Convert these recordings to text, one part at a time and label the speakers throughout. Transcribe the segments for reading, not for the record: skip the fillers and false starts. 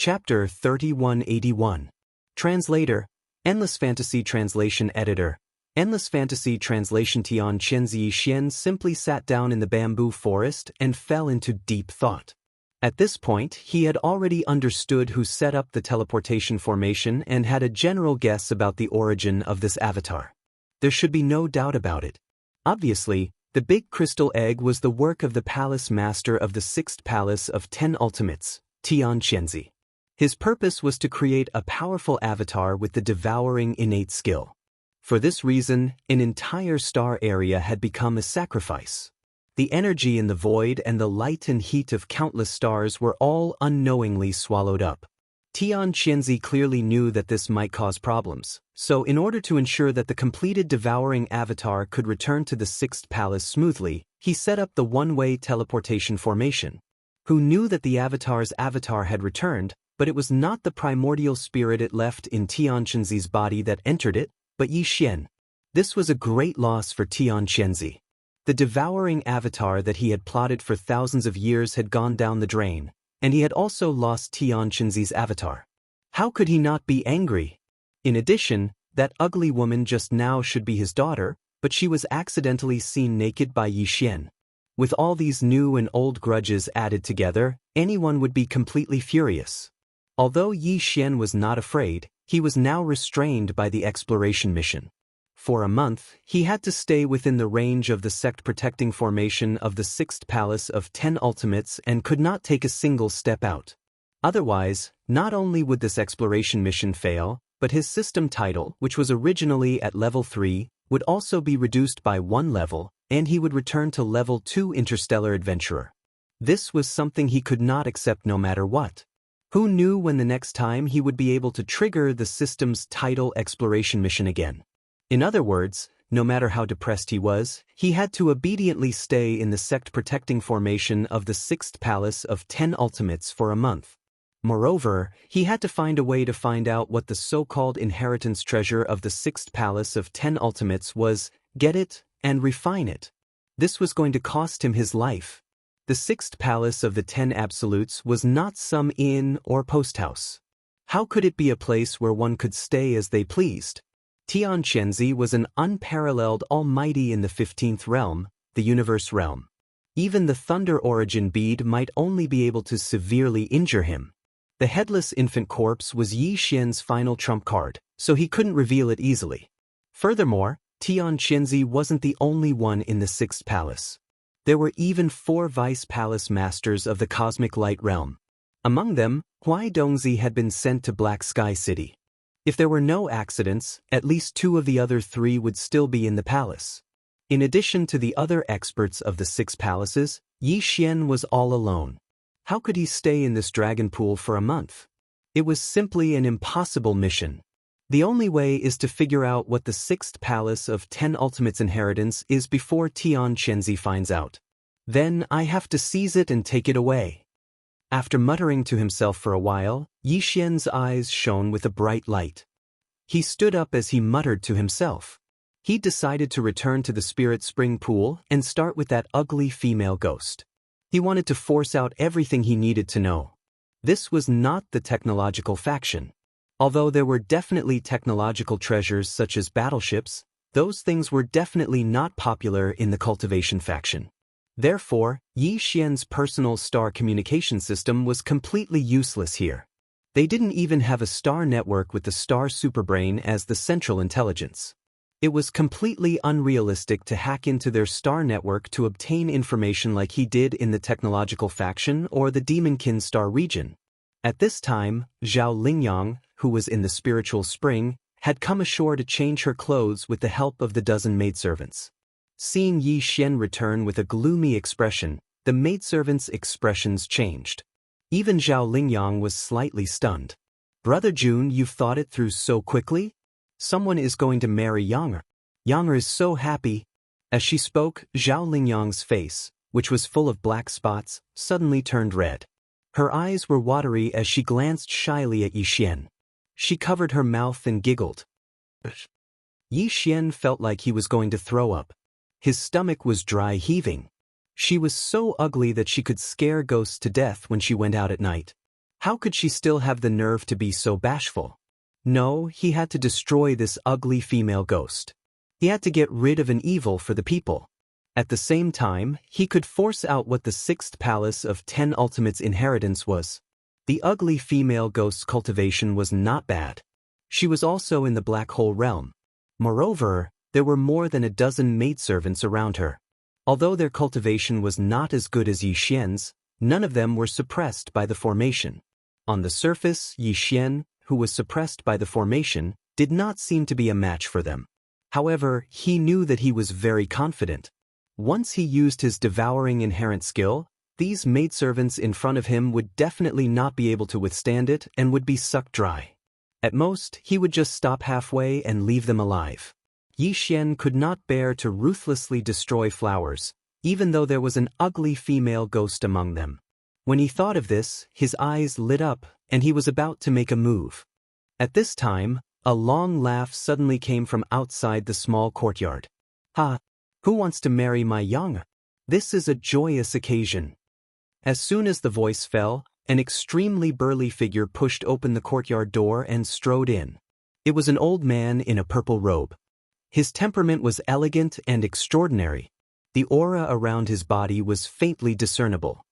Speaker 1: Chapter 3181. Translator, Endless Fantasy Translation Editor. Endless Fantasy Translation. Tian Chenzi Xian simply sat down in the bamboo forest and fell into deep thought. At this point, he had already understood who set up the teleportation formation and had a general guess about the origin of this avatar. There should be no doubt about it. Obviously, the big crystal egg was the work of the palace master of the sixth palace of 10 ultimates, Tian Chenzi. His purpose was to create a powerful avatar with the devouring innate skill. For this reason, an entire star area had become a sacrifice. The energy in the void and the light and heat of countless stars were all unknowingly swallowed up. Tian Chenzi clearly knew that this might cause problems, so in order to ensure that the completed devouring avatar could return to the sixth palace smoothly, he set up the one-way teleportation formation. Who knew that the avatar's avatar had returned, but it was not the primordial spirit it left in Tian Chenzi's body that entered it, but Yi Xian. This was a great loss for Tian Chenzi. The devouring avatar that he had plotted for thousands of years had gone down the drain, and he had also lost Tian Chenzi's avatar. How could he not be angry? In addition, that ugly woman just now should be his daughter, but she was accidentally seen naked by Yi Xian. With all these new and old grudges added together, anyone would be completely furious. Although Yi Xian was not afraid, he was now restrained by the exploration mission. For a month, he had to stay within the range of the sect-protecting formation of the sixth palace of 10 ultimates and could not take a single step out. Otherwise, not only would this exploration mission fail, but his system title, which was originally at level 3, would also be reduced by 1 level, and he would return to level 2 interstellar adventurer. This was something he could not accept no matter what. Who knew when the next time he would be able to trigger the system's title exploration mission again? In other words, no matter how depressed he had to obediently stay in the sect-protecting formation of the sixth palace of 10 ultimates for a month. Moreover, he had to find a way to find out what the so-called inheritance treasure of the sixth palace of 10 ultimates was, get it, and refine it. This was going to cost him his life. The sixth palace of the 10 absolutes was not some inn or post house. How could it be a place where one could stay as they pleased? Tian Chenzi was an unparalleled almighty in the 15th realm, the universe realm. Even the Thunder Origin bead might only be able to severely injure him. The headless infant corpse was Yi Xian's final trump card, so he couldn't reveal it easily. Furthermore, Tian Chenzi wasn't the only one in the sixth palace. There were even 4 vice palace masters of the cosmic light realm. Among them, Huai Dongzi had been sent to Black Sky City. If there were no accidents, at least 2 of the other 3 would still be in the palace. In addition to the other experts of the 6 palaces, Yi Xian was all alone. How could he stay in this dragon pool for a month? It was simply an impossible mission. The only way is to figure out what the sixth palace of 10 ultimates inheritance is before Tian Chenzi finds out. Then I have to seize it and take it away. After muttering to himself for a while, Yi Xian's eyes shone with a bright light. He stood up as he muttered to himself. He decided to return to the Spirit Spring Pool and start with that ugly female ghost. He wanted to force out everything he needed to know. This was not the technological faction. Although there were definitely technological treasures such as battleships, those things were definitely not popular in the cultivation faction. Therefore, Yi Xian's personal star communication system was completely useless here. They didn't even have a star network with the star superbrain as the central intelligence. It was completely unrealistic to hack into their star network to obtain information like he did in the technological faction or the Demonkin star region. At this time, Zhao Lingyang, who was in the spiritual spring, had come ashore to change her clothes with the help of the dozen maidservants. Seeing Yi Xian return with a gloomy expression, the maidservants' expressions changed. Even Zhao Lingyang was slightly stunned. "Brother Jun, you've thought it through so quickly? Someone is going to marry Yanger. Yanger is so happy." As she spoke, Zhao Lingyang's face, which was full of black spots, suddenly turned red. Her eyes were watery as she glanced shyly at Yi Xian. She covered her mouth and giggled. Yi Xian felt like he was going to throw up. His stomach was dry heaving. She was so ugly that she could scare ghosts to death when she went out at night. How could she still have the nerve to be so bashful? No, he had to destroy this ugly female ghost. He had to get rid of an evil for the people. At the same time, he could force out what the sixth palace of 10 Ultimates inheritance was. The ugly female ghost's cultivation was not bad. She was also in the black hole realm. Moreover, there were more than a dozen maidservants around her. Although their cultivation was not as good as Yi Xian's, none of them were suppressed by the formation. On the surface, Yi Xian, who was suppressed by the formation, did not seem to be a match for them. However, he knew that he was very confident. Once he used his devouring inherent skill, these maidservants in front of him would definitely not be able to withstand it and would be sucked dry. At most, he would just stop halfway and leave them alive. Yi Xian could not bear to ruthlessly destroy flowers, even though there was an ugly female ghost among them. When he thought of this, his eyes lit up, and he was about to make a move. At this time, a long laugh suddenly came from outside the small courtyard. "Ha! Who wants to marry my young? This is a joyous occasion." As soon as the voice fell, an extremely burly figure pushed open the courtyard door and strode in. It was an old man in a purple robe. His temperament was elegant and extraordinary. The aura around his body was faintly discernible.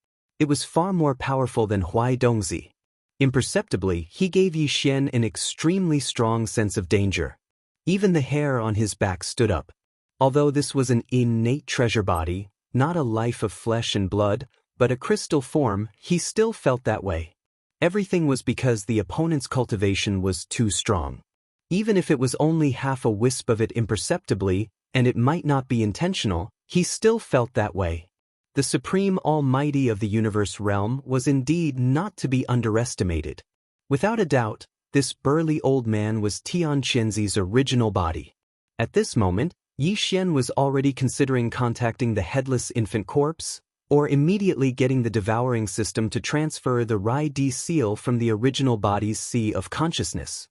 Speaker 1: It was far more powerful than Huai Dongzi. Imperceptibly, he gave Yi Xian an extremely strong sense of danger. Even the hair on his back stood up. Although this was an innate treasure body, not a life of flesh and blood, but a crystal form, he still felt that way. Everything was because the opponent's cultivation was too strong. Even if it was only half a wisp of it imperceptibly, and it might not be intentional, he still felt that way. The supreme almighty of the universe realm was indeed not to be underestimated. Without a doubt, this burly old man was Tian Qianzi's original body. At this moment, Yi Xian was already considering contacting the headless infant corpse, or immediately getting the devouring system to transfer the Rai Di seal from the original body's sea of consciousness.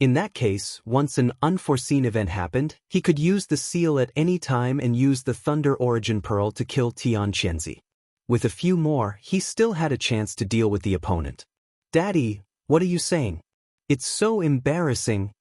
Speaker 1: In that case, once an unforeseen event happened, he could use the seal at any time and use the Thunder Origin Pearl to kill Tian Qianzi. With a few more, he still had a chance to deal with the opponent. "Daddy, what are you saying? It's so embarrassing."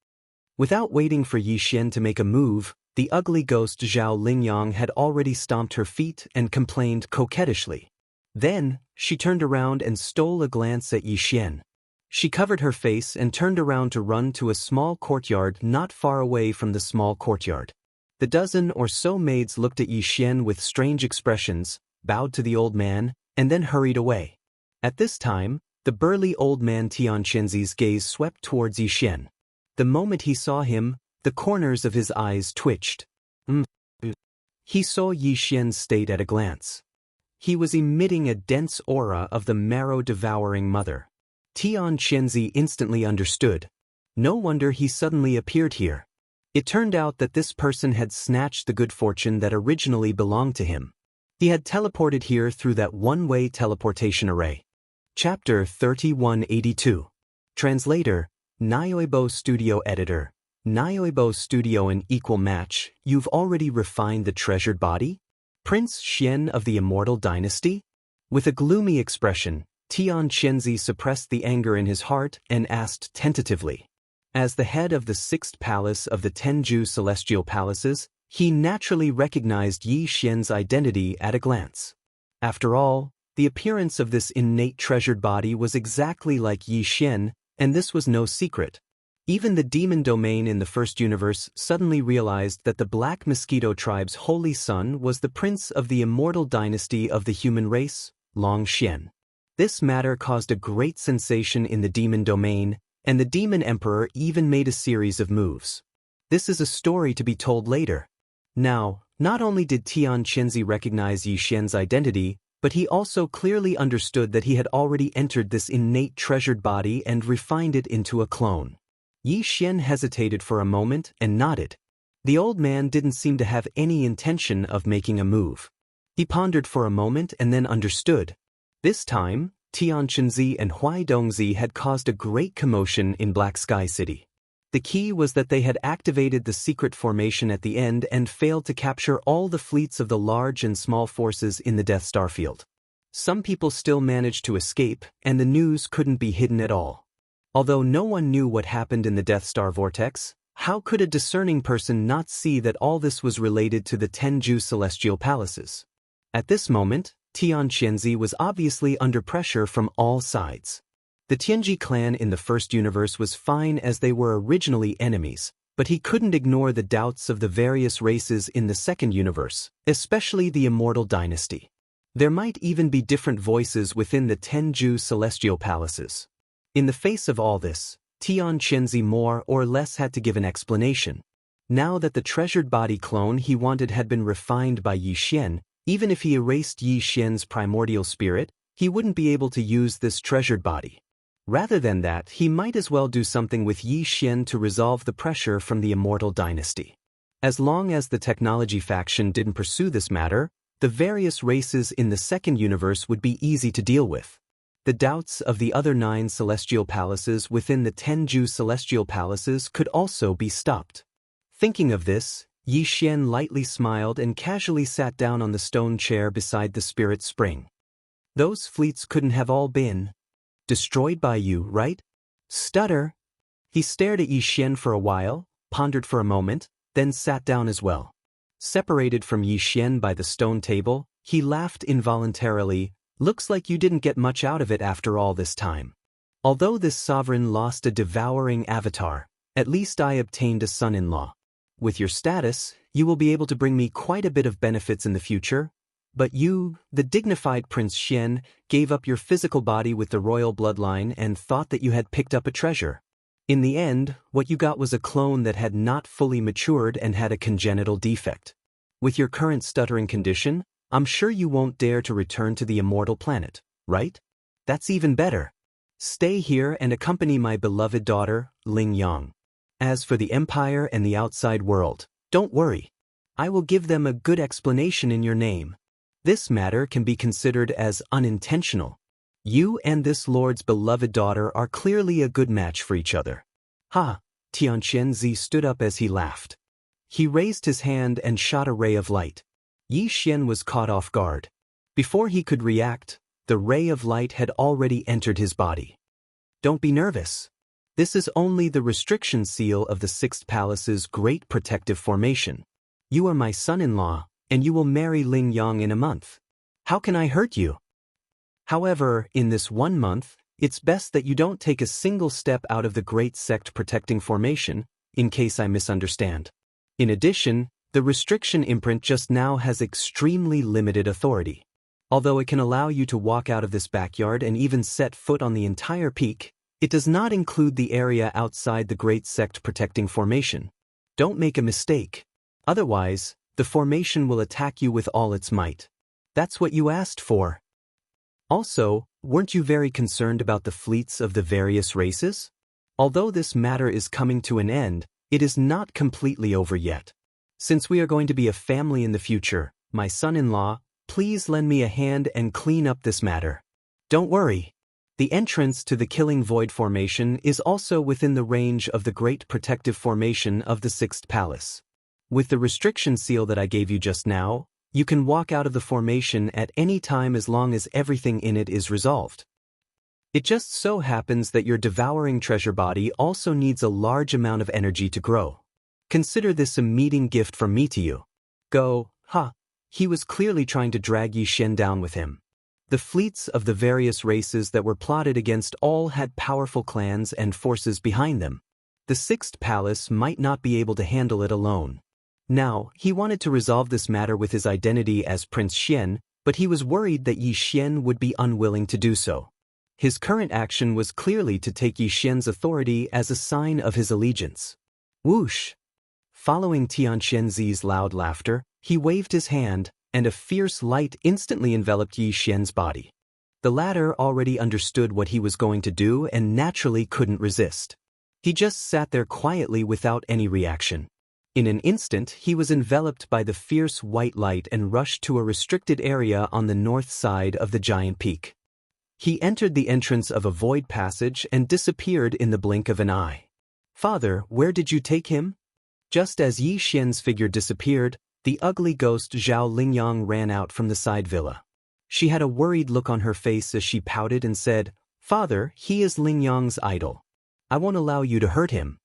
Speaker 1: Without waiting for Yi Xian to make a move, the ugly ghost Zhao Lingyang had already stomped her feet and complained coquettishly. Then, she turned around and stole a glance at Yi Xian. She covered her face and turned around to run to a small courtyard not far away from the small courtyard. The dozen or so maids looked at Yi Xian with strange expressions, bowed to the old man, and then hurried away. At this time, the burly old man Tian Qianzi's gaze swept towards Yi Xian. The moment he saw him, the corners of his eyes twitched. He saw Yi Xian's state at a glance. He was emitting a dense aura of the marrow-devouring mother. Tian Qianzi instantly understood. No wonder he suddenly appeared here. It turned out that this person had snatched the good fortune that originally belonged to him. He had teleported here through that one-way teleportation array. Chapter 3182. Translator, Nyoibo Studio Editor. Nyoibo Studio an equal match, you've already refined the treasured body? Prince Xian of the Immortal Dynasty? With a gloomy expression, Tian Qianzi suppressed the anger in his heart and asked tentatively. As the head of the sixth palace of the Tenju celestial palaces, he naturally recognized Yi Xian's identity at a glance. After all, the appearance of this innate treasured body was exactly like Yi Xian, and this was no secret. Even the demon domain in the first universe suddenly realized that the Black Mosquito tribe's holy son was the prince of the immortal dynasty of the human race, Long Xian. This matter caused a great sensation in the demon domain, and the demon emperor even made a series of moves. This is a story to be told later. Now, not only did Tian Qianzi recognize Yi Xian's identity, but he also clearly understood that he had already entered this innate treasured body and refined it into a clone. Yi Xian hesitated for a moment and nodded. The old man didn't seem to have any intention of making a move. He pondered for a moment and then understood. This time, Tian Qianzi and Huai Dongzi had caused a great commotion in Black Sky City. The key was that they had activated the secret formation at the end and failed to capture all the fleets of the large and small forces in the Death Star field. Some people still managed to escape, and the news couldn't be hidden at all. Although no one knew what happened in the Death Star vortex, how could a discerning person not see that all this was related to the Tenju celestial palaces? At this moment, Tian Qianzi was obviously under pressure from all sides. The Tianji clan in the first universe was fine as they were originally enemies, but he couldn't ignore the doubts of the various races in the second universe, especially the Immortal Dynasty. There might even be different voices within the Tenju celestial palaces. In the face of all this, Tian Qianzi more or less had to give an explanation. Now that the treasured body clone he wanted had been refined by Yi Xian, even if he erased Yi Xian's primordial spirit, he wouldn't be able to use this treasured body. Rather than that, he might as well do something with Yi Xian to resolve the pressure from the Immortal Dynasty. As long as the technology faction didn't pursue this matter, the various races in the second universe would be easy to deal with. The doubts of the other 9 celestial palaces within the Tenju celestial palaces could also be stopped. Thinking of this, Yi Xian lightly smiled and casually sat down on the stone chair beside the spirit spring. Those fleets couldn't have all been destroyed by you, right? Stutter. He stared at Yi Xian for a while, pondered for a moment, then sat down as well. Separated from Yi Xian by the stone table, he laughed involuntarily. Looks like you didn't get much out of it after all this time. Although this sovereign lost a devouring avatar, at least I obtained a son-in-law. With your status, you will be able to bring me quite a bit of benefits in the future. But you, the dignified Prince Xian, gave up your physical body with the royal bloodline and thought that you had picked up a treasure. In the end, what you got was a clone that had not fully matured and had a congenital defect. With your current stuttering condition, I'm sure you won't dare to return to the immortal planet, right? That's even better. Stay here and accompany my beloved daughter, Ling Yang. As for the Empire and the outside world, don't worry. I will give them a good explanation in your name. This matter can be considered as unintentional. You and this lord's beloved daughter are clearly a good match for each other. Ha! Tian Qianzi stood up as he laughed. He raised his hand and shot a ray of light. Yi Xian was caught off guard. Before he could react, the ray of light had already entered his body. Don't be nervous. This is only the restriction seal of the Sixth Palace's Great Protective Formation. You are my son-in-law, and you will marry Ling Yang in a month. How can I hurt you? However, in this 1 month, it's best that you don't take a single step out of the Great Sect Protecting Formation, in case I misunderstand. In addition, the restriction imprint just now has extremely limited authority. Although it can allow you to walk out of this backyard and even set foot on the entire peak, it does not include the area outside the Great Sect Protecting Formation. Don't make a mistake. Otherwise, the formation will attack you with all its might. That's what you asked for. Also, weren't you very concerned about the fleets of the various races? Although this matter is coming to an end, it is not completely over yet. Since we are going to be a family in the future, my son-in-law, please lend me a hand and clean up this matter. Don't worry. The entrance to the Killing Void Formation is also within the range of the Great Protective Formation of the Sixth Palace. With the restriction seal that I gave you just now, you can walk out of the formation at any time as long as everything in it is resolved. It just so happens that your devouring treasure body also needs a large amount of energy to grow. Consider this a meeting gift from me to you. Go, ha! He was clearly trying to drag Yi Xian down with him. The fleets of the various races that were plotted against all had powerful clans and forces behind them. The Sixth Palace might not be able to handle it alone. Now, he wanted to resolve this matter with his identity as Prince Xian, but he was worried that Yi Xian would be unwilling to do so. His current action was clearly to take Yi Xian's authority as a sign of his allegiance. Whoosh! Following Tian Qianzi's loud laughter, he waved his hand, and a fierce light instantly enveloped Yi Xian's body. The latter already understood what he was going to do and naturally couldn't resist. He just sat there quietly without any reaction. In an instant, he was enveloped by the fierce white light and rushed to a restricted area on the north side of the giant peak. He entered the entrance of a void passage and disappeared in the blink of an eye. Father, where did you take him? Just as Yi Xian's figure disappeared, the ugly ghost Zhao Lingyang ran out from the side villa. She had a worried look on her face as she pouted and said, "Father, he is Ling Yang's idol. I won't allow you to hurt him."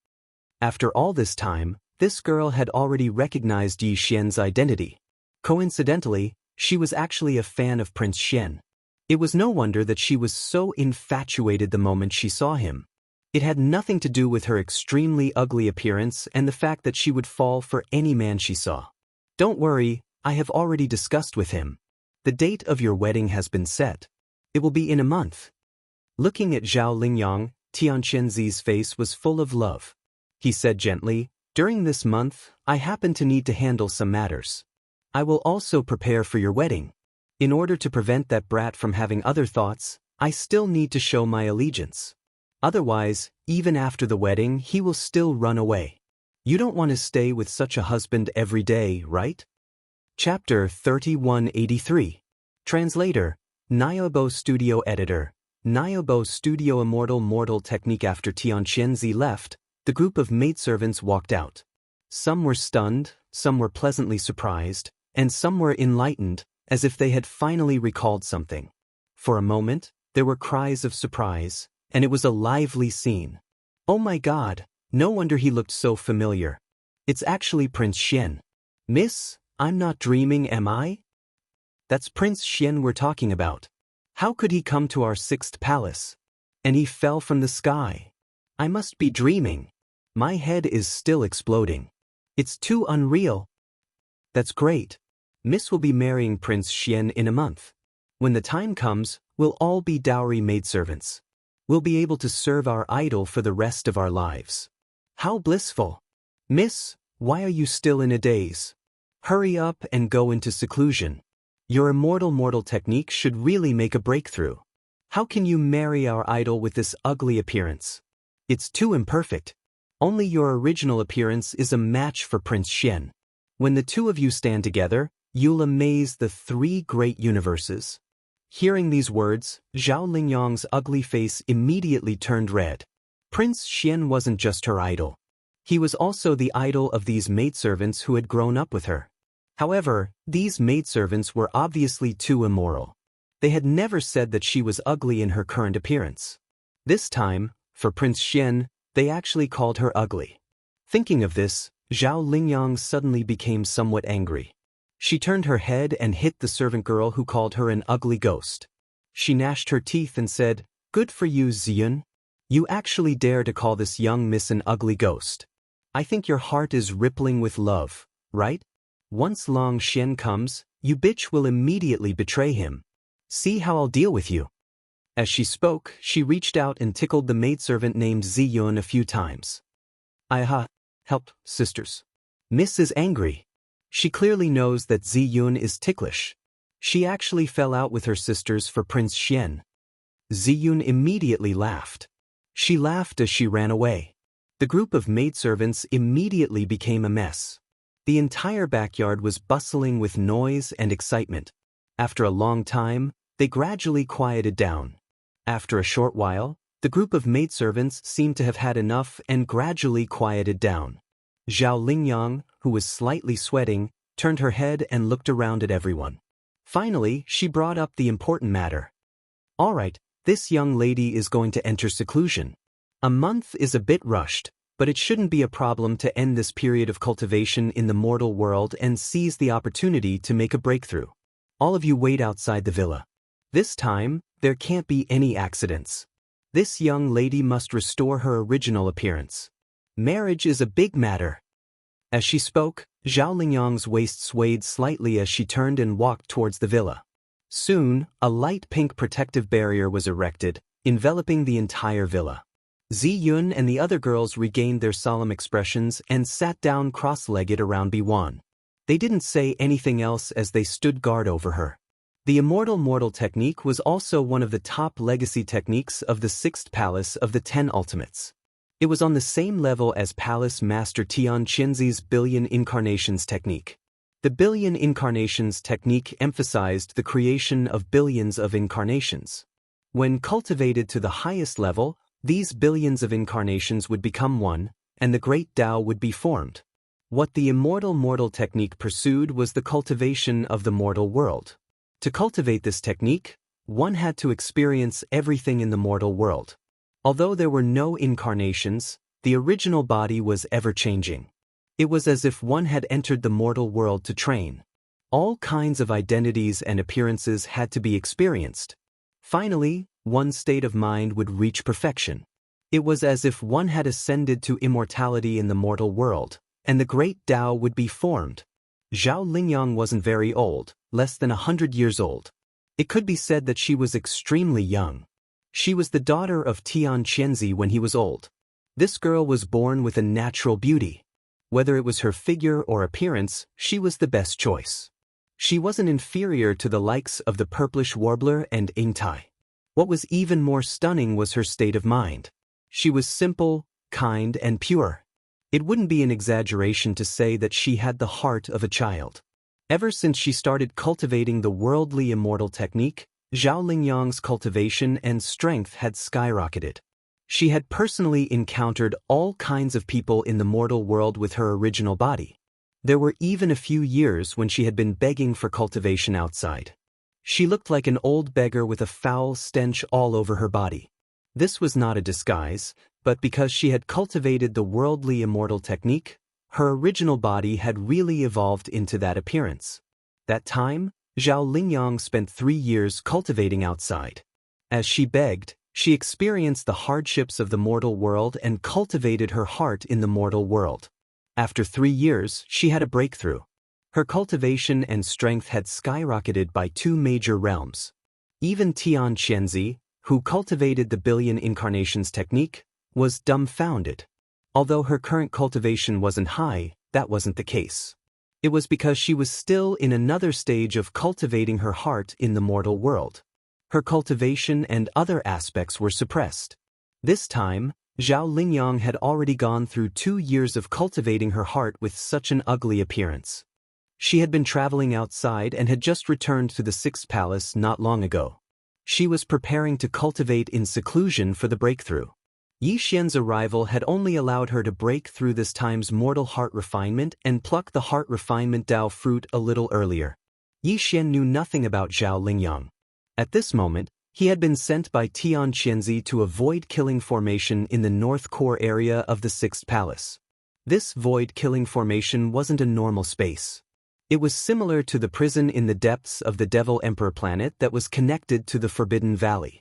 Speaker 1: After all this time, this girl had already recognized Yi Xian's identity. Coincidentally, she was actually a fan of Prince Xian. It was no wonder that she was so infatuated the moment she saw him. It had nothing to do with her extremely ugly appearance and the fact that she would fall for any man she saw. "Don't worry, I have already discussed with him. The date of your wedding has been set. It will be in a month." Looking at Zhao Lingyang, Tian Qianzi's face was full of love. He said gently, "During this month, I happen to need to handle some matters. I will also prepare for your wedding. In order to prevent that brat from having other thoughts, I still need to show my allegiance. Otherwise, even after the wedding, he will still run away. You don't want to stay with such a husband every day, right?" Chapter 3183. Translator, Nyobo Studio Editor, Nyobo Studio Immortal Mortal Technique. After Tian Qianzi left, the group of maidservants walked out. Some were stunned, some were pleasantly surprised, and some were enlightened, as if they had finally recalled something. For a moment, there were cries of surprise, and it was a lively scene. "Oh my God, no wonder he looked so familiar. It's actually Prince Xian. Miss, I'm not dreaming, am I? That's Prince Xian we're talking about. How could he come to our 6th palace? And he fell from the sky. I must be dreaming. My head is still exploding. It's too unreal." "That's great. Miss will be marrying Prince Xian in a month. When the time comes, we'll all be dowry maidservants. We'll be able to serve our idol for the rest of our lives. How blissful. Miss, why are you still in a daze? Hurry up and go into seclusion. Your immortal mortal technique should really make a breakthrough. How can you marry our idol with this ugly appearance? It's too imperfect. Only your original appearance is a match for Prince Xian. When the two of you stand together, you'll amaze the 3 great universes." Hearing these words, Zhao Lingyang's ugly face immediately turned red. Prince Xian wasn't just her idol. He was also the idol of these maidservants who had grown up with her. However, these maidservants were obviously too immoral. They had never said that she was ugly in her current appearance. This time, for Prince Xian, they actually called her ugly. Thinking of this, Zhao Lingyang suddenly became somewhat angry. She turned her head and hit the servant girl who called her an ugly ghost. She gnashed her teeth and said, "Good for you, Ziyun. You actually dare to call this young miss an ugly ghost. I think your heart is rippling with love, right? Once Long Xian comes, you bitch will immediately betray him. See how I'll deal with you." As she spoke, she reached out and tickled the maidservant named Ziyun a few times. "Aha! Help, sisters. Miss is angry. She clearly knows that Ziyun is ticklish. She actually fell out with her sisters for Prince Xian." Ziyun immediately laughed. She laughed as she ran away. The group of maidservants immediately became a mess. The entire backyard was bustling with noise and excitement. After a long time, they gradually quieted down. After a short while, the group of maidservants seemed to have had enough and gradually quieted down. Zhao Lingyang, who was slightly sweating, turned her head and looked around at everyone. Finally, she brought up the important matter. "All right, this young lady is going to enter seclusion. A month is a bit rushed, but it shouldn't be a problem to end this period of cultivation in the mortal world and seize the opportunity to make a breakthrough. All of you wait outside the villa. This time, there can't be any accidents. This young lady must restore her original appearance. Marriage is a big matter." As she spoke, Zhao Lingyang's waist swayed slightly as she turned and walked towards the villa. Soon, a light pink protective barrier was erected, enveloping the entire villa. Ziyun and the other girls regained their solemn expressions and sat down cross-legged around Biwan. They didn't say anything else as they stood guard over her. The immortal mortal technique was also one of the top legacy techniques of the 6th palace of the 10 ultimates. It was on the same level as Palace Master Tian Qianzi's Billion Incarnations technique. The Billion Incarnations technique emphasized the creation of billions of incarnations. When cultivated to the highest level, these billions of incarnations would become one, and the great Tao would be formed. What the immortal mortal technique pursued was the cultivation of the mortal world. To cultivate this technique, one had to experience everything in the mortal world. Although there were no incarnations, the original body was ever-changing. It was as if one had entered the mortal world to train. All kinds of identities and appearances had to be experienced. Finally, one's state of mind would reach perfection. It was as if one had ascended to immortality in the mortal world, and the great Tao would be formed. Zhao Lingyang wasn't very old, less than 100 years old. It could be said that she was extremely young. She was the daughter of Tian Qianzi when he was old. This girl was born with a natural beauty. Whether it was her figure or appearance, she was the best choice. She wasn't inferior to the likes of the purplish warbler and Ingtai. What was even more stunning was her state of mind. She was simple, kind, and pure. It wouldn't be an exaggeration to say that she had the heart of a child. Ever since she started cultivating the worldly immortal technique, Zhao Lingyang's cultivation and strength had skyrocketed. She had personally encountered all kinds of people in the mortal world with her original body. There were even a few years when she had been begging for cultivation outside. She looked like an old beggar with a foul stench all over her body. This was not a disguise, but because she had cultivated the worldly immortal technique, her original body had really evolved into that appearance. That time, Zhao Lingyang spent 3 years cultivating outside. As she begged, she experienced the hardships of the mortal world and cultivated her heart in the mortal world. After 3 years, she had a breakthrough. Her cultivation and strength had skyrocketed by 2 major realms. Even Tian Qianzi, who cultivated the billion incarnations technique, was dumbfounded. Although her current cultivation wasn't high, that wasn't the case. It was because she was still in another stage of cultivating her heart in the mortal world. Her cultivation and other aspects were suppressed. This time, Zhao Lingyang had already gone through 2 years of cultivating her heart with such an ugly appearance. She had been traveling outside and had just returned to the 6th palace not long ago. She was preparing to cultivate in seclusion for the breakthrough. Yi Xian's arrival had only allowed her to break through this time's mortal heart refinement and pluck the heart refinement Dao fruit a little earlier. Yi Xian knew nothing about Zhao Lingyang. At this moment, he had been sent by Tian Qianzi to a void-killing formation in the north core area of the 6th palace. This void-killing formation wasn't a normal space. It was similar to the prison in the depths of the Devil Emperor planet that was connected to the Forbidden Valley.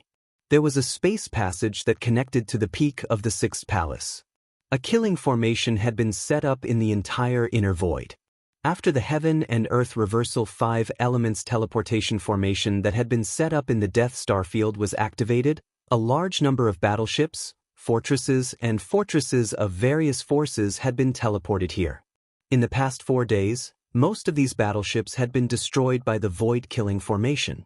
Speaker 1: There was a space passage that connected to the peak of the 6th palace. A killing formation had been set up in the entire inner void. After the Heaven and Earth Reversal 5 Elements teleportation formation that had been set up in the Death Star field was activated, a large number of battleships, fortresses, and fortresses of various forces had been teleported here. In the past 4 days, most of these battleships had been destroyed by the void-killing formation.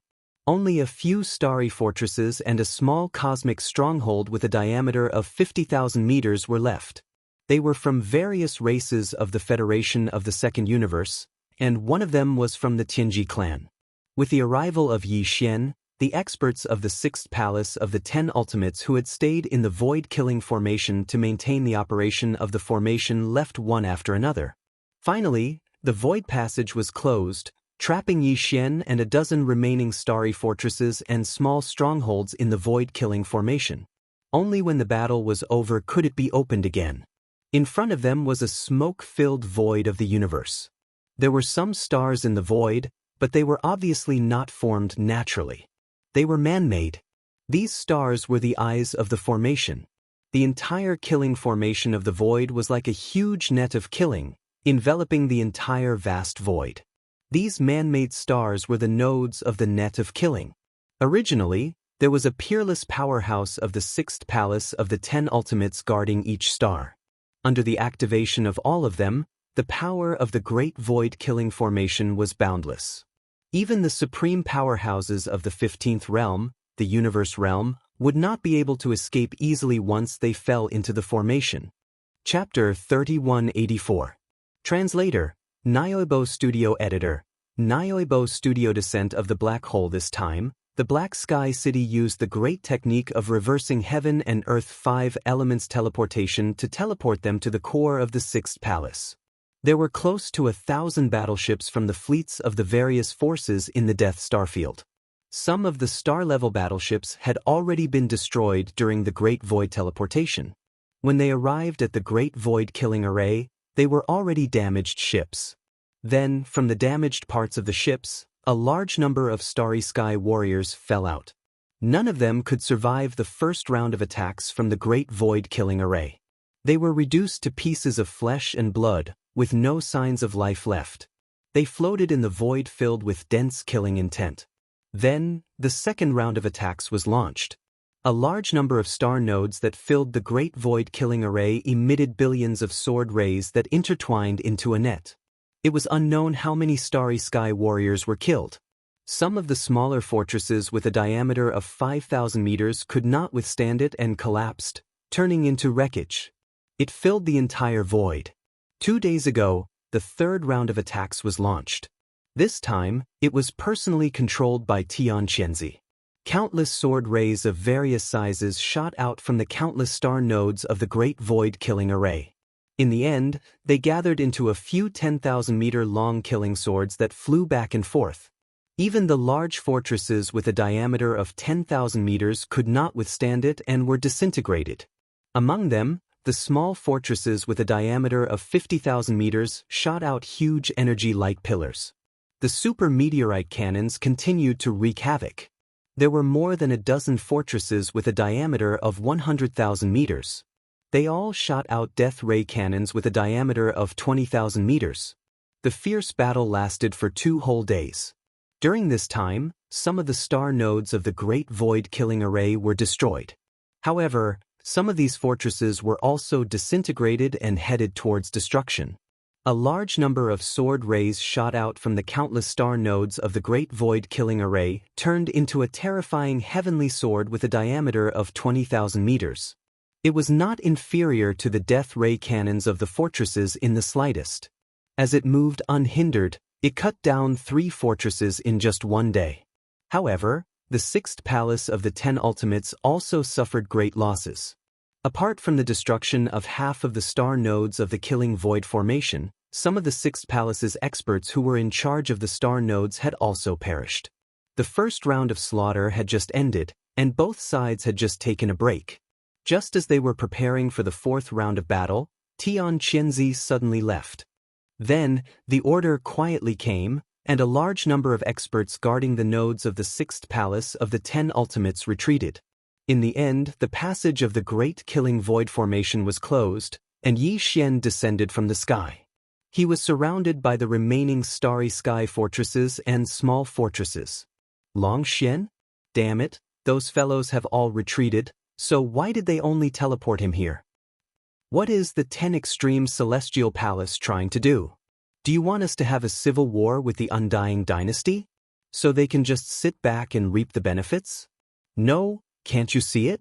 Speaker 1: Only a few starry fortresses and a small cosmic stronghold with a diameter of 50,000 meters were left. They were from various races of the Federation of the Second Universe, and one of them was from the Tianji clan. With the arrival of Yi Xian, the experts of the 6th Palace of the 10 Ultimates who had stayed in the void-killing formation to maintain the operation of the formation left one after another. Finally, the void passage was closed, trapping Yi Xian and a dozen remaining starry fortresses and small strongholds in the void-killing formation. Only when the battle was over could it be opened again. In front of them was a smoke-filled void of the universe. There were some stars in the void, but they were obviously not formed naturally. They were man-made. These stars were the eyes of the formation. The entire killing formation of the void was like a huge net of killing, enveloping the entire vast void. These man-made stars were the nodes of the net of killing. Originally, there was a peerless powerhouse of the 6th Palace of the 10 Ultimates guarding each star. Under the activation of all of them, the power of the great void-killing formation was boundless. Even the supreme powerhouses of the 15th realm, the universe realm, would not be able to escape easily once they fell into the formation. Chapter 3184. Translator, Nyoibo Studio Editor, Nyoibo Studio Descent of the Black Hole. This time, the Black Sky City used the great technique of reversing Heaven and Earth 5 Elements teleportation to teleport them to the core of the 6th Palace. There were close to 1,000 battleships from the fleets of the various forces in the Death Star field. Some of the star-level battleships had already been destroyed during the Great Void teleportation. When they arrived at the Great Void killing array, they were already damaged ships. Then, from the damaged parts of the ships, a large number of Starry Sky warriors fell out. None of them could survive the first round of attacks from the Great Void killing array. They were reduced to pieces of flesh and blood, with no signs of life left. They floated in the void filled with dense killing intent. Then, the second round of attacks was launched. A large number of star nodes that filled the Great Void killing array emitted billions of sword rays that intertwined into a net. It was unknown how many Starry Sky warriors were killed. Some of the smaller fortresses with a diameter of 5,000 meters could not withstand it and collapsed, turning into wreckage. It filled the entire void. 2 days ago, the third round of attacks was launched. This time, it was personally controlled by Tian Qianzi. Countless sword rays of various sizes shot out from the countless star nodes of the Great Void killing array. In the end, they gathered into a few 10,000-meter-long killing swords that flew back and forth. Even the large fortresses with a diameter of 10,000 meters could not withstand it and were disintegrated. Among them, the small fortresses with a diameter of 50,000 meters shot out huge energy-like pillars. The super meteorite cannons continued to wreak havoc. There were more than a dozen fortresses with a diameter of 100,000 meters. They all shot out death ray cannons with a diameter of 20,000 meters. The fierce battle lasted for 2 whole days. During this time, some of the star nodes of the Great Void killing array were destroyed. However, some of these fortresses were also disintegrated and headed towards destruction. A large number of sword rays shot out from the countless star nodes of the Great Void killing array turned into a terrifying heavenly sword with a diameter of 20,000 meters. It was not inferior to the death ray cannons of the fortresses in the slightest. As it moved unhindered, it cut down 3 fortresses in just 1 day. However, the 6th palace of the 10 Ultimates also suffered great losses. Apart from the destruction of half of the star nodes of the Killing Void formation, some of the 6th palace's experts who were in charge of the star nodes had also perished. The first round of slaughter had just ended, and both sides had just taken a break. Just as they were preparing for the 4th round of battle, Tian Qianzi suddenly left. Then, the order quietly came, and a large number of experts guarding the nodes of the 6th palace of the 10 Ultimates retreated. In the end, the passage of the Great Killing Void formation was closed, and Yi Xian descended from the sky. He was surrounded by the remaining Starry Sky fortresses and small fortresses. Long Xian? Damn it, those fellows have all retreated, so why did they only teleport him here? What is the 10 Extreme Celestial Palace trying to do? Do you want us to have a civil war with the Undying Dynasty? So they can just sit back and reap the benefits? No, can't you see it?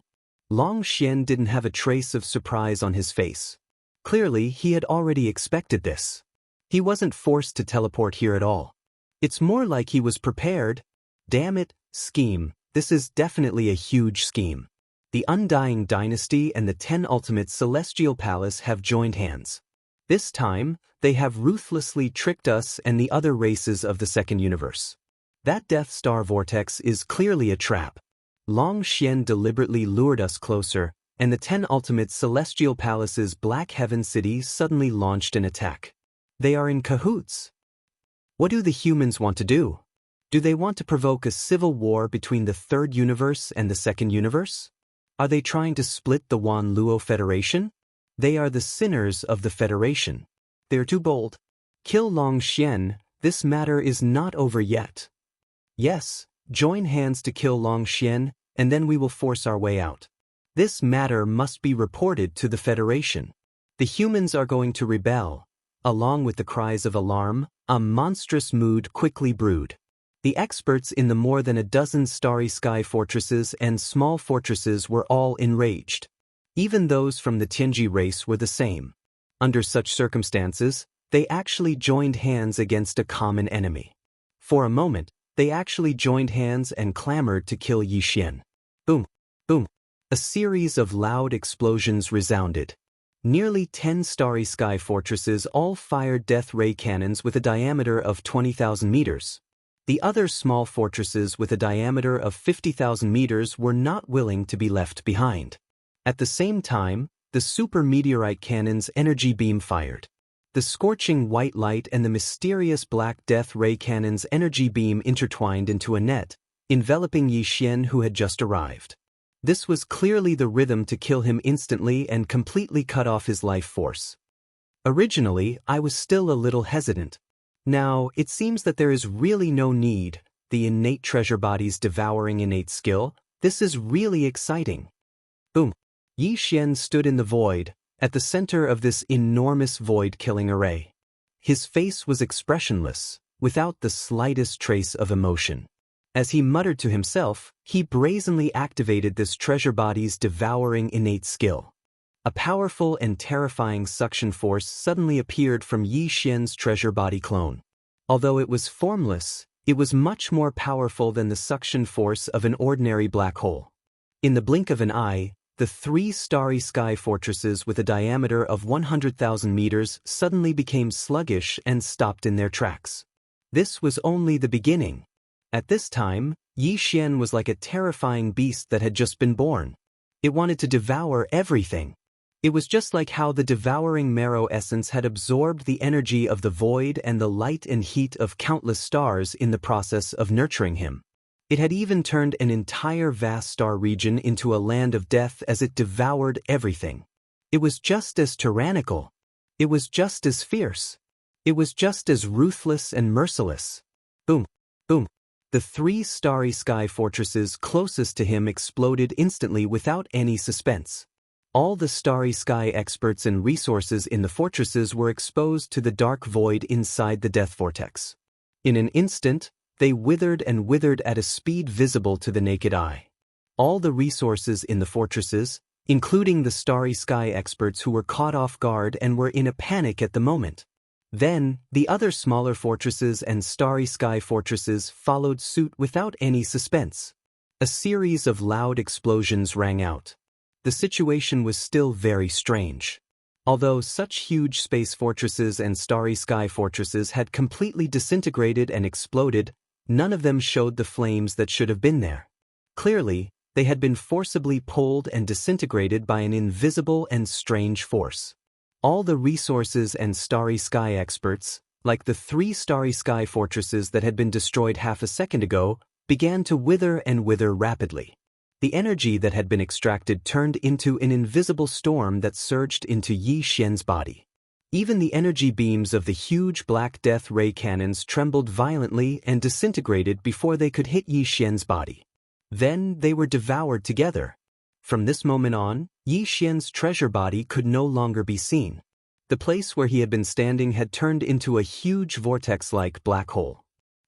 Speaker 1: Long Xian didn't have a trace of surprise on his face. Clearly, he had already expected this. He wasn't forced to teleport here at all. It's more like he was prepared. Damn it, scheme, this is definitely a huge scheme. The Undying Dynasty and the 10 Ultimate Celestial Palace have joined hands. This time, they have ruthlessly tricked us and the other races of the second universe. That Death Star vortex is clearly a trap. Long Xian deliberately lured us closer, and the 10 Ultimate Celestial Palace's Black Heaven City suddenly launched an attack. They are in cahoots. What do the humans want to do? Do they want to provoke a civil war between the third universe and the second universe? Are they trying to split the Wan Luo Federation? They are the sinners of the Federation. They're too bold. Kill Long Xian, this matter is not over yet. Yes, join hands to kill Long Xian, and then we will force our way out. This matter must be reported to the Federation. The humans are going to rebel. Along with the cries of alarm, a monstrous mood quickly brewed. The experts in the more than a dozen Starry Sky fortresses and small fortresses were all enraged. Even those from the Tianji race were the same. Under such circumstances, they actually joined hands against a common enemy. For a moment, they actually joined hands and clamored to kill Yi Xian. Boom, boom. A series of loud explosions resounded. Nearly 10 starry sky fortresses all fired death ray cannons with a diameter of 20,000 meters. The other small fortresses with a diameter of 50,000 meters were not willing to be left behind. At the same time, the super meteorite cannon's energy beam fired. The scorching white light and the mysterious black death ray cannon's energy beam intertwined into a net, enveloping Yi Xian, who had just arrived. This was clearly the rhythm to kill him instantly and completely cut off his life force. Originally, I was still a little hesitant. Now, it seems that there is really no need, the innate treasure bodies devouring innate skill. This is really exciting. Boom. Yi Xian stood in the void, at the center of this enormous void-killing array. His face was expressionless, without the slightest trace of emotion. As he muttered to himself, he brazenly activated this treasure body's devouring innate skill. A powerful and terrifying suction force suddenly appeared from Yi Xian's treasure body clone. Although it was formless, it was much more powerful than the suction force of an ordinary black hole. In the blink of an eye, the 3 starry sky fortresses with a diameter of 100,000 meters suddenly became sluggish and stopped in their tracks. This was only the beginning. At this time, Yi Xian was like a terrifying beast that had just been born. It wanted to devour everything. It was just like how the devouring marrow essence had absorbed the energy of the void and the light and heat of countless stars in the process of nurturing him. It had even turned an entire vast star region into a land of death as it devoured everything. It was just as tyrannical. It was just as fierce. It was just as ruthless and merciless. Boom, boom. The 3 starry sky fortresses closest to him exploded instantly without any suspense. All the starry sky experts and resources in the fortresses were exposed to the dark void inside the death vortex. In an instant, they withered and withered at a speed visible to the naked eye. All the resources in the fortresses, including the starry sky experts who were caught off guard and were in a panic at the moment. Then, the other smaller fortresses and starry sky fortresses followed suit without any suspense. A series of loud explosions rang out. The situation was still very strange. Although such huge space fortresses and starry sky fortresses had completely disintegrated and exploded, none of them showed the flames that should have been there. Clearly, they had been forcibly pulled and disintegrated by an invisible and strange force. All the resources and starry sky experts, like the 3 starry sky fortresses that had been destroyed half a second ago, began to wither and wither rapidly. The energy that had been extracted turned into an invisible storm that surged into Yi Xian's body. Even the energy beams of the huge black death ray cannons trembled violently and disintegrated before they could hit Yi Xian's body. Then they were devoured together. From this moment on, Yi Xian's treasure body could no longer be seen. The place where he had been standing had turned into a huge vortex-like black hole.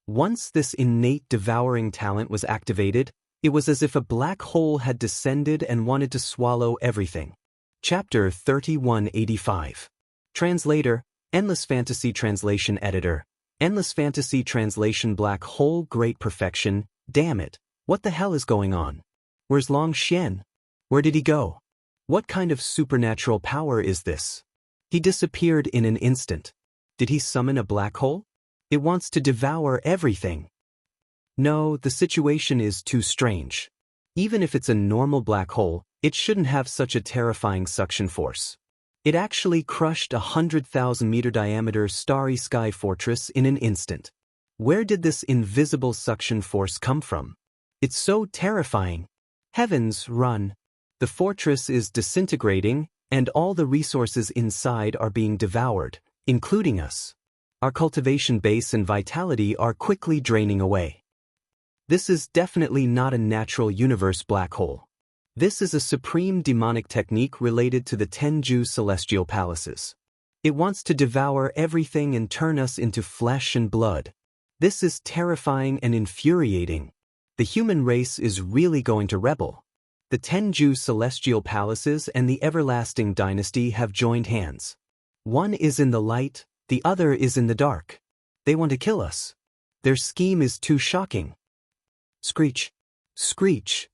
Speaker 1: Once this innate devouring talent was activated, it was as if a black hole had descended and wanted to swallow everything. Chapter 3185. Translator, Endless Fantasy Translation Editor. Endless Fantasy Translation Black Hole Great Perfection. Damn it, what the hell is going on? Where's Long Xian? Where did he go? What kind of supernatural power is this? He disappeared in an instant. Did he summon a black hole? It wants to devour everything. No, the situation is too strange. Even if it's a normal black hole, it shouldn't have such a terrifying suction force. It actually crushed a 100,000-meter diameter starry sky fortress in an instant. Where did this invisible suction force come from? It's so terrifying. Heavens, run. The fortress is disintegrating, and all the resources inside are being devoured, including us. Our cultivation base and vitality are quickly draining away. This is definitely not a natural universe black hole. This is a supreme demonic technique related to the Tenju celestial palaces. It wants to devour everything and turn us into flesh and blood. This is terrifying and infuriating. The human race is really going to rebel. The Tenju celestial palaces and the everlasting dynasty have joined hands. One is in the light, the other is in the dark. They want to kill us. Their scheme is too shocking. Screech. Screech.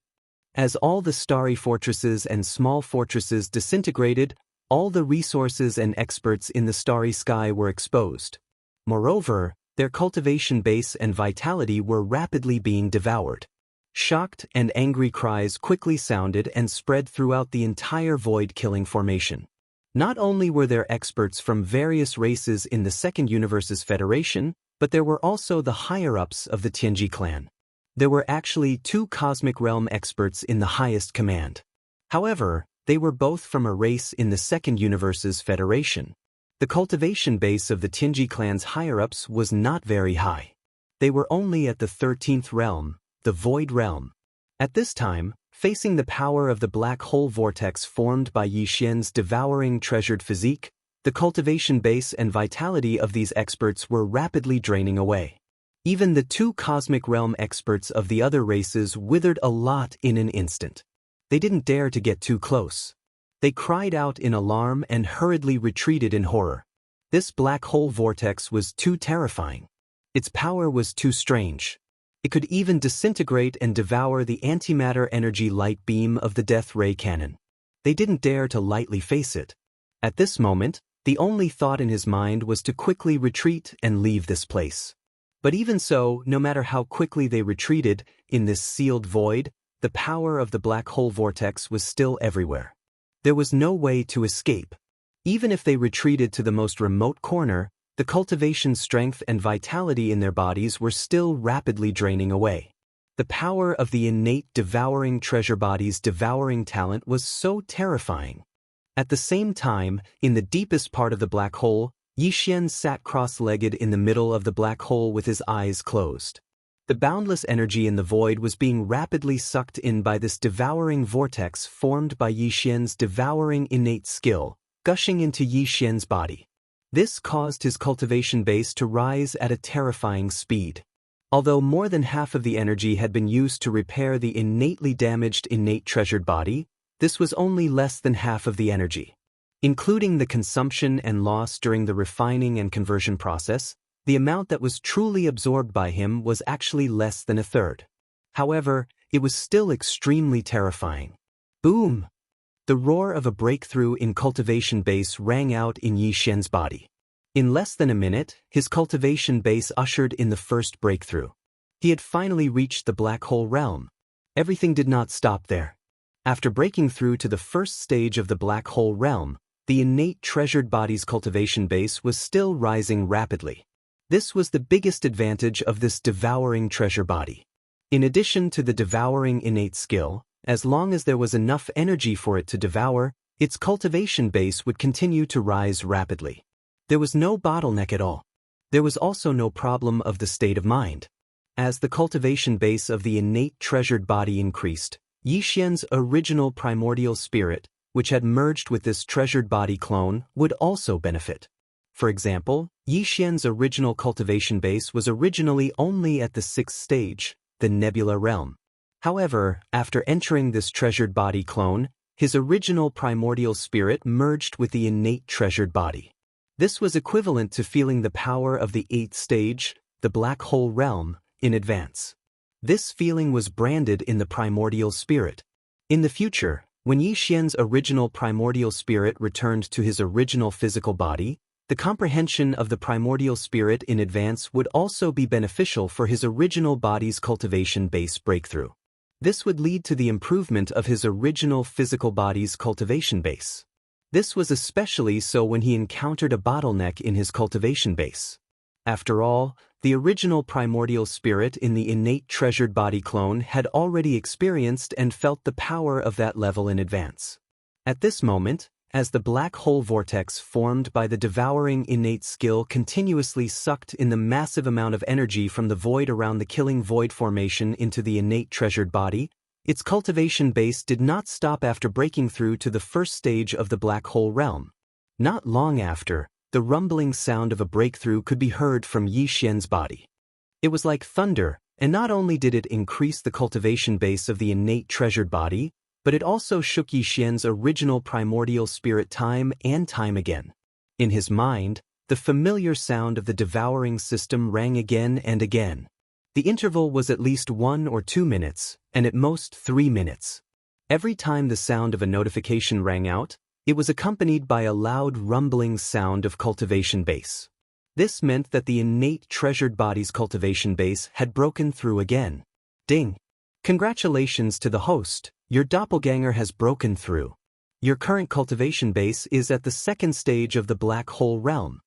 Speaker 1: As all the starry fortresses and small fortresses disintegrated, All the resources and experts in the starry sky were exposed. Moreover, their cultivation base and vitality were rapidly being devoured. Shocked and angry cries quickly sounded and spread throughout the entire void-killing formation. Not only were there experts from various races in the Second Universe's Federation, but there were also the higher-ups of the Tianji clan. There were actually 2 Cosmic Realm experts in the highest command. However, they were both from a race in the Second Universe's Federation. The cultivation base of the Tianji clan's higher-ups was not very high. They were only at the 13th realm, the Void Realm. At this time, facing the power of the black hole vortex formed by Yi Xian's devouring treasured physique, the cultivation base and vitality of these experts were rapidly draining away. Even the 2 Cosmic Realm experts of the other races withered a lot in an instant. They didn't dare to get too close. They cried out in alarm and hurriedly retreated in horror. This black hole vortex was too terrifying. Its power was too strange. It could even disintegrate and devour the antimatter energy light beam of the death ray cannon. They didn't dare to lightly face it. At this moment, the only thought in his mind was to quickly retreat and leave this place. But even so, no matter how quickly they retreated, in this sealed void, the power of the black hole vortex was still everywhere. There was no way to escape. Even if they retreated to the most remote corner, the cultivation strength and vitality in their bodies were still rapidly draining away. The power of the innate devouring treasure body's devouring talent was so terrifying. At the same time, in the deepest part of the black hole, Yi Xian sat cross-legged in the middle of the black hole with his eyes closed. The boundless energy in the void was being rapidly sucked in by this devouring vortex formed by Yi Xian's devouring innate skill, gushing into Yi Xian's body. This caused his cultivation base to rise at a terrifying speed. Although more than half of the energy had been used to repair the innately damaged innate treasured body, this was only less than half of the energy. Including the consumption and loss during the refining and conversion process, the amount that was truly absorbed by him was actually less than a third. However, it was still extremely terrifying. Boom! The roar of a breakthrough in cultivation base rang out in Yi Xian's body. In less than a minute, his cultivation base ushered in the first breakthrough. He had finally reached the black hole realm. Everything did not stop there. After breaking through to the first stage of the black hole realm, the innate treasured body's cultivation base was still rising rapidly. This was the biggest advantage of this devouring treasure body. In addition to the devouring innate skill, as long as there was enough energy for it to devour, its cultivation base would continue to rise rapidly. There was no bottleneck at all. There was also no problem of the state of mind. As the cultivation base of the innate treasured body increased, Yi Xian's original primordial spirit, which had merged with this treasured body clone, would also benefit. For example, Yi Xian's original cultivation base was originally only at the 6th stage, the nebula realm. However, after entering this treasured body clone, his original primordial spirit merged with the innate treasured body. This was equivalent to feeling the power of the 8th stage, the black hole realm, in advance. This feeling was branded in the primordial spirit. In the future, when Yi Xian's original primordial spirit returned to his original physical body, the comprehension of the primordial spirit in advance would also be beneficial for his original body's cultivation base breakthrough. This would lead to the improvement of his original physical body's cultivation base. This was especially so when he encountered a bottleneck in his cultivation base. After all, the original primordial spirit in the innate treasured body clone had already experienced and felt the power of that level in advance. At this moment, as the black hole vortex formed by the devouring innate skill continuously sucked in the massive amount of energy from the void around the killing void formation into the innate treasured body, its cultivation base did not stop after breaking through to the first stage of the black hole realm. Not long after, the rumbling sound of a breakthrough could be heard from Yi Xian's body. It was like thunder, and not only did it increase the cultivation base of the innate treasured body, but it also shook Yi Xian's original primordial spirit time and time again. In his mind, the familiar sound of the devouring system rang again and again. The interval was at least 1 or 2 minutes, and at most 3 minutes. Every time the sound of a notification rang out, It was accompanied by a loud rumbling sound of cultivation base. This meant that the innate treasured body's cultivation base had broken through again. Ding! Congratulations to the host, your doppelganger has broken through. Your current cultivation base is at the second stage of the black hole realm.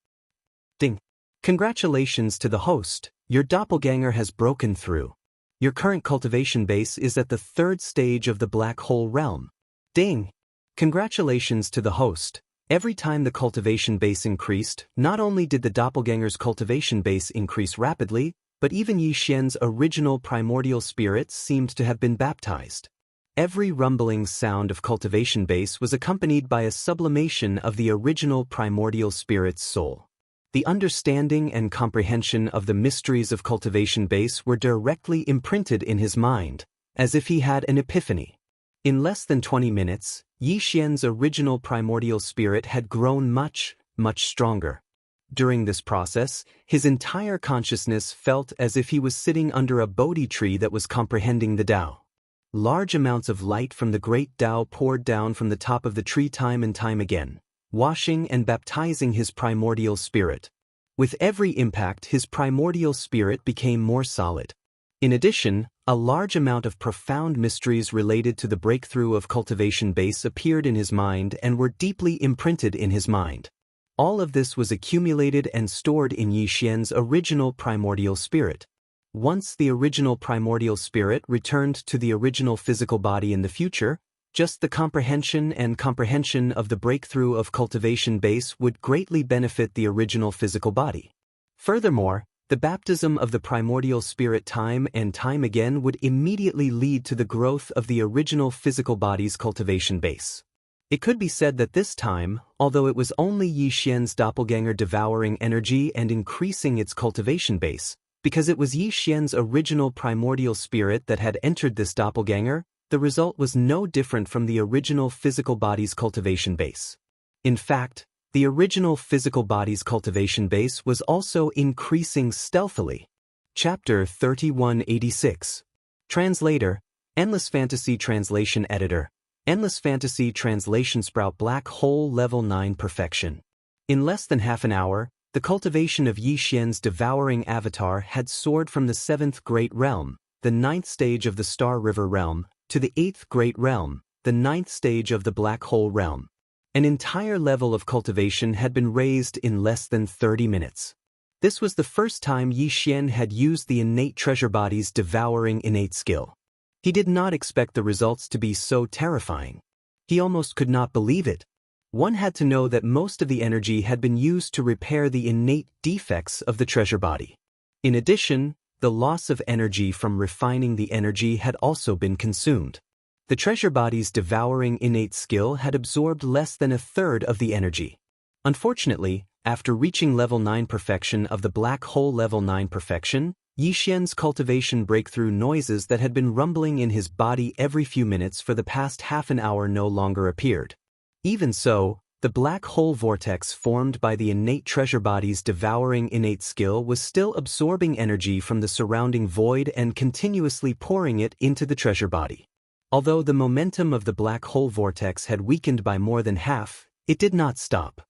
Speaker 1: Ding! Congratulations to the host, your doppelganger has broken through. Your current cultivation base is at the third stage of the black hole realm. Ding! Congratulations to the host. Every time the cultivation base increased, not only did the doppelganger's cultivation base increase rapidly, but even Yi Xian's original primordial spirit seemed to have been baptized. Every rumbling sound of cultivation base was accompanied by a sublimation of the original primordial spirit's soul. The understanding and comprehension of the mysteries of cultivation base were directly imprinted in his mind, as if he had an epiphany. In less than 20 minutes, Yi Xian's original primordial spirit had grown much stronger. During this process, his entire consciousness felt as if he was sitting under a Bodhi tree that was comprehending the Tao. Large amounts of light from the great Tao poured down from the top of the tree time and time again, washing and baptizing his primordial spirit. With every impact, his primordial spirit became more solid. In addition, a large amount of profound mysteries related to the breakthrough of cultivation base appeared in his mind and were deeply imprinted in his mind. All of this was accumulated and stored in Yi Xian's original primordial spirit. Once the original primordial spirit returned to the original physical body in the future, just the comprehension of the breakthrough of cultivation base would greatly benefit the original physical body. Furthermore, the baptism of the primordial spirit time and time again would immediately lead to the growth of the original physical body's cultivation base. It could be said that this time, although it was only Yi Xian's doppelganger devouring energy and increasing its cultivation base, because it was Yi Xian's original primordial spirit that had entered this doppelganger, the result was no different from the original physical body's cultivation base. In fact, the original physical body's cultivation base was also increasing stealthily. Chapter 3186. Translator, Endless Fantasy Translation Editor, Endless Fantasy Translation Sprout Black Hole Level 9 Perfection. In less than half an hour, the cultivation of Yi Xian's devouring avatar had soared from the 7th Great Realm, the 9th stage of the Star River Realm, to the 8th Great Realm, the 9th stage of the Black Hole Realm. An entire level of cultivation had been raised in less than 30 minutes. This was the first time Yi Xian had used the innate treasure body's devouring innate skill. He did not expect the results to be so terrifying. He almost could not believe it. One had to know that most of the energy had been used to repair the innate defects of the treasure body. In addition, the loss of energy from refining the energy had also been consumed. The treasure body's devouring innate skill had absorbed less than a third of the energy. Unfortunately, after reaching level 9 perfection of the black hole level 9 perfection, Yi Xian's cultivation breakthrough noises that had been rumbling in his body every few minutes for the past half an hour no longer appeared. Even so, the black hole vortex formed by the innate treasure body's devouring innate skill was still absorbing energy from the surrounding void and continuously pouring it into the treasure body. Although the momentum of the black hole vortex had weakened by more than half, it did not stop.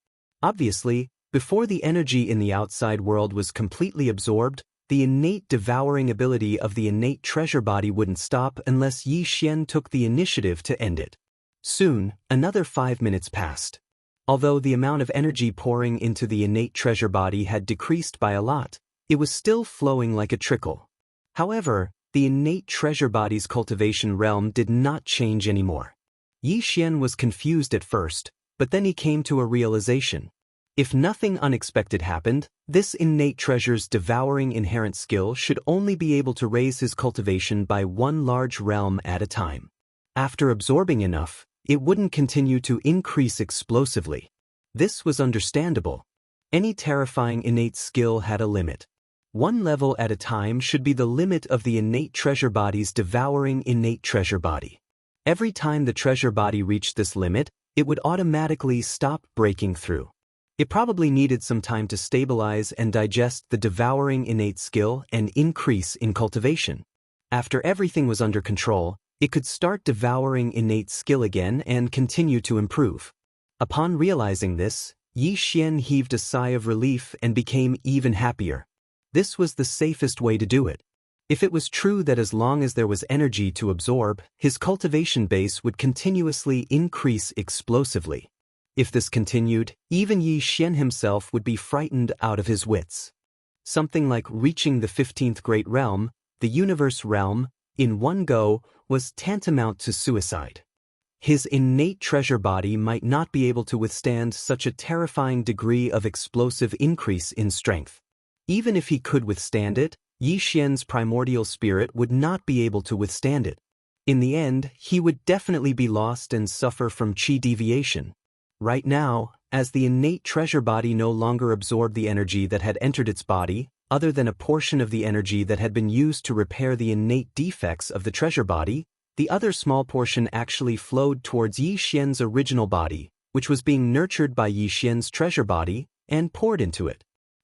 Speaker 1: Obviously, before the energy in the outside world was completely absorbed, the innate devouring ability of the innate treasure body wouldn't stop unless Yi Xian took the initiative to end it. Soon, another 5 minutes passed. Although the amount of energy pouring into the innate treasure body had decreased by a lot, it was still flowing like a trickle. However, the innate treasure body's cultivation realm did not change anymore. Yi Xian was confused at first, but then he came to a realization. If nothing unexpected happened, this innate treasure's devouring inherent skill should only be able to raise his cultivation by one large realm at a time. After absorbing enough, it wouldn't continue to increase explosively. This was understandable. Any terrifying innate skill had a limit. One level at a time should be the limit of the innate treasure body's devouring innate treasure body. Every time the treasure body reached this limit, it would automatically stop breaking through. It probably needed some time to stabilize and digest the devouring innate skill and increase in cultivation. After everything was under control, it could start devouring innate skill again and continue to improve. Upon realizing this, Yi Xian heaved a sigh of relief and became even happier. This was the safest way to do it. If it was true that as long as there was energy to absorb, his cultivation base would continuously increase explosively. If this continued, even Yi Xian himself would be frightened out of his wits. Something like reaching the 15th great realm, the universe realm, in one go, was tantamount to suicide. His innate treasure body might not be able to withstand such a terrifying degree of explosive increase in strength. Even if he could withstand it, Yi Xian's primordial spirit would not be able to withstand it. In the end, he would definitely be lost and suffer from qi deviation. Right now, as the innate treasure body no longer absorbed the energy that had entered its body, other than a portion of the energy that had been used to repair the innate defects of the treasure body, the other small portion actually flowed towards Yi Xian's original body, which was being nurtured by Yi Xian's treasure body, and poured into it.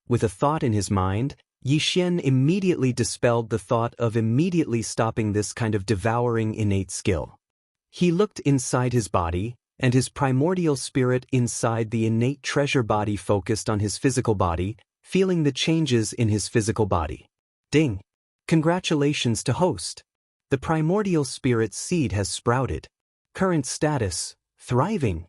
Speaker 1: With a thought in his mind, Yi Xian immediately dispelled the thought of immediately stopping this kind of devouring innate skill. He looked inside his body, and his primordial spirit inside the innate treasure body focused on his physical body, feeling the changes in his physical body. Ding! Congratulations to host! The primordial spirit seed has sprouted. Current status: thriving.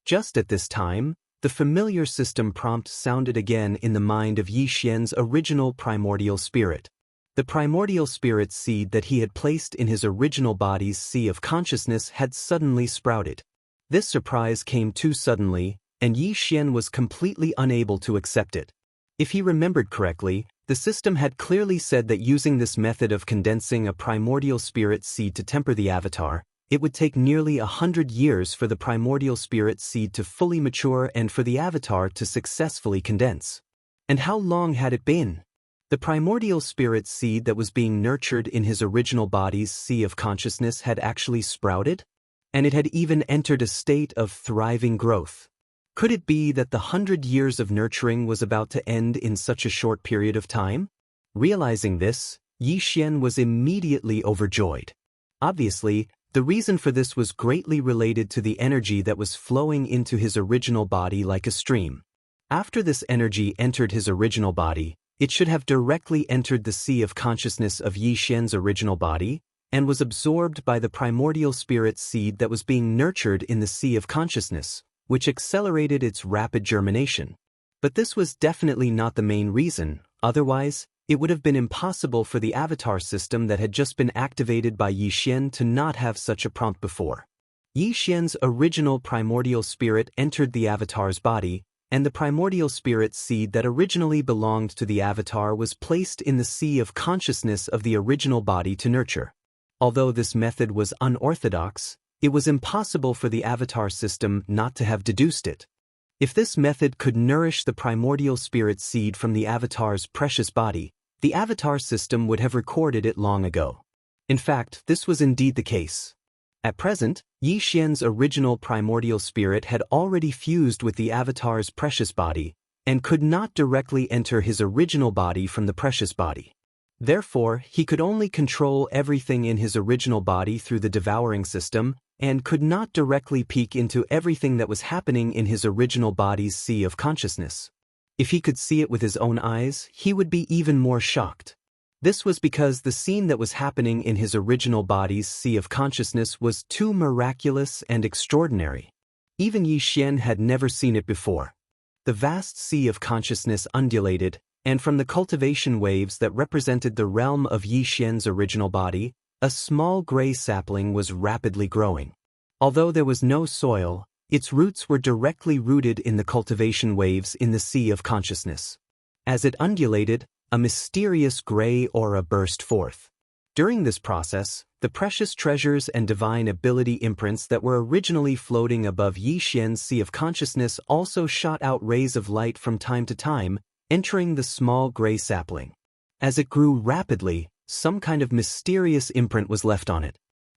Speaker 1: Just at this time, the familiar system prompt sounded again in the mind of Yi Xian's original primordial spirit. The primordial spirit seed that he had placed in his original body's sea of consciousness had suddenly sprouted. This surprise came too suddenly, and Yi Xian was completely unable to accept it. If he remembered correctly, the system had clearly said that using this method of condensing a primordial spirit seed to temper the avatar, it would take nearly 100 years for the primordial spirit seed to fully mature and for the avatar to successfully condense. And how long had it been? The primordial spirit seed that was being nurtured in his original body's sea of consciousness had actually sprouted? And it had even entered a state of thriving growth. Could it be that the 100 years of nurturing was about to end in such a short period of time? Realizing this, Yi Xian was immediately overjoyed. Obviously, the reason for this was greatly related to the energy that was flowing into his original body like a stream. After this energy entered his original body, it should have directly entered the sea of consciousness of Yi Xian's original body, and was absorbed by the primordial spirit seed that was being nurtured in the sea of consciousness, which accelerated its rapid germination. But this was definitely not the main reason, otherwise, it would have been impossible for the avatar system that had just been activated by Yi Xian to not have such a prompt before. Yi Xian's original primordial spirit entered the avatar's body, and the primordial spirit seed that originally belonged to the avatar was placed in the sea of consciousness of the original body to nurture. Although this method was unorthodox, it was impossible for the avatar system not to have deduced it. If this method could nourish the primordial spirit seed from the avatar's precious body, the avatar system would have recorded it long ago. In fact, this was indeed the case. At present, Yi Xian's original primordial spirit had already fused with the avatar's precious body, and could not directly enter his original body from the precious body. Therefore, he could only control everything in his original body through the devouring system, and could not directly peek into everything that was happening in his original body's sea of consciousness. If he could see it with his own eyes, he would be even more shocked. This was because the scene that was happening in his original body's sea of consciousness was too miraculous and extraordinary. Even Yi Xian had never seen it before. The vast sea of consciousness undulated, and from the cultivation waves that represented the realm of Yi Xian's original body, a small gray sapling was rapidly growing. Although there was no soil, its roots were directly rooted in the cultivation waves in the sea of consciousness. As it undulated, a mysterious gray aura burst forth. During this process, the precious treasures and divine ability imprints that were originally floating above Yi Xian's sea of consciousness also shot out rays of light from time to time, entering the small gray sapling. As it grew rapidly, some kind of mysterious imprint was left on it.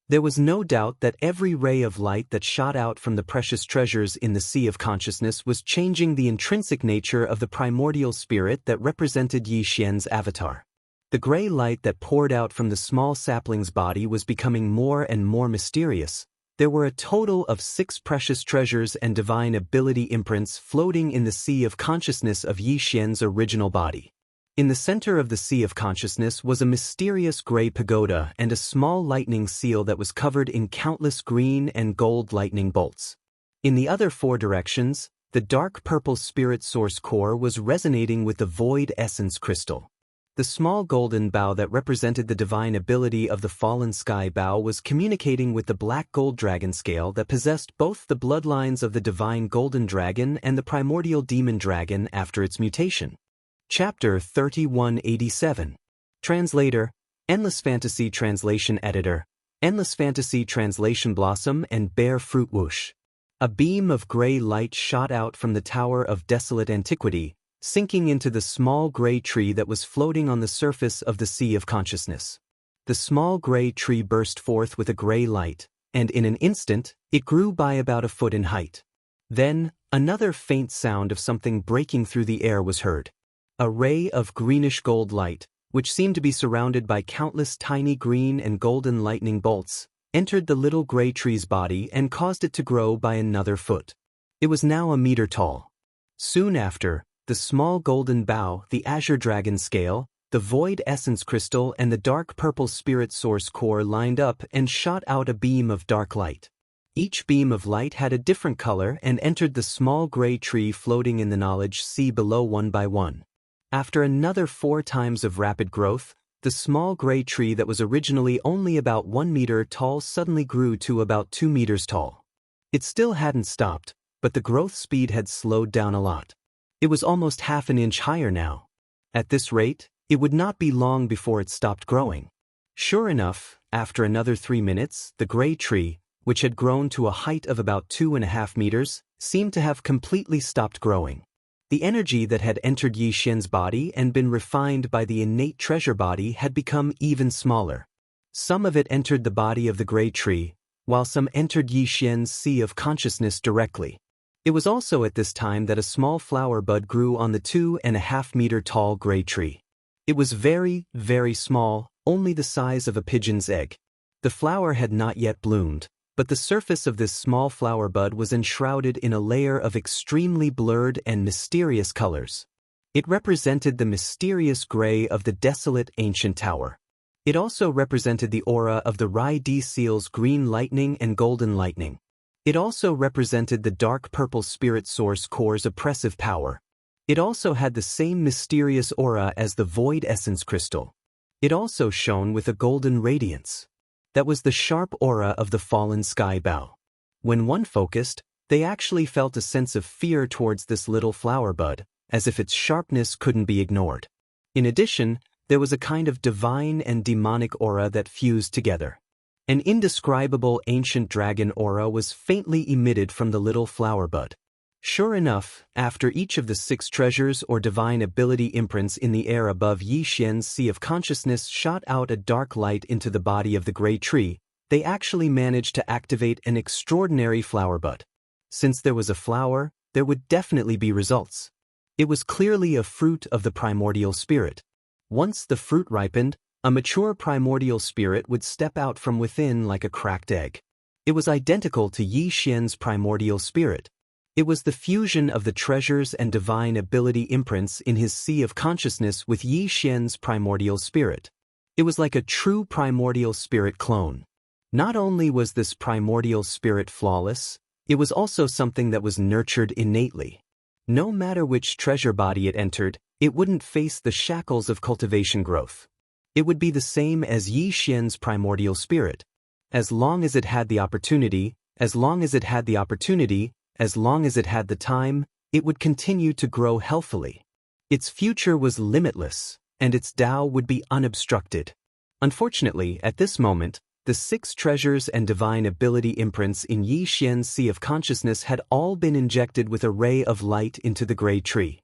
Speaker 1: There was no doubt that every ray of light that shot out from the precious treasures in the sea of consciousness was changing the intrinsic nature of the primordial spirit that represented Yi Xian's avatar. The gray light that poured out from the small sapling's body was becoming more and more mysterious, There were a total of 6 precious treasures and divine ability imprints floating in the sea of consciousness of Yi Xian's original body. In the center of the sea of consciousness was a mysterious gray pagoda and a small lightning seal that was covered in countless green and gold lightning bolts. In the other 4 directions, the dark purple spirit source core was resonating with the void essence crystal. The small golden bow that represented the divine ability of the fallen sky bow was communicating with the black gold dragon scale that possessed both the bloodlines of the divine golden dragon and the primordial demon dragon after its mutation. Chapter 3187. Translator, Endless Fantasy Translation Editor, Endless Fantasy Translation Blossom and Bear Fruit Whoosh. A beam of gray light shot out from the Tower of Desolate Antiquity, sinking into the small gray tree that was floating on the surface of the Sea of Consciousness. The small gray tree burst forth with a gray light, and in an instant, it grew by about a foot in height. Then, another faint sound of something breaking through the air was heard. A ray of greenish gold light, which seemed to be surrounded by countless tiny green and golden lightning bolts, entered the little gray tree's body and caused it to grow by another foot. It was now a meter tall. Soon after, the small golden bow, the azure dragon scale, the void essence crystal and the dark purple spirit source core lined up and shot out a beam of dark light. Each beam of light had a different color and entered the small gray tree floating in the knowledge sea below one by one. After another 4 times of rapid growth, the small gray tree that was originally only about 1 meter tall suddenly grew to about 2 meters tall. It still hadn't stopped, but the growth speed had slowed down a lot. It was almost half an inch higher now. At this rate, it would not be long before it stopped growing. Sure enough, after another 3 minutes, the gray tree, which had grown to a height of about 2.5 meters, seemed to have completely stopped growing. The energy that had entered Yi Xian's body and been refined by the innate treasure body had become even smaller. Some of it entered the body of the gray tree, while some entered Yi Xian's sea of consciousness directly. It was also at this time that a small flower bud grew on the 2.5 meter tall gray tree. It was very, very small, only the size of a pigeon's egg. The flower had not yet bloomed, but the surface of this small flower bud was enshrouded in a layer of extremely blurred and mysterious colors. It represented the mysterious gray of the desolate ancient tower. It also represented the aura of the Rai D seal's green lightning and golden lightning. It also represented the dark purple spirit source core's oppressive power. It also had the same mysterious aura as the void essence crystal. It also shone with a golden radiance. That was the sharp aura of the fallen sky bow. When one focused, they actually felt a sense of fear towards this little flower bud, as if its sharpness couldn't be ignored. In addition, there was a kind of divine and demonic aura that fused together. An indescribable ancient dragon aura was faintly emitted from the little flower bud. Sure enough, after each of the 6 treasures or divine ability imprints in the air above Yi Xian's sea of consciousness shot out a dark light into the body of the gray tree, they actually managed to activate an extraordinary flower bud. Since there was a flower, there would definitely be results. It was clearly a fruit of the primordial spirit. Once the fruit ripened, a mature primordial spirit would step out from within like a cracked egg. It was identical to Yi Xian's primordial spirit. It was the fusion of the treasures and divine ability imprints in his sea of consciousness with Yi Xian's primordial spirit. It was like a true primordial spirit clone. Not only was this primordial spirit flawless, it was also something that was nurtured innately. No matter which treasure body it entered, it wouldn't face the shackles of cultivation growth. It would be the same as Yi Xian's primordial spirit. As long as it had the opportunity, as long as it had the time, it would continue to grow healthily. Its future was limitless, and its Tao would be unobstructed. Unfortunately, at this moment, the 6 treasures and divine ability imprints in Yi Xian's sea of consciousness had all been injected with a ray of light into the gray tree.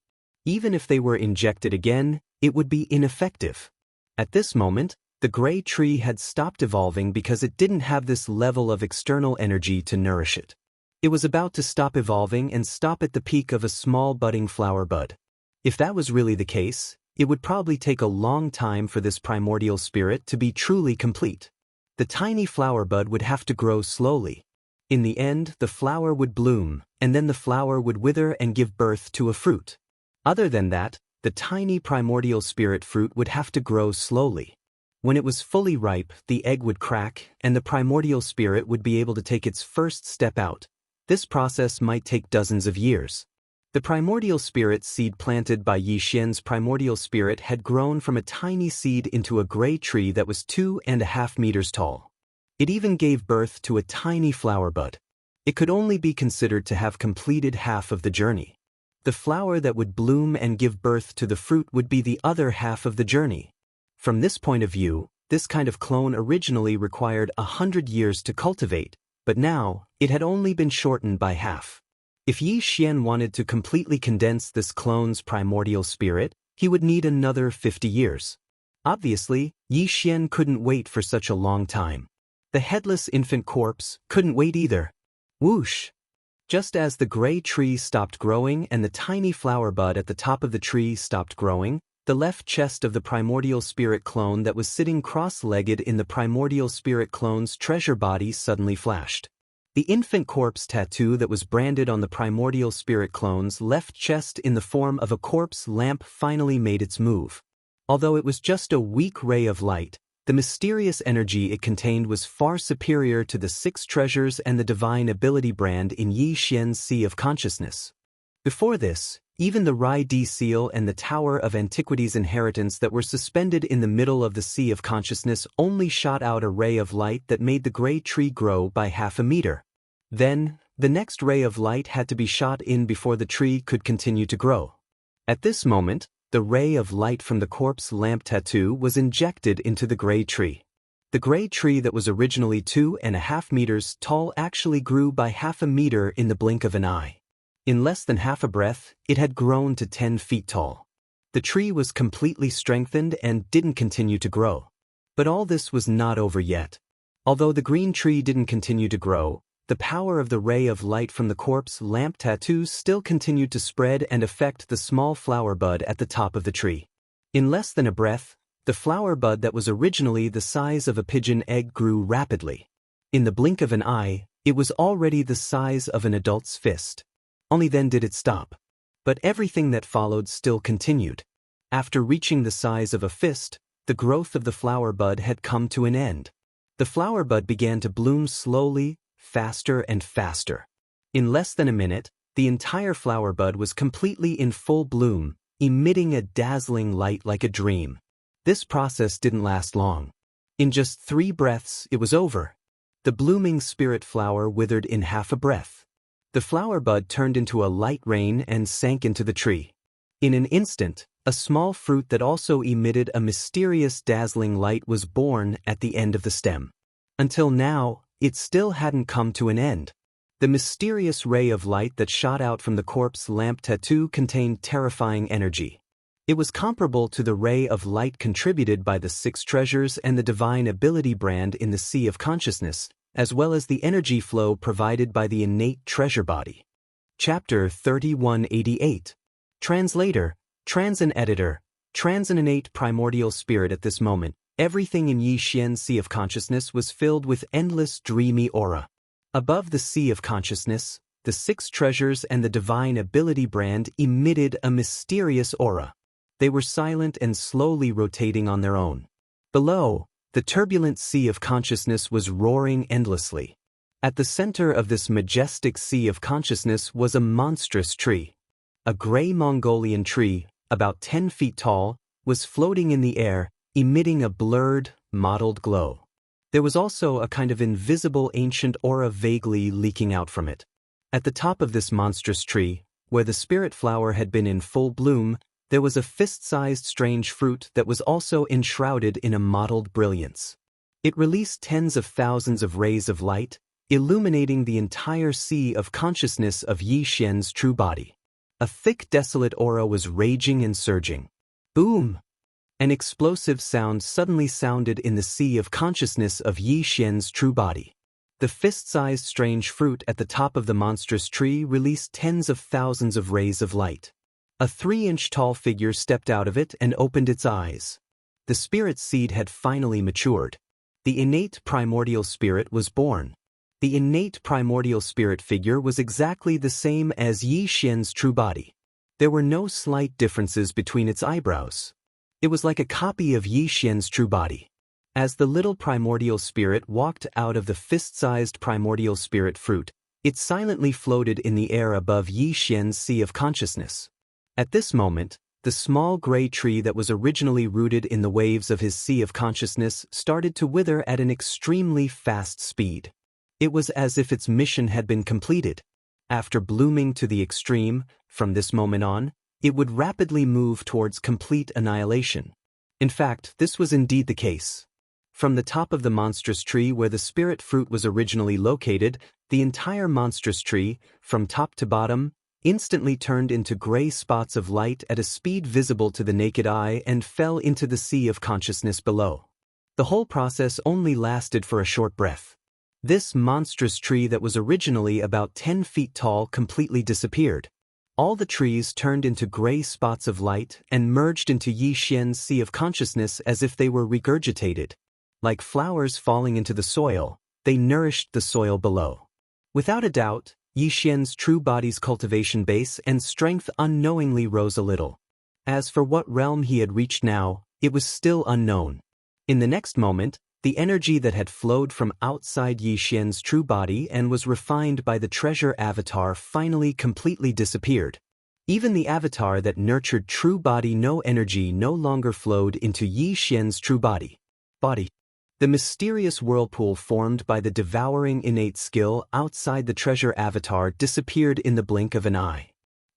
Speaker 1: Even if they were injected again, it would be ineffective. At this moment, the gray tree had stopped evolving because it didn't have this level of external energy to nourish it. It was about to stop evolving and stop at the peak of a small budding flower bud. If that was really the case, it would probably take a long time for this primordial spirit to be truly complete. The tiny flower bud would have to grow slowly. In the end, the flower would bloom, and then the flower would wither and give birth to a fruit. Other than that, the tiny primordial spirit fruit would have to grow slowly. When it was fully ripe, the egg would crack, and the primordial spirit would be able to take its first step out. This process might take dozens of years. The primordial spirit seed planted by Yi Xian's primordial spirit had grown from a tiny seed into a gray tree that was 2.5 meters tall. It even gave birth to a tiny flower bud. It could only be considered to have completed half of the journey. The flower that would bloom and give birth to the fruit would be the other half of the journey. From this point of view, this kind of clone originally required 100 years to cultivate, but now, it had only been shortened by half. If Yi Xian wanted to completely condense this clone's primordial spirit, he would need another 50 years. Obviously, Yi Xian couldn't wait for such a long time. The headless infant corpse couldn't wait either. Whoosh! Just as the gray tree stopped growing and the tiny flower bud at the top of the tree stopped growing, the left chest of the primordial spirit clone that was sitting cross-legged in the primordial spirit clone's treasure body suddenly flashed. The infant corpse tattoo that was branded on the primordial spirit clone's left chest in the form of a corpse lamp finally made its move. Although it was just a weak ray of light, the mysterious energy it contained was far superior to the 6 treasures and the divine ability brand in Yi Xian's Sea of Consciousness. Before this, even the Rai Di seal and the Tower of Antiquities inheritance that were suspended in the middle of the Sea of Consciousness only shot out a ray of light that made the gray tree grow by half a meter. Then, the next ray of light had to be shot in before the tree could continue to grow. At this moment, the ray of light from the corpse lamp tattoo was injected into the gray tree. The gray tree that was originally 2.5 meters tall actually grew by half a meter in the blink of an eye. In less than half a breath, it had grown to 10 feet tall. The tree was completely strengthened and didn't continue to grow. But all this was not over yet. Although the green tree didn't continue to grow, the power of the ray of light from the corpse lamp tattoo still continued to spread and affect the small flower bud at the top of the tree. In less than a breath, the flower bud that was originally the size of a pigeon egg grew rapidly. In the blink of an eye, it was already the size of an adult's fist. Only then did it stop. But everything that followed still continued. After reaching the size of a fist, the growth of the flower bud had come to an end. The flower bud began to bloom slowly, faster and faster. In less than a minute, the entire flower bud was completely in full bloom, emitting a dazzling light like a dream. This process didn't last long. In just 3 breaths, it was over. The blooming spirit flower withered in half a breath. The flower bud turned into a light rain and sank into the tree. In an instant, a small fruit that also emitted a mysterious dazzling light was born at the end of the stem. Until now, it still hadn't come to an end. The mysterious ray of light that shot out from the corpse lamp tattoo contained terrifying energy. It was comparable to the ray of light contributed by the 6 treasures and the divine ability brand in the Sea of Consciousness, as well as the energy flow provided by the innate treasure body. Chapter 3188. Translator, Trans and Editor, Trans and Innate Primordial Spirit. At this moment, everything in Yi Xian's Sea of Consciousness was filled with endless dreamy aura. Above the Sea of Consciousness, the 6 treasures and the divine ability brand emitted a mysterious aura. They were silent and slowly rotating on their own. Below, the turbulent Sea of Consciousness was roaring endlessly. At the center of this majestic Sea of Consciousness was a monstrous tree. A gray Mongolian tree, about 10 feet tall, was floating in the air, emitting a blurred, mottled glow. There was also a kind of invisible ancient aura vaguely leaking out from it. At the top of this monstrous tree, where the spirit flower had been in full bloom, there was a fist-sized strange fruit that was also enshrouded in a mottled brilliance. It released tens of thousands of rays of light, illuminating the entire Sea of Consciousness of Yi Xian's true body. A thick, desolate aura was raging and surging. Boom! An explosive sound suddenly sounded in the Sea of Consciousness of Yi Xian's true body. The fist-sized strange fruit at the top of the monstrous tree released tens of thousands of rays of light. A 3-inch tall figure stepped out of it and opened its eyes. The spirit seed had finally matured. The innate primordial spirit was born. The innate primordial spirit figure was exactly the same as Yi Xian's true body. There were no slight differences between its eyebrows. It was like a copy of Yi Xian's true body. As the little primordial spirit walked out of the fist-sized primordial spirit fruit, it silently floated in the air above Yi Xian's sea of consciousness. At this moment, the small gray tree that was originally rooted in the waves of his sea of consciousness started to wither at an extremely fast speed. It was as if its mission had been completed. After blooming to the extreme, from this moment on, it would rapidly move towards complete annihilation. In fact, this was indeed the case. From the top of the monstrous tree where the spirit fruit was originally located, the entire monstrous tree, from top to bottom, instantly turned into gray spots of light at a speed visible to the naked eye and fell into the sea of consciousness below. The whole process only lasted for a short breath. This monstrous tree that was originally about 10 feet tall completely disappeared. All the trees turned into gray spots of light and merged into Yi Xian's sea of consciousness as if they were regurgitated. Like flowers falling into the soil, they nourished the soil below. Without a doubt, Yi Xian's true body's cultivation base and strength unknowingly rose a little. As for what realm he had reached now, it was still unknown. In the next moment, the energy that had flowed from outside Yi Xian's true body and was refined by the treasure avatar finally completely disappeared. Even the avatar that nurtured true body no energy no longer flowed into Yi Xian's true body. The mysterious whirlpool formed by the devouring innate skill outside the treasure avatar disappeared in the blink of an eye.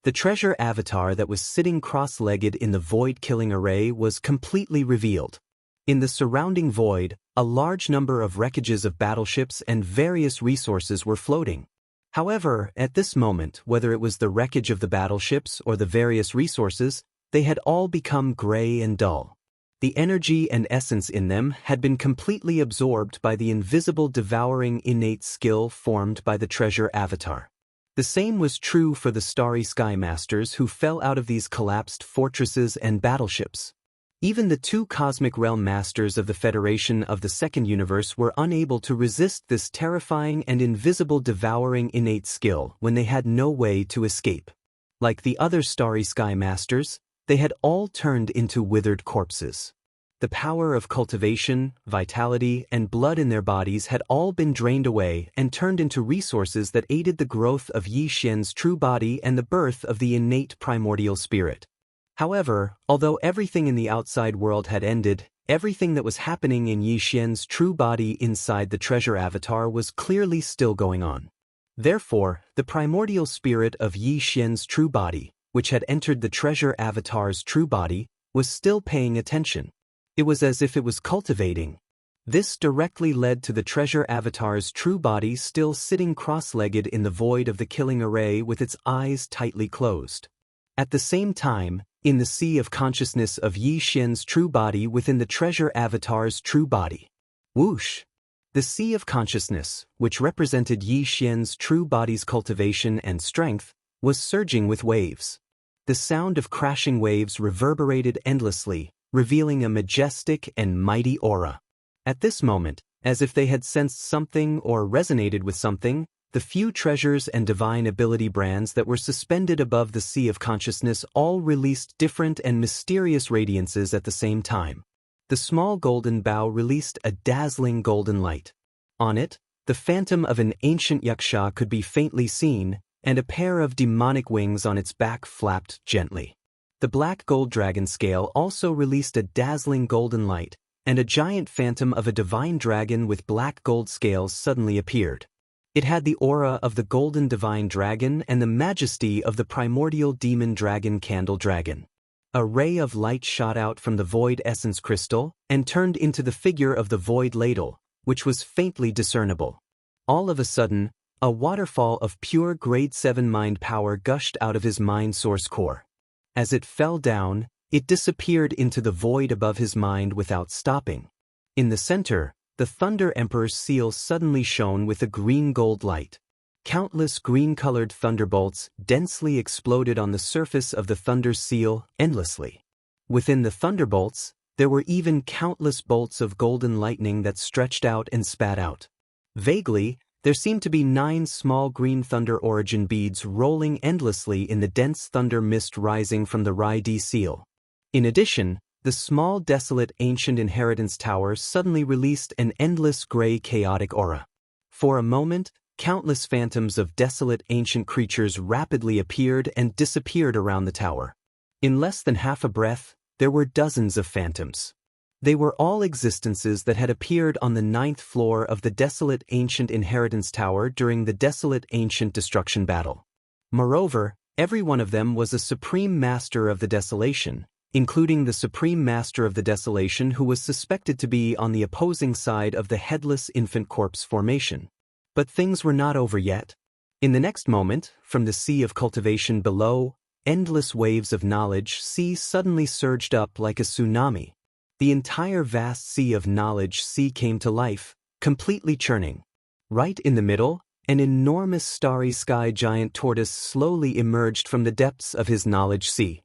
Speaker 1: The treasure avatar that was sitting cross-legged in the void-killing array was completely revealed. In the surrounding void, a large number of wreckages of battleships and various resources were floating. However, at this moment, whether it was the wreckage of the battleships or the various resources, they had all become gray and dull. The energy and essence in them had been completely absorbed by the invisible devouring innate skill formed by the treasure avatar. The same was true for the starry sky masters who fell out of these collapsed fortresses and battleships. Even the two cosmic realm masters of the Federation of the Second Universe were unable to resist this terrifying and invisible devouring innate skill when they had no way to escape. Like the other starry sky masters, they had all turned into withered corpses. The power of cultivation, vitality, and blood in their bodies had all been drained away and turned into resources that aided the growth of Yi Xian's true body and the birth of the innate primordial spirit. However, although everything in the outside world had ended, everything that was happening in Yi Xian's true body inside the treasure avatar was clearly still going on. Therefore, the primordial spirit of Yi Xian's true body, which had entered the treasure avatar's true body, was still paying attention. It was as if it was cultivating. This directly led to the treasure avatar's true body still sitting cross-legged in the void of the killing array with its eyes tightly closed. At the same time, in the sea of consciousness of Yi Xian's true body within the treasure avatar's true body. Whoosh! The sea of consciousness, which represented Yi Xian's true body's cultivation and strength, was surging with waves. The sound of crashing waves reverberated endlessly, revealing a majestic and mighty aura. At this moment, as if they had sensed something or resonated with something, the few treasures and divine ability brands that were suspended above the sea of consciousness all released different and mysterious radiances at the same time. The small golden bow released a dazzling golden light. On it, the phantom of an ancient yaksha could be faintly seen, and a pair of demonic wings on its back flapped gently. The black gold dragon scale also released a dazzling golden light, and a giant phantom of a divine dragon with black gold scales suddenly appeared. It had the aura of the golden divine dragon and the majesty of the primordial demon dragon candle dragon. A ray of light shot out from the void essence crystal and turned into the figure of the void ladle, which was faintly discernible. All of a sudden, a waterfall of pure grade 7 mind power gushed out of his mind source core. As it fell down, it disappeared into the void above his mind without stopping. In the center, the Thunder Emperor's seal suddenly shone with a green-gold light. Countless green-colored thunderbolts densely exploded on the surface of the Thunder's seal endlessly. Within the thunderbolts, there were even countless bolts of golden lightning that stretched out and spat out. Vaguely, There seemed to be 9 small green thunder origin beads rolling endlessly in the dense thunder mist rising from the Rai-D seal. In addition, the small desolate ancient inheritance tower suddenly released an endless gray chaotic aura. For a moment, countless phantoms of desolate ancient creatures rapidly appeared and disappeared around the tower. In less than half a breath, there were dozens of phantoms. They were all existences that had appeared on the 9th floor of the desolate ancient inheritance tower during the desolate ancient destruction battle. Moreover, every one of them was a supreme master of the desolation, including the supreme master of the desolation who was suspected to be on the opposing side of the headless infant corpse formation. But things were not over yet. In the next moment, from the sea of cultivation below, endless waves of knowledge sea suddenly surged up like a tsunami. The entire vast sea of knowledge sea came to life, completely churning. Right in the middle, an enormous starry sky giant tortoise slowly emerged from the depths of his knowledge sea.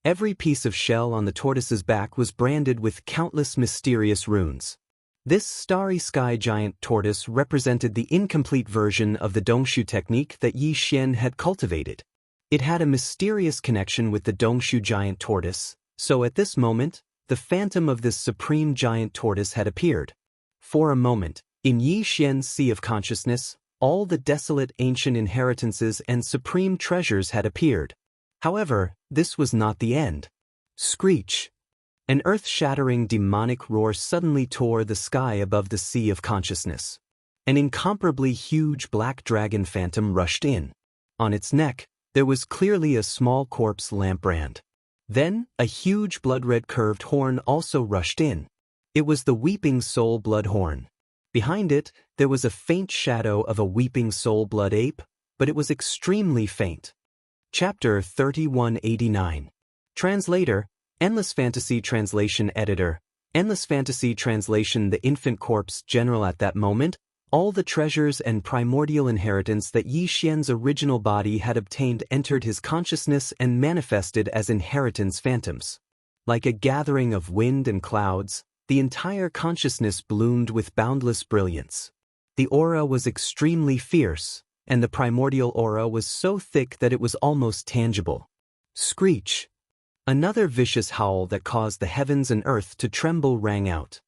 Speaker 1: Every piece of shell on the tortoise's back was branded with countless mysterious runes. This starry sky giant tortoise represented the incomplete version of the Dongshu technique that Yi Xian had cultivated. It had a mysterious connection with the Dongshu giant tortoise, so at this moment, the phantom of this supreme giant tortoise had appeared. For a moment, in Yi Xian's sea of consciousness, all the desolate ancient inheritances and supreme treasures had appeared. However, this was not the end. Screech! An earth-shattering demonic roar suddenly tore the sky above the sea of consciousness. An incomparably huge black dragon phantom rushed in. On its neck, there was clearly a small corpse lampbrand. Then, a huge blood-red curved horn also rushed in. It was the Weeping Soul Blood Horn. Behind it, there was a faint shadow of a Weeping Soul Blood Ape, but it was extremely faint. Chapter 3189. Translator, Endless Fantasy Translation Editor, Endless Fantasy Translation. The infant corpse general. At that moment, all the treasures and primordial inheritance that Yi Xian's original body had obtained entered his consciousness and manifested as inheritance phantoms. Like a gathering of wind and clouds, the entire consciousness bloomed with boundless brilliance. The aura was extremely fierce, and the primordial aura was so thick that it was almost tangible. Screech! Another vicious howl that caused the heavens and earth to tremble rang out.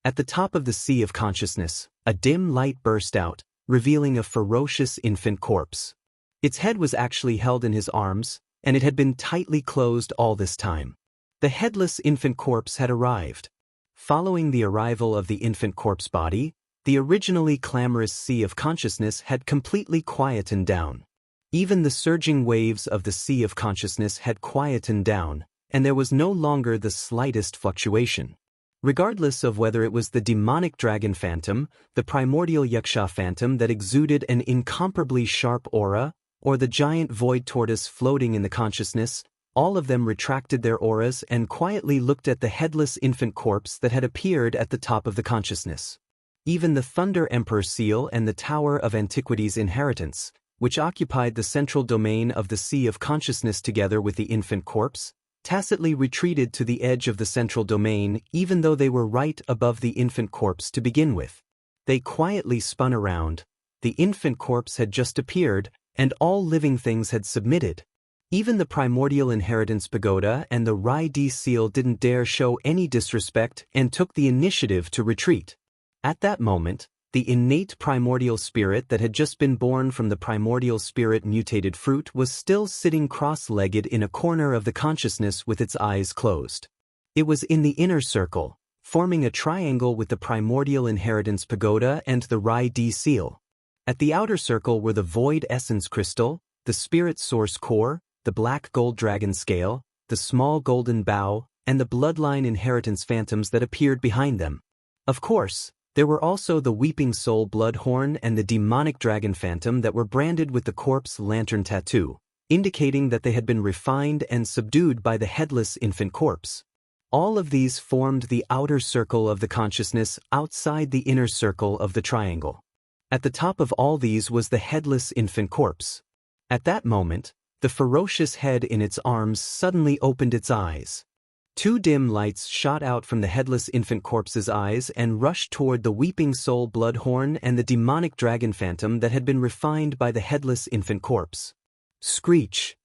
Speaker 1: At the top of the sea of consciousness, a dim light burst out, revealing a ferocious infant corpse. Its head was actually held in his arms, and it had been tightly closed all this time. The headless infant corpse had arrived. Following the arrival of the infant corpse body, the originally clamorous sea of consciousness had completely quietened down. Even the surging waves of the sea of consciousness had quietened down, and there was no longer the slightest fluctuation. Regardless of whether it was the demonic dragon phantom, the primordial yaksha phantom that exuded an incomparably sharp aura, or the giant void tortoise floating in the consciousness, all of them retracted their auras and quietly looked at the headless infant corpse that had appeared at the top of the consciousness. Even the Thunder Emperor seal and the Tower of Antiquity's inheritance, which occupied the central domain of the sea of consciousness together with the infant corpse, tacitly retreated to the edge of the central domain even though they were right above the infant corpse to begin with. They quietly spun around. The infant corpse had just appeared, and all living things had submitted. Even the primordial inheritance pagoda and the Rai-D seal didn't dare show any disrespect and took the initiative to retreat. At that moment, the innate primordial spirit that had just been born from the primordial spirit mutated fruit was still sitting cross-legged in a corner of the consciousness with its eyes closed. It was in the inner circle, forming a triangle with the primordial inheritance pagoda and the Rai-D seal. At the outer circle were the void essence crystal, the spirit source core, the black gold dragon scale, the small golden bow, and the bloodline inheritance phantoms that appeared behind them. Of course, there were also the Weeping Soul Blood Horn and the demonic dragon phantom that were branded with the corpse lantern tattoo, indicating that they had been refined and subdued by the headless infant corpse. All of these formed the outer circle of the consciousness outside the inner circle of the triangle. At the top of all these was the headless infant corpse. At that moment, the ferocious head in its arms suddenly opened its eyes. Two dim lights shot out from the headless infant corpse's eyes and rushed toward the weeping soul Bloodhorn and the demonic dragon phantom that had been refined by the headless infant corpse. Screech.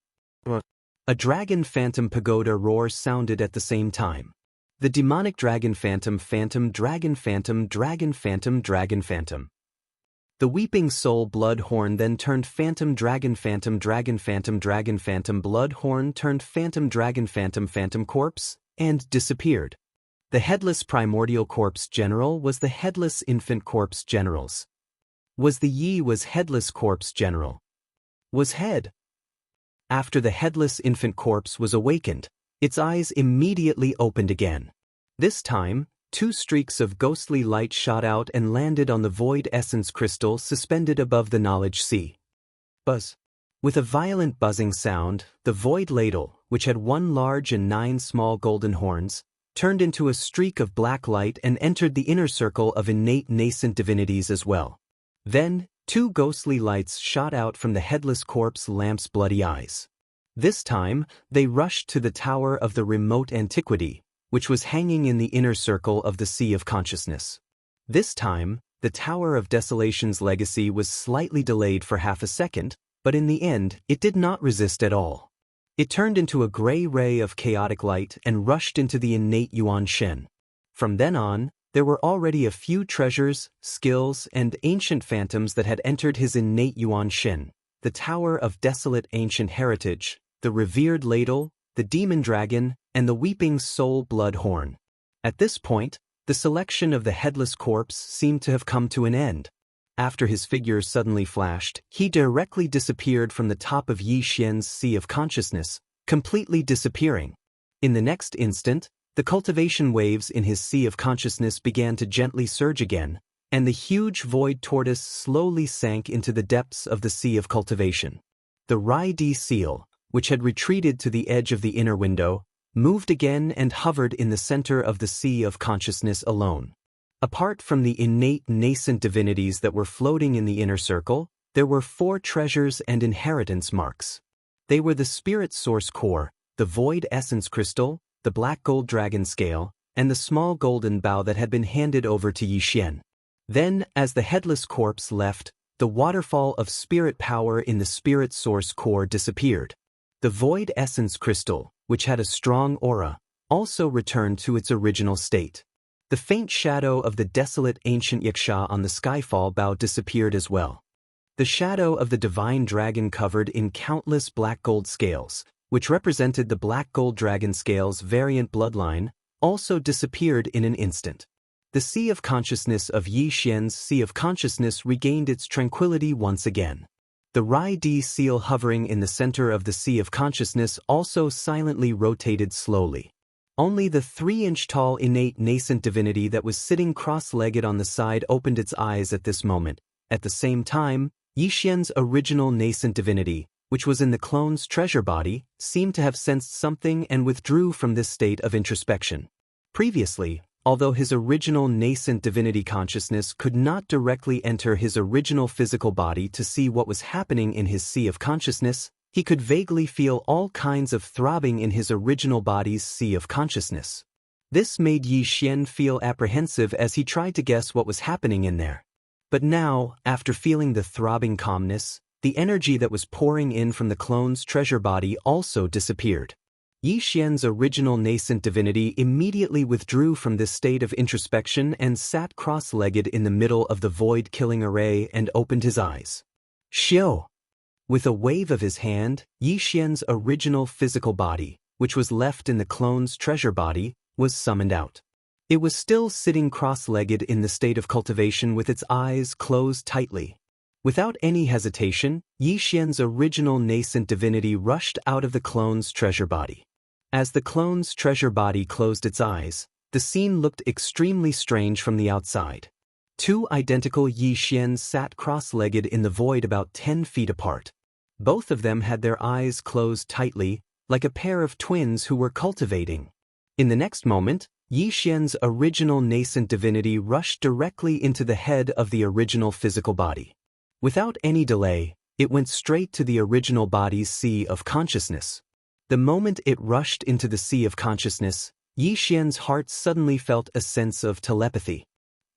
Speaker 1: A dragon phantom pagoda roar sounded at the same time. The demonic dragon phantom dragon phantom dragon phantom dragon phantom. The weeping soul Bloodhorn then turned phantom dragon phantom dragon phantom dragon phantom Bloodhorn turned phantom dragon phantom corpse, and disappeared. The headless primordial corpse general was the headless infant corpse generals. Was headless corpse general. Was head. After the headless infant corpse was awakened, its eyes immediately opened again. This time, two streaks of ghostly light shot out and landed on the void essence crystal suspended above the knowledge sea. Buzz. With a violent buzzing sound, the void ladle, which had 1 large and 9 small golden horns, turned into a streak of black light and entered the inner circle of innate nascent divinities as well. Then, 2 ghostly lights shot out from the headless corpse lamp's bloody eyes. This time, they rushed to the tower of the remote antiquity, which was hanging in the inner circle of the Sea of Consciousness. This time, the Tower of Desolation's legacy was slightly delayed for half a second, but in the end, it did not resist at all. It turned into a gray ray of chaotic light and rushed into the innate Yuan Shen. From then on, there were already a few treasures, skills, and ancient phantoms that had entered his innate Yuan Shen: the Tower of Desolate Ancient Heritage, the revered ladle, the demon dragon, and the weeping soul Bloodhorn. At this point, the selection of the headless corpse seemed to have come to an end. After his figure suddenly flashed, he directly disappeared from the top of Yi Xian's Sea of Consciousness, completely disappearing. In the next instant, the cultivation waves in his Sea of Consciousness began to gently surge again, and the huge void tortoise slowly sank into the depths of the Sea of Cultivation. The Rai Di seal, which had retreated to the edge of the inner window, moved again and hovered in the center of the Sea of Consciousness alone. Apart from the innate nascent divinities that were floating in the inner circle, there were 4 treasures and inheritance marks. They were the Spirit Source Core, the Void Essence Crystal, the Black Gold Dragon Scale, and the small golden bow that had been handed over to Yi Xian. Then, as the headless corpse left, the waterfall of spirit power in the Spirit Source Core disappeared. The Void Essence Crystal, which had a strong aura, also returned to its original state. The faint shadow of the desolate ancient Yaksha on the Skyfall bow disappeared as well. The shadow of the divine dragon covered in countless black gold scales, which represented the Black Gold Dragon Scale's variant bloodline, also disappeared in an instant. The Sea of Consciousness of Yi Xian's Sea of Consciousness regained its tranquility once again. The Rai Di seal hovering in the center of the Sea of Consciousness also silently rotated slowly. Only the 3-inch-tall innate nascent divinity that was sitting cross-legged on the side opened its eyes at this moment. At the same time, Yi Xian's original nascent divinity, which was in the clone's treasure body, seemed to have sensed something and withdrew from this state of introspection. Previously, although his original nascent divinity consciousness could not directly enter his original physical body to see what was happening in his Sea of Consciousness, he could vaguely feel all kinds of throbbing in his original body's Sea of Consciousness. This made Yi Xian feel apprehensive as he tried to guess what was happening in there. But now, after feeling the throbbing calmness, the energy that was pouring in from the clone's treasure body also disappeared. Yi Xian's original nascent divinity immediately withdrew from this state of introspection and sat cross-legged in the middle of the void-killing array and opened his eyes. Xiao! With a wave of his hand, Yi Xian's original physical body, which was left in the clone's treasure body, was summoned out. It was still sitting cross-legged in the state of cultivation with its eyes closed tightly. Without any hesitation, Yi Xian's original nascent divinity rushed out of the clone's treasure body. As the clone's treasure body closed its eyes, the scene looked extremely strange from the outside. 2 identical Yi Xians sat cross-legged in the void about 10 feet apart. Both of them had their eyes closed tightly, like a pair of twins who were cultivating. In the next moment, Yi Xian's original nascent divinity rushed directly into the head of the original physical body. Without any delay, it went straight to the original body's Sea of Consciousness. The moment it rushed into the Sea of Consciousness, Yi Xian's heart suddenly felt a sense of telepathy.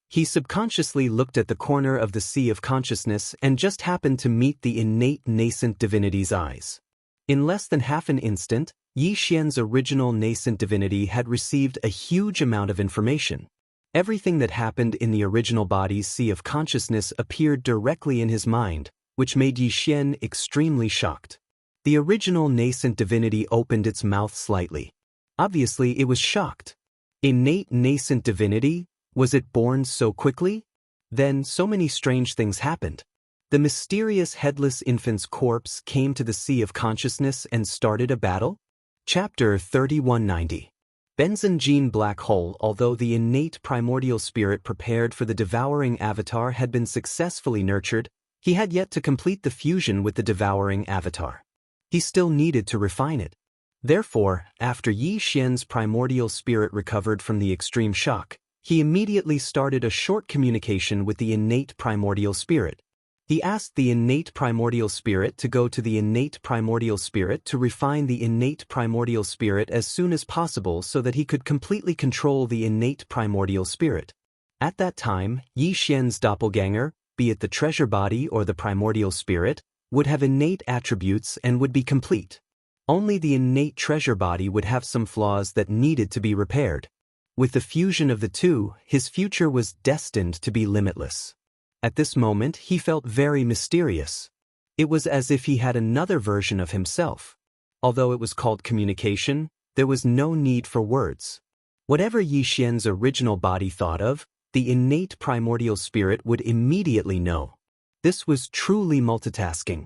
Speaker 1: He subconsciously looked at the corner of the sea of consciousness and just happened to meet the innate nascent divinity's eyes. In less than half an instant, Yi Xian's original nascent divinity had received a huge amount of information. Everything that happened in the original body's sea of consciousness appeared directly in his mind, which made Yi Xian extremely shocked. The original nascent divinity opened its mouth slightly. Obviously, it was shocked. Innate nascent divinity? Was it born so quickly? Then so many strange things happened. The mysterious headless infant's corpse came to the sea of consciousness and started a battle? Chapter 3190. Benzin Gene Black Hole. Although the innate primordial spirit prepared for the devouring avatar had been successfully nurtured, he had yet to complete the fusion with the devouring avatar. He still needed to refine it. Therefore, after Yi Xian's primordial spirit recovered from the extreme shock, he immediately started a short communication with the innate primordial spirit. He asked the innate primordial spirit to go to the innate primordial spirit to refine the innate primordial spirit as soon as possible so that he could completely control the innate primordial spirit. At that time, Yi Xian's doppelganger, be it the treasure body or the primordial spirit, would have innate attributes and would be complete. Only the innate treasure body would have some flaws that needed to be repaired. With the fusion of the two, his future was destined to be limitless. At this moment, he felt very mysterious. It was as if he had another version of himself. Although it was called communication, there was no need for words. Whatever Yi Xian's original body thought of, the innate primordial spirit would immediately know. This was truly multitasking.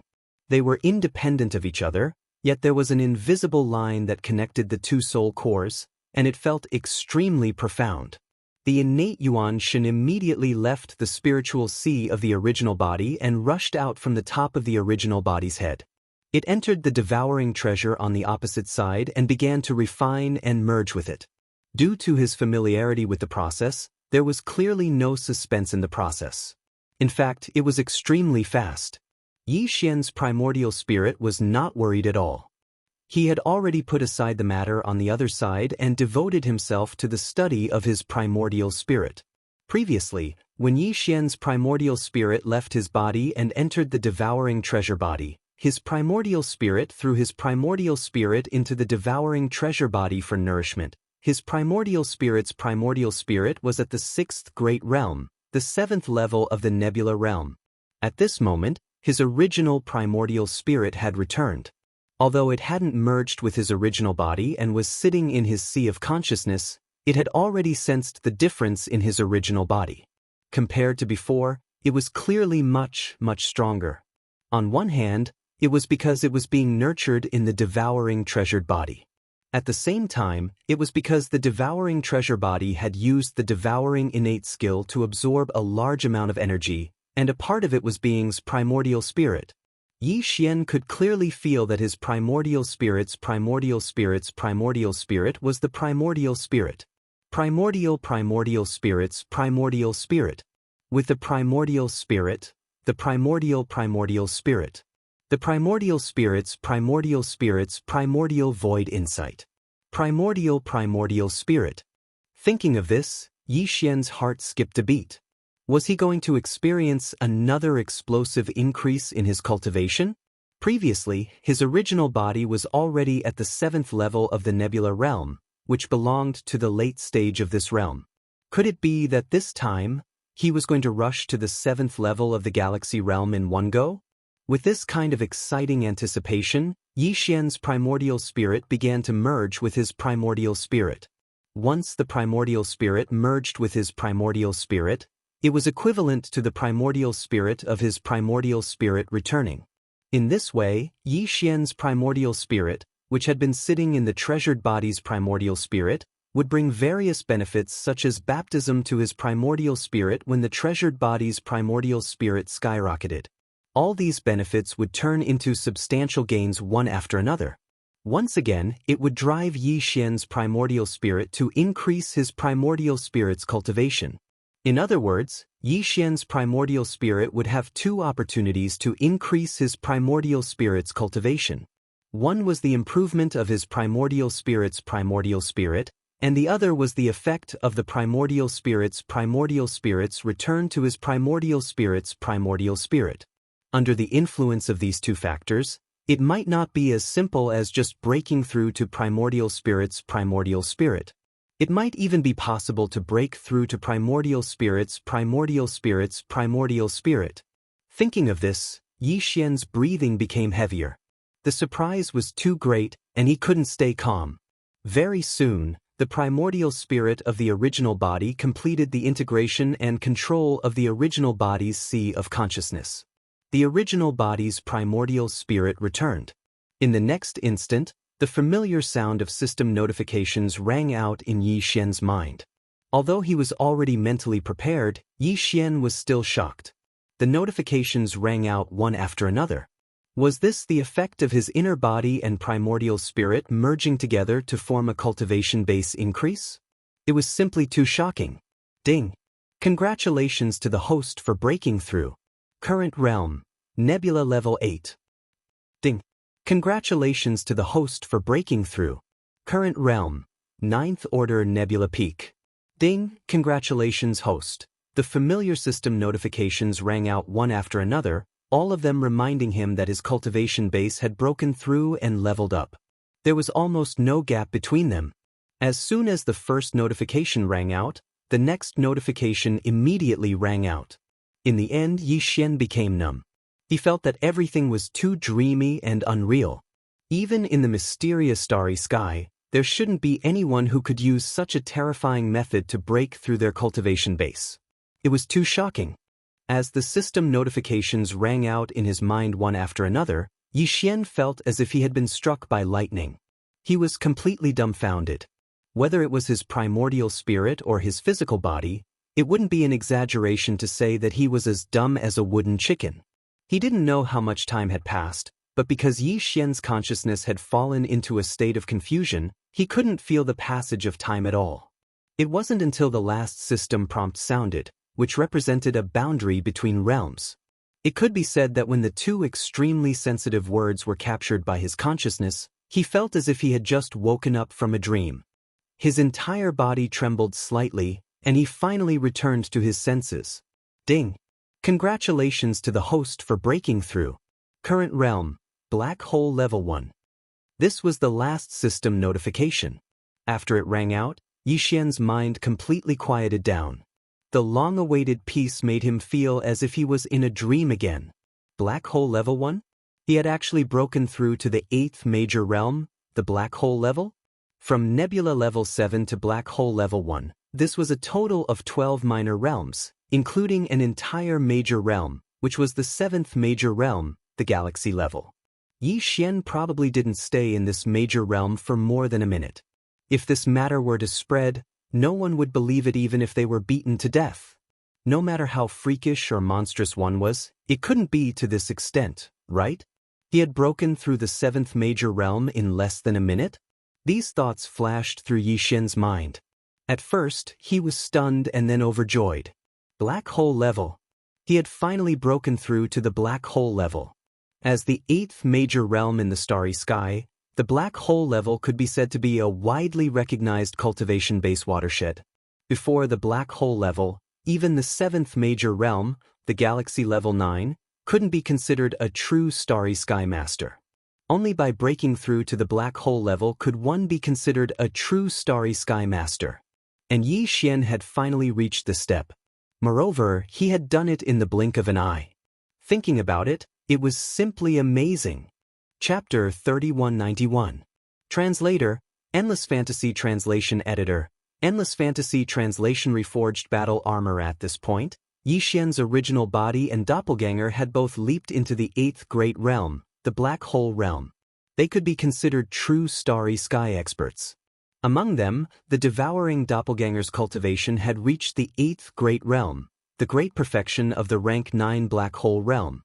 Speaker 1: They were independent of each other, yet there was an invisible line that connected the two soul cores, and it felt extremely profound. The innate Yuan Shen immediately left the spiritual sea of the original body and rushed out from the top of the original body's head. It entered the devouring treasure on the opposite side and began to refine and merge with it. Due to his familiarity with the process, there was clearly no suspense in the process. In fact, it was extremely fast. Yi Xian's primordial spirit was not worried at all. He had already put aside the matter on the other side and devoted himself to the study of his primordial spirit. Previously, when Yi Xian's primordial spirit left his body and entered the devouring treasure body, his primordial spirit threw his primordial spirit into the devouring treasure body for nourishment. His primordial spirit's primordial spirit was at the 6th great realm, the 7th level of the nebula realm. At this moment, his original primordial spirit had returned. Although it hadn't merged with his original body and was sitting in his sea of consciousness, it had already sensed the difference in his original body. Compared to before, it was clearly much, much stronger. On one hand, it was because it was being nurtured in the devouring treasured body. At the same time, it was because the devouring treasure body had used the devouring innate skill to absorb a large amount of energy, and a part of it was being's primordial spirit. Yi Xian could clearly feel that his primordial spirit was the primordial spirit. Primordial spirit's primordial spirit. With the primordial spirit, the primordial spirit. The primordial spirit's primordial void insight. Primordial spirit. Thinking of this, Yi Xian's heart skipped a beat. Was he going to experience another explosive increase in his cultivation? Previously, his original body was already at the 7th level of the nebula realm, which belonged to the late stage of this realm. Could it be that this time, he was going to rush to the 7th level of the galaxy realm in one go? With this kind of exciting anticipation, Yi Xian's primordial spirit began to merge with his primordial spirit. Once the primordial spirit merged with his primordial spirit, it was equivalent to the primordial spirit of his primordial spirit returning. In this way, Yi Xian's primordial spirit, which had been sitting in the treasured body's primordial spirit, would bring various benefits such as baptism to his primordial spirit when the treasured body's primordial spirit skyrocketed. All these benefits would turn into substantial gains one after another. Once again, it would drive Yi Xian's primordial spirit to increase his primordial spirit's cultivation. In other words, Yi Xian's primordial spirit would have two opportunities to increase his primordial spirit's cultivation. One was the improvement of his primordial spirit's primordial spirit, and the other was the effect of the primordial spirit's return to his primordial spirit. Under the influence of these two factors, it might not be as simple as just breaking through to primordial spirit's primordial spirit. It might even be possible to break through to primordial spirit's primordial spirit. Thinking of this, Yi Xian's breathing became heavier. The surprise was too great, and he couldn't stay calm. Very soon, the primordial spirit of the original body completed the integration and control of the original body's sea of consciousness. The original body's primordial spirit returned. In the next instant, the familiar sound of system notifications rang out in Yi Xian's mind. Although he was already mentally prepared, Yi Xian was still shocked. The notifications rang out one after another. Was this the effect of his inner body and primordial spirit merging together to form a cultivation base increase? It was simply too shocking. Ding! Congratulations to the host for breaking through. Current realm, Nebula level 8. Ding! Congratulations to the host for breaking through. Current realm, 9th order Nebula peak. Ding! Congratulations host. The familiar system notifications rang out one after another, all of them reminding him that his cultivation base had broken through and leveled up. There was almost no gap between them. As soon as the first notification rang out, the next notification immediately rang out. In the end, Yi Xian became numb. He felt that everything was too dreamy and unreal. Even in the mysterious starry sky, there shouldn't be anyone who could use such a terrifying method to break through their cultivation base. It was too shocking. As the system notifications rang out in his mind one after another, Yi Xian felt as if he had been struck by lightning. He was completely dumbfounded. Whether it was his primordial spirit or his physical body, it wouldn't be an exaggeration to say that he was as dumb as a wooden chicken. He didn't know how much time had passed, but because Yi Xian's consciousness had fallen into a state of confusion, he couldn't feel the passage of time at all. It wasn't until the last system prompt sounded, which represented a boundary between realms. It could be said that when the two extremely sensitive words were captured by his consciousness, he felt as if he had just woken up from a dream. His entire body trembled slightly, and he finally returned to his senses. Ding! Congratulations to the host for breaking through. Current realm, Black Hole Level 1. This was the last system notification. After it rang out, Yi Xian's mind completely quieted down. The long-awaited peace made him feel as if he was in a dream again. Black Hole Level 1? He had actually broken through to the 8th major realm, the Black Hole level? From Nebula Level 7 to Black Hole Level 1, this was a total of 12 minor realms, including an entire major realm, which was the 7th major realm, the Galaxy level. Yi Xian probably didn't stay in this major realm for more than a minute. If this matter were to spread, no one would believe it even if they were beaten to death. No matter how freakish or monstrous one was, it couldn't be to this extent, right? He had broken through the 7th major realm in less than a minute? These thoughts flashed through Yi Xian's mind. At first, he was stunned and then overjoyed. Black Hole level. He had finally broken through to the Black Hole level. As the 8th major realm in the starry sky, the Black Hole level could be said to be a widely recognized cultivation base watershed. Before the Black Hole level, even the 7th major realm, the Galaxy level 9, couldn't be considered a true starry sky master. Only by breaking through to the Black Hole level could one be considered a true starry sky master. And Yi Xian had finally reached the step. Moreover, he had done it in the blink of an eye. Thinking about it, it was simply amazing. Chapter 3191. Translator, Endless Fantasy Translation Editor, Endless Fantasy Translation Reforged Battle Armor. At this point, Yi Xian's original body and doppelganger had both leaped into the 8th Great Realm, the Black Hole Realm. They could be considered true starry sky experts. Among them, the devouring doppelganger's cultivation had reached the 8th Great Realm, the great perfection of the rank 9 Black Hole Realm.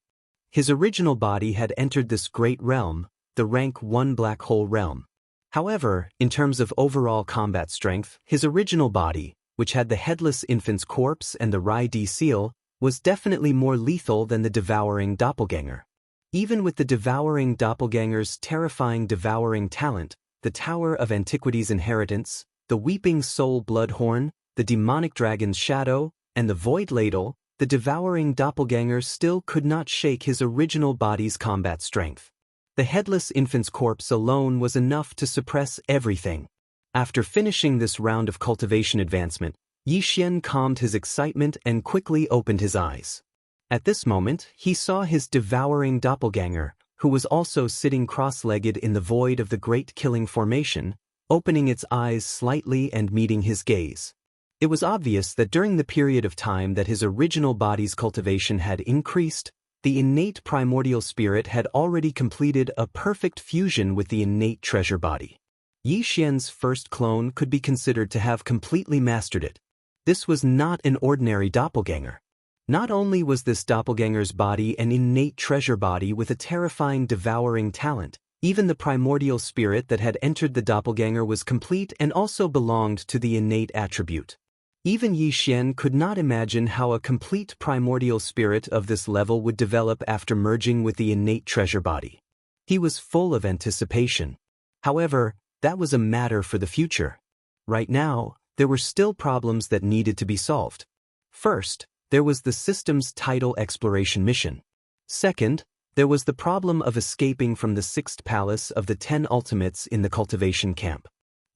Speaker 1: His original body had entered this great realm, the rank 1 Black Hole Realm. However, in terms of overall combat strength, his original body, which had the headless infant's corpse and the Rai D seal, was definitely more lethal than the devouring doppelganger. Even with the devouring doppelganger's terrifying devouring talent, the Tower of Antiquity's inheritance, the weeping soul bloodhorn, the demonic dragon's shadow, and the void ladle, the devouring doppelganger still could not shake his original body's combat strength. The headless infant's corpse alone was enough to suppress everything. After finishing this round of cultivation advancement, Yi Xian calmed his excitement and quickly opened his eyes. At this moment, he saw his devouring doppelganger, who was also sitting cross-legged in the void of the great killing formation, opening its eyes slightly and meeting his gaze. It was obvious that during the period of time that his original body's cultivation had increased, the innate primordial spirit had already completed a perfect fusion with the innate treasure body. Yi Xian's first clone could be considered to have completely mastered it. This was not an ordinary doppelganger. Not only was this doppelganger's body an innate treasure body with a terrifying devouring talent, even the primordial spirit that had entered the doppelganger was complete and also belonged to the innate attribute. Even Yi Xian could not imagine how a complete primordial spirit of this level would develop after merging with the innate treasure body. He was full of anticipation. However, that was a matter for the future. Right now, there were still problems that needed to be solved. First, there was the system's tidal exploration mission. Second, there was the problem of escaping from the 6th palace of the 10 ultimates in the cultivation camp.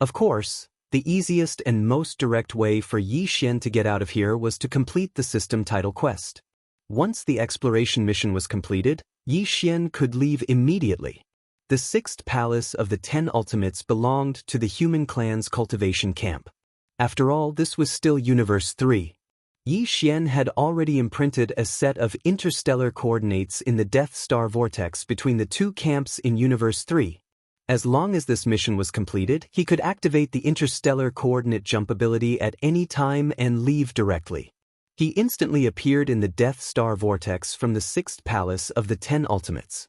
Speaker 1: Of course, the easiest and most direct way for Yi Xian to get out of here was to complete the system tidal quest. Once the exploration mission was completed, Yi Xian could leave immediately. The 6th palace of the 10 ultimates belonged to the human clan's cultivation camp. After all, this was still Universe 3. Yi Xian had already imprinted a set of interstellar coordinates in the Death Star vortex between the two camps in Universe 3. As long as this mission was completed, he could activate the interstellar coordinate jump ability at any time and leave directly. He instantly appeared in the Death Star vortex from the 6th palace of the 10 ultimates.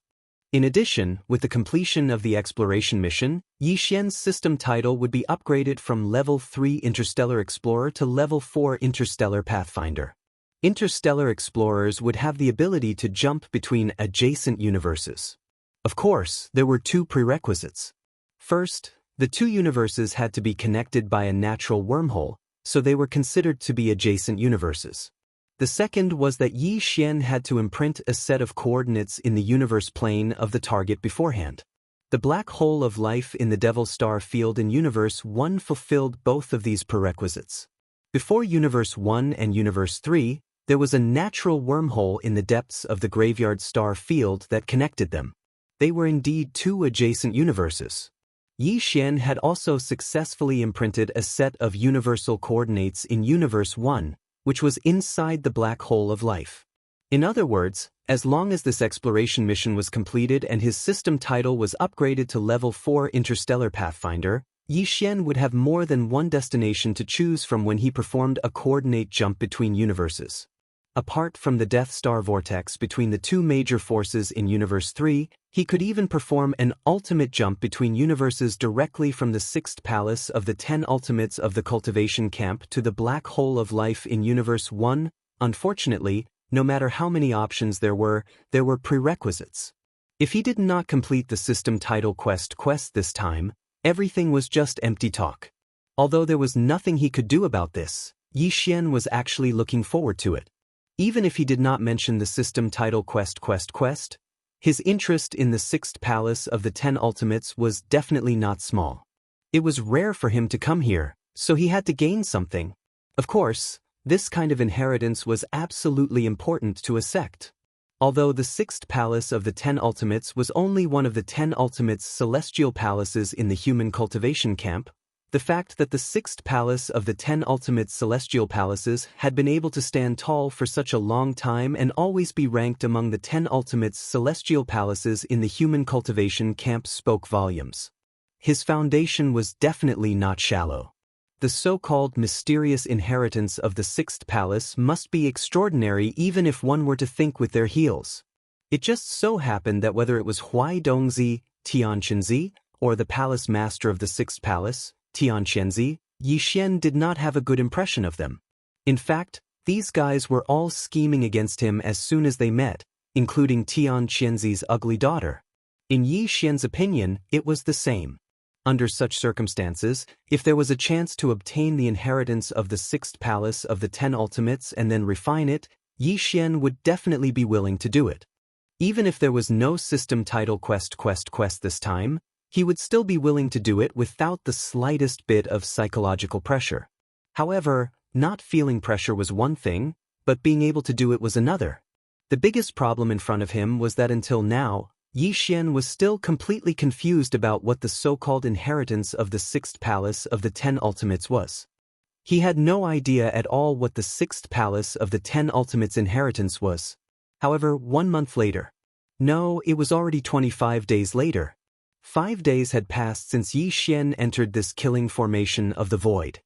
Speaker 1: In addition, with the completion of the exploration mission, Yi Xian's system title would be upgraded from Level 3 Interstellar Explorer to Level 4 Interstellar Pathfinder. Interstellar Explorers would have the ability to jump between adjacent universes. Of course, there were two prerequisites. First, the two universes had to be connected by a natural wormhole, so they were considered to be adjacent universes. The second was that Yi Xian had to imprint a set of coordinates in the universe plane of the target beforehand. The black hole of life in the Devil Star field in Universe 1 fulfilled both of these prerequisites. Before Universe 1 and Universe 3, there was a natural wormhole in the depths of the Graveyard Star field that connected them. They were indeed two adjacent universes. Yi Xian had also successfully imprinted a set of universal coordinates in Universe 1, which was inside the black hole of life. In other words, as long as this exploration mission was completed and his system title was upgraded to Level 4 Interstellar Pathfinder, Yi Xian would have more than one destination to choose from when he performed a coordinate jump between universes. Apart from the Death Star vortex between the two major forces in Universe 3, he could even perform an ultimate jump between universes directly from the 6th palace of the 10 ultimates of the cultivation camp to the black hole of life in Universe 1. Unfortunately, no matter how many options there were prerequisites. If he did not complete the system title quest this time, everything was just empty talk. Although there was nothing he could do about this, Yi Xian was actually looking forward to it. Even if he did not mention the system title quest, his interest in the 6th palace of the 10 ultimates was definitely not small. It was rare for him to come here, so he had to gain something. Of course, this kind of inheritance was absolutely important to a sect. Although the 6th palace of the 10 ultimates was only one of the 10 ultimates' celestial palaces in the human cultivation camp, the fact that the 6th palace of the 10 ultimate celestial palaces had been able to stand tall for such a long time and always be ranked among the 10 ultimates celestial palaces in the human cultivation camp spoke volumes. His foundation was definitely not shallow. The so-called mysterious inheritance of the 6th palace must be extraordinary even if one were to think with their heels. It just so happened that whether it was Huai Dongzi, Tian Qinzi, or the palace master of the 6th palace, Tian Qianzi, Yi Xian did not have a good impression of them. In fact, these guys were all scheming against him as soon as they met, including Tian Qianzi's ugly daughter. In Yi Xian's opinion, it was the same. Under such circumstances, if there was a chance to obtain the inheritance of the sixth palace of the 10 ultimates and then refine it, Yi Xian would definitely be willing to do it. Even if there was no system title quest this time, he would still be willing to do it without the slightest bit of psychological pressure. However, not feeling pressure was one thing, but being able to do it was another. The biggest problem in front of him was that until now, Yi Xian was still completely confused about what the so-called inheritance of the sixth palace of the 10 ultimates was. He had no idea at all what the sixth palace of the 10 ultimates inheritance was. However, 1 month later. No, it was already 25 days later. 5 days had passed since Yi Xian entered this killing formation of the void.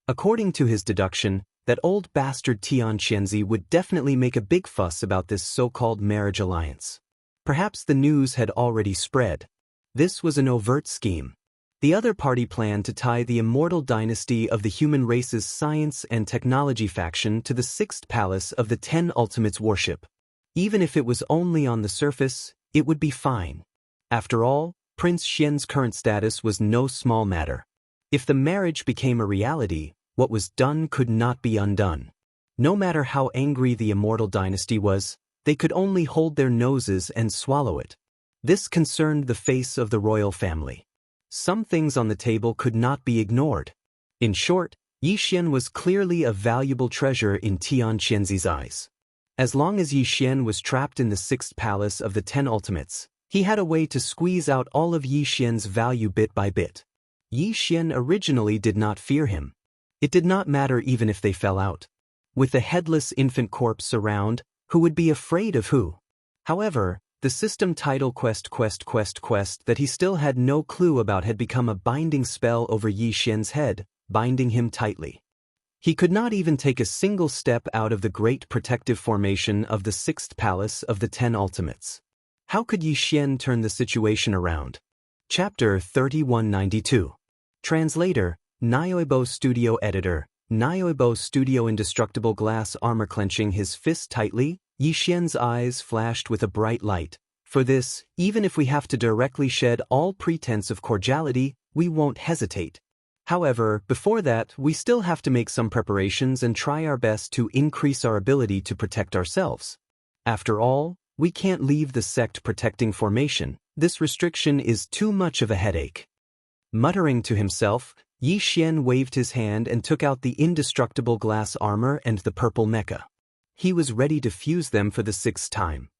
Speaker 1: According to his deduction, that old bastard Tian Qianzi would definitely make a big fuss about this so-called marriage alliance. Perhaps the news had already spread. This was an overt scheme. The other party planned to tie the immortal dynasty of the human race's science and technology faction to the sixth palace of the 10 ultimates worship. Even if it was only on the surface, it would be fine. After all, Prince Xian's current status was no small matter. If the marriage became a reality, what was done could not be undone. No matter how angry the immortal dynasty was, they could only hold their noses and swallow it. This concerned the face of the royal family. Some things on the table could not be ignored. In short, Yi Xian was clearly a valuable treasure in Tian Qianzi's eyes. As long as Yi Xian was trapped in the sixth palace of the 10 ultimates, he had a way to squeeze out all of Yi Xian's value bit by bit. Yi Xian originally did not fear him. It did not matter even if they fell out. With the headless infant corpse around, who would be afraid of who? However, the system title quest that he still had no clue about had become a binding spell over Yi Xian's head, binding him tightly. He could not even take a single step out of the great protective formation of the sixth palace of the 10 ultimates. How could Yi Xian turn the situation around? Chapter 3192. Translator, Nioibo Studio Editor, Nioibo Studio. Indestructible glass armor. Clenching his fist tightly, Yi Xian's eyes flashed with a bright light. For this, even if we have to directly shed all pretense of cordiality, we won't hesitate. However, before that, we still have to make some preparations and try our best to increase our ability to protect ourselves. After all, we can't leave the sect protecting formation. This restriction is too much of a headache. Muttering to himself, Yi Xian waved his hand and took out the indestructible glass armor and the purple mecha. He was ready to fuse them for the 6th time.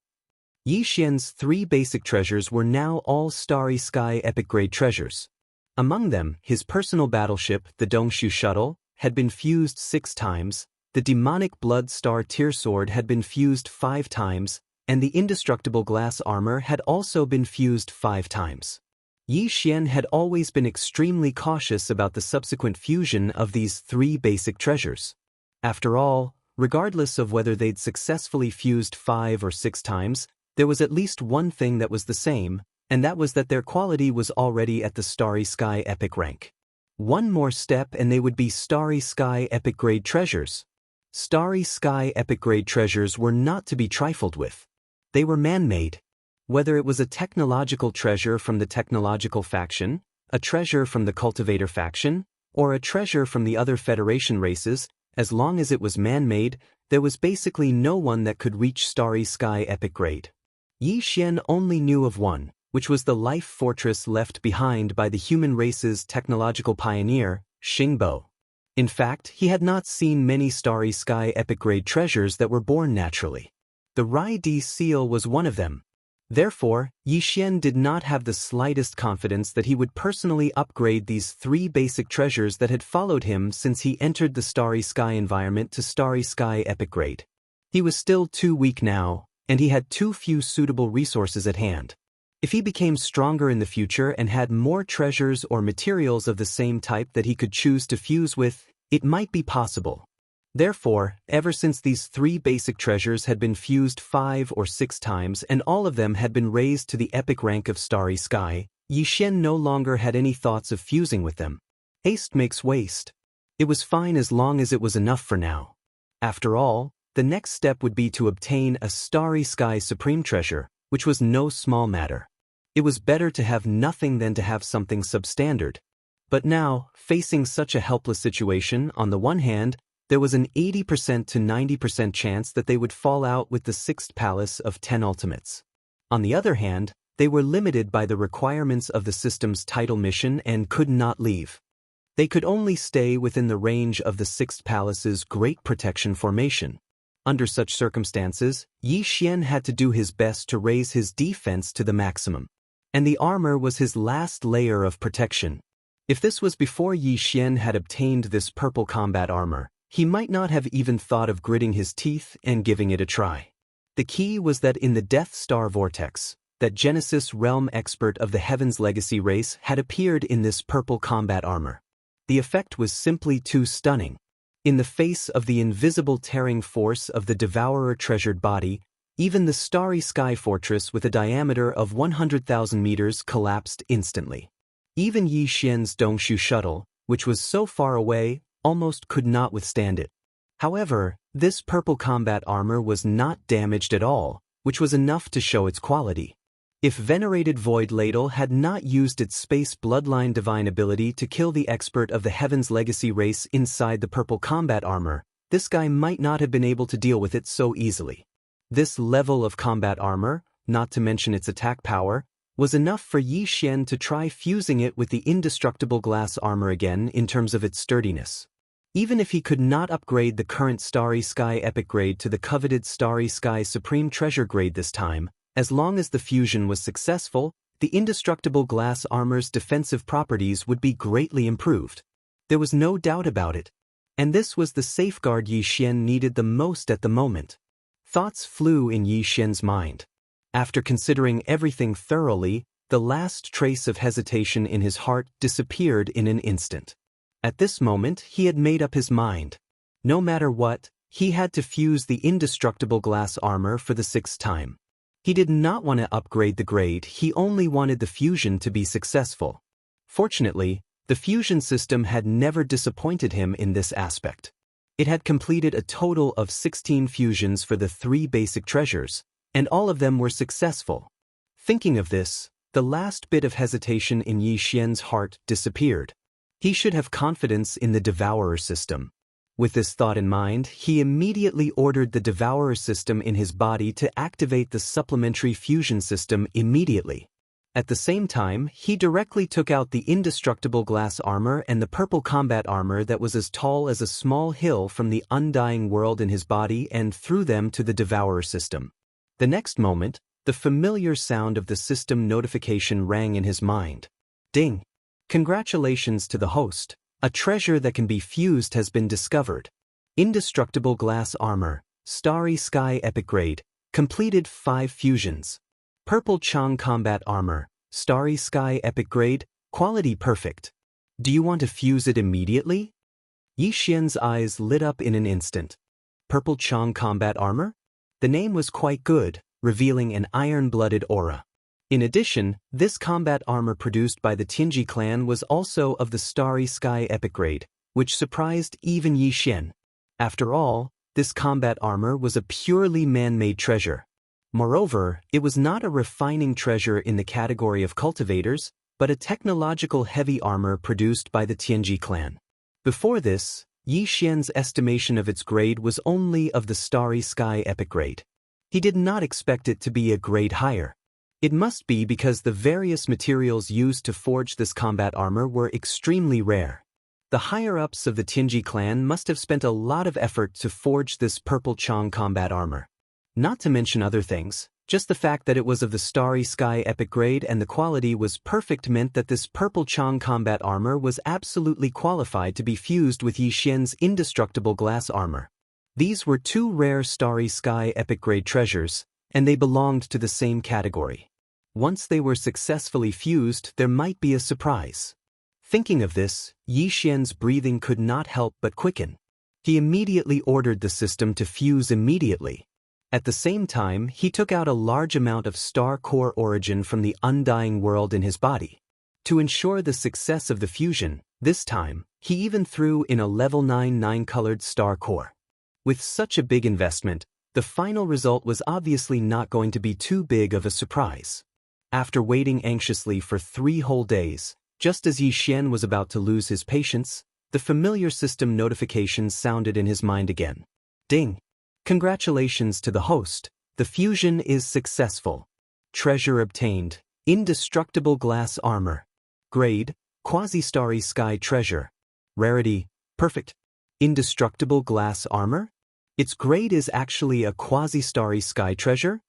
Speaker 1: Yi Xian's 3 basic treasures were now all Starry Sky epic grade treasures. Among them, his personal battleship, the Dongshu Shuttle, had been fused 6 times, the demonic Blood Star Tear Sword had been fused 5 times, and the indestructible glass armor had also been fused 5 times. Yi Xian had always been extremely cautious about the subsequent fusion of these 3 basic treasures. After all, regardless of whether they'd successfully fused 5 or 6 times, there was at least one thing that was the same, and that was that their quality was already at the Starry Sky epic rank. One more step and they would be Starry Sky epic grade treasures. Starry Sky epic grade treasures were not to be trifled with. They were man-made. Whether it was a technological treasure from the technological faction, a treasure from the cultivator faction, or a treasure from the other Federation races, as long as it was man-made, there was basically no one that could reach Starry Sky epic grade. Yi Xian only knew of one, which was the life fortress left behind by the human race's technological pioneer, Xingbo. In fact, he had not seen many Starry Sky epic grade treasures that were born naturally. The Rai Di seal was one of them. Therefore, Yi Xian did not have the slightest confidence that he would personally upgrade these 3 basic treasures that had followed him since he entered the Starry Sky environment to Starry Sky epic grade. He was still too weak now, and he had too few suitable resources at hand. If he became stronger in the future and had more treasures or materials of the same type that he could choose to fuse with, it might be possible. Therefore, ever since these 3 basic treasures had been fused 5 or 6 times and all of them had been raised to the epic rank of Starry Sky, Yi Xian no longer had any thoughts of fusing with them. Haste makes waste. It was fine as long as it was enough for now. After all, the next step would be to obtain a Starry Sky Supreme Treasure, which was no small matter. It was better to have nothing than to have something substandard. But now, facing such a helpless situation, on the one hand, there was an 80% to 90% chance that they would fall out with the 6th palace of 10 ultimates. On the other hand, they were limited by the requirements of the system's title mission and could not leave. They could only stay within the range of the 6th palace's Great Protection formation. Under such circumstances, Yi Xian had to do his best to raise his defense to the maximum. And the armor was his last layer of protection. If this was before Yi Xian had obtained this purple combat armor, he might not have even thought of gritting his teeth and giving it a try. The key was that in the Death Star Vortex, that Genesis realm expert of the Heaven's Legacy race had appeared in this purple combat armor. The effect was simply too stunning. In the face of the invisible tearing force of the Devourer treasured body, even the starry sky fortress with a diameter of 100,000 meters collapsed instantly. Even Yi Xian's Dongshu shuttle, which was so far away, almost could not withstand it. However, this purple combat armor was not damaged at all, which was enough to show its quality. If venerated Void Ladle had not used its space bloodline divine ability to kill the expert of the Heaven's Legacy race inside the purple combat armor, this guy might not have been able to deal with it so easily. This level of combat armor, not to mention its attack power, was enough for Yi Xian to try fusing it with the indestructible glass armor again in terms of its sturdiness. Even if he could not upgrade the current Starry Sky Epic grade to the coveted Starry Sky Supreme Treasure grade this time, as long as the fusion was successful, the indestructible glass armor's defensive properties would be greatly improved. There was no doubt about it. And this was the safeguard Yi Xian needed the most at the moment. Thoughts flew in Yi Xian's mind. After considering everything thoroughly, the last trace of hesitation in his heart disappeared in an instant. At this moment, he had made up his mind. No matter what, he had to fuse the indestructible glass armor for the 6th time. He did not want to upgrade the grade, he only wanted the fusion to be successful. Fortunately, the fusion system had never disappointed him in this aspect. It had completed a total of 16 fusions for the 3 basic treasures, and all of them were successful. Thinking of this, the last bit of hesitation in Yi Xian's heart disappeared. He should have confidence in the Devourer system. With this thought in mind, he immediately ordered the Devourer system in his body to activate the supplementary fusion system immediately. At the same time, he directly took out the indestructible glass armor and the purple combat armor that was as tall as a small hill from the undying world in his body and threw them to the Devourer system. The next moment, the familiar sound of the system notification rang in his mind. Ding! Congratulations to the host. A treasure that can be fused has been discovered. Indestructible glass armor, Starry Sky Epic grade, completed 5 fusions. Purple Chang combat armor, Starry Sky Epic grade, quality perfect. Do you want to fuse it immediately? Yi Xian's eyes lit up in an instant. Purple Chang combat armor? The name was quite good, revealing an iron-blooded aura. In addition, this combat armor produced by the Tianji clan was also of the Starry Sky Epic grade, which surprised even Yi Xian. After all, this combat armor was a purely man-made treasure. Moreover, it was not a refining treasure in the category of cultivators, but a technological heavy armor produced by the Tianji clan. Before this, Yi Xian's estimation of its grade was only of the Starry Sky Epic grade. He did not expect it to be a grade higher. It must be because the various materials used to forge this combat armor were extremely rare. The higher-ups of the Tianji clan must have spent a lot of effort to forge this purple Chang combat armor. Not to mention other things, just the fact that it was of the Starry Sky Epic grade and the quality was perfect meant that this purple Chang combat armor was absolutely qualified to be fused with Yi Xian's indestructible glass armor. These were 2 rare Starry Sky Epic grade treasures, and they belonged to the same category. Once they were successfully fused, there might be a surprise. Thinking of this, Yi Xian's breathing could not help but quicken. He immediately ordered the system to fuse immediately. At the same time, he took out a large amount of star core origin from the undying world in his body. To ensure the success of the fusion, this time, he even threw in a level 9 9-colored star core. With such a big investment, the final result was obviously not going to be too big of a surprise. After waiting anxiously for 3 whole days, just as Yi Xian was about to lose his patience, the familiar system notification sounded in his mind again. Ding! Congratulations to the host, the fusion is successful. Treasure obtained, indestructible glass armor. Grade, quasi-starry sky treasure. Rarity, perfect. Indestructible glass armor? Its grade is actually a quasi-starry sky treasure?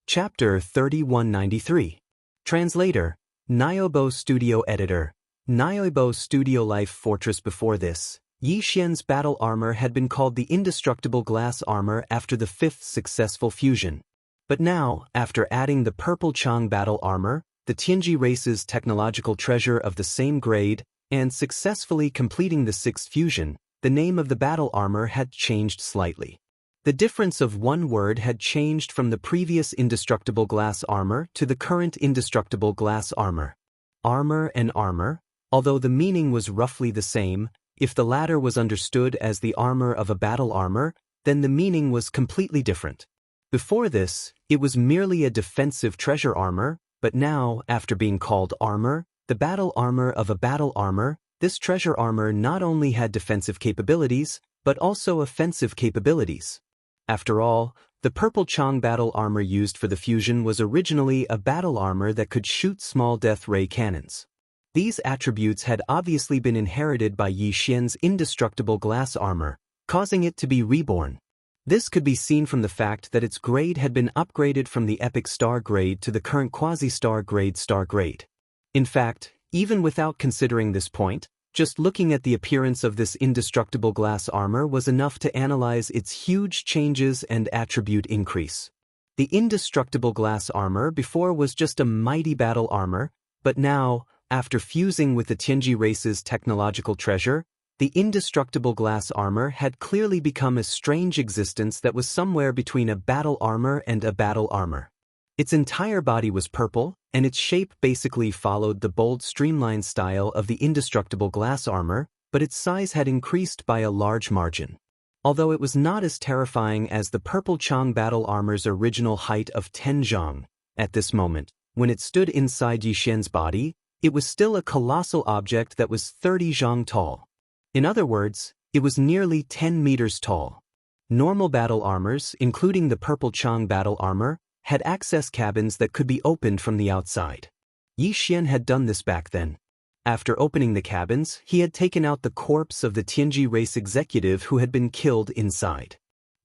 Speaker 1: Chapter 3193. Translator, Nyobo Studio Editor. Nyobo Studio Life Fortress. Before this, Yi Xian's battle armor had been called the indestructible glass armor after the 5th successful fusion. But now, after adding the purple Chang battle armor, the Tianji race's technological treasure of the same grade, and successfully completing the 6th fusion, the name of the battle armor had changed slightly. The difference of one word had changed from the previous indestructible glass armor to the current indestructible glass armor. Armor and armor, although the meaning was roughly the same, if the latter was understood as the armor of a battle armor, then the meaning was completely different. Before this, it was merely a defensive treasure armor, but now, after being called armor, the battle armor of a battle armor, this treasure armor not only had defensive capabilities, but also offensive capabilities. After all, the purple Chang battle armor used for the fusion was originally a battle armor that could shoot small death ray cannons. These attributes had obviously been inherited by Yi Xian's indestructible glass armor, causing it to be reborn. This could be seen from the fact that its grade had been upgraded from the epic star grade to the current quasi-star grade star grade. In fact, even without considering this point, just looking at the appearance of this indestructible glass armor was enough to analyze its huge changes and attribute increase. The indestructible glass armor before was just a mighty battle armor, but now, after fusing with the Tianji race's technological treasure, the indestructible glass armor had clearly become a strange existence that was somewhere between a battle armor and a battle armor. Its entire body was purple, and its shape basically followed the bold streamlined style of the indestructible glass armor, but its size had increased by a large margin. Although it was not as terrifying as the purple Chang battle armor's original height of 10 zhang, at this moment, when it stood inside Yi Xian's body, it was still a colossal object that was 30 zhang tall. In other words, it was nearly 10 meters tall. Normal battle armors, including the purple Chang battle armor, had access cabins that could be opened from the outside. Yi Xian had done this back then. After opening the cabins, he had taken out the corpse of the Tianji race executive who had been killed inside.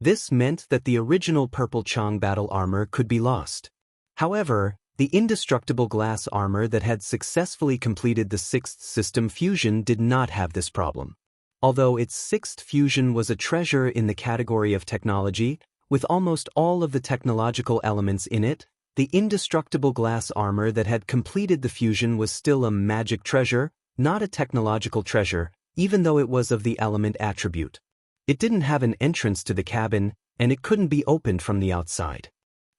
Speaker 1: This meant that the original purple Chang battle armor could be lost. However, the indestructible glass armor that had successfully completed the 6th system fusion did not have this problem. Although its 6th fusion was a treasure in the category of technology, with almost all of the technological elements in it, the indestructible glass armor that had completed the fusion was still a magic treasure, not a technological treasure, even though it was of the element attribute. It didn't have an entrance to the cabin, and it couldn't be opened from the outside.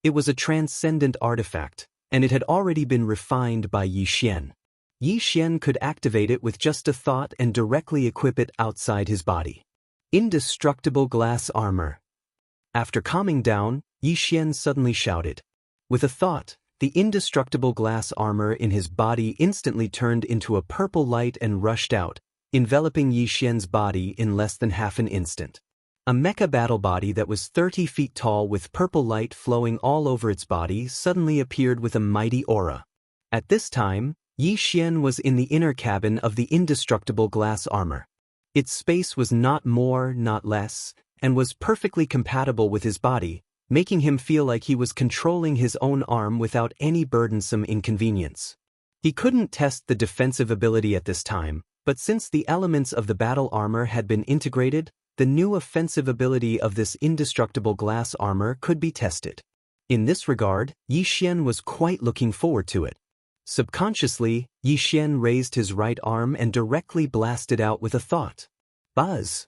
Speaker 1: It was a transcendent artifact, and it had already been refined by Yi Xian. Yi Xian could activate it with just a thought and directly equip it outside his body. Indestructible glass armor. After calming down, Yi Xian suddenly shouted. With a thought, the indestructible glass armor in his body instantly turned into a purple light and rushed out, enveloping Yi Xian's body in less than half an instant. A mecha battle body that was 30 feet tall with purple light flowing all over its body suddenly appeared with a mighty aura. At this time, Yi Xian was in the inner cabin of the indestructible glass armor. Its space was not more, not less, and was perfectly compatible with his body, making him feel like he was controlling his own arm without any burdensome inconvenience. He couldn't test the defensive ability at this time, but since the elements of the battle armor had been integrated, the new offensive ability of this indestructible glass armor could be tested. In this regard, Yi Xian was quite looking forward to it. Subconsciously, Yi Xian raised his right arm and directly blasted out with a thought. Buzz!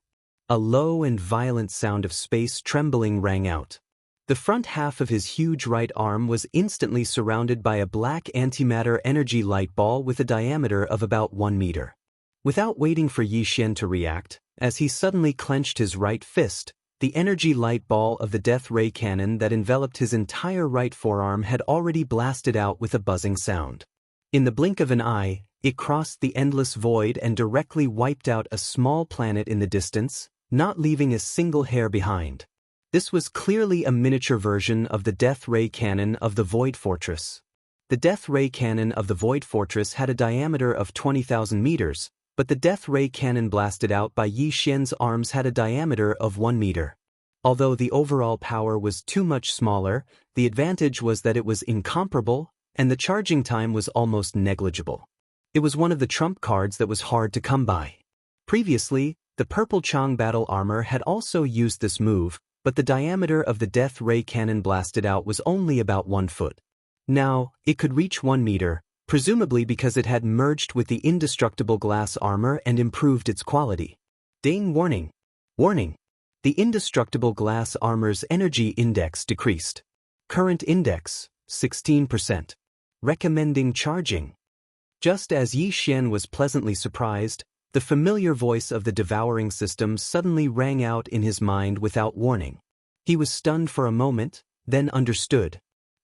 Speaker 1: A low and violent sound of space trembling rang out. The front half of his huge right arm was instantly surrounded by a black antimatter energy light ball with a diameter of about 1 meter. Without waiting for Yi Xian to react, as he suddenly clenched his right fist, The energy light ball of the death ray cannon that enveloped his entire right forearm had already blasted out with a buzzing sound. In the blink of an eye, it crossed the endless void and directly wiped out a small planet in the distance, not leaving a single hair behind. This was clearly a miniature version of the death ray cannon of the Void Fortress. The death ray cannon of the Void Fortress had a diameter of 20,000 meters, but the death ray cannon blasted out by Yi Xian's arms had a diameter of 1 meter. Although the overall power was too much smaller, the advantage was that it was incomparable, and the charging time was almost negligible. It was one of the trump cards that was hard to come by. Previously, the Purple Chang battle armor had also used this move, but the diameter of the death ray cannon blasted out was only about 1 foot. Now, it could reach 1 meter, presumably because it had merged with the indestructible glass armor and improved its quality. Ding warning! Warning! The indestructible glass armor's energy index decreased. Current index, 16%. Recommending charging. Just as Yi Xian was pleasantly surprised, the familiar voice of the devouring system suddenly rang out in his mind without warning. He was stunned for a moment, then understood.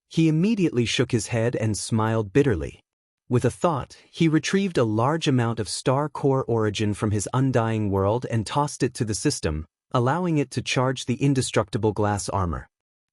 Speaker 1: He immediately shook his head and smiled bitterly. With a thought, he retrieved a large amount of star core origin from his undying world and tossed it to the system, allowing it to charge the indestructible glass armor.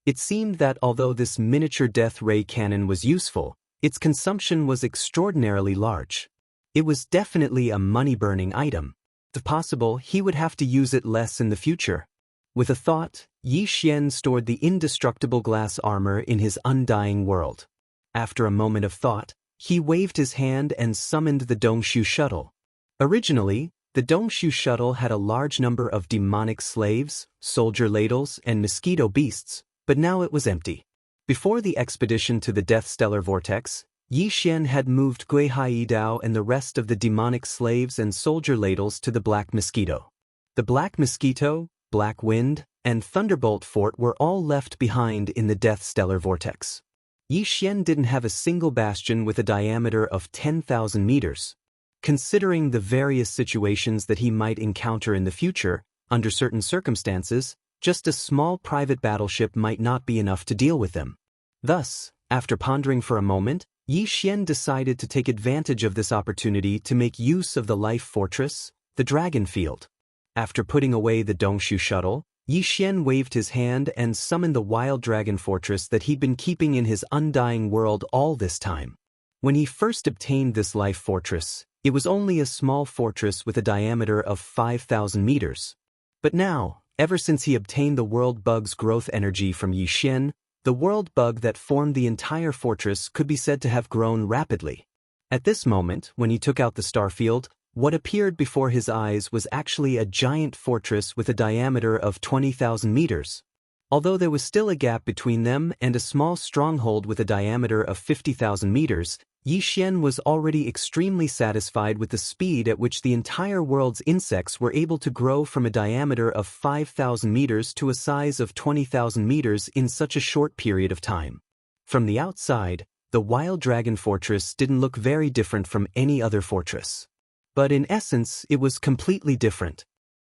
Speaker 1: It seemed that although this miniature death ray cannon was useful, its consumption was extraordinarily large. It was definitely a money-burning item. If possible, he would have to use it less in the future. With a thought, Yi Xian stored the indestructible glass armor in his undying world. After a moment of thought, he waved his hand and summoned the Dongshu shuttle. Originally, the Dongshu shuttle had a large number of demonic slaves, soldier ladles, and mosquito beasts, but now it was empty. Before the expedition to the Death Stellar Vortex, Yi Xian had moved Gui Haidao and the rest of the demonic slaves and soldier ladles to the Black Mosquito. The Black Mosquito, Black Wind, and Thunderbolt Fort were all left behind in the Death Stellar Vortex. Yi Xian didn't have a single bastion with a diameter of 10,000 meters. Considering the various situations that he might encounter in the future, under certain circumstances, just a small private battleship might not be enough to deal with them. Thus, after pondering for a moment, Yi Xian decided to take advantage of this opportunity to make use of the life fortress, the Dragon Field. After putting away the Dongshu shuttle, Yi Xian waved his hand and summoned the wild dragon fortress that he'd been keeping in his undying world all this time. When he first obtained this life fortress, it was only a small fortress with a diameter of 5,000 meters. But now, ever since he obtained the world bug's growth energy from Yi Xian, the world bug that formed the entire fortress could be said to have grown rapidly. At this moment, when he took out the starfield, what appeared before his eyes was actually a giant fortress with a diameter of 20,000 meters. Although there was still a gap between them and a small stronghold with a diameter of 50,000 meters, Yi Xian was already extremely satisfied with the speed at which the entire world's insects were able to grow from a diameter of 5,000 meters to a size of 20,000 meters in such a short period of time. From the outside, the Wild Dragon Fortress didn't look very different from any other fortress. But in essence, it was completely different.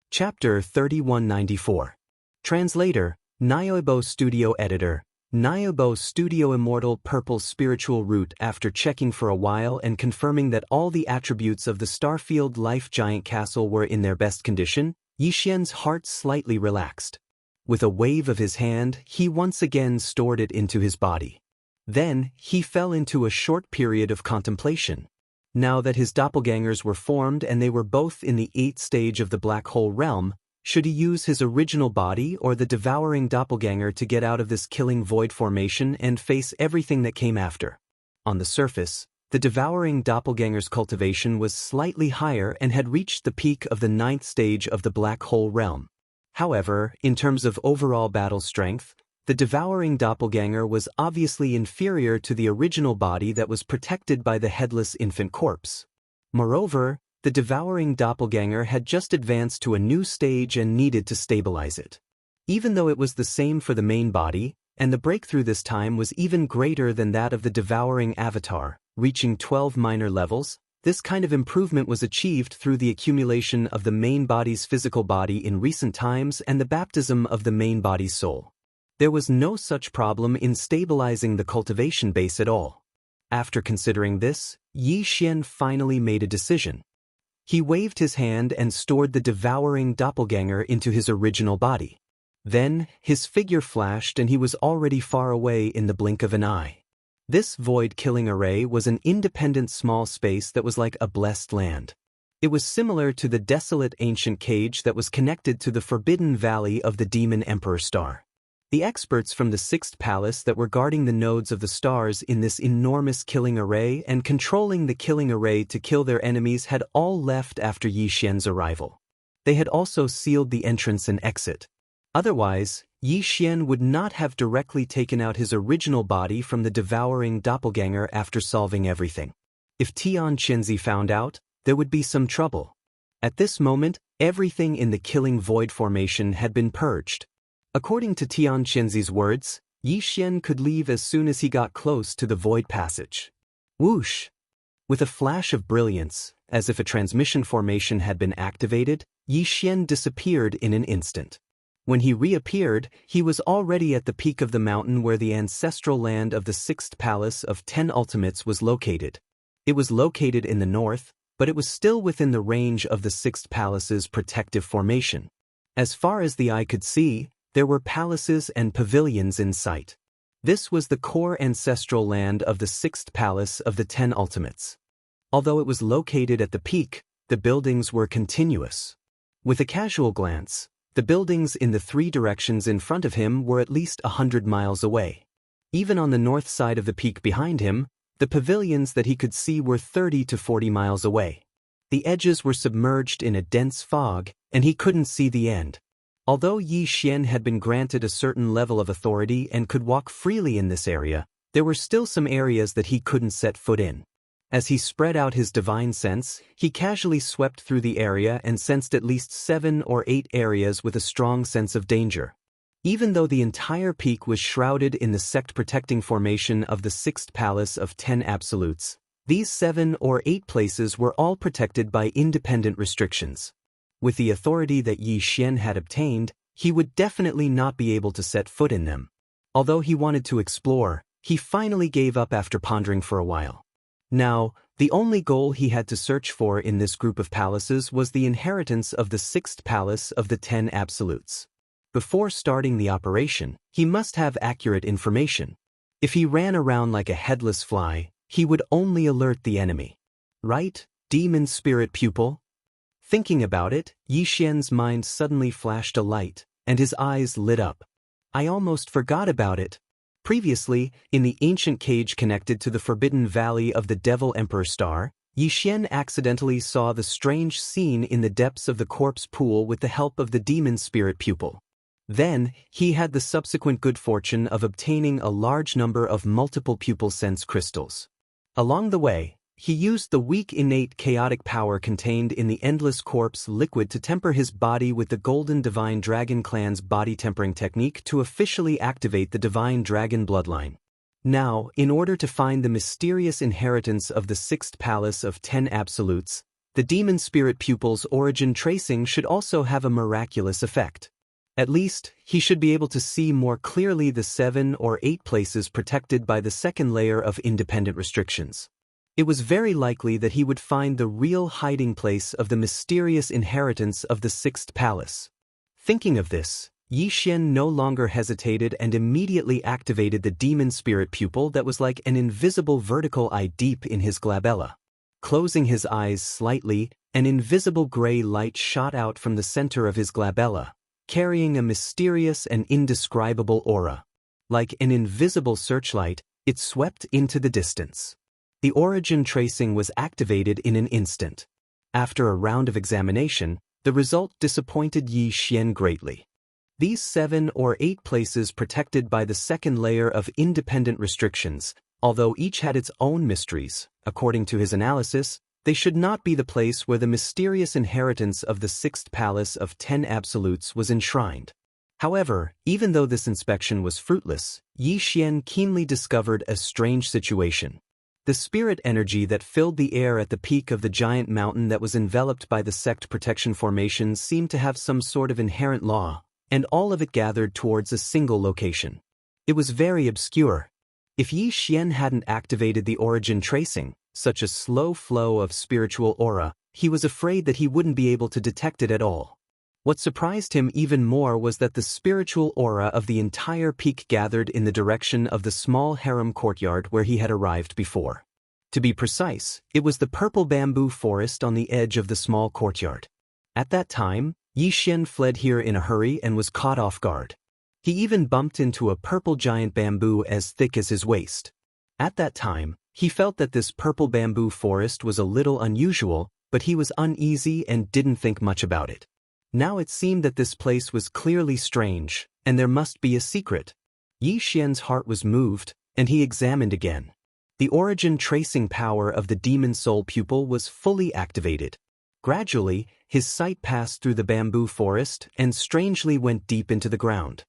Speaker 1: Chapter 3194. Translator, Nyobo Studio Editor, Nyobo Studio Immortal Purple Spiritual Root. After checking for a while and confirming that all the attributes of the Starfield Life Giant Castle were in their best condition, Yi Xian's heart slightly relaxed. With a wave of his hand, he once again stored it into his body. Then, he fell into a short period of contemplation. Now that his doppelgangers were formed and they were both in the 8th stage of the black hole realm, should he use his original body or the devouring doppelganger to get out of this killing void formation and face everything that came after? On the surface, the devouring doppelganger's cultivation was slightly higher and had reached the peak of the 9th stage of the black hole realm. However, in terms of overall battle strength, the devouring doppelganger was obviously inferior to the original body that was protected by the headless infant corpse. Moreover, the devouring doppelganger had just advanced to a new stage and needed to stabilize it. Even though it was the same for the main body, and the breakthrough this time was even greater than that of the devouring avatar, reaching 12 minor levels, This kind of improvement was achieved through the accumulation of the main body's physical body in recent times and the baptism of the main body's soul. There was no such problem in stabilizing the cultivation base at all. After considering this, Yi Xian finally made a decision. He waved his hand and stored the devouring doppelganger into his original body. Then, his figure flashed and he was already far away in the blink of an eye. This void-killing array was an independent small space that was like a blessed land. It was similar to the desolate ancient cage that was connected to the forbidden valley of the demon emperor star. The experts from the Sixth Palace that were guarding the nodes of the stars in this enormous killing array and controlling the killing array to kill their enemies had all left after Yi Xian's arrival. They had also sealed the entrance and exit. Otherwise, Yi Xian would not have directly taken out his original body from the devouring doppelganger after solving everything. If Tian Qinzi found out, there would be some trouble. At this moment, everything in the killing void formation had been purged. According to Tian Qinzi's words, Yi Xian could leave as soon as he got close to the void passage. Whoosh! With a flash of brilliance, as if a transmission formation had been activated, Yi Xian disappeared in an instant. When he reappeared, he was already at the peak of the mountain where the ancestral land of the Sixth Palace of 10 Ultimates was located. It was located in the north, but it was still within the range of the Sixth Palace's protective formation. As far as the eye could see, there were palaces and pavilions in sight. This was the core ancestral land of the Sixth Palace of the 10 Ultimates. Although it was located at the peak, the buildings were continuous. With a casual glance, the buildings in the 3 directions in front of him were at least 100 miles away. Even on the north side of the peak behind him, the pavilions that he could see were 30 to 40 miles away. The edges were submerged in a dense fog, and he couldn't see the end. Although Yi Xian had been granted a certain level of authority and could walk freely in this area, there were still some areas that he couldn't set foot in. As he spread out his divine sense, he casually swept through the area and sensed at least 7 or 8 areas with a strong sense of danger. Even though the entire peak was shrouded in the sect-protecting formation of the Sixth Palace of 10 Absolutes, these 7 or 8 places were all protected by independent restrictions. With the authority that Yi Xian had obtained, he would definitely not be able to set foot in them. Although he wanted to explore, he finally gave up after pondering for a while. Now, the only goal he had to search for in this group of palaces was the inheritance of the Sixth Palace of the 10 Absolutes. Before starting the operation, he must have accurate information. If he ran around like a headless fly, he would only alert the enemy. Right, demon spirit pupil? Thinking about it, Yi Xian's mind suddenly flashed a light, and his eyes lit up. I almost forgot about it. Previously, in the ancient cage connected to the forbidden valley of the Devil Emperor Star, Yi Xian accidentally saw the strange scene in the depths of the corpse pool with the help of the demon spirit pupil. Then, he had the subsequent good fortune of obtaining a large number of multiple pupil sense crystals. Along the way, he used the weak innate chaotic power contained in the endless corpse liquid to temper his body with the Golden Divine Dragon Clan's body tempering technique to officially activate the Divine Dragon bloodline. Now, in order to find the mysterious inheritance of the Sixth Palace of 10 Absolutes, the demon spirit pupil's origin tracing should also have a miraculous effect. At least, he should be able to see more clearly the 7 or 8 places protected by the second layer of independent restrictions. It was very likely that he would find the real hiding place of the mysterious inheritance of the Sixth Palace. Thinking of this, Yi Xian no longer hesitated and immediately activated the demon spirit pupil that was like an invisible vertical eye deep in his glabella. Closing his eyes slightly, an invisible gray light shot out from the center of his glabella, carrying a mysterious and indescribable aura. Like an invisible searchlight, it swept into the distance. The origin tracing was activated in an instant. After a round of examination, the result disappointed Yi Xian greatly. These 7 or 8 places protected by the second layer of independent restrictions, although each had its own mysteries, according to his analysis, they should not be the place where the mysterious inheritance of the Sixth Palace of 10 Absolutes was enshrined. However, even though this inspection was fruitless, Yi Xian keenly discovered a strange situation. The spirit energy that filled the air at the peak of the giant mountain that was enveloped by the sect protection formations seemed to have some sort of inherent law, and all of it gathered towards a single location. It was very obscure. If Yi Xian hadn't activated the origin tracing, such a slow flow of spiritual aura, he was afraid that he wouldn't be able to detect it at all. What surprised him even more was that the spiritual aura of the entire peak gathered in the direction of the small harem courtyard where he had arrived before. To be precise, it was the purple bamboo forest on the edge of the small courtyard. At that time, Yi Xian fled here in a hurry and was caught off guard. He even bumped into a purple giant bamboo as thick as his waist. At that time, he felt that this purple bamboo forest was a little unusual, but he was uneasy and didn't think much about it. Now it seemed that this place was clearly strange, and there must be a secret. Yi Xian's heart was moved, and he examined again. The origin tracing power of the demon soul pupil was fully activated. Gradually, his sight passed through the bamboo forest and strangely went deep into the ground.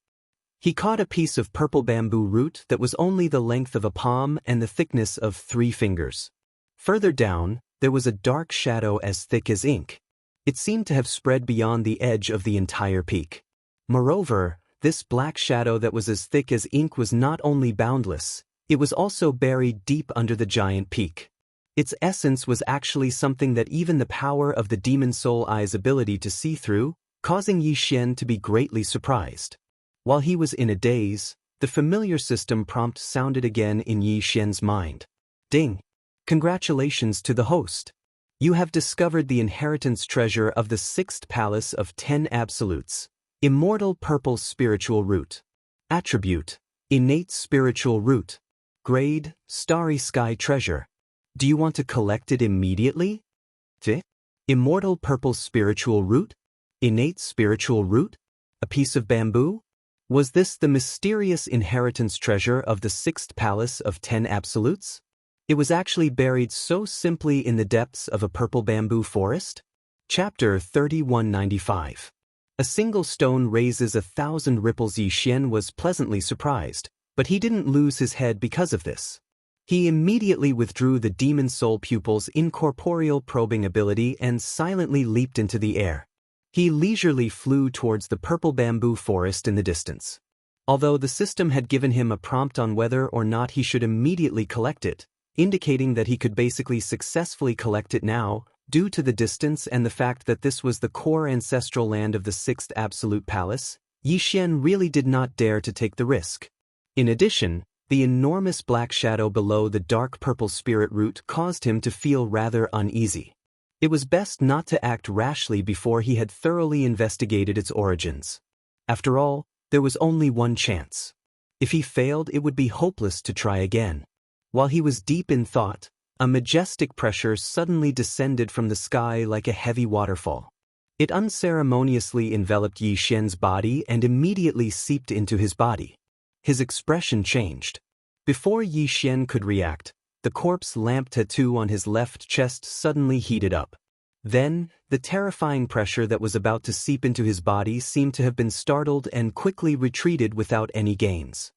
Speaker 1: He caught a piece of purple bamboo root that was only the length of a palm and the thickness of 3 fingers. Further down, there was a dark shadow as thick as ink. It seemed to have spread beyond the edge of the entire peak. Moreover, this black shadow that was as thick as ink was not only boundless, it was also buried deep under the giant peak. Its essence was actually something that even the power of the demon soul eye's ability to see through, causing Yi Xian to be greatly surprised. While he was in a daze, the familiar system prompt sounded again in Yi Xian's mind. Ding! Congratulations to the host. You have discovered the inheritance treasure of the 6th palace of 10 absolutes. Immortal purple spiritual root. Attribute: innate spiritual root. Grade: starry sky treasure. Do you want to collect it immediately? Immortal purple spiritual root? Innate spiritual root? A piece of bamboo? Was this the mysterious inheritance treasure of the 6th palace of 10 absolutes? It was actually buried so simply in the depths of a purple bamboo forest? Chapter 3195. A single stone raises 1,000 ripples. Yi Xian was pleasantly surprised, but he didn't lose his head because of this. He immediately withdrew the demon soul pupil's incorporeal probing ability and silently leaped into the air. He leisurely flew towards the purple bamboo forest in the distance. Although the system had given him a prompt on whether or not he should immediately collect it, indicating that he could basically successfully collect it now, due to the distance and the fact that this was the core ancestral land of the 6th Absolute Palace, Yi Xian really did not dare to take the risk. In addition, the enormous black shadow below the dark purple spirit root caused him to feel rather uneasy. It was best not to act rashly before he had thoroughly investigated its origins. After all, there was only one chance. If he failed, it would be hopeless to try again. While he was deep in thought, a majestic pressure suddenly descended from the sky like a heavy waterfall. It unceremoniously enveloped Yi Xian's body and immediately seeped into his body. His expression changed. Before Yi Xian could react, the corpse lamp tattoo on his left chest suddenly heated up. Then, the terrifying pressure that was about to seep into his body seemed to have been startled and quickly retreated without any gains.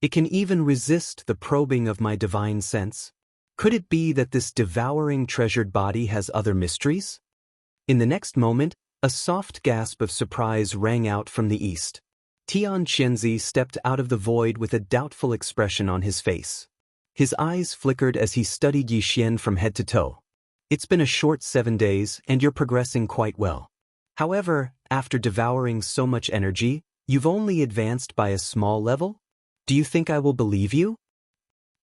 Speaker 1: It can even resist the probing of my divine sense? Could it be that this devouring treasured body has other mysteries? In the next moment, a soft gasp of surprise rang out from the east. Tian Qianzi stepped out of the void with a doubtful expression on his face. His eyes flickered as he studied Yi Xian from head to toe. It's been a short 7 days, and you're progressing quite well. However, after devouring so much energy, you've only advanced by a small level? Do you think I will believe you?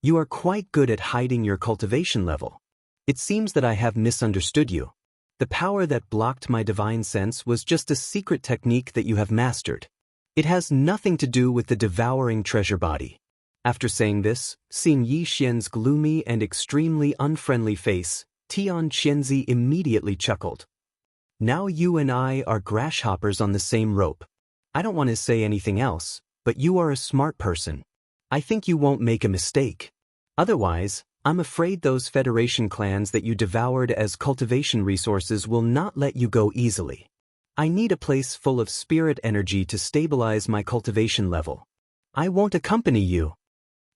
Speaker 1: You are quite good at hiding your cultivation level. It seems that I have misunderstood you. The power that blocked my divine sense was just a secret technique that you have mastered. It has nothing to do with the devouring treasure body. After saying this, seeing Yi Xian's gloomy and extremely unfriendly face, Tian Qianzi immediately chuckled. Now you and I are grasshoppers on the same rope. I don't want to say anything else, but you are a smart person. I think you won't make a mistake. Otherwise, I'm afraid those Federation clans that you devoured as cultivation resources will not let you go easily. I need a place full of spirit energy to stabilize my cultivation level. I won't accompany you.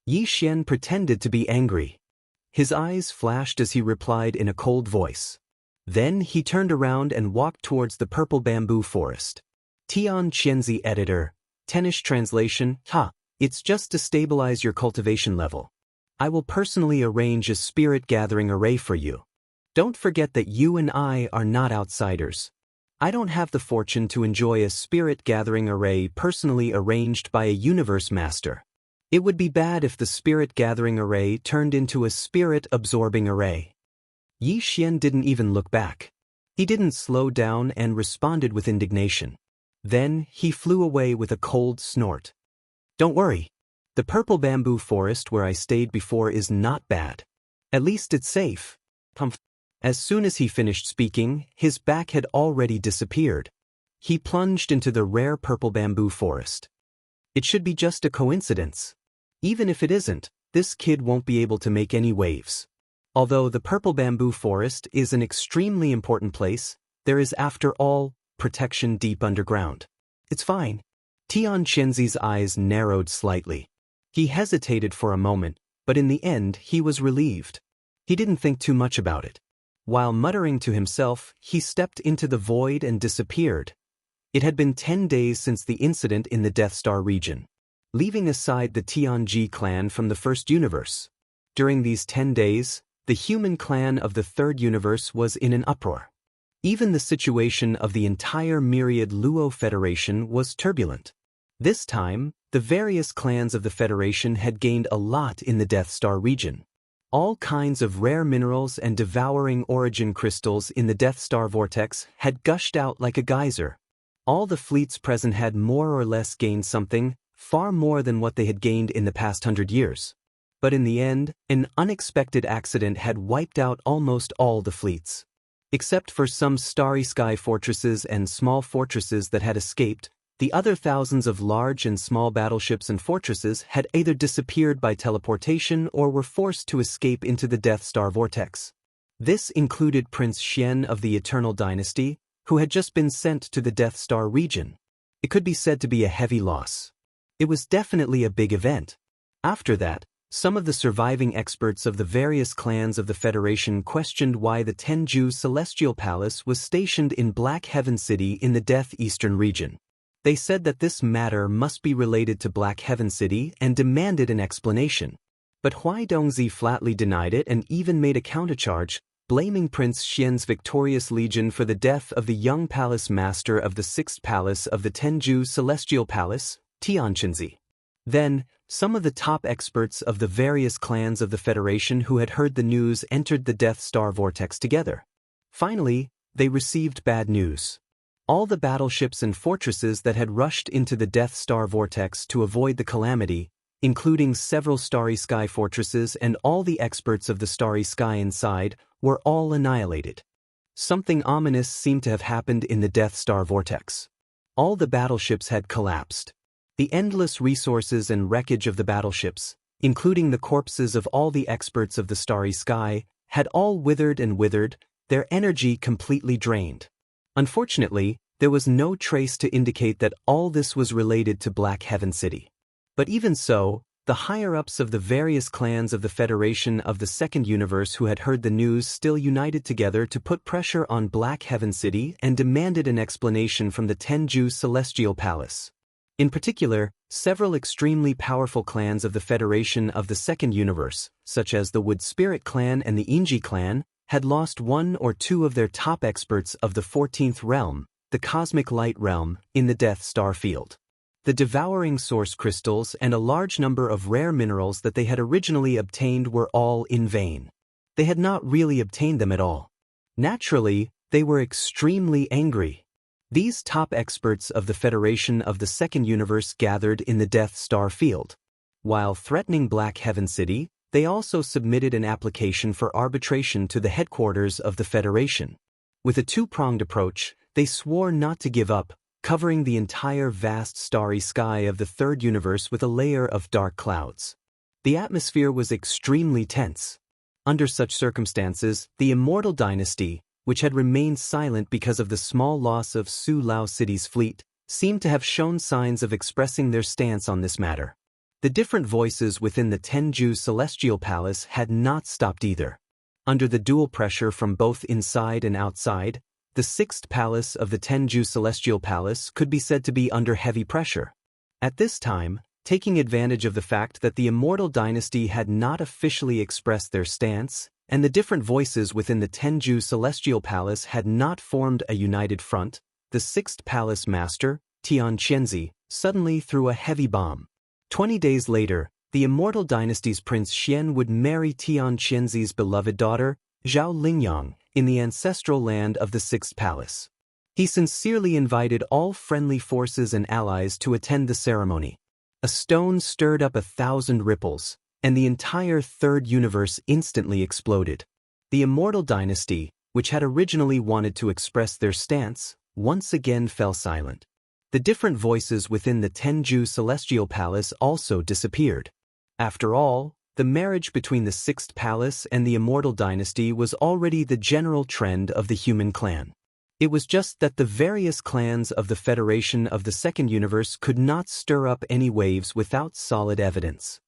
Speaker 1: Yi Xian pretended to be angry. His eyes flashed as he replied in a cold voice. Then he turned around and walked towards the purple bamboo forest. Tian Qianzi editor, Tennish translation, it's just to stabilize your cultivation level. I will personally arrange a spirit gathering array for you. Don't forget that you and I are not outsiders. I don't have the fortune to enjoy a spirit gathering array personally arranged by a universe master. It would be bad if the spirit gathering array turned into a spirit absorbing array. Yi Xian didn't even look back. He didn't slow down and responded with indignation. Then he flew away with a cold snort. Don't worry. The purple bamboo forest where I stayed before is not bad. At least it's safe. As soon as he finished speaking, his back had already disappeared. He plunged into the rare purple bamboo forest. It should be just a coincidence. Even if it isn't, this kid won't be able to make any waves. Although the purple bamboo forest is an extremely important place, there is, after all, protection deep underground. It's fine. Tian Qianzi's eyes narrowed slightly. He hesitated for a moment, but in the end he was relieved. He didn't think too much about it. While muttering to himself, he stepped into the void and disappeared. It had been 10 days since the incident in the Death Star region. Leaving aside the Tianji clan from the first universe. During these 10 days, the human clan of the third universe was in an uproar. Even the situation of the entire myriad Luo Federation was turbulent. This time, the various clans of the Federation had gained a lot in the Death Star region. All kinds of rare minerals and devouring origin crystals in the Death Star vortex had gushed out like a geyser. All the fleets present had more or less gained something, far more than what they had gained in the past 100 years. But in the end, an unexpected accident had wiped out almost all the fleets. Except for some starry sky fortresses and small fortresses that had escaped, the other thousands of large and small battleships and fortresses had either disappeared by teleportation or were forced to escape into the Death Star vortex. This included Prince Xian of the Eternal Dynasty, who had just been sent to the Death Star region. It could be said to be a heavy loss. It was definitely a big event. After that, some of the surviving experts of the various clans of the Federation questioned why the Tenju Celestial Palace was stationed in Black Heaven City in the Death Eastern region. They said that this matter must be related to Black Heaven City and demanded an explanation. But Huaidongzi flatly denied it and even made a countercharge, blaming Prince Xian's victorious legion for the death of the young palace master of the sixth palace of the Tenju Celestial Palace, Tianqinzi. Then, some of the top experts of the various clans of the Federation who had heard the news entered the Death Star vortex together. Finally, they received bad news. All the battleships and fortresses that had rushed into the Death Star vortex to avoid the calamity, including several Starry Sky fortresses and all the experts of the Starry Sky inside, were all annihilated. Something ominous seemed to have happened in the Death Star vortex. All the battleships had collapsed. The endless resources and wreckage of the battleships, including the corpses of all the experts of the Starry Sky, had all withered and withered, their energy completely drained. Unfortunately, there was no trace to indicate that all this was related to Black Heaven City. But even so, the higher-ups of the various clans of the Federation of the Second Universe who had heard the news still united together to put pressure on Black Heaven City and demanded an explanation from the Tenju Celestial Palace. In particular, several extremely powerful clans of the Federation of the Second Universe, such as the Wood Spirit Clan and the Inji Clan, had lost one or two of their top experts of the 14th realm, the Cosmic Light Realm, in the Death Star field. The devouring source crystals and a large number of rare minerals that they had originally obtained were all in vain. They had not really obtained them at all. Naturally, they were extremely angry. These top experts of the Federation of the Second Universe gathered in the Death Star field. While threatening Black Heaven City, they also submitted an application for arbitration to the headquarters of the Federation. With a two-pronged approach, they swore not to give up, covering the entire vast starry sky of the third universe with a layer of dark clouds. The atmosphere was extremely tense. Under such circumstances, the Immortal Dynasty, which had remained silent because of the small loss of Su Lao City's fleet, seemed to have shown signs of expressing their stance on this matter. The different voices within the Tenju celestial palace had not stopped either. Under the dual pressure from both inside and outside, the sixth palace of the Tenju celestial palace could be said to be under heavy pressure. At this time, taking advantage of the fact that the immortal dynasty had not officially expressed their stance, and the different voices within the Tenju celestial palace had not formed a united front, the sixth palace master, Tian Qianzi, suddenly threw a heavy bomb. 20 days later, the immortal dynasty's Prince Xian would marry Tian Qianzi's beloved daughter, Zhao Lingyang, in the ancestral land of the sixth palace. He sincerely invited all friendly forces and allies to attend the ceremony. A stone stirred up 1,000 ripples, and the entire third universe instantly exploded. The immortal dynasty, which had originally wanted to express their stance, once again fell silent. The different voices within the Tenju celestial palace also disappeared. After all, the marriage between the sixth palace and the immortal dynasty was already the general trend of the human clan. It was just that the various clans of the Federation of the Second Universe could not stir up any waves without solid evidence.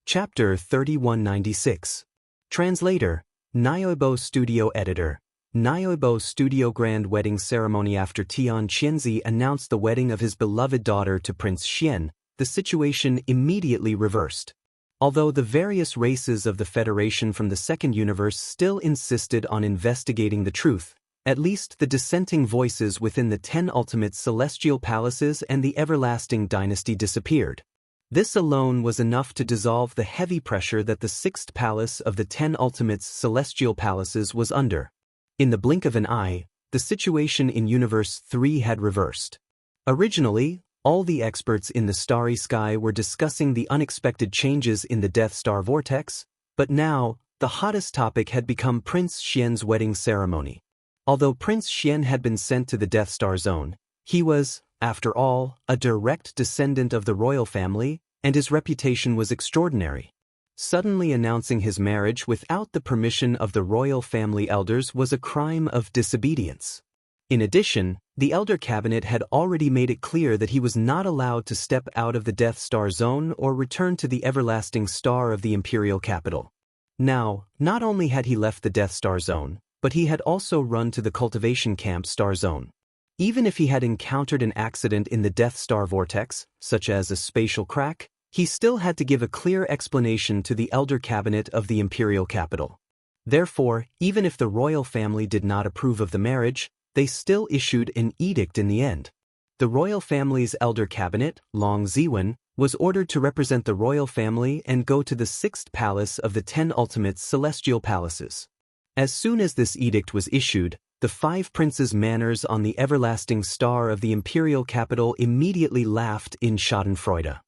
Speaker 1: Chapter 3196. Translator, Nyoibo Studio Editor. Nyoibo Studio Grand Wedding Ceremony. After Tian Qianzi announced the wedding of his beloved daughter to Prince Xian, the situation immediately reversed. Although the various races of the Federation from the Second Universe still insisted on investigating the truth, at least the dissenting voices within the 10 ultimate celestial palaces and the everlasting dynasty disappeared. This alone was enough to dissolve the heavy pressure that the sixth palace of the 10 ultimate celestial palaces was under. In the blink of an eye, the situation in Universe 3 had reversed. Originally, all the experts in the starry sky were discussing the unexpected changes in the Death Star vortex, but now, the hottest topic had become Prince Xian's wedding ceremony. Although Prince Xian had been sent to the Death Star zone, he was, after all, a direct descendant of the royal family, and his reputation was extraordinary. Suddenly announcing his marriage without the permission of the royal family elders was a crime of disobedience. In addition, the Elder Cabinet had already made it clear that he was not allowed to step out of the Death Star zone or return to the everlasting star of the imperial capital. Now, not only had he left the Death Star zone, but he had also run to the cultivation camp star zone. Even if he had encountered an accident in the Death Star vortex, such as a spatial crack, he still had to give a clear explanation to the Elder Cabinet of the imperial capital. Therefore, even if the royal family did not approve of the marriage, they still issued an edict in the end. The royal family's Elder Cabinet, Long Ziwen, was ordered to represent the royal family and go to the sixth palace of the 10 ultimate celestial palaces. As soon as this edict was issued, the 5 princes' manners on the everlasting star of the imperial capital immediately laughed in schadenfreude.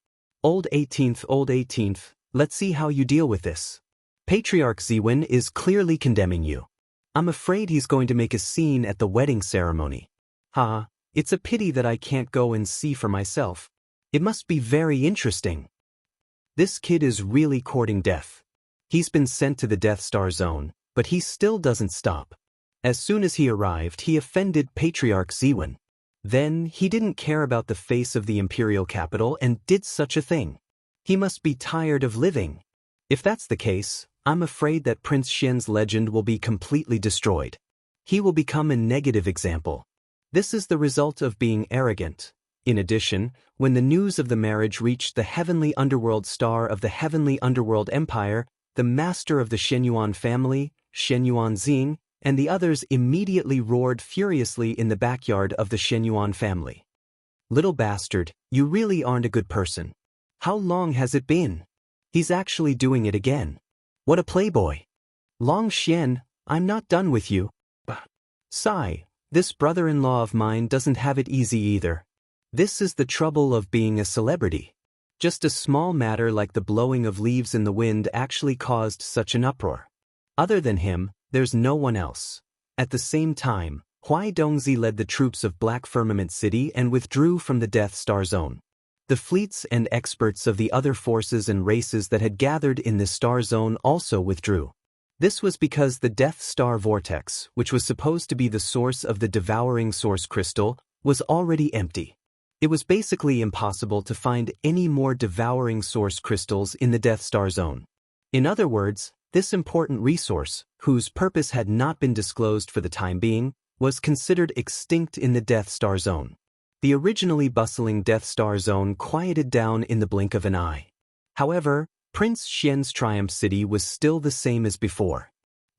Speaker 1: Old 18th, let's see how you deal with this. Patriarch Ziwen is clearly condemning you. I'm afraid he's going to make a scene at the wedding ceremony. It's a pity that I can't go and see for myself. It must be very interesting. This kid is really courting death. He's been sent to the Death Star zone, but he still doesn't stop. As soon as he arrived, he offended Patriarch Ziwen. Then, he didn't care about the face of the imperial capital and did such a thing. He must be tired of living. If that's the case, I'm afraid that Prince Xian's legend will be completely destroyed. He will become a negative example. This is the result of being arrogant. In addition, when the news of the marriage reached the heavenly underworld star of the heavenly underworld empire, the master of the Shenyuan family, Shenyuan Xing, and the others immediately roared furiously in the backyard of the Shenyuan family. Little bastard, you really aren't a good person. How long has it been? He's actually doing it again. What a playboy. Long Xian, I'm not done with you. Sigh, this brother-in-law of mine doesn't have it easy either. This is the trouble of being a celebrity. Just a small matter like the blowing of leaves in the wind actually caused such an uproar. Other than him, there's no one else. At the same time, Huai Dongzi led the troops of Black Firmament City and withdrew from the Death Star Zone. The fleets and experts of the other forces and races that had gathered in the Star Zone also withdrew. This was because the Death Star Vortex, which was supposed to be the source of the devouring Source Crystal, was already empty. It was basically impossible to find any more devouring source crystals in the Death Star zone. In other words, this important resource, whose purpose had not been disclosed for the time being, was considered extinct in the Death Star zone. The originally bustling Death Star zone quieted down in the blink of an eye. However, Prince Xian's Triumph City was still the same as before.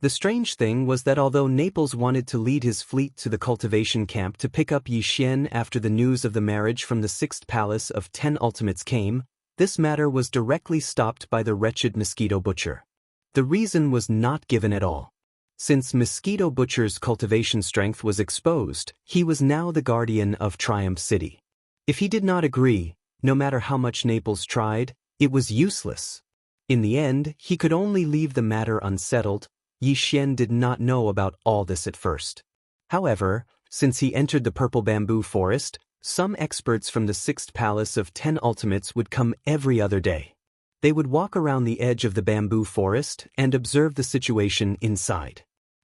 Speaker 1: The strange thing was that although Naples wanted to lead his fleet to the cultivation camp to pick up Yi Xian after the news of the marriage from the 6th Palace of 10 Ultimates came, this matter was directly stopped by the wretched Mosquito Butcher. The reason was not given at all. Since Mosquito Butcher's cultivation strength was exposed, he was now the guardian of Triumph City. If he did not agree, no matter how much Naples tried, it was useless. In the end, he could only leave the matter unsettled. Yi Xian did not know about all this at first. However, since he entered the Purple Bamboo Forest, some experts from the 6th Palace of 10 Ultimates would come every other day. They would walk around the edge of the bamboo forest and observe the situation inside.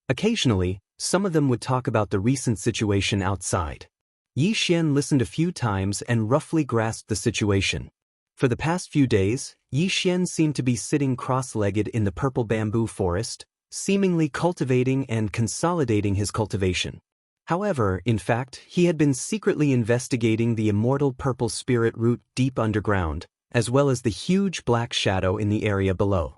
Speaker 1: Occasionally, some of them would talk about the recent situation outside. Yi Xian listened a few times and roughly grasped the situation. For the past few days, Yi Xian seemed to be sitting cross-legged in the Purple Bamboo Forest, seemingly cultivating and consolidating his cultivation. However, in fact, he had been secretly investigating the immortal purple spirit root deep underground, as well as the huge black shadow in the area below.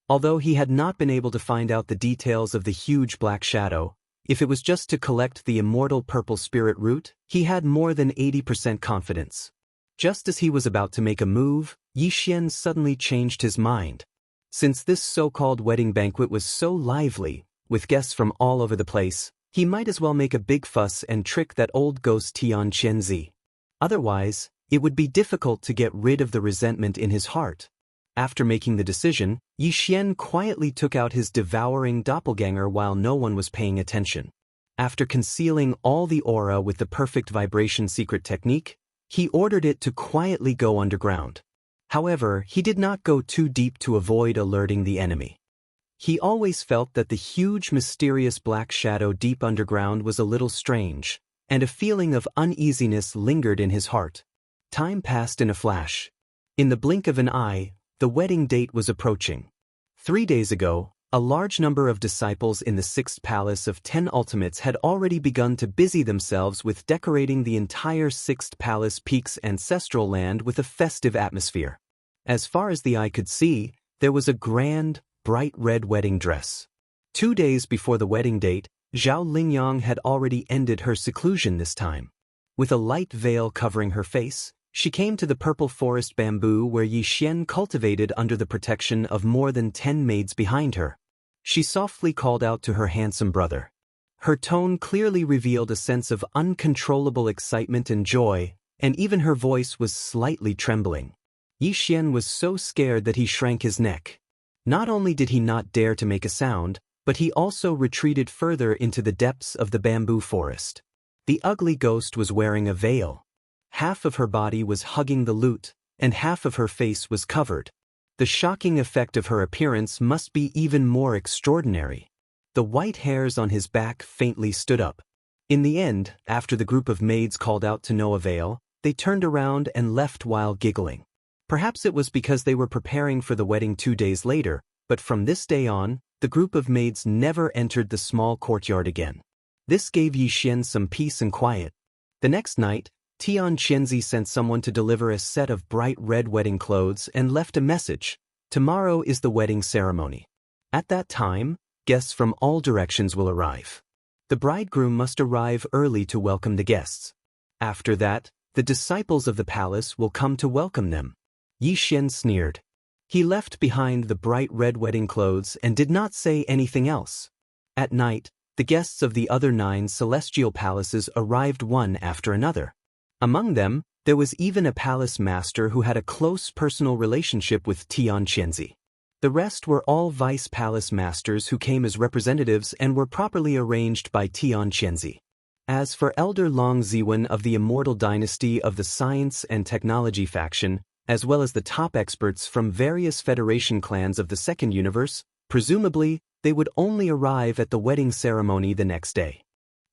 Speaker 1: Although he had not been able to find out the details of the huge black shadow, if it was just to collect the immortal purple spirit root, he had more than 80% confidence. Just as he was about to make a move, Yi Xian suddenly changed his mind. Since this so-called wedding banquet was so lively, with guests from all over the place, he might as well make a big fuss and trick that old ghost Tian Qianzi. Otherwise, it would be difficult to get rid of the resentment in his heart. After making the decision, Yi Xian quietly took out his devouring doppelganger while no one was paying attention. After concealing all the aura with the perfect vibration secret technique, he ordered it to quietly go underground. However, he did not go too deep to avoid alerting the enemy. He always felt that the huge mysterious black shadow deep underground was a little strange, and a feeling of uneasiness lingered in his heart. Time passed in a flash. In the blink of an eye, the wedding date was approaching. 3 days ago, a large number of disciples in the 6th Palace of 10 Ultimates had already begun to busy themselves with decorating the entire 6th Palace Peak's ancestral land with a festive atmosphere. As far as the eye could see, there was a grand, bright red wedding dress. 2 days before the wedding date, Zhao Lingyang had already ended her seclusion this time. With a light veil covering her face, she came to the purple forest bamboo where Yi Xian cultivated under the protection of more than 10 maids behind her. She softly called out to her handsome brother. Her tone clearly revealed a sense of uncontrollable excitement and joy, and even her voice was slightly trembling. Yi Xian was so scared that he shrank his neck. Not only did he not dare to make a sound, but he also retreated further into the depths of the bamboo forest. The ugly ghost was wearing a veil. Half of her body was hugging the lute, and half of her face was covered. The shocking effect of her appearance must be even more extraordinary. The white hairs on his back faintly stood up. In the end, after the group of maids called out to no avail, they turned around and left while giggling. Perhaps it was because they were preparing for the wedding 2 days later, but from this day on, the group of maids never entered the small courtyard again. This gave Yi Xian some peace and quiet. The next night, Tian Qianzi sent someone to deliver a set of bright red wedding clothes and left a message. Tomorrow is the wedding ceremony. At that time, guests from all directions will arrive. The bridegroom must arrive early to welcome the guests. After that, the disciples of the palace will come to welcome them. Yi Xian sneered. He left behind the bright red wedding clothes and did not say anything else. At night, the guests of the other 9 celestial palaces arrived one after another. Among them, there was even a palace master who had a close personal relationship with Tian Qianzi. The rest were all vice palace masters who came as representatives and were properly arranged by Tian Qianzi. As for Elder Long Ziwen of the immortal dynasty of the Science and Technology faction, as well as the top experts from various Federation clans of the Second Universe, presumably, they would only arrive at the wedding ceremony the next day.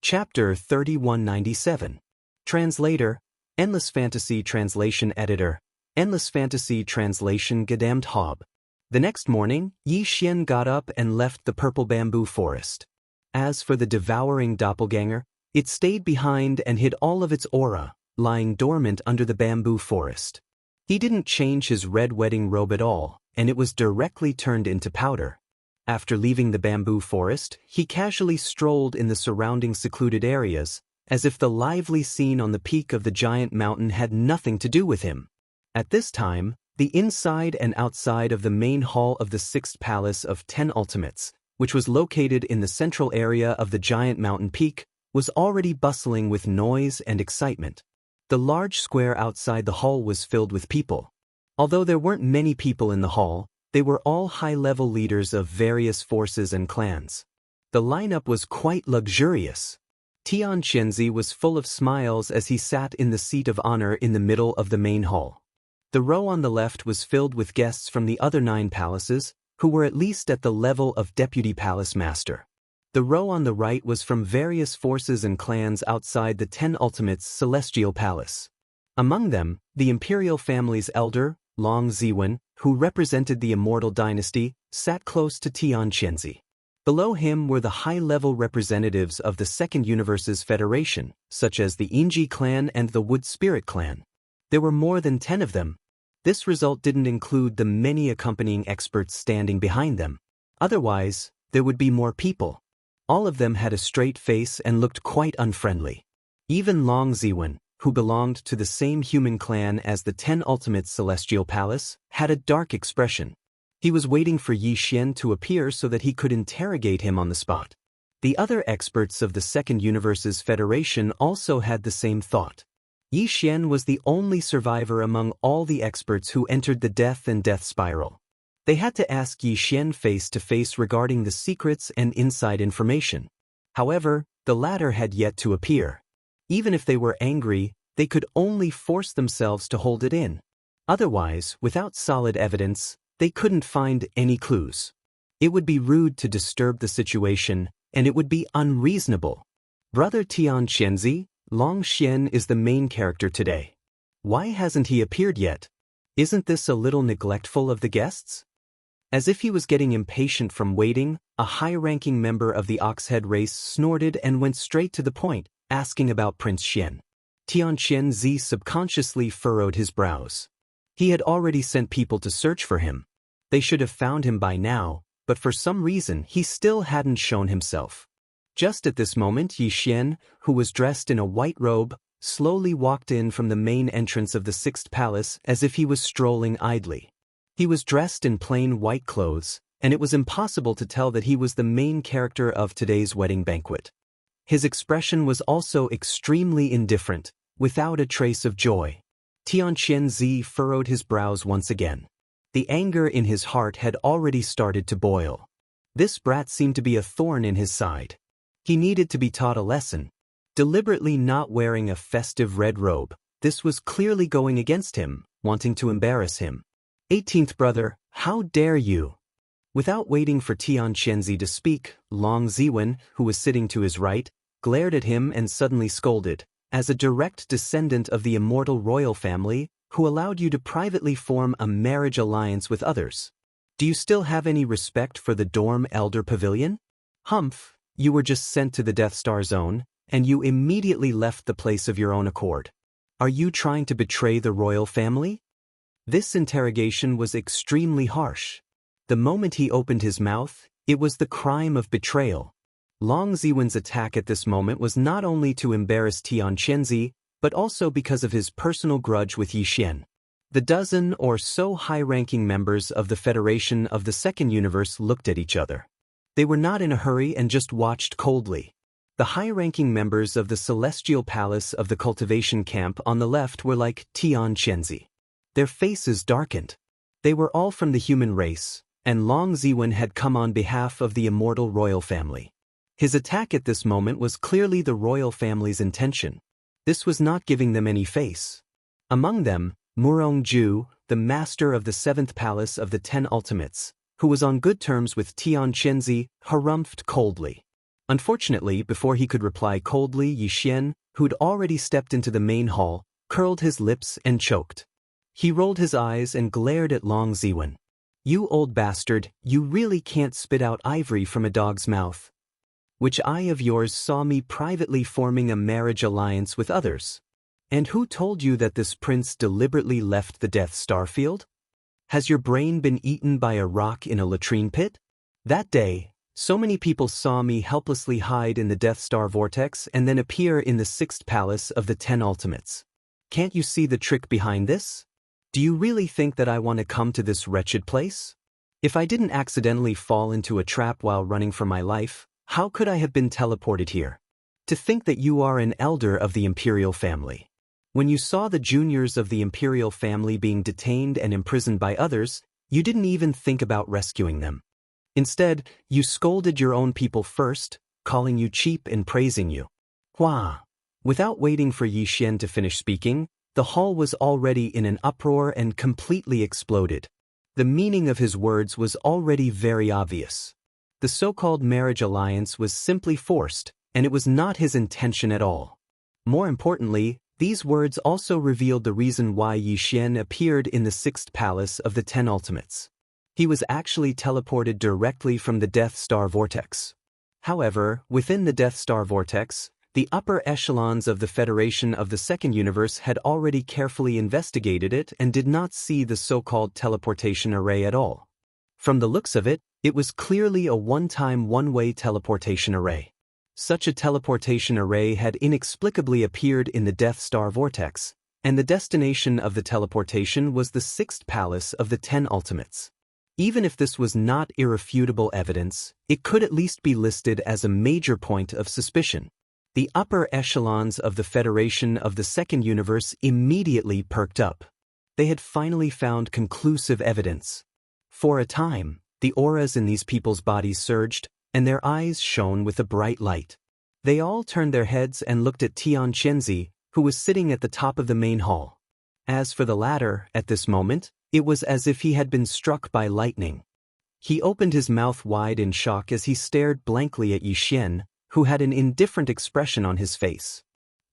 Speaker 1: Chapter 3197. Translator, Endless Fantasy Translation Editor, Endless Fantasy Translation Gedammt Hob. The next morning, Yi Xian got up and left the purple bamboo forest. As for the devouring doppelganger, it stayed behind and hid all of its aura, lying dormant under the bamboo forest. He didn't change his red wedding robe at all, and it was directly turned into powder. After leaving the bamboo forest, he casually strolled in the surrounding secluded areas, as if the lively scene on the peak of the giant mountain had nothing to do with him. At this time, the inside and outside of the main hall of the Sixth Palace of 10 Ultimates, which was located in the central area of the giant mountain peak, was already bustling with noise and excitement. The large square outside the hall was filled with people. Although there weren't many people in the hall, they were all high-level leaders of various forces and clans. The lineup was quite luxurious. Tian Qianzi was full of smiles as he sat in the seat of honor in the middle of the main hall. The row on the left was filled with guests from the other 9 palaces, who were at least at the level of Deputy Palace Master. The row on the right was from various forces and clans outside the 10 Ultimates Celestial Palace. Among them, the imperial family's elder, Long Ziwen, who represented the immortal dynasty, sat close to Tian Qianzi. Below him were the high-level representatives of the Second Universe's Federation, such as the Inji clan and the Wood Spirit clan. There were more than 10 of them. This result didn't include the many accompanying experts standing behind them. Otherwise, there would be more people. All of them had a straight face and looked quite unfriendly. Even Long Ziwen, who belonged to the same human clan as the 10 Ultimates Celestial Palace, had a dark expression. He was waiting for Yi Xian to appear so that he could interrogate him on the spot. The other experts of the Second Universe's Federation also had the same thought. Yi Xian was the only survivor among all the experts who entered the death and death spiral. They had to ask Yi Xian face to face regarding the secrets and inside information. However, the latter had yet to appear. Even if they were angry, they could only force themselves to hold it in. Otherwise, without solid evidence, they couldn't find any clues. It would be rude to disturb the situation, and it would be unreasonable. Brother Tian Qianzi, Long Xian is the main character today. Why hasn't he appeared yet? Isn't this a little neglectful of the guests? As if he was getting impatient from waiting, a high-ranking member of the Oxhead race snorted and went straight to the point, asking about Prince Xian. Tian Qianzi subconsciously furrowed his brows. He had already sent people to search for him. They should have found him by now, but for some reason he still hadn't shown himself. Just at this moment, Yi Xian, who was dressed in a white robe, slowly walked in from the main entrance of the Sixth Palace as if he was strolling idly. He was dressed in plain white clothes, and it was impossible to tell that he was the main character of today's wedding banquet. His expression was also extremely indifferent, without a trace of joy. Tian Qianzi furrowed his brows once again. The anger in his heart had already started to boil. This brat seemed to be a thorn in his side. He needed to be taught a lesson. Deliberately not wearing a festive red robe, this was clearly going against him, wanting to embarrass him. 18th brother, how dare you? Without waiting for Tian Qianzi to speak, Long Ziwen, who was sitting to his right, glared at him and suddenly scolded, as a direct descendant of the immortal royal family, who allowed you to privately form a marriage alliance with others. Do you still have any respect for the Dorm Elder Pavilion? Humph, you were just sent to the Death Star Zone, and you immediately left the place of your own accord. Are you trying to betray the royal family? This interrogation was extremely harsh. The moment he opened his mouth, it was the crime of betrayal. Long Ziwen's attack at this moment was not only to embarrass Tian Qianzi, but also because of his personal grudge with Yi Xian. The dozen or so high-ranking members of the Federation of the Second Universe looked at each other. They were not in a hurry and just watched coldly. The high-ranking members of the Celestial Palace of the Cultivation Camp on the left were like Tian Qianzi. Their faces darkened. They were all from the human race, and Long Ziwen had come on behalf of the immortal royal family. His attack at this moment was clearly the royal family's intention. This was not giving them any face. Among them, Murong Ju, the master of the 7th Palace of the 10 Ultimates, who was on good terms with Tian Qianzi, harumphed coldly. Unfortunately, before he could reply coldly, Yi Xian, who'd already stepped into the main hall, curled his lips and choked. He rolled his eyes and glared at Long Ziwen. "You old bastard, you really can't spit out ivory from a dog's mouth. Which eye of yours saw me privately forming a marriage alliance with others? And who told you that this prince deliberately left the Death Star field? Has your brain been eaten by a rock in a latrine pit? That day, so many people saw me helplessly hide in the Death Star vortex and then appear in the sixth palace of the 10 Ultimates. Can't you see the trick behind this? Do you really think that I want to come to this wretched place? If I didn't accidentally fall into a trap while running for my life, how could I have been teleported here? To think that you are an elder of the imperial family. When you saw the juniors of the imperial family being detained and imprisoned by others, you didn't even think about rescuing them. Instead, you scolded your own people first, calling you cheap and praising you. Hua! Without waiting for Yi Xian to finish speaking, the hall was already in an uproar and completely exploded. The meaning of his words was already very obvious. The so-called marriage alliance was simply forced, and it was not his intention at all. More importantly, these words also revealed the reason why Yi Xian appeared in the sixth palace of the 10 Ultimates. He was actually teleported directly from the Death Star vortex. However, within the Death Star vortex, the upper echelons of the Federation of the Second Universe had already carefully investigated it and did not see the so-called teleportation array at all. From the looks of it, it was clearly a one-time one-way teleportation array. Such a teleportation array had inexplicably appeared in the Death Star vortex, and the destination of the teleportation was the sixth palace of the 10 Ultimates. Even if this was not irrefutable evidence, it could at least be listed as a major point of suspicion. The upper echelons of the Federation of the Second Universe immediately perked up. They had finally found conclusive evidence. For a time, the auras in these people's bodies surged, and their eyes shone with a bright light. They all turned their heads and looked at Tian Chenzi, who was sitting at the top of the main hall. As for the latter, at this moment, it was as if he had been struck by lightning. He opened his mouth wide in shock as he stared blankly at Yi Xian, who had an indifferent expression on his face.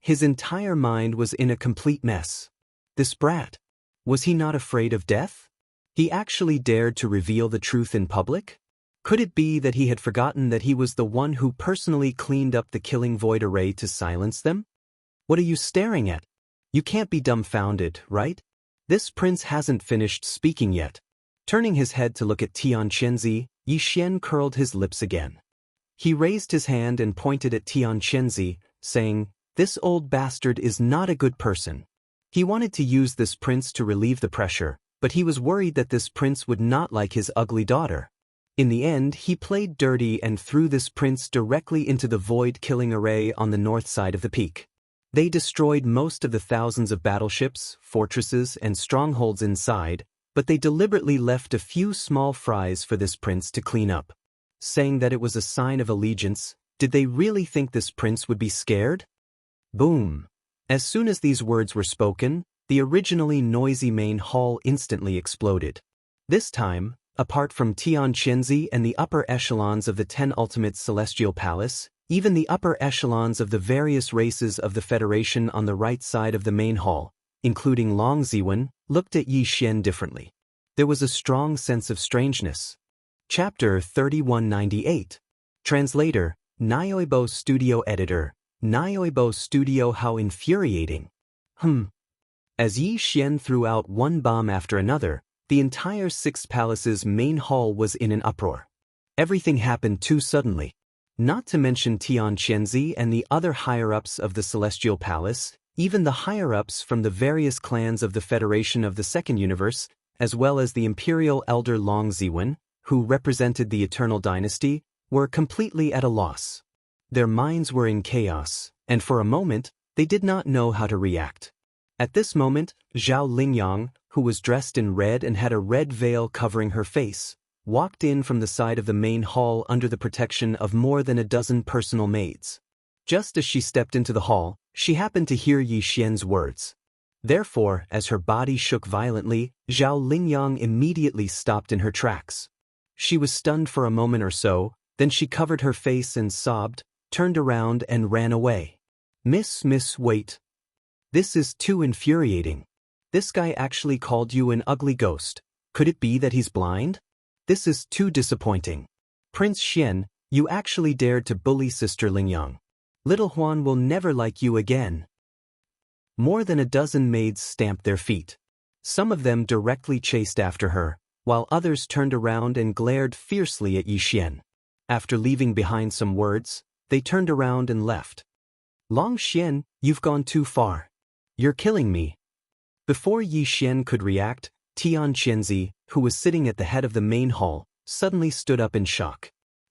Speaker 1: His entire mind was in a complete mess. This brat. Was he not afraid of death? He actually dared to reveal the truth in public? Could it be that he had forgotten that he was the one who personally cleaned up the killing void array to silence them? What are you staring at? You can't be dumbfounded, right? This prince hasn't finished speaking yet. Turning his head to look at Tian Chenzi, Yi Xian curled his lips again. He raised his hand and pointed at Tian Chenzi, saying, "This old bastard is not a good person." He wanted to use this prince to relieve the pressure, but he was worried that this prince would not like his ugly daughter. In the end, he played dirty and threw this prince directly into the void killing array on the north side of the peak. They destroyed most of the thousands of battleships, fortresses, and strongholds inside, but they deliberately left a few small fries for this prince to clean up. Saying that it was a sign of allegiance, did they really think this prince would be scared? Boom! As soon as these words were spoken, the originally noisy main hall instantly exploded. This time, apart from Tian Chenzi and the upper echelons of the 10 Ultimates Celestial Palace, even the upper echelons of the various races of the Federation on the right side of the main hall, including Long Ziwen, looked at Yi Xian differently. There was a strong sense of strangeness. Chapter 3198. Translator, Nyoibo Studio Editor, Nyoibo Studio. How infuriating. As Yi Xian threw out one bomb after another, the entire Sixth Palace's main hall was in an uproar. Everything happened too suddenly. Not to mention Tian Chenzi and the other higher-ups of the Celestial Palace, even the higher-ups from the various clans of the Federation of the Second Universe, as well as the Imperial Elder Long Ziwen, who represented the Eternal Dynasty, were completely at a loss. Their minds were in chaos, and for a moment, they did not know how to react. At this moment, Zhao Lingyang, who was dressed in red and had a red veil covering her face, walked in from the side of the main hall under the protection of more than a dozen personal maids. Just as she stepped into the hall, she happened to hear Yi Xian's words. Therefore, as her body shook violently, Zhao Lingyang immediately stopped in her tracks. She was stunned for a moment or so, then she covered her face and sobbed, turned around and ran away. Miss, wait. This is too infuriating. This guy actually called you an ugly ghost. Could it be that he's blind? This is too disappointing. Prince Xian, you actually dared to bully Sister Lingyang. Little Huan will never like you again. More than a dozen maids stamped their feet. Some of them directly chased after her, while others turned around and glared fiercely at Yi Xian. After leaving behind some words, they turned around and left. Long Xian, you've gone too far. You're killing me. Before Yi Xian could react, Tian Qianzi, who was sitting at the head of the main hall, suddenly stood up in shock.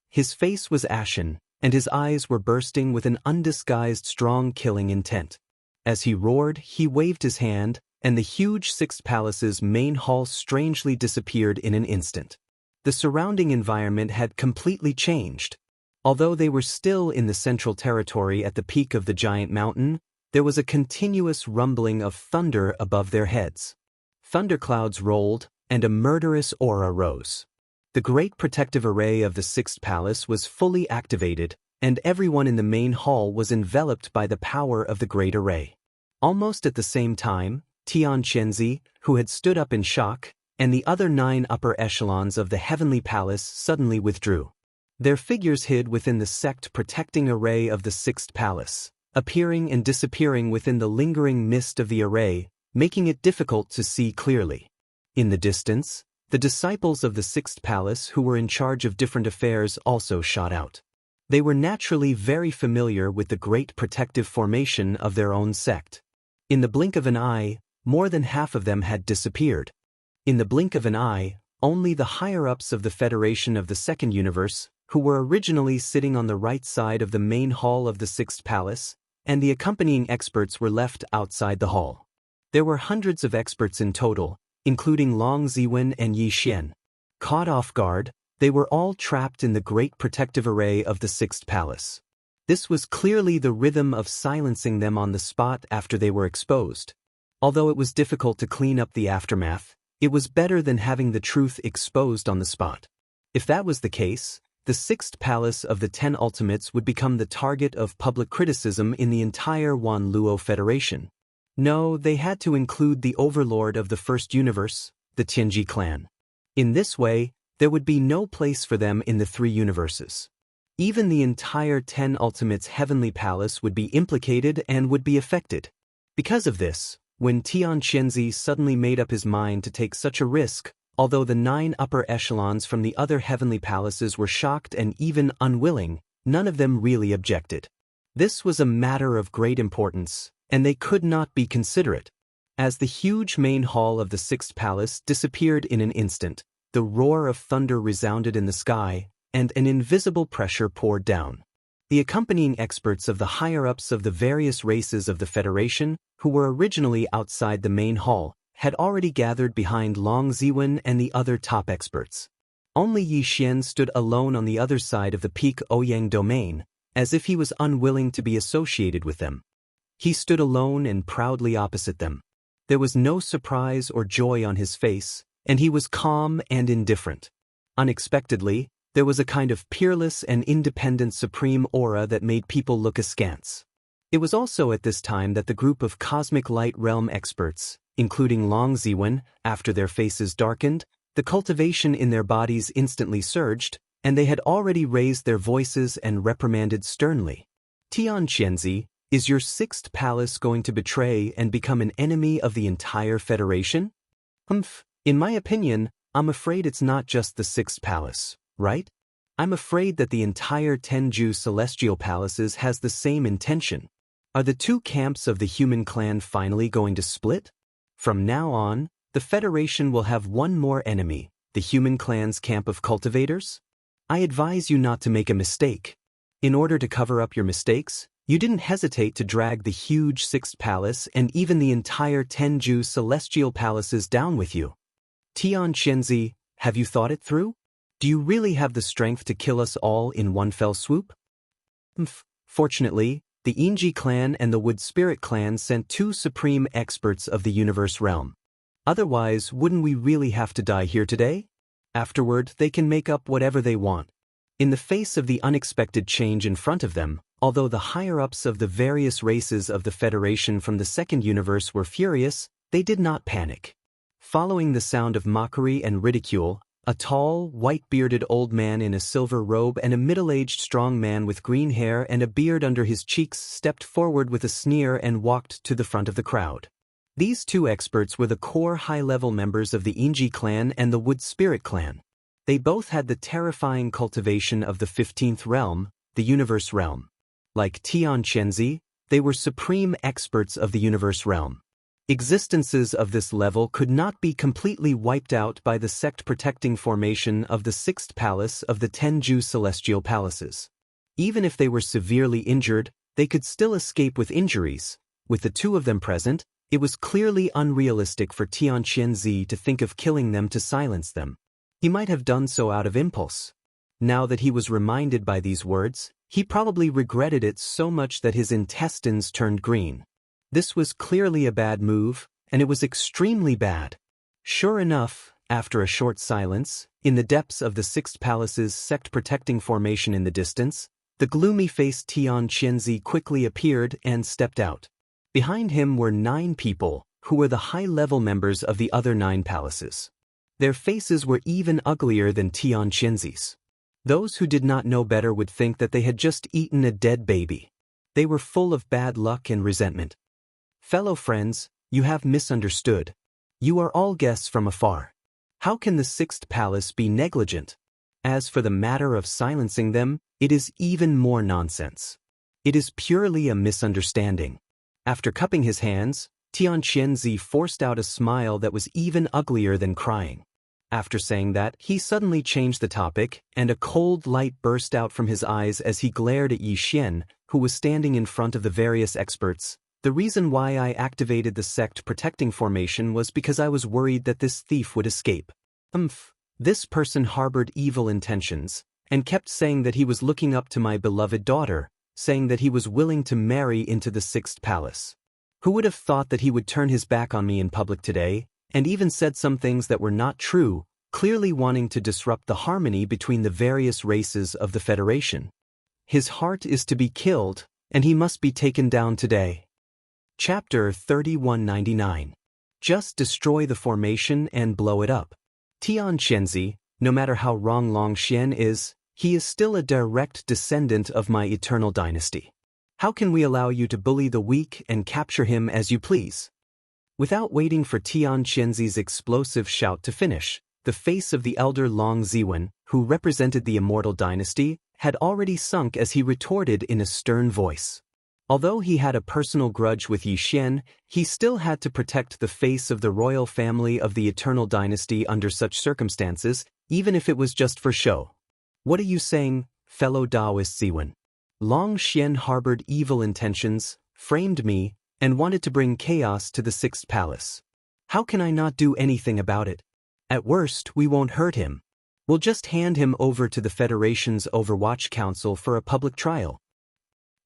Speaker 1: His face was ashen, and his eyes were bursting with an undisguised strong killing intent. As he roared, he waved his hand, and the huge Sixth Palace's main hall strangely disappeared in an instant. The surrounding environment had completely changed. Although they were still in the central territory at the peak of the giant mountain, there was a continuous rumbling of thunder above their heads. Thunderclouds rolled, and a murderous aura rose. The great protective array of the Sixth Palace was fully activated, and everyone in the main hall was enveloped by the power of the great array. Almost at the same time, Tian Qianzi, who had stood up in shock, and the other 9 upper echelons of the Heavenly Palace suddenly withdrew. Their figures hid within the sect protecting array of the Sixth Palace, appearing and disappearing within the lingering mist of the array, making it difficult to see clearly. In the distance, the disciples of the Sixth Palace who were in charge of different affairs also shot out. They were naturally very familiar with the great protective formation of their own sect. In the blink of an eye, more than half of them had disappeared. In the blink of an eye, only the higher-ups of the Federation of the Second Universe, who were originally sitting on the right side of the main hall of the Sixth Palace, and the accompanying experts were left outside the hall. There were hundreds of experts in total, including Long Ziwen and Yi Xian. Caught off guard, they were all trapped in the great protective array of the Sixth Palace. This was clearly the rhythm of silencing them on the spot after they were exposed. Although it was difficult to clean up the aftermath, it was better than having the truth exposed on the spot. If that was the case, the Sixth Palace of the 10 Ultimates would become the target of public criticism in the entire Wanluo Federation. No, they had to include the overlord of the First Universe, the Tianji clan. In this way, there would be no place for them in the 3 universes. Even the entire 10 Ultimates' Heavenly Palace would be implicated and would be affected. Because of this, when Tian Qianzi suddenly made up his mind to take such a risk, although the 9 upper echelons from the other heavenly palaces were shocked and even unwilling, none of them really objected. This was a matter of great importance, and they could not be considerate. As the huge main hall of the Sixth Palace disappeared in an instant, the roar of thunder resounded in the sky, and an invisible pressure poured down. The accompanying experts of the higher-ups of the various races of the Federation, who were originally outside the main hall, had already gathered behind Long Ziwen and the other top experts. Only Yi Xian stood alone on the other side of the peak Ouyang domain, as if he was unwilling to be associated with them. He stood alone and proudly opposite them. There was no surprise or joy on his face, and he was calm and indifferent. Unexpectedly, there was a kind of peerless and independent supreme aura that made people look askance. It was also at this time that the group of Cosmic Light Realm experts, including Long Ziwen, after their faces darkened, the cultivation in their bodies instantly surged, and they had already raised their voices and reprimanded sternly. Tian Qianzi, is your Sixth Palace going to betray and become an enemy of the entire Federation? In my opinion, I'm afraid it's not just the Sixth Palace, right? I'm afraid that the entire Tenju Celestial Palaces has the same intention. Are the 2 camps of the human clan finally going to split? From now on, the Federation will have one more enemy, the human clan's camp of cultivators? I advise you not to make a mistake. In order to cover up your mistakes, you didn't hesitate to drag the huge Sixth Palace and even the entire Tenju Celestial Palaces down with you. Tian Qianzi, have you thought it through? Do you really have the strength to kill us all in one fell swoop? Fortunately, the Inji clan and the Wood Spirit clan sent 2 supreme experts of the universe realm. Otherwise, wouldn't we really have to die here today? Afterward, they can make up whatever they want. In the face of the unexpected change in front of them, Although the higher-ups of the various races of the Federation from the second universe were furious, they did not panic. Following the sound of mockery and ridicule, a tall, white-bearded old man in a silver robe and a middle-aged strong man with green hair and a beard under his cheeks stepped forward with a sneer and walked to the front of the crowd. These two experts were the core high-level members of the Inji clan and the Wood Spirit clan. They both had the terrifying cultivation of the 15th realm, the universe realm. Like Tian Chenzi, they were supreme experts of the universe realm. Existences of this level could not be completely wiped out by the sect-protecting formation of the Sixth Palace of the Tenju Celestial Palaces. Even if they were severely injured, they could still escape with injuries. With the two of them present, it was clearly unrealistic for Tian Chenzi to think of killing them to silence them. He might have done so out of impulse. Now that he was reminded by these words, he probably regretted it so much that his intestines turned green. This was clearly a bad move, and it was extremely bad. Sure enough, after a short silence, in the depths of the Sixth Palace's sect-protecting formation in the distance, the gloomy-faced Tian Chenzi quickly appeared and stepped out. Behind him were 9 people, who were the high-level members of the other 9 palaces. Their faces were even uglier than Tian Chenzi's. Those who did not know better would think that they had just eaten a dead baby. They were full of bad luck and resentment. Fellow friends, you have misunderstood. You are all guests from afar. How can the Sixth Palace be negligent? As for the matter of silencing them, it is even more nonsense. It is purely a misunderstanding. After cupping his hands, Tian Chenzi forced out a smile that was even uglier than crying. After saying that, he suddenly changed the topic, and a cold light burst out from his eyes as he glared at Yi Xian, who was standing in front of the various experts. The reason why I activated the sect-protecting formation was because I was worried that this thief would escape. This person harbored evil intentions, and kept saying that he was looking up to my beloved daughter, saying that he was willing to marry into the Sixth Palace. Who would have thought that he would turn his back on me in public today, and even said some things that were not true, clearly wanting to disrupt the harmony between the various races of the Federation. His heart is to be killed, and he must be taken down today. Chapter 3199. Just destroy the formation and blow it up. Tian Chenzi, no matter how wrong Long Xian is, he is still a direct descendant of my eternal dynasty. How can we allow you to bully the weak and capture him as you please? Without waiting for Tian Chenzi's explosive shout to finish, the face of the elder Long Ziwen, who represented the immortal dynasty, had already sunk as he retorted in a stern voice. Although he had a personal grudge with Yi Xian, he still had to protect the face of the royal family of the eternal dynasty under such circumstances, even if it was just for show. What are you saying, fellow Taoist Ziwen? Long Xian harbored evil intentions, framed me, and wanted to bring chaos to the Sixth Palace. How can I not do anything about it? At worst, we won't hurt him. We'll just hand him over to the Federation's Overwatch Council for a public trial.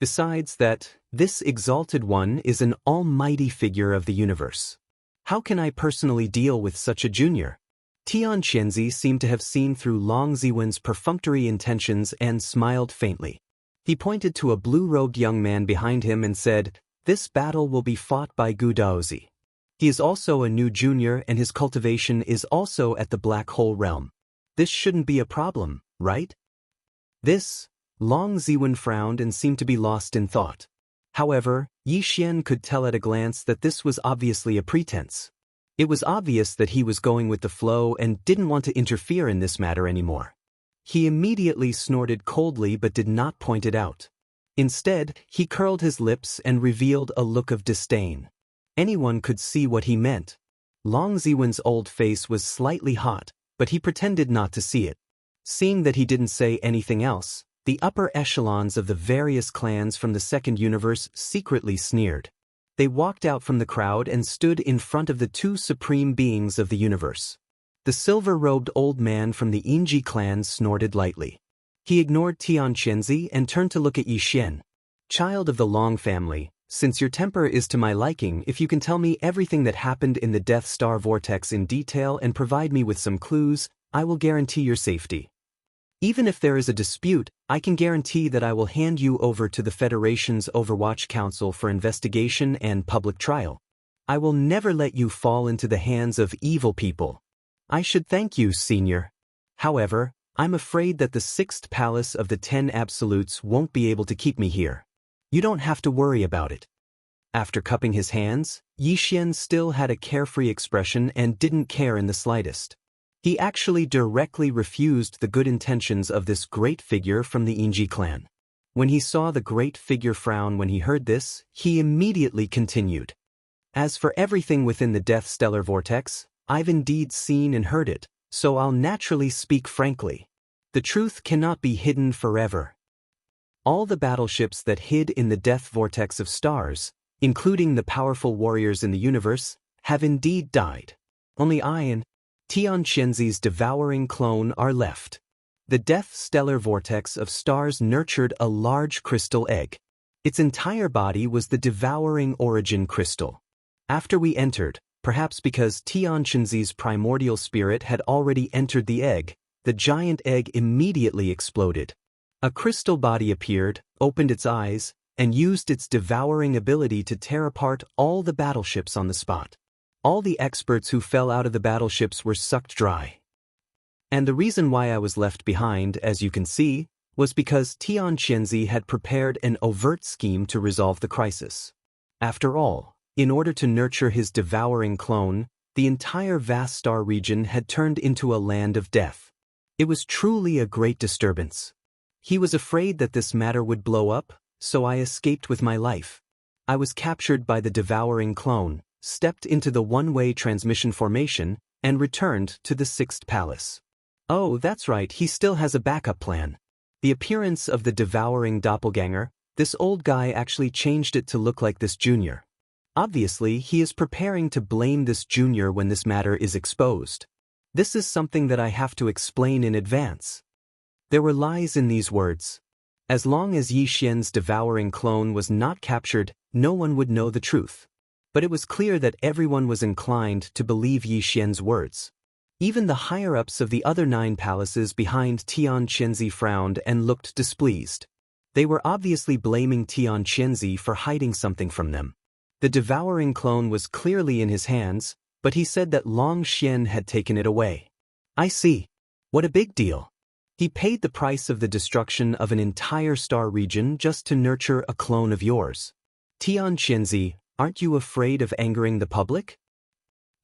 Speaker 1: Besides that, this exalted one is an almighty figure of the universe. How can I personally deal with such a junior? Tian Chenzi seemed to have seen through Long Ziwen's perfunctory intentions and smiled faintly. He pointed to a blue-robed young man behind him and said, "This battle will be fought by Gu Daozi. He is also a new junior and his cultivation is also at the Black Hole realm. This shouldn't be a problem, right?" Long Ziwen frowned and seemed to be lost in thought. However, Yi Xian could tell at a glance that this was obviously a pretense. It was obvious that he was going with the flow and didn't want to interfere in this matter anymore. He immediately snorted coldly but did not point it out. Instead, he curled his lips and revealed a look of disdain. Anyone could see what he meant. Long Ziwen's old face was slightly hot, but he pretended not to see it. Seeing that he didn't say anything else, the upper echelons of the various clans from the second universe secretly sneered. They walked out from the crowd and stood in front of the 2 supreme beings of the universe. The silver-robed old man from the Inji clan snorted lightly. He ignored Tian Chenzi and turned to look at Yi Xian. "Child of the Long family, since your temper is to my liking, if you can tell me everything that happened in the Death Star Vortex in detail and provide me with some clues, I will guarantee your safety." Even if there is a dispute, I can guarantee that I will hand you over to the Federation's Overwatch Council for investigation and public trial. I will never let you fall into the hands of evil people. I should thank you, Senior. However, I'm afraid that the 6th Palace of the 10 Absolutes won't be able to keep me here. You don't have to worry about it. After cupping his hands, Yi Xian still had a carefree expression and didn't care in the slightest. He actually directly refused the good intentions of this great figure from the Inji clan. When he saw the great figure frown when he heard this, he immediately continued. As for everything within the Death Stellar Vortex, I've indeed seen and heard it, so I'll naturally speak frankly. The truth cannot be hidden forever. All the battleships that hid in the Death Vortex of stars, including the powerful warriors in the universe, have indeed died. Only I and Tian Qianzi's devouring clone are left. The Death Stellar Vortex of stars nurtured a large crystal egg. Its entire body was the devouring origin crystal. After we entered, perhaps because Tian Qianzi's primordial spirit had already entered the egg, the giant egg immediately exploded. A crystal body appeared, opened its eyes, and used its devouring ability to tear apart all the battleships on the spot. All the experts who fell out of the battleships were sucked dry. And the reason why I was left behind, as you can see, was because Tian Qianzi had prepared an overt scheme to resolve the crisis. After all, in order to nurture his devouring clone, the entire vast star region had turned into a land of death. It was truly a great disturbance. He was afraid that this matter would blow up, so I escaped with my life. I was captured by the devouring clone, stepped into the one-way transmission formation, and returned to the 6th Palace. Oh, that's right, he still has a backup plan. The appearance of the devouring doppelganger, this old guy actually changed it to look like this junior. Obviously, he is preparing to blame this junior when this matter is exposed. This is something that I have to explain in advance. There were lies in these words. As long as Yi Xian's devouring clone was not captured, no one would know the truth. But it was clear that everyone was inclined to believe Yi Xian's words. Even the higher-ups of the other 9 palaces behind Tian Qianzi frowned and looked displeased. They were obviously blaming Tian Qianzi for hiding something from them. The devouring clone was clearly in his hands, but he said that Long Xian had taken it away. I see. What a big deal. He paid the price of the destruction of an entire star region just to nurture a clone of yours. Tian Qianzi, aren't you afraid of angering the public?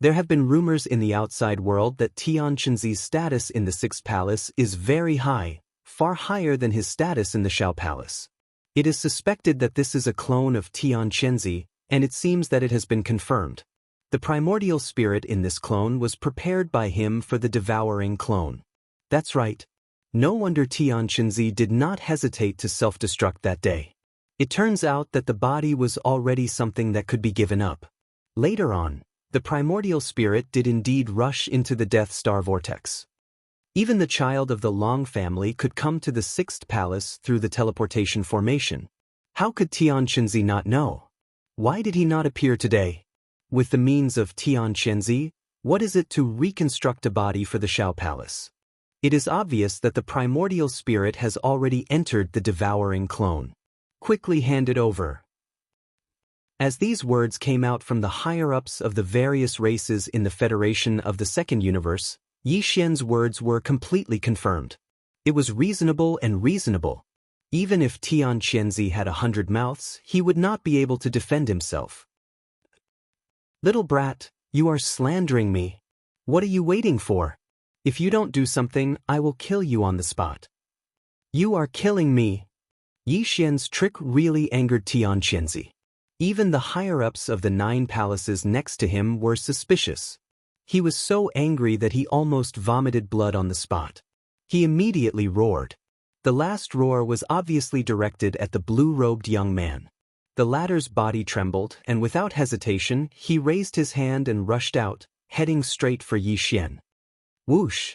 Speaker 1: There have been rumors in the outside world that Tian Qianzi's status in the 6th Palace is very high, far higher than his status in the Shao Palace. It is suspected that this is a clone of Tian Qianzi, and it seems that it has been confirmed. The primordial spirit in this clone was prepared by him for the devouring clone. That's right. No wonder Tian Qianzi did not hesitate to self-destruct that day. It turns out that the body was already something that could be given up. Later on, the primordial spirit did indeed rush into the Death Star Vortex. Even the child of the Long family could come to the 6th Palace through the teleportation formation. How could Tian Qianzi not know? Why did he not appear today? With the means of Tian Qianzi, what is it to reconstruct a body for the Shao Palace? It is obvious that the primordial spirit has already entered the devouring clone. Quickly hand it over. As these words came out from the higher-ups of the various races in the Federation of the Second Universe, Yi Xian's words were completely confirmed. It was reasonable and reasonable. Even if Tian Qianzi had 100 mouths, he would not be able to defend himself. Little brat, you are slandering me. What are you waiting for? If you don't do something, I will kill you on the spot. You are killing me. Yi Xian's trick really angered Tian Qianzi. Even the higher-ups of the 9 palaces next to him were suspicious. He was so angry that he almost vomited blood on the spot. He immediately roared. The last roar was obviously directed at the blue-robed young man. The latter's body trembled, and without hesitation, he raised his hand and rushed out, heading straight for Yi Xian. Whoosh!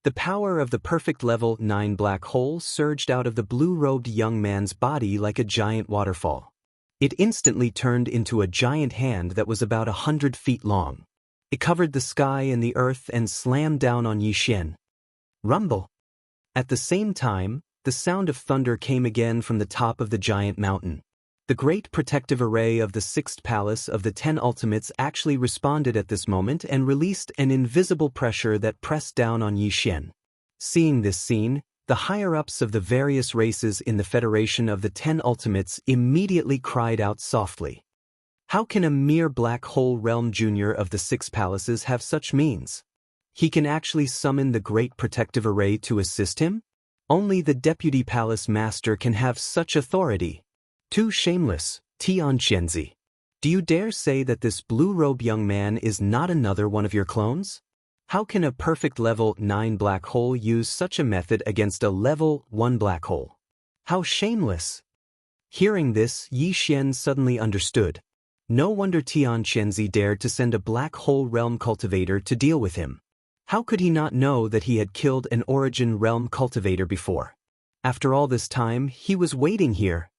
Speaker 1: The power of the perfect level 9 black hole surged out of the blue-robed young man's body like a giant waterfall. It instantly turned into a giant hand that was about 100 feet long. It covered the sky and the earth and slammed down on Yi Xian. Rumble! At the same time, the sound of thunder came again from the top of the giant mountain. The great protective array of the sixth palace of the 10 ultimates actually responded at this moment and released an invisible pressure that pressed down on Yi Xian. Seeing this scene, the higher-ups of the various races in the Federation of the 10 Ultimates immediately cried out softly. How can a mere black hole realm junior of the 6 palaces have such means? He can actually summon the great protective array to assist him? Only the deputy palace master can have such authority. Too shameless, Tian Qianzi. Do you dare say that this blue-robe young man is not another one of your clones? How can a perfect level 9 black hole use such a method against a level 1 black hole? How shameless! Hearing this, Yi Xian suddenly understood. No wonder Tian Qianzi dared to send a black hole realm cultivator to deal with him. How could he not know that he had killed an origin realm cultivator before? After all this time, he was waiting here.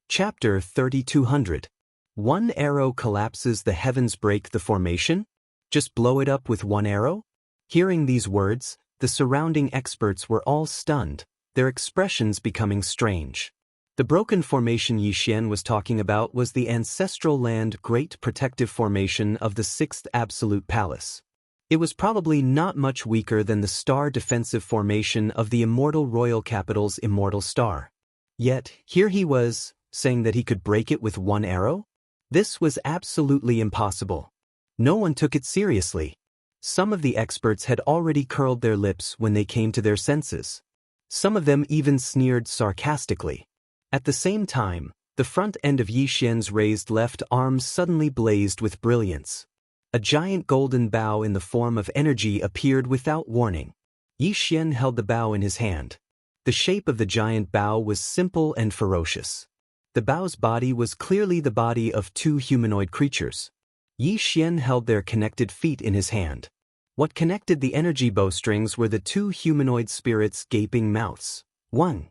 Speaker 1: Chapter 3200. One arrow collapses the heavens, break the formation? Just blow it up with one arrow? Hearing these words, the surrounding experts were all stunned, their expressions becoming strange. The broken formation Yi Xian was talking about was the ancestral land Great Protective Formation of the 6th Absolute Palace. It was probably not much weaker than the Star Defensive Formation of the Immortal Royal Capital's Immortal Star. Yet, here he was, saying that he could break it with one arrow? This was absolutely impossible. No one took it seriously. Some of the experts had already curled their lips when they came to their senses. Some of them even sneered sarcastically. At the same time, the front end of Yi Xian's raised left arm suddenly blazed with brilliance. A giant golden bow in the form of energy appeared without warning. Yi Xian held the bow in his hand. The shape of the giant bow was simple and ferocious. The bow's body was clearly the body of 2 humanoid creatures. Yi Xian held their connected feet in his hand. What connected the energy bowstrings were the 2 humanoid spirits' gaping mouths. 1.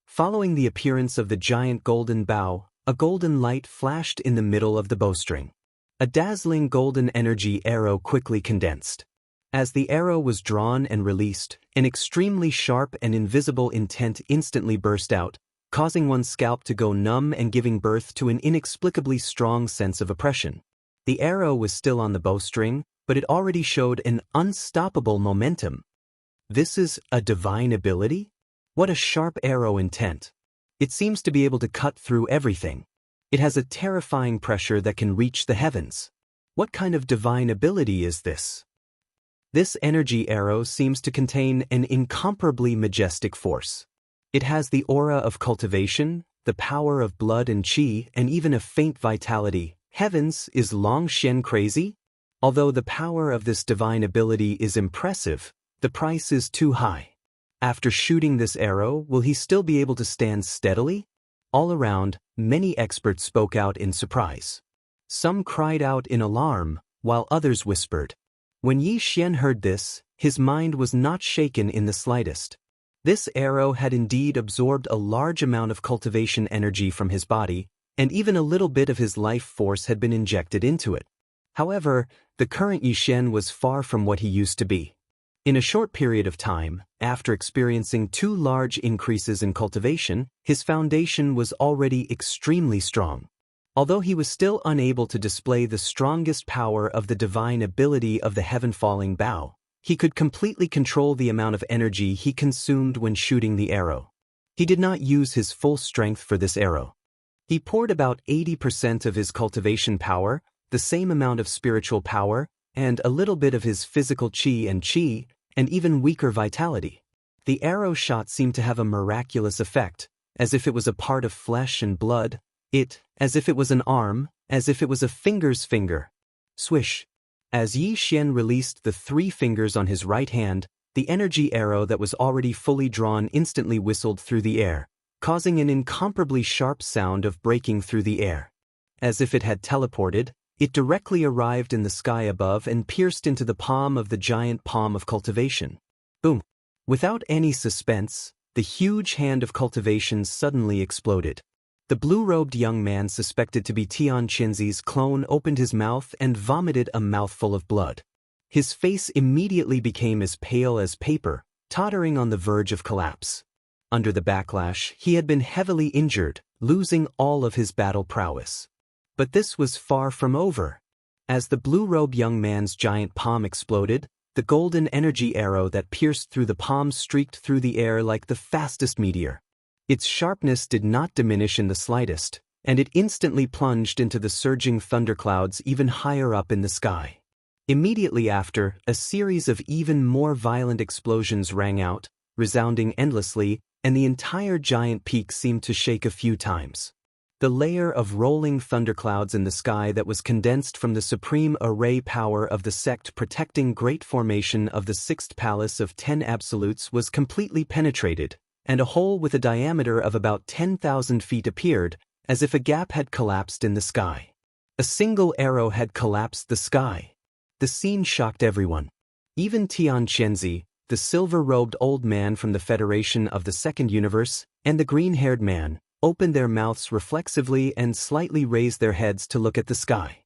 Speaker 1: Following the appearance of the giant golden bow, a golden light flashed in the middle of the bowstring. A dazzling golden energy arrow quickly condensed. As the arrow was drawn and released, an extremely sharp and invisible intent instantly burst out, causing one's scalp to go numb and giving birth to an inexplicably strong sense of oppression. The arrow was still on the bowstring, but it already showed an unstoppable momentum. This is a divine ability? What a sharp arrow intent. It seems to be able to cut through everything. It has a terrifying pressure that can reach the heavens. What kind of divine ability is this? This energy arrow seems to contain an incomparably majestic force. It has the aura of cultivation, the power of blood and qi, and even a faint vitality. Heavens, is Long Xian crazy? Although the power of this divine ability is impressive, the price is too high. After shooting this arrow, will he still be able to stand steadily? All around, many experts spoke out in surprise. Some cried out in alarm, while others whispered. When Yi Xian heard this, his mind was not shaken in the slightest. This arrow had indeed absorbed a large amount of cultivation energy from his body, and even a little bit of his life force had been injected into it. However, the current Yi Xian was far from what he used to be. In a short period of time, after experiencing 2 large increases in cultivation, his foundation was already extremely strong. Although he was still unable to display the strongest power of the divine ability of the heaven-falling bow, he could completely control the amount of energy he consumed when shooting the arrow. He did not use his full strength for this arrow. He poured about 80% of his cultivation power, the same amount of spiritual power, and a little bit of his physical qi, and even weaker vitality. The arrow shot seemed to have a miraculous effect, as if it was a part of flesh and blood, as if it was an arm, as if it was a finger's finger. Swish. As Yi Xian released the 3 fingers on his right hand, the energy arrow that was already fully drawn instantly whistled through the air, causing an incomparably sharp sound of breaking through the air. As if it had teleported, it directly arrived in the sky above and pierced into the palm of the giant palm of cultivation. Boom! Without any suspense, the huge hand of cultivation suddenly exploded. The blue-robed young man suspected to be Tian Qianzi's clone opened his mouth and vomited a mouthful of blood. His face immediately became as pale as paper, tottering on the verge of collapse. Under the backlash, he had been heavily injured, losing all of his battle prowess. But this was far from over. As the blue-robed young man's giant palm exploded, the golden energy arrow that pierced through the palm streaked through the air like the fastest meteor. Its sharpness did not diminish in the slightest, and it instantly plunged into the surging thunderclouds even higher up in the sky. Immediately after, a series of even more violent explosions rang out, resounding endlessly, and the entire giant peak seemed to shake a few times. The layer of rolling thunderclouds in the sky that was condensed from the supreme array power of the sect protecting great formation of the sixth palace of 10 absolutes was completely penetrated, and a hole with a diameter of about 10,000 feet appeared, as if a gap had collapsed in the sky. A single arrow had collapsed the sky. The scene shocked everyone. Even Tian Qianzi, the silver-robed old man from the Federation of the Second Universe, and the green-haired man, opened their mouths reflexively and slightly raised their heads to look at the sky.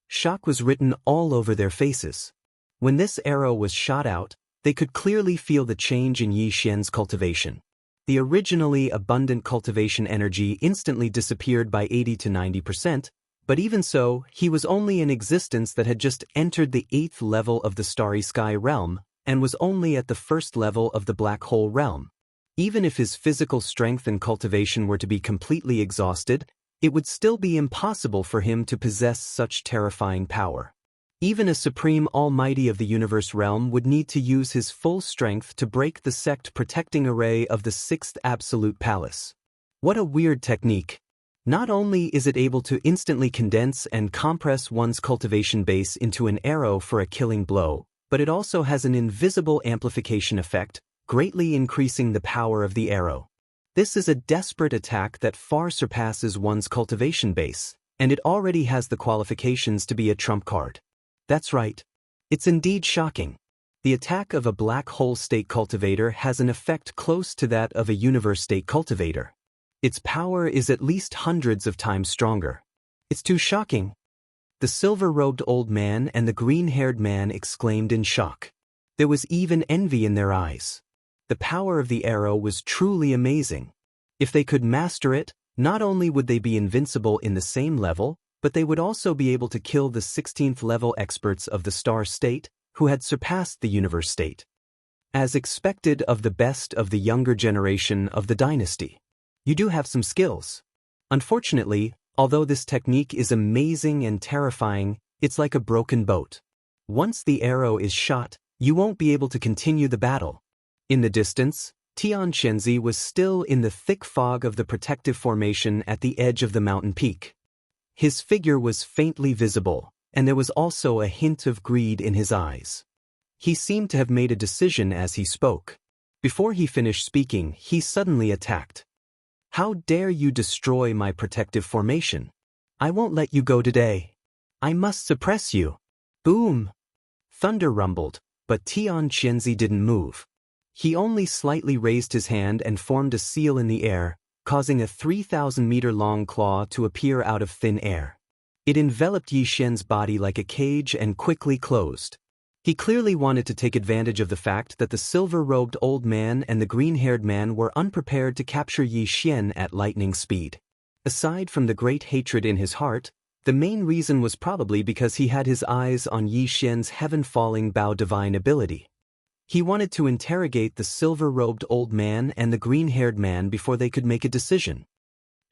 Speaker 1: Shock was written all over their faces. When this arrow was shot out, they could clearly feel the change in Yi Xian's cultivation. The originally abundant cultivation energy instantly disappeared by 80 to 90%, but even so, he was only in existence that had just entered the 8th level of the Starry Sky realm, and was only at the 1st level of the Black Hole realm. Even if his physical strength and cultivation were to be completely exhausted, it would still be impossible for him to possess such terrifying power. Even a supreme almighty of the universe realm would need to use his full strength to break the sect protecting array of the 6th absolute palace. What a weird technique. Not only is it able to instantly condense and compress one's cultivation base into an arrow for a killing blow, but it also has an invisible amplification effect, greatly increasing the power of the arrow. This is a desperate attack that far surpasses one's cultivation base, and it already has the qualifications to be a trump card. That's right. It's indeed shocking. The attack of a black hole state cultivator has an effect close to that of a universe state cultivator. Its power is at least hundreds of times stronger. It's too shocking. The silver-robed old man and the green-haired man exclaimed in shock. There was even envy in their eyes. The power of the arrow was truly amazing. If they could master it, not only would they be invincible in the same level, but they would also be able to kill the 16th level experts of the star state, who had surpassed the universe state. As expected of the best of the younger generation of the dynasty. You do have some skills. Unfortunately, although this technique is amazing and terrifying, it's like a broken boat. Once the arrow is shot, you won't be able to continue the battle. In the distance, Tian Qianzi was still in the thick fog of the protective formation at the edge of the mountain peak. His figure was faintly visible, and there was also a hint of greed in his eyes. He seemed to have made a decision as he spoke. Before he finished speaking, he suddenly attacked. How dare you destroy my protective formation? I won't let you go today. I must suppress you. Boom! Thunder rumbled, but Tian Qianzi didn't move. He only slightly raised his hand and formed a seal in the air, causing a 3,000-meter-long claw to appear out of thin air. It enveloped Yi Xian's body like a cage and quickly closed. He clearly wanted to take advantage of the fact that the silver-robed old man and the green-haired man were unprepared to capture Yi Xian at lightning speed. Aside from the great hatred in his heart, the main reason was probably because he had his eyes on Yi Xian's heaven-falling Bao divine ability. He wanted to interrogate the silver-robed old man and the green-haired man before they could make a decision.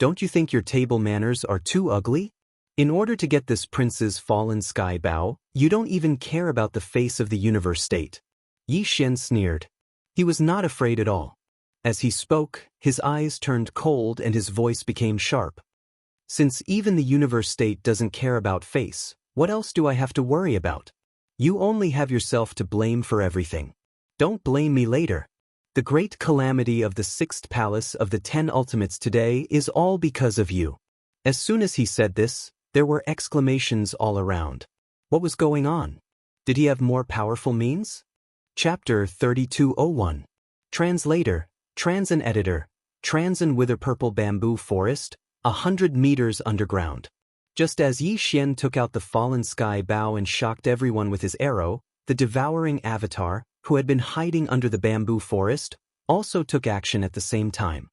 Speaker 1: Don't you think your table manners are too ugly? In order to get this prince's fallen sky Bao, you don't even care about the face of the universe state. Yi Xian sneered. He was not afraid at all. As he spoke, his eyes turned cold and his voice became sharp. Since even the universe state doesn't care about face, what else do I have to worry about? You only have yourself to blame for everything. Don't blame me later. The great calamity of the 6th palace of the 10 ultimates today is all because of you. As soon as he said this, there were exclamations all around. What was going on? Did he have more powerful means? Chapter 3201. Translator, Transan Editor, Transan Wither Purple Bamboo Forest, 100 meters underground. Just as Yi Xian took out the fallen sky Bao and shocked everyone with his arrow, the devouring avatar, who had been hiding under the bamboo forest, also took action at the same time.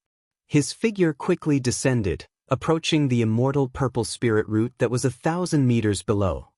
Speaker 1: His figure quickly descended, approaching the immortal purple spirit root that was 1,000 meters below.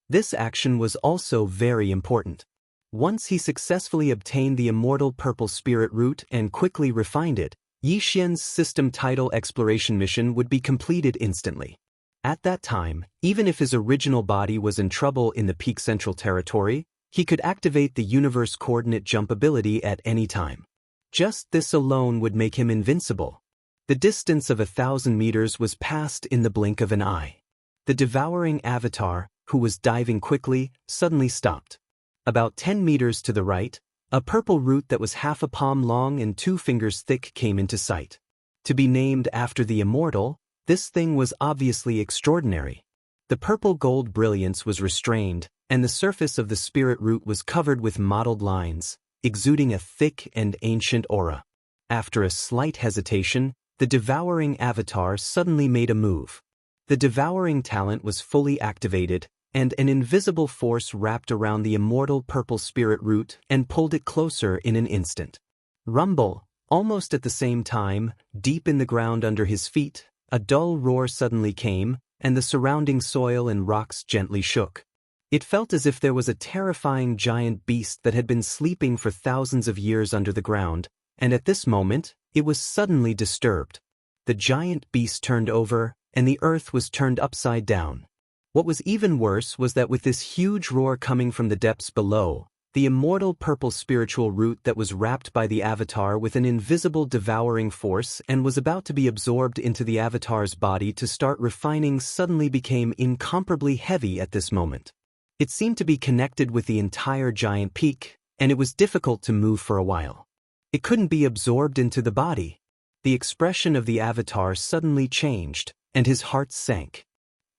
Speaker 1: This action was also very important. Once he successfully obtained the immortal purple spirit root and quickly refined it, Yi Xian's system tidal exploration mission would be completed instantly. At that time, even if his original body was in trouble in the Peak Central Territory, he could activate the universe coordinate jump ability at any time. Just this alone would make him invincible. The distance of 1,000 meters was passed in the blink of an eye. The devouring avatar, who was diving quickly, suddenly stopped. About 10 meters to the right, a purple root that was half a palm long and 2 fingers thick came into sight. To be named after the immortal, this thing was obviously extraordinary. The purple gold brilliance was restrained, and the surface of the spirit root was covered with mottled lines, exuding a thick and ancient aura. After a slight hesitation, the devouring avatar suddenly made a move. The devouring talent was fully activated, and an invisible force wrapped around the immortal purple spirit root and pulled it closer in an instant. Rumble! Almost at the same time, deep in the ground under his feet, a dull roar suddenly came, and the surrounding soil and rocks gently shook. It felt as if there was a terrifying giant beast that had been sleeping for thousands of years under the ground, and at this moment, it was suddenly disturbed. The giant beast turned over, and the earth was turned upside down. What was even worse was that with this huge roar coming from the depths below, the immortal purple spiritual root that was wrapped by the avatar with an invisible devouring force and was about to be absorbed into the avatar's body to start refining suddenly became incomparably heavy at this moment. It seemed to be connected with the entire giant peak, and it was difficult to move for a while. It couldn't be absorbed into the body. The expression of the avatar suddenly changed, and his heart sank.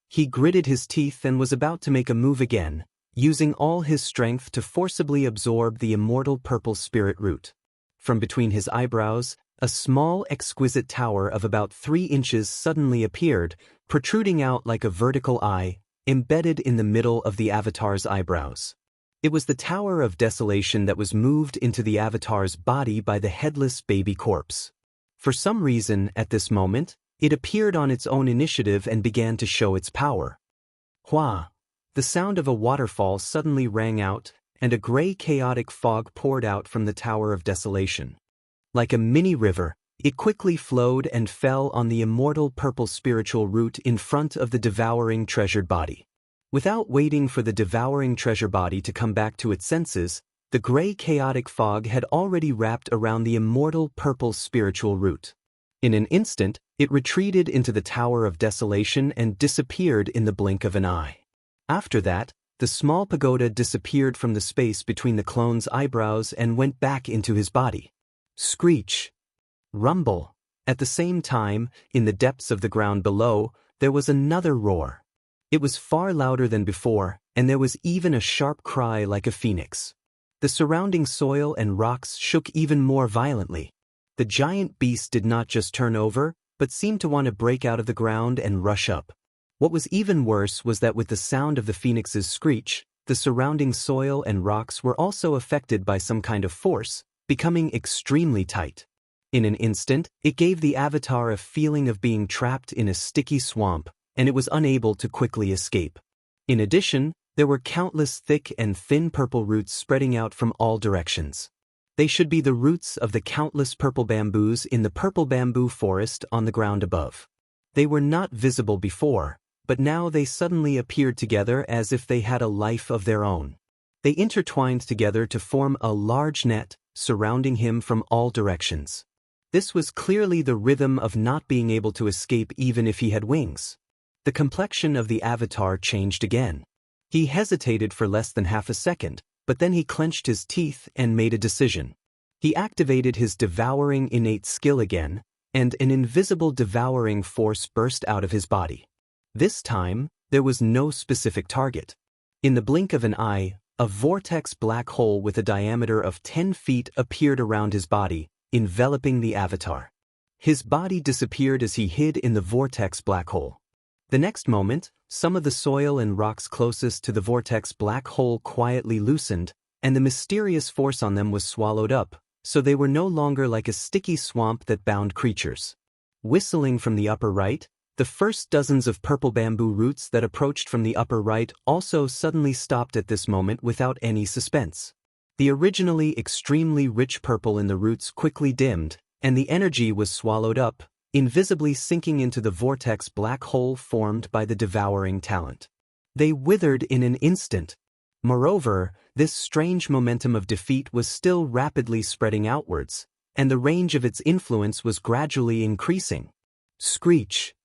Speaker 1: He gritted his teeth and was about to make a move again, using all his strength to forcibly absorb the immortal purple spirit root. From between his eyebrows, a small exquisite tower of about 3 inches suddenly appeared, protruding out like a vertical eye, embedded in the middle of the avatar's eyebrows. It was the Tower of Desolation that was moved into the avatar's body by the headless baby corpse. For some reason, at this moment, it appeared on its own initiative and began to show its power. Hua! The sound of a waterfall suddenly rang out, and a gray chaotic fog poured out from the Tower of Desolation. Like a mini river, it quickly flowed and fell on the immortal purple spiritual root in front of the devouring treasured body. Without waiting for the devouring treasure body to come back to its senses, the gray chaotic fog had already wrapped around the immortal purple spiritual root. In an instant, it retreated into the Tower of Desolation and disappeared in the blink of an eye. After that, the small pagoda disappeared from the space between the clone's eyebrows and went back into his body. Screech! Rumble! At the same time, in the depths of the ground below, there was another roar. It was far louder than before, and there was even a sharp cry like a phoenix. The surrounding soil and rocks shook even more violently. The giant beast did not just turn over, but seemed to want to break out of the ground and rush up. What was even worse was that with the sound of the phoenix's screech, the surrounding soil and rocks were also affected by some kind of force, becoming extremely tight. In an instant, it gave the avatar a feeling of being trapped in a sticky swamp, and it was unable to quickly escape. In addition, there were countless thick and thin purple roots spreading out from all directions. They should be the roots of the countless purple bamboos in the purple bamboo forest on the ground above. They were not visible before, but now they suddenly appeared together as if they had a life of their own. They intertwined together to form a large net, surrounding him from all directions. This was clearly the rhythm of not being able to escape even if he had wings. The complexion of the avatar changed again. He hesitated for less than half a second, but then he clenched his teeth and made a decision. He activated his devouring innate skill again, and an invisible devouring force burst out of his body. This time, there was no specific target. In the blink of an eye, a vortex black hole with a diameter of 10 feet appeared around his body, enveloping the avatar. His body disappeared as he hid in the vortex black hole. The next moment, some of the soil and rocks closest to the vortex black hole quietly loosened, and the mysterious force on them was swallowed up, so they were no longer like a sticky swamp that bound creatures. Whistling from the upper right, the first dozens of purple bamboo roots that approached from the upper right also suddenly stopped at this moment without any suspense. The originally extremely rich purple in the roots quickly dimmed, and the energy was swallowed up, invisibly sinking into the vortex black hole formed by the devouring talent. They withered in an instant. Moreover, this strange momentum of defeat was still rapidly spreading outwards, and the range of its influence was gradually increasing. Screech,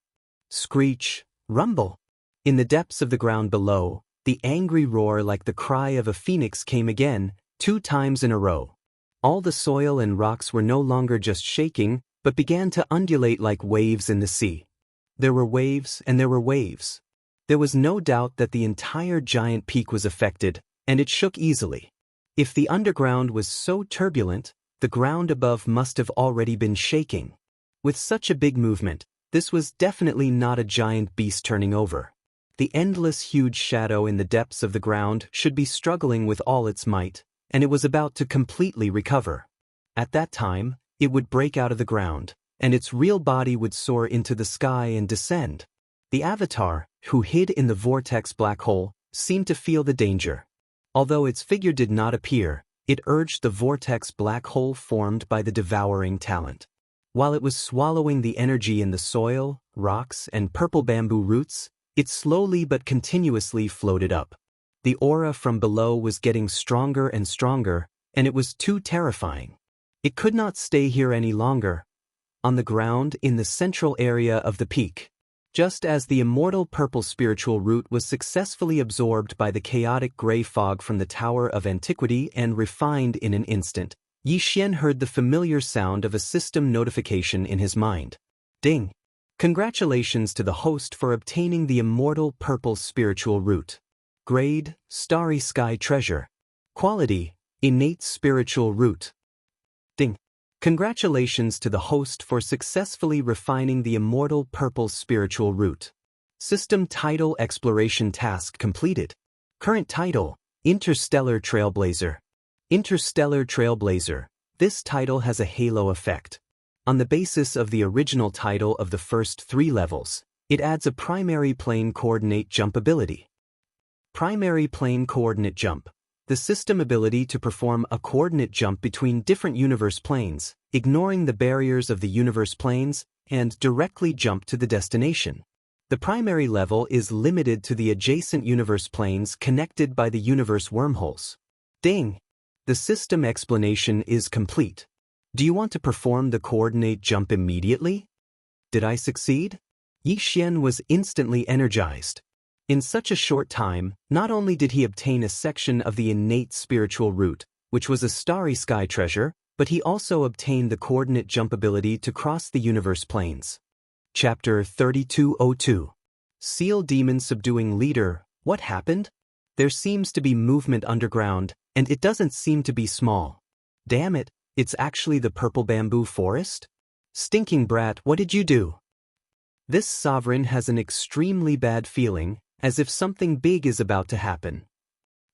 Speaker 1: screech, rumble. In the depths of the ground below, the angry roar like the cry of a phoenix came again, 2 times in a row. All the soil and rocks were no longer just shaking, but began to undulate like waves in the sea. There were waves and there were waves. There was no doubt that the entire giant peak was affected, and it shook easily. If the underground was so turbulent, the ground above must have already been shaking. With such a big movement, this was definitely not a giant beast turning over. The endless huge shadow in the depths of the ground should be struggling with all its might, and it was about to completely recover. At that time, it would break out of the ground, and its real body would soar into the sky and descend. The avatar, who hid in the vortex black hole, seemed to feel the danger. Although its figure did not appear, it urged the vortex black hole formed by the devouring talent. While it was swallowing the energy in the soil, rocks, and purple bamboo roots, it slowly but continuously floated up. The aura from below was getting stronger and stronger, and it was too terrifying. It could not stay here any longer. On the ground in the central area of the peak, just as the immortal purple spiritual root was successfully absorbed by the chaotic gray fog from the Tower of Antiquity and refined in an instant, Yi Xian heard the familiar sound of a system notification in his mind. Ding! Congratulations to the host for obtaining the immortal purple spiritual root. Grade, Starry Sky Treasure. Quality, Innate Spiritual Root. Ding! Congratulations to the host for successfully refining the immortal purple spiritual root. System Title Exploration Task completed. Current title, Interstellar Trailblazer. Interstellar Trailblazer. This title has a halo effect. On the basis of the original title of the first 3 levels, it adds a primary plane coordinate jump ability. Primary plane coordinate jump. The system ability to perform a coordinate jump between different universe planes, ignoring the barriers of the universe planes, and directly jump to the destination. The primary level is limited to the adjacent universe planes connected by the universe wormholes. Ding! The system explanation is complete. Do you want to perform the coordinate jump immediately? Did I succeed? Yi Xian was instantly energized. In such a short time, not only did he obtain a section of the innate spiritual root, which was a starry sky treasure, but he also obtained the coordinate jump ability to cross the universe planes. Chapter 3202. Seal Demon Subduing Leader. What happened? There seems to be movement underground, and it doesn't seem to be small. Damn it, it's actually the purple bamboo forest? Stinking brat, what did you do? This sovereign has an extremely bad feeling, as if something big is about to happen.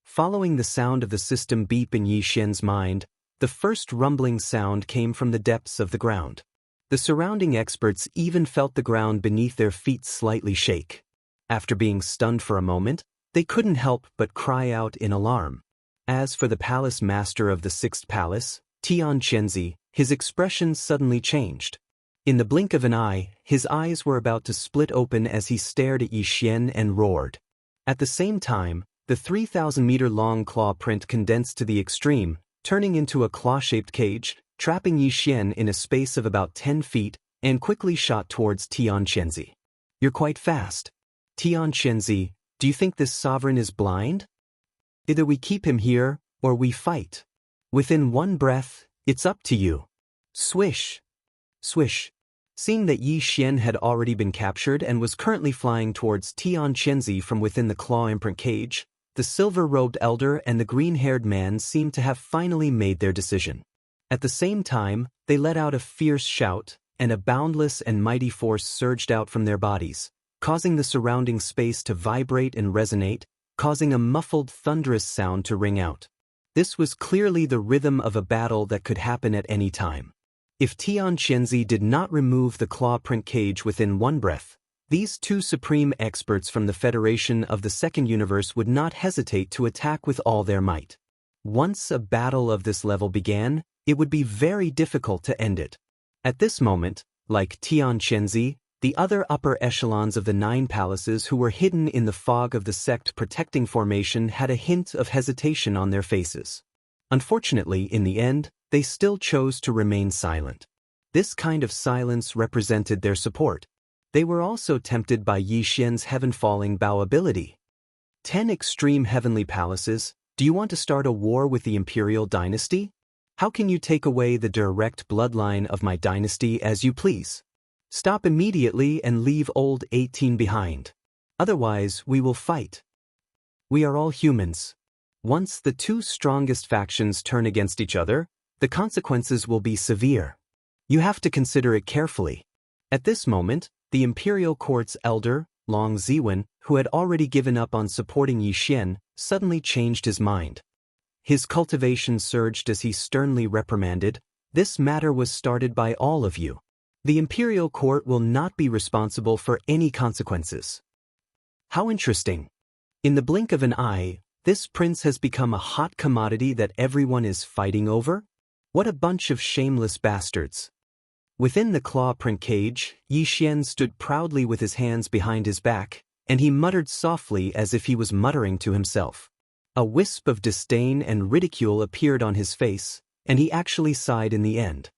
Speaker 1: Following the sound of the system beep in Yi Xian's mind, the first rumbling sound came from the depths of the ground. The surrounding experts even felt the ground beneath their feet slightly shake. After being stunned for a moment, they couldn't help but cry out in alarm. As for the palace master of the 6th palace, Tian Chenzi, his expression suddenly changed. In the blink of an eye, his eyes were about to split open as he stared at Yi Xian and roared. At the same time, the 3,000-meter-long claw print condensed to the extreme, turning into a claw-shaped cage, trapping Yi Xian in a space of about 10 feet, and quickly shot towards Tian Chenzi. You're quite fast. Tian Chenzi, do you think this sovereign is blind? Either we keep him here, or we fight. Within one breath, it's up to you. Swish. Swish. Seeing that Yi Xian had already been captured and was currently flying towards Tian Chenzi from within the claw imprint cage, the silver-robed elder and the green-haired man seemed to have finally made their decision. At the same time, they let out a fierce shout, and a boundless and mighty force surged out from their bodies, causing the surrounding space to vibrate and resonate, causing a muffled, thunderous sound to ring out. This was clearly the rhythm of a battle that could happen at any time. If Tian Qianzi did not remove the claw print cage within one breath, these two supreme experts from the Federation of the Second Universe would not hesitate to attack with all their might. Once a battle of this level began, it would be very difficult to end it. At this moment, like Tian Qianzi, the other upper echelons of the 9 palaces who were hidden in the fog of the sect protecting formation had a hint of hesitation on their faces. Unfortunately, in the end, they still chose to remain silent. This kind of silence represented their support. They were also tempted by Yi Xian's heaven-falling Bao ability. 10 extreme heavenly palaces, do you want to start a war with the imperial dynasty? How can you take away the direct bloodline of my dynasty as you please? Stop immediately and leave old 18 behind. Otherwise, we will fight. We are all humans. Once the two strongest factions turn against each other, the consequences will be severe. You have to consider it carefully. At this moment, the imperial court's elder, Long Ziwen, who had already given up on supporting Yi Xian, suddenly changed his mind. His cultivation surged as he sternly reprimanded, "This matter was started by all of you. The imperial court will not be responsible for any consequences." How interesting. In the blink of an eye, this prince has become a hot commodity that everyone is fighting over? What a bunch of shameless bastards. Within the claw print cage, Yi Xian stood proudly with his hands behind his back, and he muttered softly as if he was muttering to himself. A wisp of disdain and ridicule appeared on his face, and he actually sighed in the end.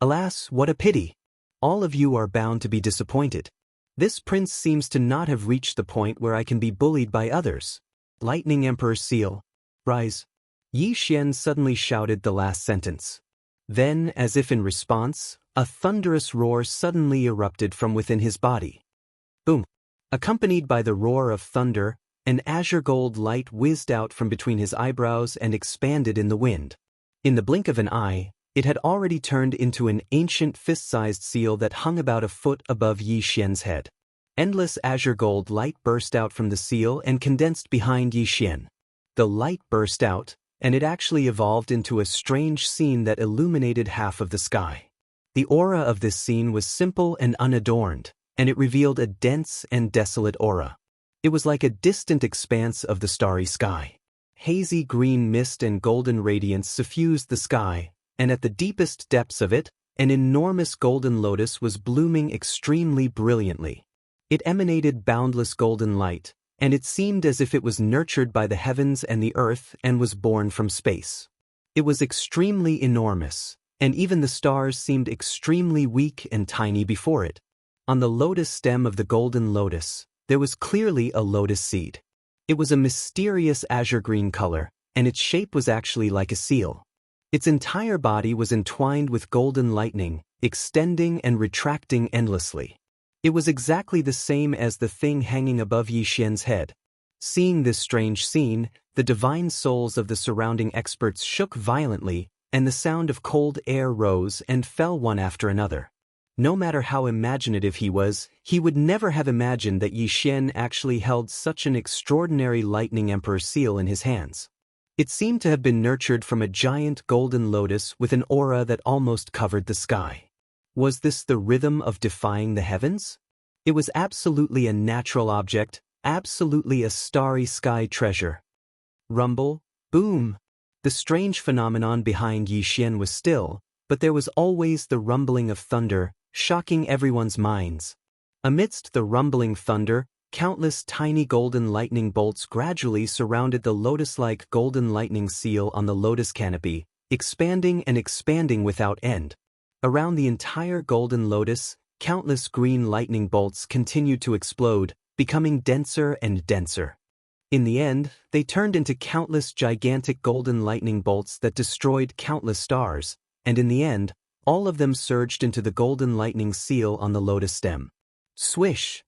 Speaker 1: Alas, what a pity! All of you are bound to be disappointed. This prince seems to not have reached the point where I can be bullied by others. Lightning Emperor Seal, rise. Yi Xian suddenly shouted the last sentence. Then, as if in response, a thunderous roar suddenly erupted from within his body. Boom! Accompanied by the roar of thunder, an azure gold light whizzed out from between his eyebrows and expanded in the wind. In the blink of an eye, it had already turned into an ancient fist-sized seal that hung about a foot above Yi Xian's head. Endless azure gold light burst out from the seal and condensed behind Yi Xian. The light burst out, and it actually evolved into a strange scene that illuminated half of the sky. The aura of this scene was simple and unadorned, and it revealed a dense and desolate aura. It was like a distant expanse of the starry sky. Hazy green mist and golden radiance suffused the sky, and at the deepest depths of it, an enormous golden lotus was blooming extremely brilliantly. It emanated boundless golden light, and it seemed as if it was nurtured by the heavens and the earth and was born from space. It was extremely enormous, and even the stars seemed extremely weak and tiny before it. On the lotus stem of the golden lotus, there was clearly a lotus seed. It was a mysterious azure green color, and its shape was actually like a seal. Its entire body was entwined with golden lightning, extending and retracting endlessly. It was exactly the same as the thing hanging above Yi Xian's head. Seeing this strange scene, the divine souls of the surrounding experts shook violently, and the sound of cold air rose and fell one after another. No matter how imaginative he was, he would never have imagined that Yi Xian actually held such an extraordinary lightning emperor seal in his hands. It seemed to have been nurtured from a giant golden lotus with an aura that almost covered the sky. Was this the rhythm of defying the heavens? It was absolutely a natural object, absolutely a starry sky treasure. Rumble, boom. The strange phenomenon behind Yi Xian was still, but there was always the rumbling of thunder, shocking everyone's minds. Amidst the rumbling thunder, countless tiny golden lightning bolts gradually surrounded the lotus-like golden lightning seal on the lotus canopy, expanding and expanding without end. Around the entire golden lotus, countless green lightning bolts continued to explode, becoming denser and denser. In the end, they turned into countless gigantic golden lightning bolts that destroyed countless stars, and in the end, all of them surged into the golden lightning seal on the lotus stem. Swish!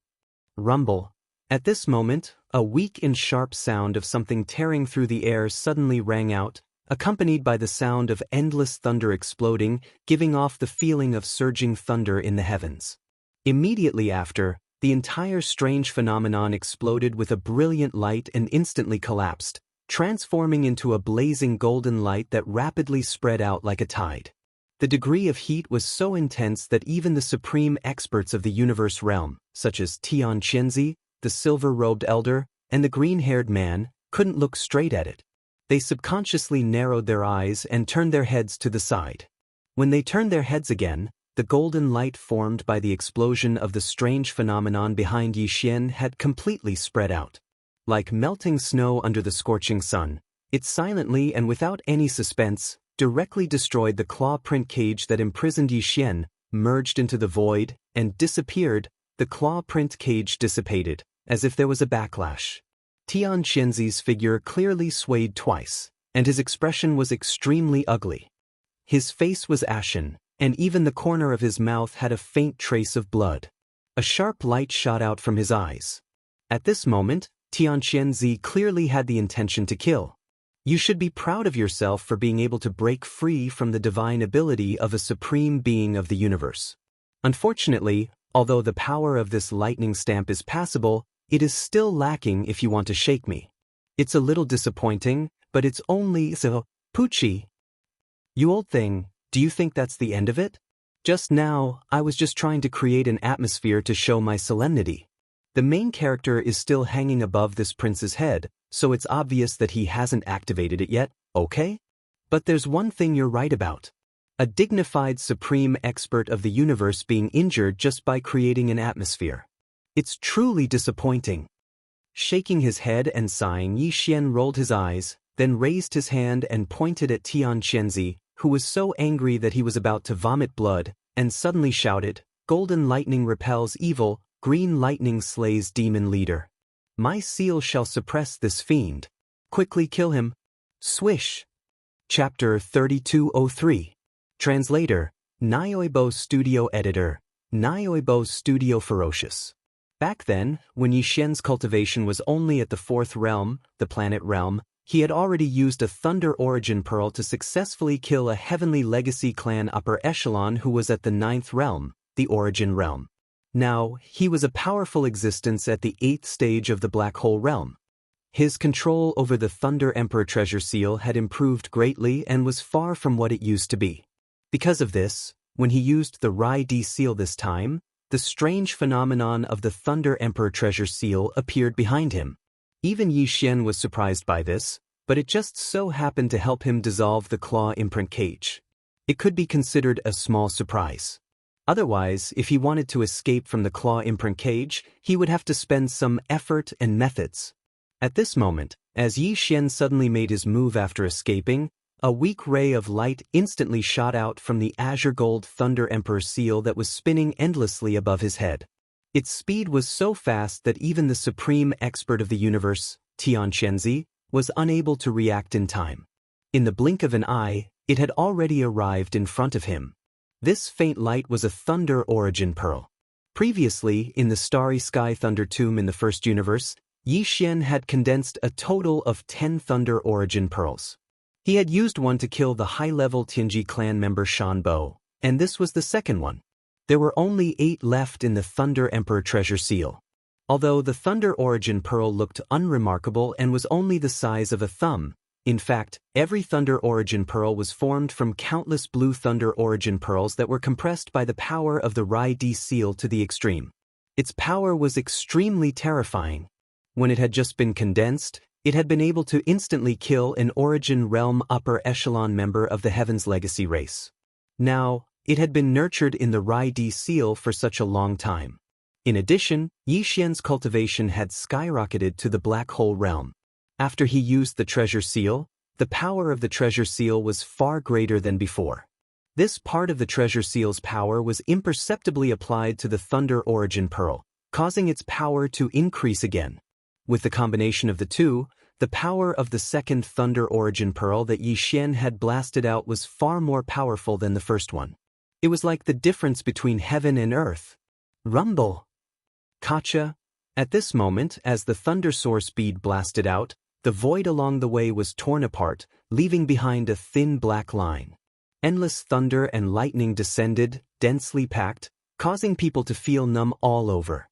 Speaker 1: Rumble! At this moment, a weak and sharp sound of something tearing through the air suddenly rang out, accompanied by the sound of endless thunder exploding, giving off the feeling of surging thunder in the heavens. Immediately after, the entire strange phenomenon exploded with a brilliant light and instantly collapsed, transforming into a blazing golden light that rapidly spread out like a tide. The degree of heat was so intense that even the supreme experts of the universe realm, such as Tian Qianzi, the silver-robed elder, and the green-haired man, couldn't look straight at it. They subconsciously narrowed their eyes and turned their heads to the side. When they turned their heads again, the golden light formed by the explosion of the strange phenomenon behind Yi Xian had completely spread out. Like melting snow under the scorching sun, it silently and without any suspense directly destroyed the claw print cage that imprisoned Yi Xian, merged into the void, and disappeared. The claw print cage dissipated, as if there was a backlash. Tian Qianzi's figure clearly swayed twice, and his expression was extremely ugly. His face was ashen, and even the corner of his mouth had a faint trace of blood. A sharp light shot out from his eyes. At this moment, Tian Qianzi clearly had the intention to kill. You should be proud of yourself for being able to break free from the divine ability of a supreme being of the universe. Unfortunately, although the power of this lightning stamp is passable, it is still lacking if you want to shake me. It's a little disappointing, but it's only so, Poochie. You old thing, do you think that's the end of it? Just now, I was just trying to create an atmosphere to show my solemnity. The main character is still hanging above this prince's head, so it's obvious that he hasn't activated it yet, okay? But there's one thing you're right about. A dignified supreme expert of the universe being injured just by creating an atmosphere. It's truly disappointing. Shaking his head and sighing, Yi Xian rolled his eyes, then raised his hand and pointed at Tian Qianzi, who was so angry that he was about to vomit blood, and suddenly shouted, "Golden lightning repels evil, green lightning slays demon leader. My seal shall suppress this fiend. Quickly kill him." Swish. Chapter 3203. Translator, Nioibo Studio Editor, Nioibo Studio Ferocious. Back then, when Yi Xian's cultivation was only at the 4th realm, the planet realm, he had already used a Thunder Origin Pearl to successfully kill a Heavenly Legacy clan upper echelon who was at the 9th realm, the Origin realm. Now, he was a powerful existence at the 8th stage of the Black Hole realm. His control over the Thunder Emperor treasure seal had improved greatly and was far from what it used to be. Because of this, when he used the Rai D seal this time, the strange phenomenon of the Thunder Emperor treasure seal appeared behind him. Even Yi Xian was surprised by this, but it just so happened to help him dissolve the claw imprint cage. It could be considered a small surprise. Otherwise, if he wanted to escape from the claw imprint cage, he would have to spend some effort and methods. At this moment, as Yi Xian suddenly made his move after escaping, a weak ray of light instantly shot out from the azure gold Thunder Emperor seal that was spinning endlessly above his head. Its speed was so fast that even the supreme expert of the universe, Tian Qianzi, was unable to react in time. In the blink of an eye, it had already arrived in front of him. This faint light was a Thunder Origin Pearl. Previously, in the Starry Sky Thunder Tomb in the first universe, Yi Xian had condensed a total of 10 Thunder Origin Pearls. He had used one to kill the high-level Tianji clan member Shan Bo, and this was the second one. There were only 8 left in the Thunder Emperor treasure seal. Although the Thunder Origin Pearl looked unremarkable and was only the size of a thumb, in fact, every Thunder Origin Pearl was formed from countless blue Thunder Origin Pearls that were compressed by the power of the Rai D seal to the extreme. Its power was extremely terrifying. When it had just been condensed, it had been able to instantly kill an Origin Realm upper echelon member of the Heaven's Legacy race. Now, it had been nurtured in the Rai D seal for such a long time. In addition, Yi Xian's cultivation had skyrocketed to the Black Hole realm. After he used the treasure seal, the power of the treasure seal was far greater than before. This part of the treasure seal's power was imperceptibly applied to the Thunder Origin Pearl, causing its power to increase again. With the combination of the two, the power of the second Thunder Origin Pearl that Yi Xian had blasted out was far more powerful than the first one. It was like the difference between heaven and earth. Rumble! Kacha! At this moment, as the thunder source bead blasted out, the void along the way was torn apart, leaving behind a thin black line. Endless thunder and lightning descended, densely packed, causing people to feel numb all over.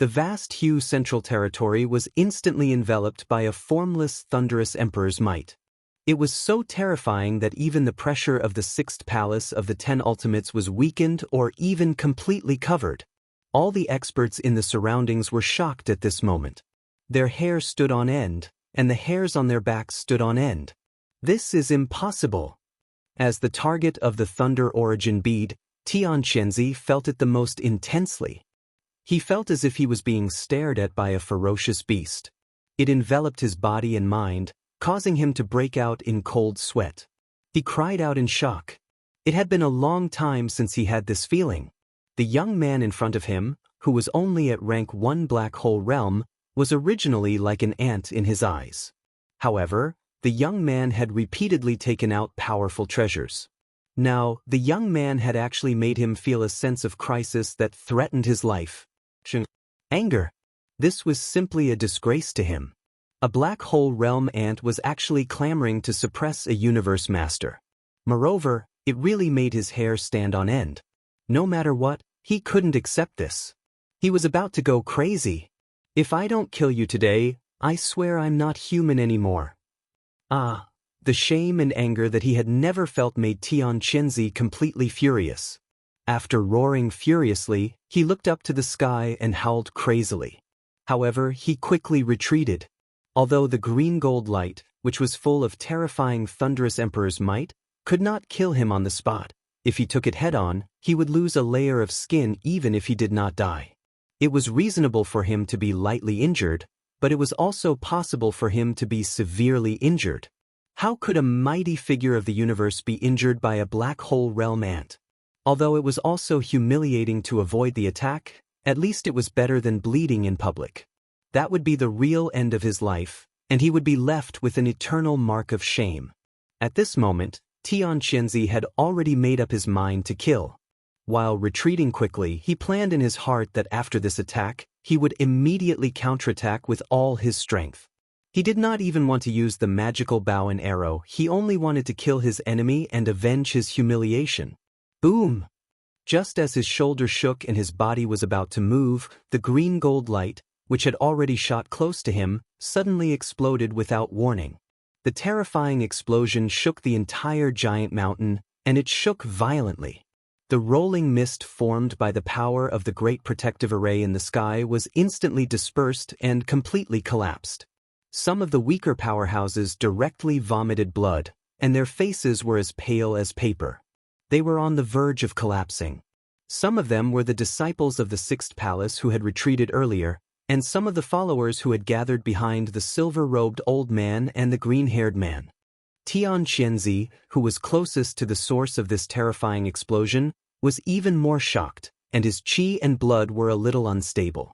Speaker 1: The vast Hu central territory was instantly enveloped by a formless, thunderous emperor's might. It was so terrifying that even the pressure of the sixth palace of the 10 ultimates was weakened or even completely covered. All the experts in the surroundings were shocked at this moment. Their hair stood on end, and the hairs on their backs stood on end. This is impossible. As the target of the thunder origin bead, Tianqianzi felt it the most intensely. He felt as if he was being stared at by a ferocious beast. It enveloped his body and mind, causing him to break out in cold sweat. He cried out in shock. It had been a long time since he had this feeling. The young man in front of him, who was only at rank 1 black hole realm, was originally like an ant in his eyes. However, the young man had repeatedly taken out powerful treasures. Now, the young man had actually made him feel a sense of crisis that threatened his life. Anger. This was simply a disgrace to him. A black hole realm ant was actually clamoring to suppress a universe master. Moreover, it really made his hair stand on end. No matter what, he couldn't accept this. He was about to go crazy. If I don't kill you today, I swear I'm not human anymore. The shame and anger that he had never felt made Tianqianzi completely furious. After roaring furiously, he looked up to the sky and howled crazily. However, he quickly retreated. Although the green gold light, which was full of terrifying thunderous emperor's might, could not kill him on the spot, if he took it head-on, he would lose a layer of skin even if he did not die. It was reasonable for him to be lightly injured, but it was also possible for him to be severely injured. How could a mighty figure of the universe be injured by a black hole realm ant? Although it was also humiliating to avoid the attack, at least it was better than bleeding in public. That would be the real end of his life, and he would be left with an eternal mark of shame. At this moment, Tianqianzi had already made up his mind to kill. While retreating quickly, he planned in his heart that after this attack, he would immediately counterattack with all his strength. He did not even want to use the magical bow and arrow, he only wanted to kill his enemy and avenge his humiliation. Boom! Just as his shoulder shook and his body was about to move, the green gold light, which had already shot close to him, suddenly exploded without warning. The terrifying explosion shook the entire giant mountain, and it shook violently. The rolling mist formed by the power of the great protective array in the sky was instantly dispersed and completely collapsed. Some of the weaker powerhouses directly vomited blood, and their faces were as pale as paper. They were on the verge of collapsing. Some of them were the disciples of the sixth palace who had retreated earlier, and some of the followers who had gathered behind the silver-robed old man and the green-haired man. Tianqianzi, who was closest to the source of this terrifying explosion, was even more shocked, and his qi and blood were a little unstable.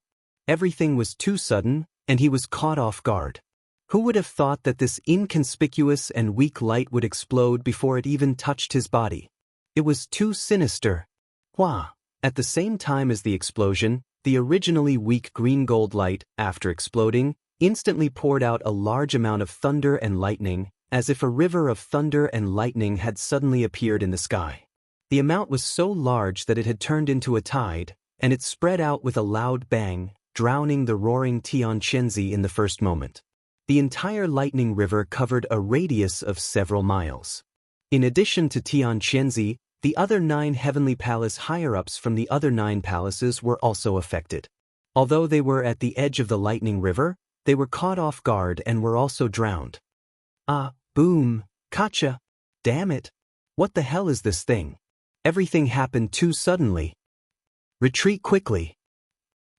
Speaker 1: Everything was too sudden, and he was caught off guard. Who would have thought that this inconspicuous and weak light would explode before it even touched his body? It was too sinister. Hua! At the same time as the explosion, the originally weak green gold light, after exploding, instantly poured out a large amount of thunder and lightning, as if a river of thunder and lightning had suddenly appeared in the sky. The amount was so large that it had turned into a tide, and it spread out with a loud bang, drowning the roaring Tianqianzi in the first moment. The entire lightning river covered a radius of several miles. In addition to Tianqianzi, the other 9 heavenly palace higher-ups from the other 9 palaces were also affected. Although they were at the edge of the lightning river, they were caught off guard and were also drowned. Boom, Kacha! Damn it! What the hell is this thing? Everything happened too suddenly. Retreat quickly.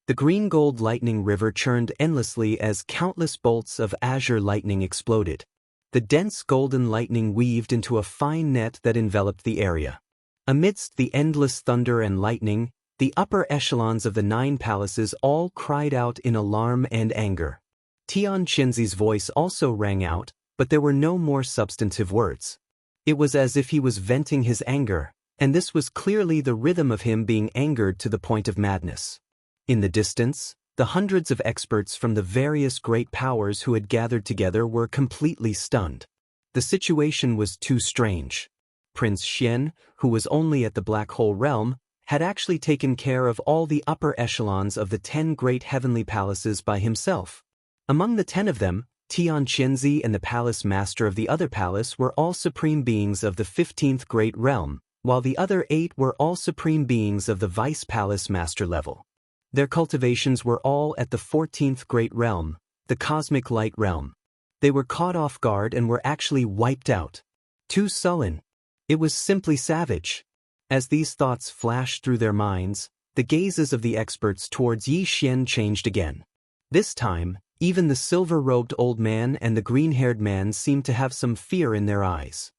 Speaker 1: The green gold lightning river churned endlessly as countless bolts of azure lightning exploded. The dense golden lightning weaved into a fine net that enveloped the area. Amidst the endless thunder and lightning, the upper echelons of the 9 palaces all cried out in alarm and anger. Tianqianzi's voice also rang out, but there were no more substantive words. It was as if he was venting his anger, and this was clearly the rhythm of him being angered to the point of madness. In the distance, the hundreds of experts from the various great powers who had gathered together were completely stunned. The situation was too strange. Prince Xian, who was only at the black hole realm, had actually taken care of all the upper echelons of the 10 great heavenly palaces by himself. Among the 10 of them, Tian Qianzi and the palace master of the other palace were all supreme beings of the 15th great realm, while the other 8 were all supreme beings of the vice palace master level. Their cultivations were all at the 14th great realm, the cosmic light realm. They were caught off guard and were actually wiped out. Too sullen. It was simply savage. As these thoughts flashed through their minds, the gazes of the experts towards Yi Xian changed again. This time, even the silver-robed old man and the green-haired man seemed to have some fear in their eyes.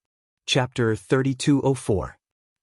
Speaker 1: Chapter 3204.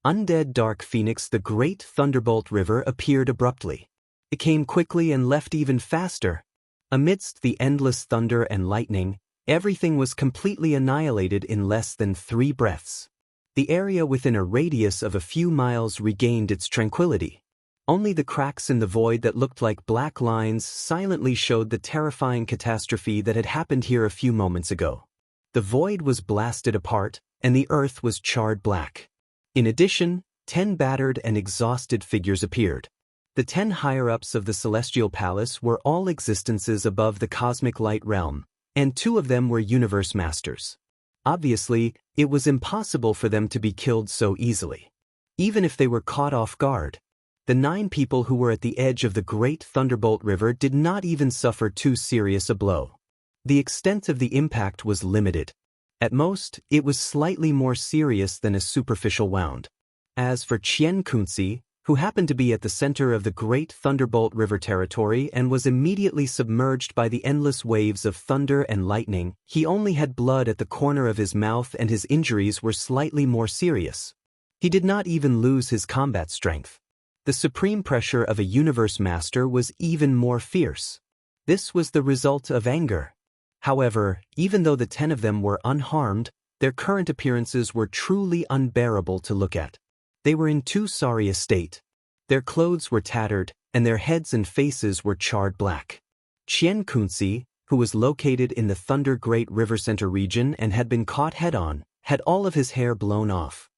Speaker 1: Undead Dark Phoenix. The great thunderbolt river appeared abruptly. It came quickly and left even faster. Amidst the endless thunder and lightning, everything was completely annihilated in less than 3 breaths. The area within a radius of a few miles regained its tranquility. Only the cracks in the void that looked like black lines silently showed the terrifying catastrophe that had happened here a few moments ago. The void was blasted apart, and the earth was charred black. In addition, 10 battered and exhausted figures appeared. The 10 higher-ups of the Celestial Palace were all existences above the cosmic light realm, and 2 of them were universe masters. Obviously, it was impossible for them to be killed so easily. Even if they were caught off guard, the 9 people who were at the edge of the great Thunderbolt River did not even suffer too serious a blow. The extent of the impact was limited. At most, it was slightly more serious than a superficial wound. As for Qian Kunzi, who happened to be at the center of the great Thunderbolt River territory and was immediately submerged by the endless waves of thunder and lightning, he only had blood at the corner of his mouth and his injuries were slightly more serious. He did not even lose his combat strength. The supreme pressure of a universe master was even more fierce. This was the result of anger. However, even though the 10 of them were unharmed, their current appearances were truly unbearable to look at. They were in too sorry a state. Their clothes were tattered, and their heads and faces were charred black. Qian Kunzi, who was located in the Thunder Great River Center region and had been caught head-on, had all of his hair blown off.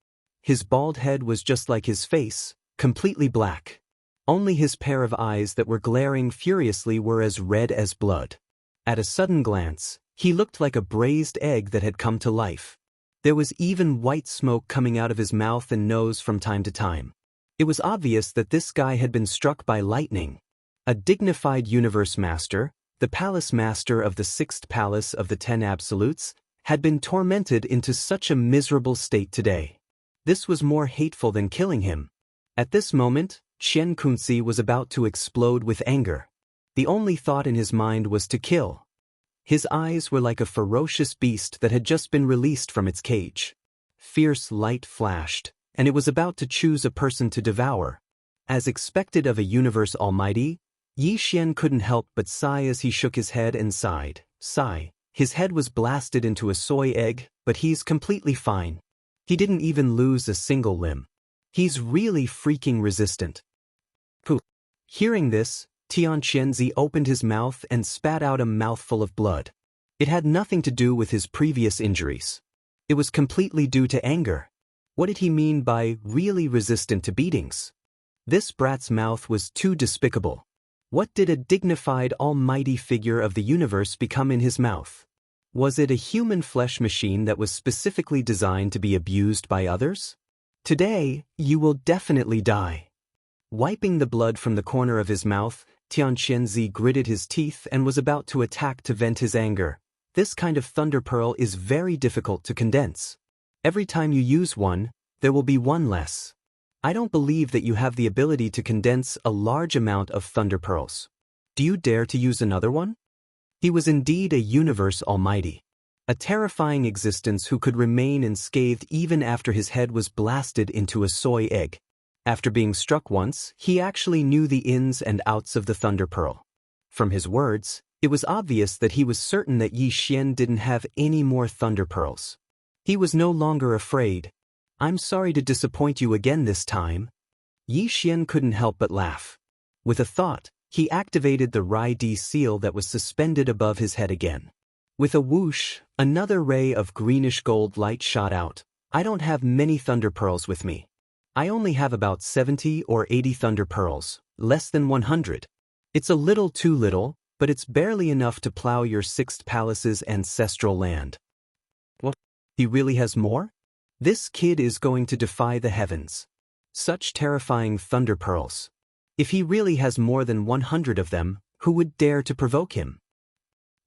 Speaker 1: His bald head was just like his face, completely black. Only his pair of eyes that were glaring furiously were as red as blood. At a sudden glance, he looked like a braised egg that had come to life. There was even white smoke coming out of his mouth and nose from time to time. It was obvious that this guy had been struck by lightning. A dignified universe master, the palace master of the 6th palace of the 10 absolutes, had been tormented into such a miserable state today. This was more hateful than killing him. At this moment, Qian Kunzi was about to explode with anger. The only thought in his mind was to kill. His eyes were like a ferocious beast that had just been released from its cage. Fierce light flashed, and it was about to choose a person to devour. As expected of a universe almighty, Yi Xian couldn't help but sigh as he shook his head and sighed. Sigh. His head was blasted into a soy egg, but he's completely fine. He didn't even lose a single limb. He's really freaking resistant. Pooh. Hearing this, Tian Qianzi opened his mouth and spat out a mouthful of blood. It had nothing to do with his previous injuries. It was completely due to anger. What did he mean by really resistant to beatings? This brat's mouth was too despicable. What did a dignified almighty figure of the universe become in his mouth? Was it a human flesh machine that was specifically designed to be abused by others? Today, you will definitely die. Wiping the blood from the corner of his mouth, Tian Qianzi gritted his teeth and was about to attack to vent his anger. This kind of thunder pearl is very difficult to condense. Every time you use one, there will be one less. I don't believe that you have the ability to condense a large amount of thunder pearls. Do you dare to use another one? He was indeed a universe almighty. A terrifying existence who could remain unscathed even after his head was blasted into a soy egg. After being struck once, he actually knew the ins and outs of the Thunder Pearl. From his words, it was obvious that he was certain that Yi Xian didn't have any more Thunder Pearls. He was no longer afraid. I'm sorry to disappoint you again this time. Yi Xian couldn't help but laugh. With a thought, he activated the Rai Di seal that was suspended above his head again. With a whoosh, another ray of greenish gold light shot out. I don't have many Thunder Pearls with me. I only have about 70 or 80 thunder pearls, less than 100. It's a little too little, but it's barely enough to plow your sixth palace's ancestral land. What? He really has more? This kid is going to defy the heavens. Such terrifying thunder pearls. If he really has more than 100 of them, who would dare to provoke him?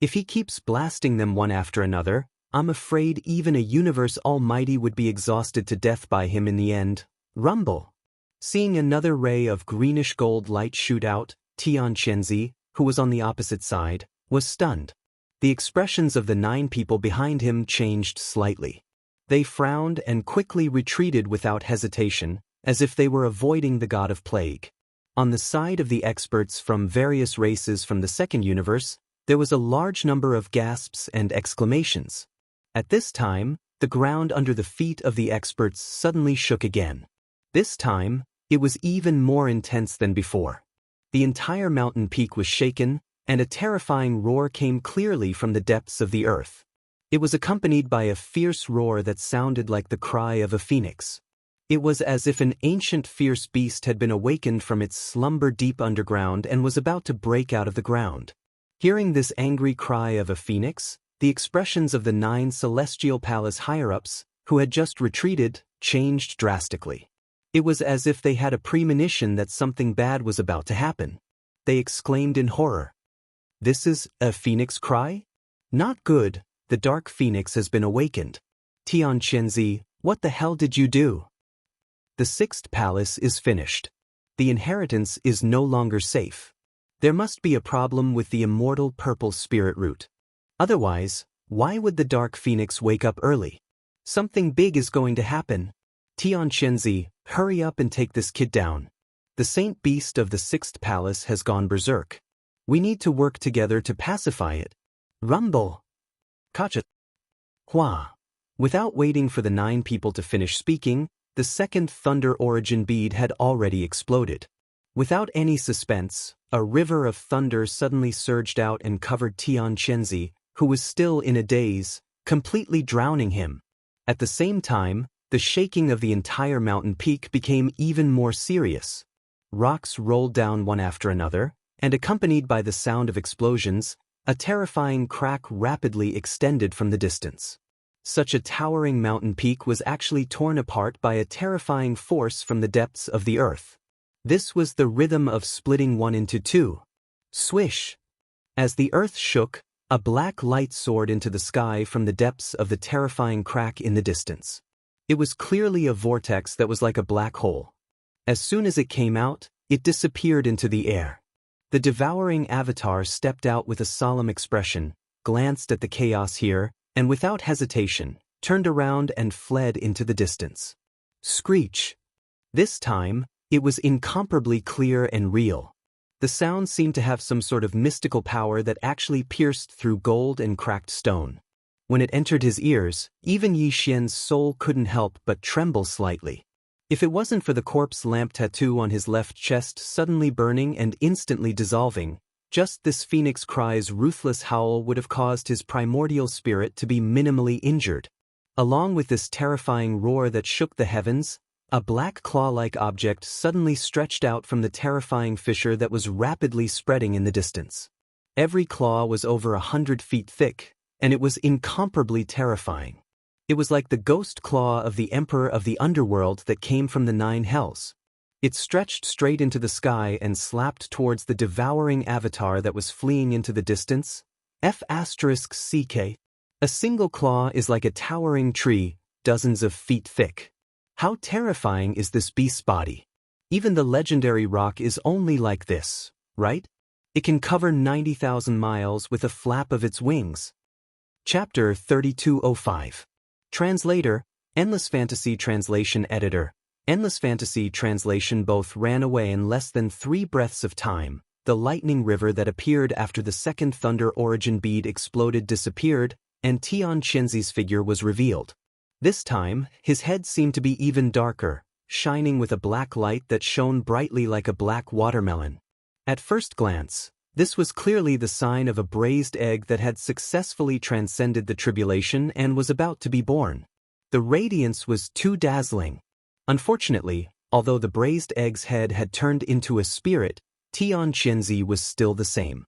Speaker 1: If he keeps blasting them one after another, I'm afraid even a universe almighty would be exhausted to death by him in the end. Rumble. Seeing another ray of greenish gold light shoot out, Tian Chenzi, who was on the opposite side, was stunned. The expressions of the 9 people behind him changed slightly. They frowned and quickly retreated without hesitation, as if they were avoiding the god of plague. On the side of the experts from various races from the second universe, there was a large number of gasps and exclamations. At this time, the ground under the feet of the experts suddenly shook again. This time, it was even more intense than before. The entire mountain peak was shaken, and a terrifying roar came clearly from the depths of the earth. It was accompanied by a fierce roar that sounded like the cry of a phoenix. It was as if an ancient fierce beast had been awakened from its slumber deep underground and was about to break out of the ground. Hearing this angry cry of a phoenix, the expressions of the 9 celestial palace higher-ups, who had just retreated, changed drastically. It was as if they had a premonition that something bad was about to happen. They exclaimed in horror. This is a phoenix cry? Not good, the dark phoenix has been awakened. Tian Chenzi, what the hell did you do? The 6th palace is finished. The inheritance is no longer safe. There must be a problem with the immortal purple spirit root. Otherwise, why would the dark phoenix wake up early? Something big is going to happen. Tian Chenzi, hurry up and take this kid down. The saint beast of the 6th palace has gone berserk. We need to work together to pacify it. Rumble. Kacha. Hua. Without waiting for the 9 people to finish speaking, the second thunder origin bead had already exploded. Without any suspense, a river of thunder suddenly surged out and covered Tian Chenzi, who was still in a daze, completely drowning him. At the same time, the shaking of the entire mountain peak became even more serious. Rocks rolled down one after another, and accompanied by the sound of explosions, a terrifying crack rapidly extended from the distance. Such a towering mountain peak was actually torn apart by a terrifying force from the depths of the earth. This was the rhythm of splitting one into two. Swish! As the earth shook, a black light soared into the sky from the depths of the terrifying crack in the distance. It was clearly a vortex that was like a black hole. As soon as it came out, it disappeared into the air. The devouring avatar stepped out with a solemn expression, glanced at the chaos here, and without hesitation, turned around and fled into the distance. Screech! This time, it was incomparably clear and real. The sound seemed to have some sort of mystical power that actually pierced through gold and cracked stone. When it entered his ears, even Yi Xian's soul couldn't help but tremble slightly. If it wasn't for the corpse lamp tattoo on his left chest suddenly burning and instantly dissolving, just this phoenix cry's ruthless howl would have caused his primordial spirit to be minimally injured. Along with this terrifying roar that shook the heavens, a black claw-like object suddenly stretched out from the terrifying fissure that was rapidly spreading in the distance. Every claw was over 100 feet thick, and it was incomparably terrifying. It was like the ghost claw of the Emperor of the Underworld that came from the 9 hells. It stretched straight into the sky and slapped towards the devouring avatar that was fleeing into the distance. F***CK. A single claw is like a towering tree, dozens of feet thick. How terrifying is this beast's body? Even the legendary rock is only like this, right? It can cover 90,000 miles with a flap of its wings. Chapter 3205. Translator, Endless Fantasy Translation Editor. Endless Fantasy Translation both ran away in less than 3 breaths of time. The lightning river that appeared after the second thunder origin bead exploded disappeared, and Tian Chenzi's figure was revealed. This time, his head seemed to be even darker, shining with a black light that shone brightly like a black watermelon. At first glance, this was clearly the sign of a braised egg that had successfully transcended the tribulation and was about to be born. The radiance was too dazzling. Unfortunately, Although the braised egg's head had turned into a spirit, Tian Qianzi was still the same.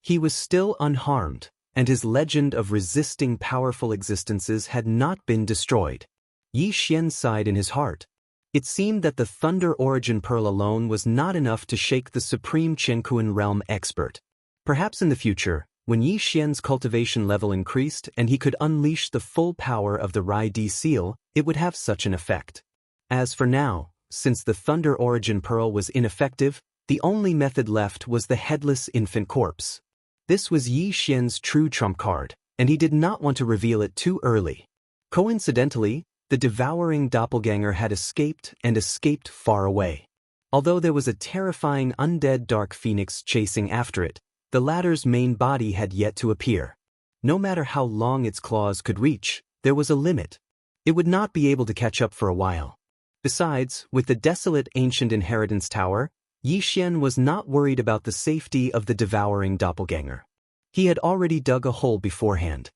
Speaker 1: He was still unharmed, and his legend of resisting powerful existences had not been destroyed. Yi Xian sighed in his heart. It seemed that the Thunder Origin Pearl alone was not enough to shake the supreme Chenkuan realm expert. Perhaps in the future, when Yi Xian's cultivation level increased and he could unleash the full power of the Rai Di seal, it would have such an effect. As for now, since the Thunder Origin Pearl was ineffective, the only method left was the headless infant corpse. This was Yi Xian's true trump card, and he did not want to reveal it too early. Coincidentally, the devouring doppelganger had escaped and escaped far away. Although there was a terrifying undead dark phoenix chasing after it, the latter's main body had yet to appear. No matter how long its claws could reach, there was a limit. It would not be able to catch up for a while. Besides, with the desolate ancient inheritance tower, Yi Xian was not worried about the safety of the devouring doppelganger. He had already dug a hole beforehand.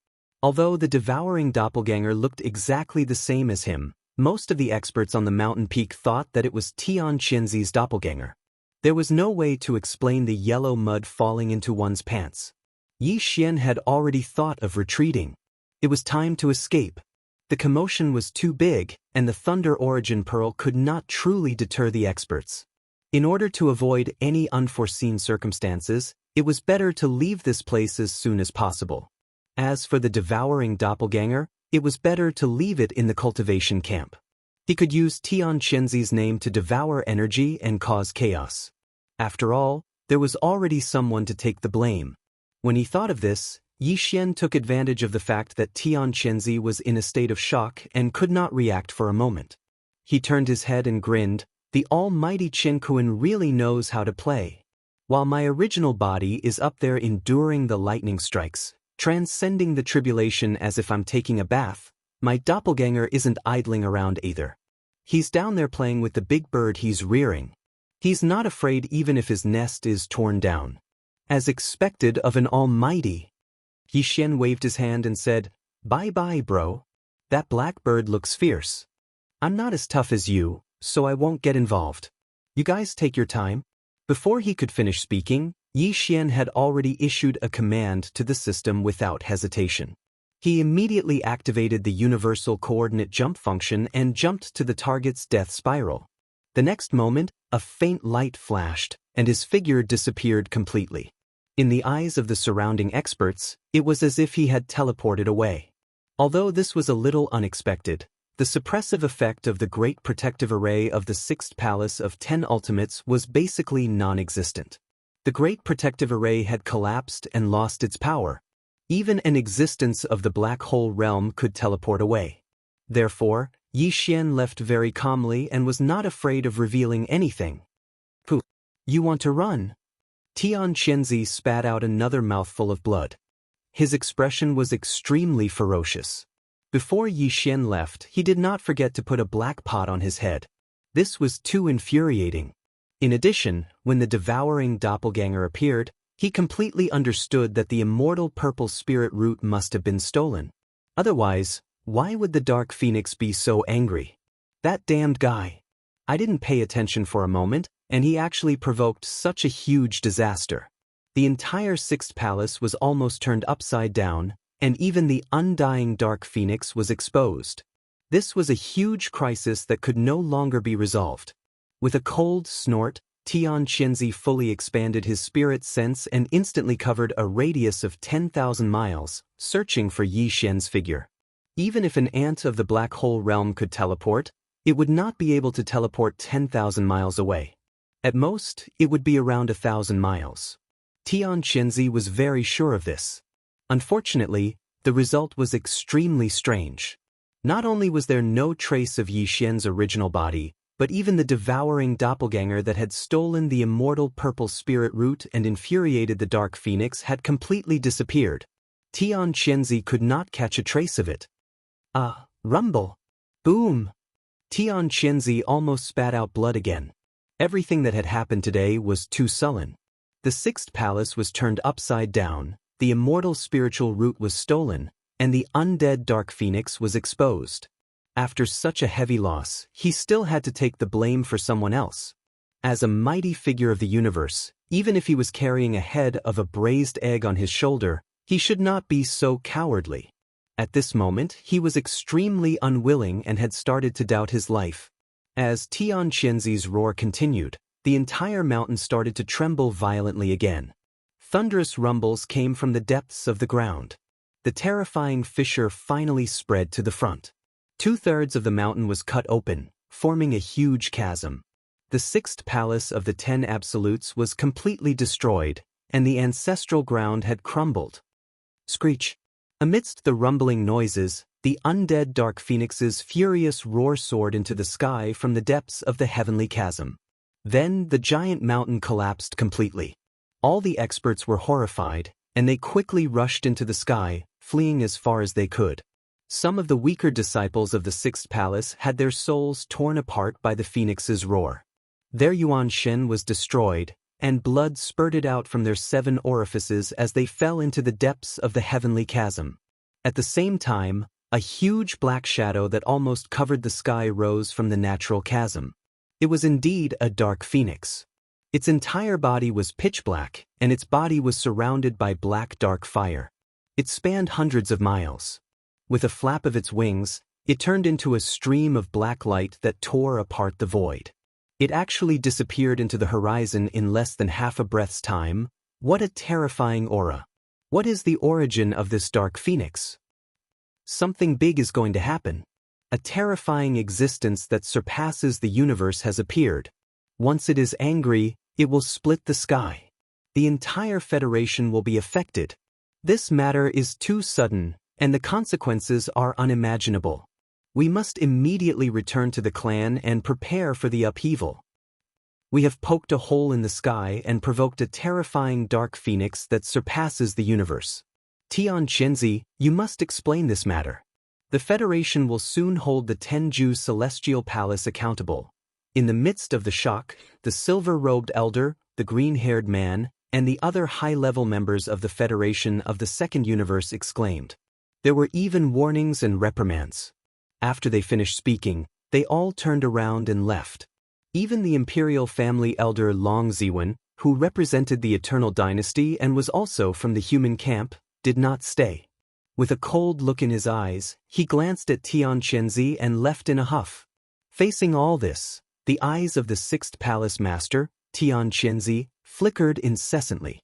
Speaker 1: Although the devouring doppelganger looked exactly the same as him, most of the experts on the mountain peak thought that it was Tian Qianzi's doppelganger. There was no way to explain the yellow mud falling into one's pants. Yi Xian had already thought of retreating. It was time to escape. The commotion was too big, and the Thunder Origin Pearl could not truly deter the experts. In order to avoid any unforeseen circumstances, it was better to leave this place as soon as possible. As for the devouring doppelganger, it was better to leave it in the cultivation camp. He could use Tian Qianzi's name to devour energy and cause chaos. After all, there was already someone to take the blame. When he thought of this, Yi Xian took advantage of the fact that Tian Qianzi was in a state of shock and could not react for a moment. He turned his head and grinned. The almighty Chenkuan really knows how to play. While my original body is up there enduring the lightning strikes, transcending the tribulation as if I'm taking a bath, my doppelganger isn't idling around either. He's down there playing with the big bird he's rearing. He's not afraid even if his nest is torn down. As expected of an almighty. Yi Xian waved his hand and said, "Bye-bye, bro. That blackbird looks fierce. I'm not as tough as you, so I won't get involved. You guys take your time." Before he could finish speaking, Yi Xian had already issued a command to the system without hesitation. He immediately activated the universal coordinate jump function and jumped to the target's death spiral. The next moment, a faint light flashed, and his figure disappeared completely. In the eyes of the surrounding experts, it was as if he had teleported away. Although this was a little unexpected, the suppressive effect of the Great Protective Array of the Sixth Palace of 10 Ultimates was basically non-existent. The Great Protective Array had collapsed and lost its power. Even an existence of the Black Hole realm could teleport away. Therefore, Yi Xian left very calmly and was not afraid of revealing anything. "Pooh! You want to run?" Tian Qianzi spat out another mouthful of blood. His expression was extremely ferocious. Before Yi Xian left, he did not forget to put a black pot on his head. This was too infuriating. In addition, when the devouring doppelganger appeared, he completely understood that the immortal purple spirit root must have been stolen. Otherwise, why would the Dark Phoenix be so angry? That damned guy. I didn't pay attention for a moment, and he actually provoked such a huge disaster. The entire Sixth Palace was almost turned upside down, and even the undying Dark Phoenix was exposed. This was a huge crisis that could no longer be resolved. With a cold snort, Tian Qianzi fully expanded his spirit sense and instantly covered a radius of 10,000 miles, searching for Yi Xian's figure. Even if an ant of the Black Hole realm could teleport, it would not be able to teleport 10,000 miles away. At most, it would be around 1,000 miles. Tian Qianzi was very sure of this. Unfortunately, the result was extremely strange. Not only was there no trace of Yi Xian's original body, but even the devouring doppelganger that had stolen the immortal purple spirit root and infuriated the Dark Phoenix had completely disappeared. Tian Qianzi could not catch a trace of it. Rumble! Boom! Tian Qianzi almost spat out blood again. Everything that had happened today was too sullen. The Sixth Palace was turned upside down, the immortal spiritual root was stolen, and the undead Dark Phoenix was exposed. After such a heavy loss, he still had to take the blame for someone else. As a mighty figure of the universe, even if he was carrying a head of a braised egg on his shoulder, he should not be so cowardly. At this moment, he was extremely unwilling and had started to doubt his life. As Tian Qianzi's roar continued, the entire mountain started to tremble violently again. Thunderous rumbles came from the depths of the ground. The terrifying fissure finally spread to the front. 2/3 of the mountain was cut open, forming a huge chasm. The sixth palace of the 10 Absolutes was completely destroyed, and the ancestral ground had crumbled. Screech! Amidst the rumbling noises, the undead Dark Phoenix's furious roar soared into the sky from the depths of the heavenly chasm. Then the giant mountain collapsed completely. All the experts were horrified, and they quickly rushed into the sky, fleeing as far as they could. Some of the weaker disciples of the sixth palace had their souls torn apart by the phoenix's roar. Their Yuan Shen was destroyed, and blood spurted out from their 7 orifices as they fell into the depths of the heavenly chasm. At the same time, a huge black shadow that almost covered the sky rose from the natural chasm. It was indeed a dark phoenix. Its entire body was pitch black, and its body was surrounded by black dark fire. It spanned hundreds of miles. With a flap of its wings, it turned into a stream of black light that tore apart the void. It actually disappeared into the horizon in less than half a breath's time. What a terrifying aura! What is the origin of this dark phoenix? Something big is going to happen. A terrifying existence that surpasses the universe has appeared. Once it is angry, it will split the sky. The entire Federation will be affected. This matter is too sudden, and the consequences are unimaginable. We must immediately return to the clan and prepare for the upheaval. We have poked a hole in the sky and provoked a terrifying dark phoenix that surpasses the universe. Tian Qianzi, you must explain this matter. The Federation will soon hold the Tenju Celestial Palace accountable. In the midst of the shock, the silver-robed elder, the green-haired man, and the other high-level members of the Federation of the Second Universe exclaimed. There were even warnings and reprimands. After they finished speaking, they all turned around and left. Even the imperial family elder Long Ziwen, who represented the Eternal Dynasty and was also from the human camp, did not stay. With a cold look in his eyes, he glanced at Tian Qianzi and left in a huff. Facing all this, the eyes of the sixth palace master, Tian Qianzi, flickered incessantly.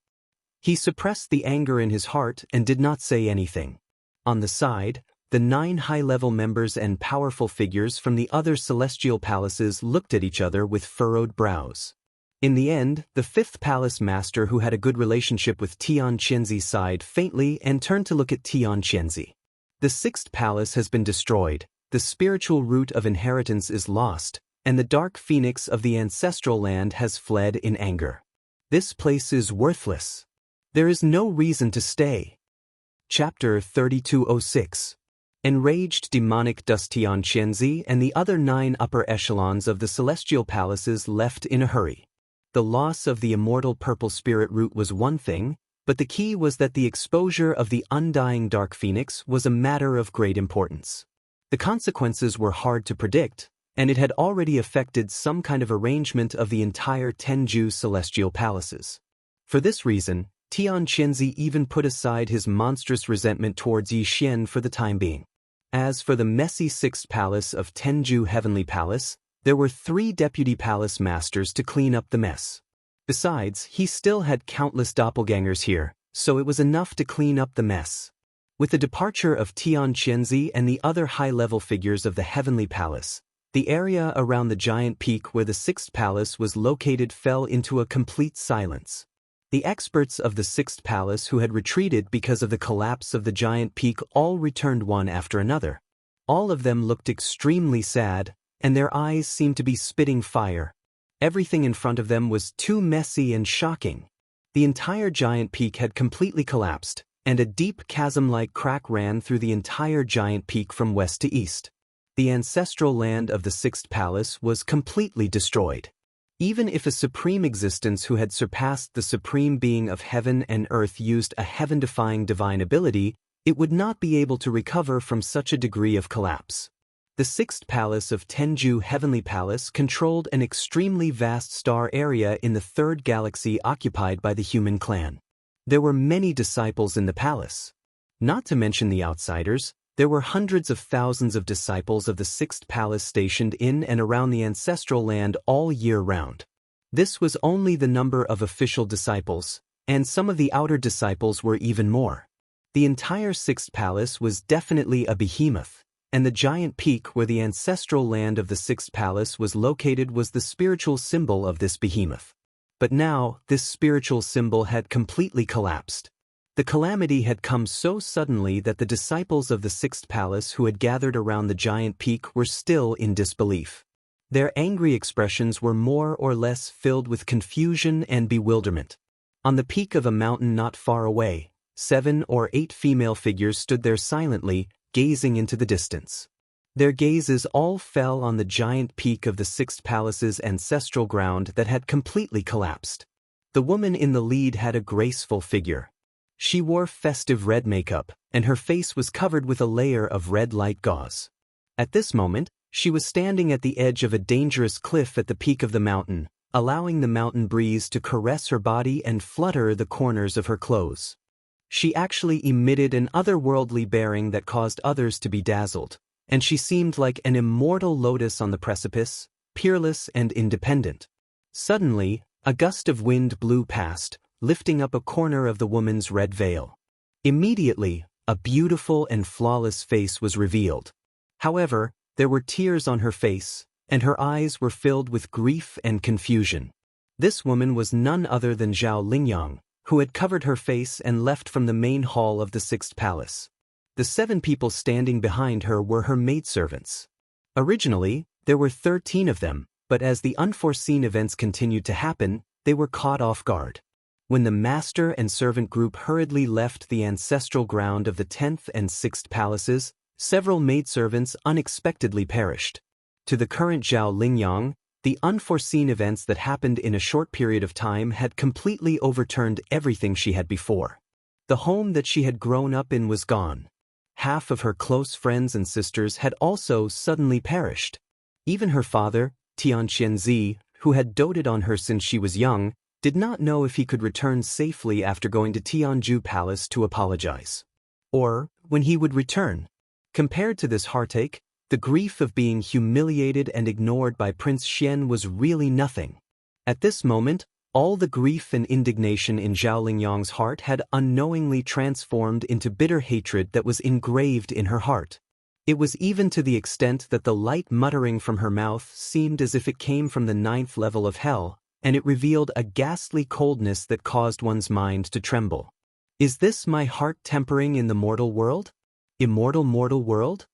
Speaker 1: He suppressed the anger in his heart and did not say anything. On the side, the 9 high-level members and powerful figures from the other celestial palaces looked at each other with furrowed brows. In the end, the 5th palace master, who had a good relationship with Tian Qianzi, sighed faintly and turned to look at Tian Qianzi. The 6th palace has been destroyed, the spiritual root of inheritance is lost, and the dark phoenix of the ancestral land has fled in anger. This place is worthless. There is no reason to stay. Chapter 3206. Enraged demonic dust. Tian Qianzi and the other 9 upper echelons of the celestial palaces left in a hurry. The loss of the immortal purple spirit root was one thing, but the key was that the exposure of the undying dark phoenix was a matter of great importance. The consequences were hard to predict, and it had already affected some kind of arrangement of the entire Tenju celestial palaces. For this reason, Tian Qianzi even put aside his monstrous resentment towards Yi Xian for the time being. As for the messy 6th palace of Tenju Heavenly Palace, there were 3 deputy palace masters to clean up the mess. Besides, he still had countless doppelgangers here, so it was enough to clean up the mess. With the departure of Tian Qianzi and the other high-level figures of the Heavenly Palace, the area around the giant peak where the 6th palace was located fell into a complete silence. The experts of the 6th palace who had retreated because of the collapse of the giant peak all returned one after another. All of them looked extremely sad, and their eyes seemed to be spitting fire. Everything in front of them was too messy and shocking. The entire giant peak had completely collapsed, and a deep chasm-like crack ran through the entire giant peak from west to east. The ancestral land of the 6th palace was completely destroyed. Even if a supreme existence who had surpassed the supreme being of heaven and earth used a heaven-defying divine ability, it would not be able to recover from such a degree of collapse. The sixth palace of Tenju Heavenly Palace controlled an extremely vast star area in the third galaxy occupied by the human clan. There were many disciples in the palace. Not to mention the outsiders, there were hundreds of thousands of disciples of the sixth palace stationed in and around the ancestral land all year round. This was only the number of official disciples, and some of the outer disciples were even more. The entire sixth palace was definitely a behemoth, and the giant peak where the ancestral land of the sixth palace was located was the spiritual symbol of this behemoth. But now, this spiritual symbol had completely collapsed. The calamity had come so suddenly that the disciples of the sixth palace who had gathered around the giant peak were still in disbelief. Their angry expressions were more or less filled with confusion and bewilderment. On the peak of a mountain not far away, 7 or 8 female figures stood there silently, gazing into the distance. Their gazes all fell on the giant peak of the sixth palace's ancestral ground that had completely collapsed. The woman in the lead had a graceful figure. She wore festive red makeup, and her face was covered with a layer of red light gauze. At this moment, she was standing at the edge of a dangerous cliff at the peak of the mountain, allowing the mountain breeze to caress her body and flutter the corners of her clothes. She actually emitted an otherworldly bearing that caused others to be dazzled, and she seemed like an immortal lotus on the precipice, peerless and independent. Suddenly, a gust of wind blew past, lifting up a corner of the woman's red veil. Immediately, a beautiful and flawless face was revealed. However, there were tears on her face, and her eyes were filled with grief and confusion. This woman was none other than Zhao Lingyang, who had covered her face and left from the main hall of the sixth palace. The 7 people standing behind her were her maidservants. Originally, there were 13 of them, but as the unforeseen events continued to happen, they were caught off guard. When the master and servant group hurriedly left the ancestral ground of the 10th and 6th palaces, several maidservants unexpectedly perished. To the current Zhao Lingyang, the unforeseen events that happened in a short period of time had completely overturned everything she had before. The home that she had grown up in was gone. Half of her close friends and sisters had also suddenly perished. Even her father, Tianqianzi, who had doted on her since she was young, did not know if he could return safely after going to Tianju Palace to apologize. Or when he would return. Compared to this heartache, the grief of being humiliated and ignored by Prince Xian was really nothing. At this moment, all the grief and indignation in Zhao Lingyang's heart had unknowingly transformed into bitter hatred that was engraved in her heart. It was even to the extent that the light muttering from her mouth seemed as if it came from the 9th level of hell, and it revealed a ghastly coldness that caused one's mind to tremble. Is this my heart tempering in the mortal world? Immortal mortal world?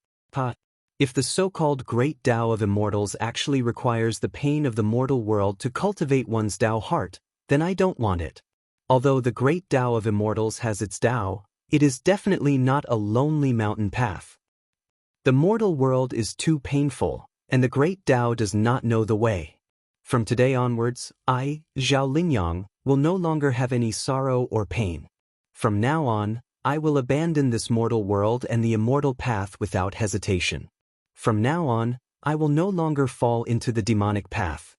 Speaker 1: If the so-called great Tao of immortals actually requires the pain of the mortal world to cultivate one's Tao heart, then I don't want it. Although the great Tao of immortals has its Tao, it is definitely not a lonely mountain path. The mortal world is too painful, and the great Tao does not know the way. From today onwards, I, Zhao Lingyang, will no longer have any sorrow or pain. From now on, I will abandon this mortal world and the immortal path without hesitation. From now on, I will no longer fall into the demonic path.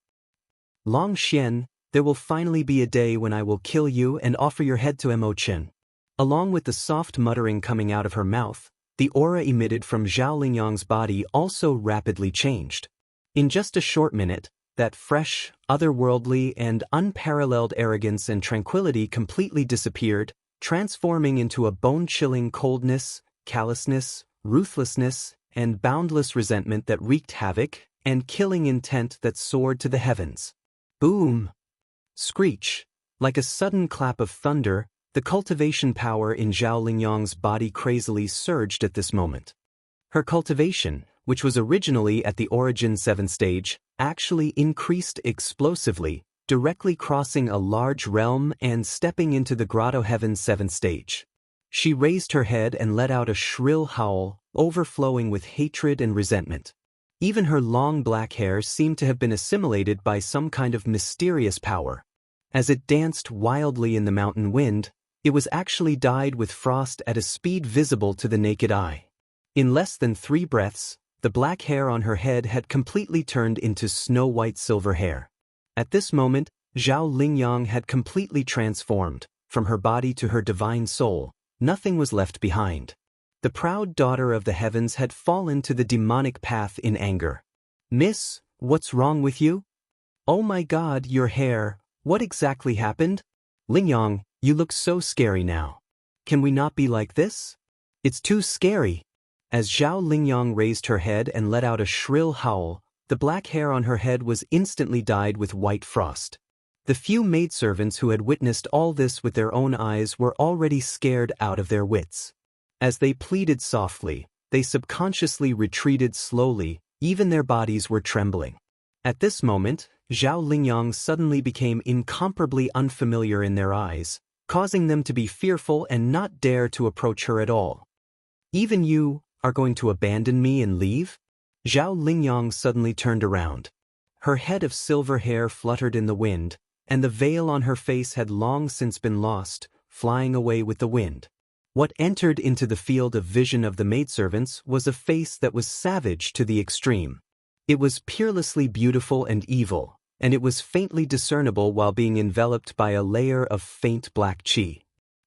Speaker 1: Long Xian, there will finally be a day when I will kill you and offer your head to Mo Chen. Along with the soft muttering coming out of her mouth, the aura emitted from Zhao Lingyang's body also rapidly changed. In just a short minute, that fresh, otherworldly, and unparalleled arrogance and tranquility completely disappeared, transforming into a bone-chilling coldness, callousness, ruthlessness, and boundless resentment that wreaked havoc, and killing intent that soared to the heavens. Boom! Screech! Like a sudden clap of thunder, the cultivation power in Zhao Lingyang's body crazily surged at this moment. Her cultivation, which was originally at the origin 7th stage, actually increased explosively, directly crossing a large realm and stepping into the Grotto Heaven's 7th stage. She raised her head and let out a shrill howl, overflowing with hatred and resentment. Even her long black hair seemed to have been assimilated by some kind of mysterious power. As it danced wildly in the mountain wind, it was actually dyed with frost at a speed visible to the naked eye. In less than 3 breaths, The black hair on her head had completely turned into snow-white silver hair. At this moment, Zhao Lingyang had completely transformed. From her body to her divine soul, nothing was left behind. The proud daughter of the heavens had fallen to the demonic path in anger. "Miss, what's wrong with you? Oh my God, your hair, what exactly happened? Lingyang, you look so scary now. Can we not be like this? It's too scary." As Zhao Lingyang raised her head and let out a shrill howl, the black hair on her head was instantly dyed with white frost. The few maidservants who had witnessed all this with their own eyes were already scared out of their wits. As they pleaded softly, they subconsciously retreated slowly, even their bodies were trembling. At this moment, Zhao Lingyang suddenly became incomparably unfamiliar in their eyes, causing them to be fearful and not dare to approach her at all. "Even you are going to abandon me and leave?" Zhao Lingyang suddenly turned around. Her head of silver hair fluttered in the wind, and the veil on her face had long since been lost, flying away with the wind. What entered into the field of vision of the maidservants was a face that was savage to the extreme. It was peerlessly beautiful and evil, and it was faintly discernible while being enveloped by a layer of faint black qi.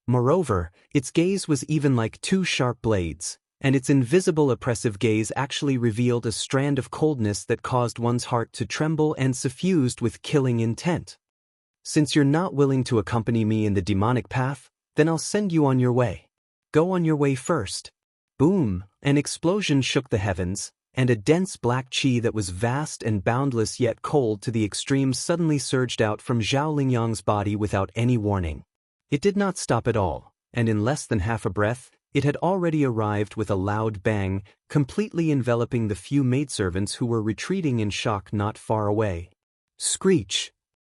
Speaker 1: Moreover, its gaze was even like two sharp blades, and its invisible oppressive gaze actually revealed a strand of coldness that caused one's heart to tremble and suffused with killing intent. "Since you're not willing to accompany me in the demonic path, then I'll send you on your way. Go on your way first." Boom! An explosion shook the heavens, and a dense black qi that was vast and boundless yet cold to the extreme suddenly surged out from Zhao Lingyang's body without any warning. It did not stop at all, and in less than half a breath, it had already arrived with a loud bang, completely enveloping the few maidservants who were retreating in shock not far away. Screech!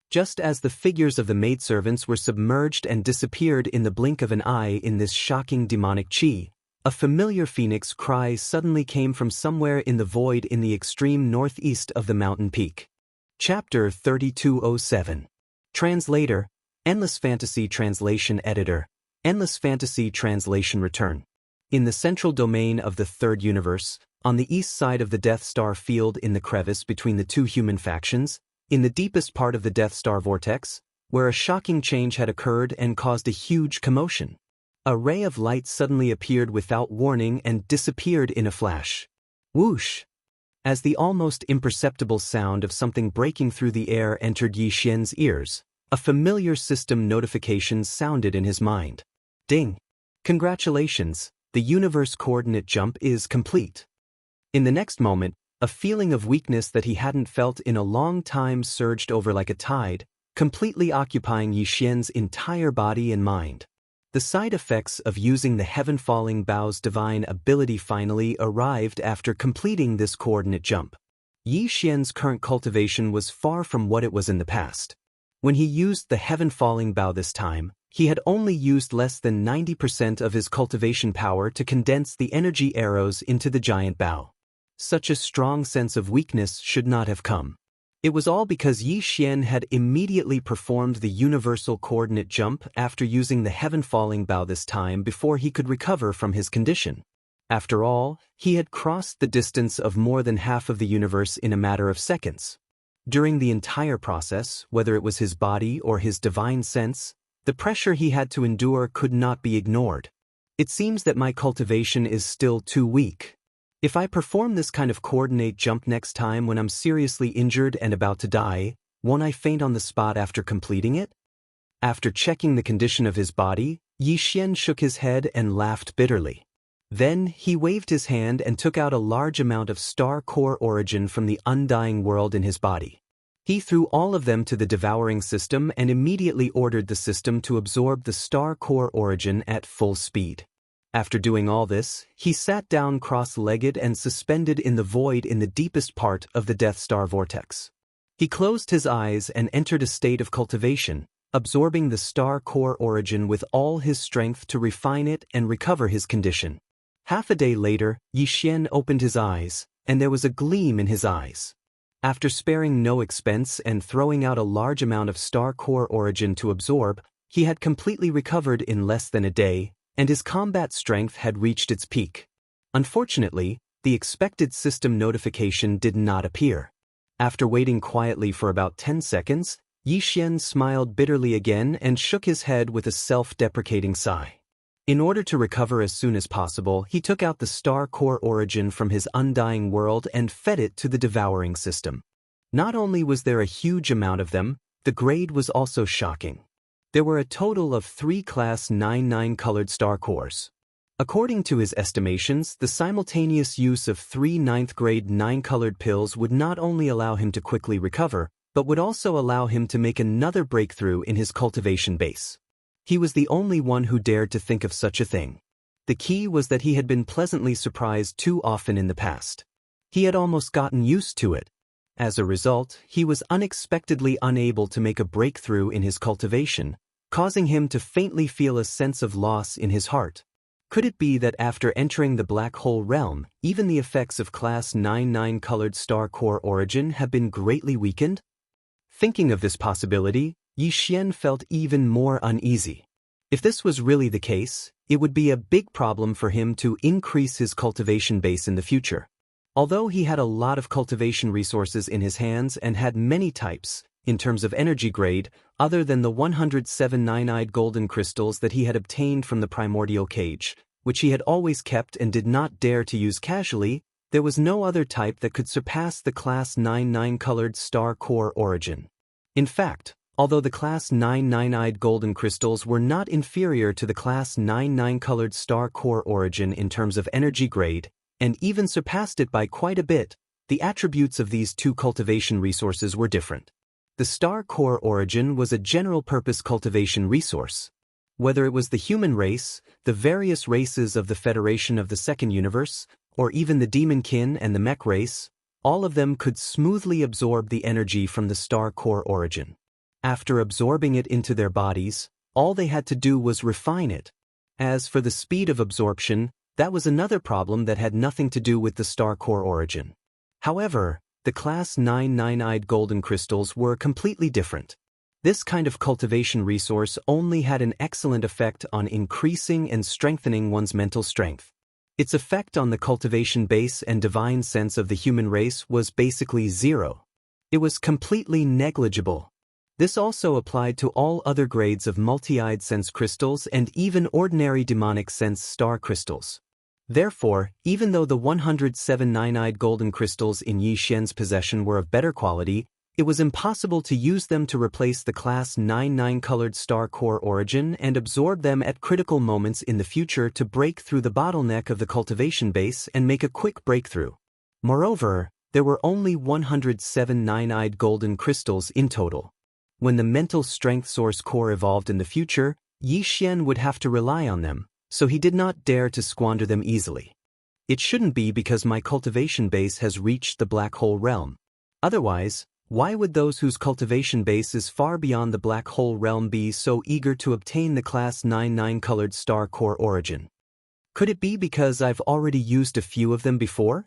Speaker 1: Just as the figures of the maidservants were submerged and disappeared in the blink of an eye in this shocking demonic qi, a familiar phoenix cry suddenly came from somewhere in the void in the extreme northeast of the mountain peak. Chapter 3207. Translator, Endless Fantasy Translation Editor, Endless Fantasy Translation Return. In the central domain of the Third Universe, on the east side of the Death Star field in the crevice between the two human factions, in the deepest part of the Death Star vortex, where a shocking change had occurred and caused a huge commotion. A ray of light suddenly appeared without warning and disappeared in a flash. Whoosh! As the almost imperceptible sound of something breaking through the air entered Yi Xian's ears, a familiar system notification sounded in his mind. Ding! Congratulations, the universe coordinate jump is complete. In the next moment, a feeling of weakness that he hadn't felt in a long time surged over like a tide, completely occupying Yi Xian's entire body and mind. The side effects of using the heaven-falling bow's divine ability finally arrived after completing this coordinate jump. Yi Xian's current cultivation was far from what it was in the past. When he used the heaven-falling bow this time, he had only used less than 90% of his cultivation power to condense the energy arrows into the giant bow. Such a strong sense of weakness should not have come. It was all because Yi Xian had immediately performed the universal coordinate jump after using the heaven-falling bow this time before he could recover from his condition. After all, he had crossed the distance of more than half of the universe in a matter of seconds. During the entire process, whether it was his body or his divine sense, the pressure he had to endure could not be ignored. "It seems that my cultivation is still too weak. If I perform this kind of coordinate jump next time when I'm seriously injured and about to die, won't I faint on the spot after completing it?" After checking the condition of his body, Yi Xian shook his head and laughed bitterly. Then he waved his hand and took out a large amount of star core origin from the undying world in his body. He threw all of them to the devouring system and immediately ordered the system to absorb the star core origin at full speed. After doing all this, he sat down cross-legged and suspended in the void in the deepest part of the Death Star vortex. He closed his eyes and entered a state of cultivation, absorbing the star core origin with all his strength to refine it and recover his condition. Half a day later, Yi Xian opened his eyes, and there was a gleam in his eyes. After sparing no expense and throwing out a large amount of star core origin to absorb, he had completely recovered in less than a day, and his combat strength had reached its peak. Unfortunately, the expected system notification did not appear. After waiting quietly for about 10 seconds, Yi Xian smiled bitterly again and shook his head with a self-deprecating sigh. In order to recover as soon as possible, he took out the star core origin from his undying world and fed it to the devouring system. Not only was there a huge amount of them, the grade was also shocking. There were a total of 3 Class 9 colored star cores. According to his estimations, the simultaneous use of 3 9th grade 9-colored pills would not only allow him to quickly recover, but would also allow him to make another breakthrough in his cultivation base. He was the only one who dared to think of such a thing. The key was that he had been pleasantly surprised too often in the past. He had almost gotten used to it. As a result, he was unexpectedly unable to make a breakthrough in his cultivation, causing him to faintly feel a sense of loss in his heart. Could it be that after entering the black hole realm, even the effects of Class 9 colored star core origin have been greatly weakened? Thinking of this possibility, Yi Xian felt even more uneasy. If this was really the case, it would be a big problem for him to increase his cultivation base in the future. Although he had a lot of cultivation resources in his hands and had many types, in terms of energy grade, other than the 107 nine-eyed golden crystals that he had obtained from the primordial cage, which he had always kept and did not dare to use casually, there was no other type that could surpass the Class 9 colored star core origin. In fact, although the Class 9 nine-eyed golden crystals were not inferior to the Class 9 colored star core origin in terms of energy grade, and even surpassed it by quite a bit, the attributes of these two cultivation resources were different. The star core origin was a general-purpose cultivation resource. Whether it was the human race, the various races of the Federation of the Second Universe, or even the demonkin and the mech race, all of them could smoothly absorb the energy from the star core origin. After absorbing it into their bodies, all they had to do was refine it. As for the speed of absorption, that was another problem that had nothing to do with the star core origin. However, the Class 9 nine-eyed golden crystals were completely different. This kind of cultivation resource only had an excellent effect on increasing and strengthening one's mental strength. Its effect on the cultivation base and divine sense of the human race was basically zero. It was completely negligible. This also applied to all other grades of multi-eyed sense crystals and even ordinary demonic sense star crystals. Therefore, even though the 107 nine-eyed golden crystals in Yi Xian's possession were of better quality, it was impossible to use them to replace the Class 9 colored star core origin and absorb them at critical moments in the future to break through the bottleneck of the cultivation base and make a quick breakthrough. Moreover, there were only 107 nine-eyed golden crystals in total. When the mental strength source core evolved in the future, Yi Xian would have to rely on them, so he did not dare to squander them easily. It shouldn't be because my cultivation base has reached the black hole realm. Otherwise, why would those whose cultivation base is far beyond the black hole realm be so eager to obtain the Class 9 colored star core origin? Could it be because I've already used a few of them before?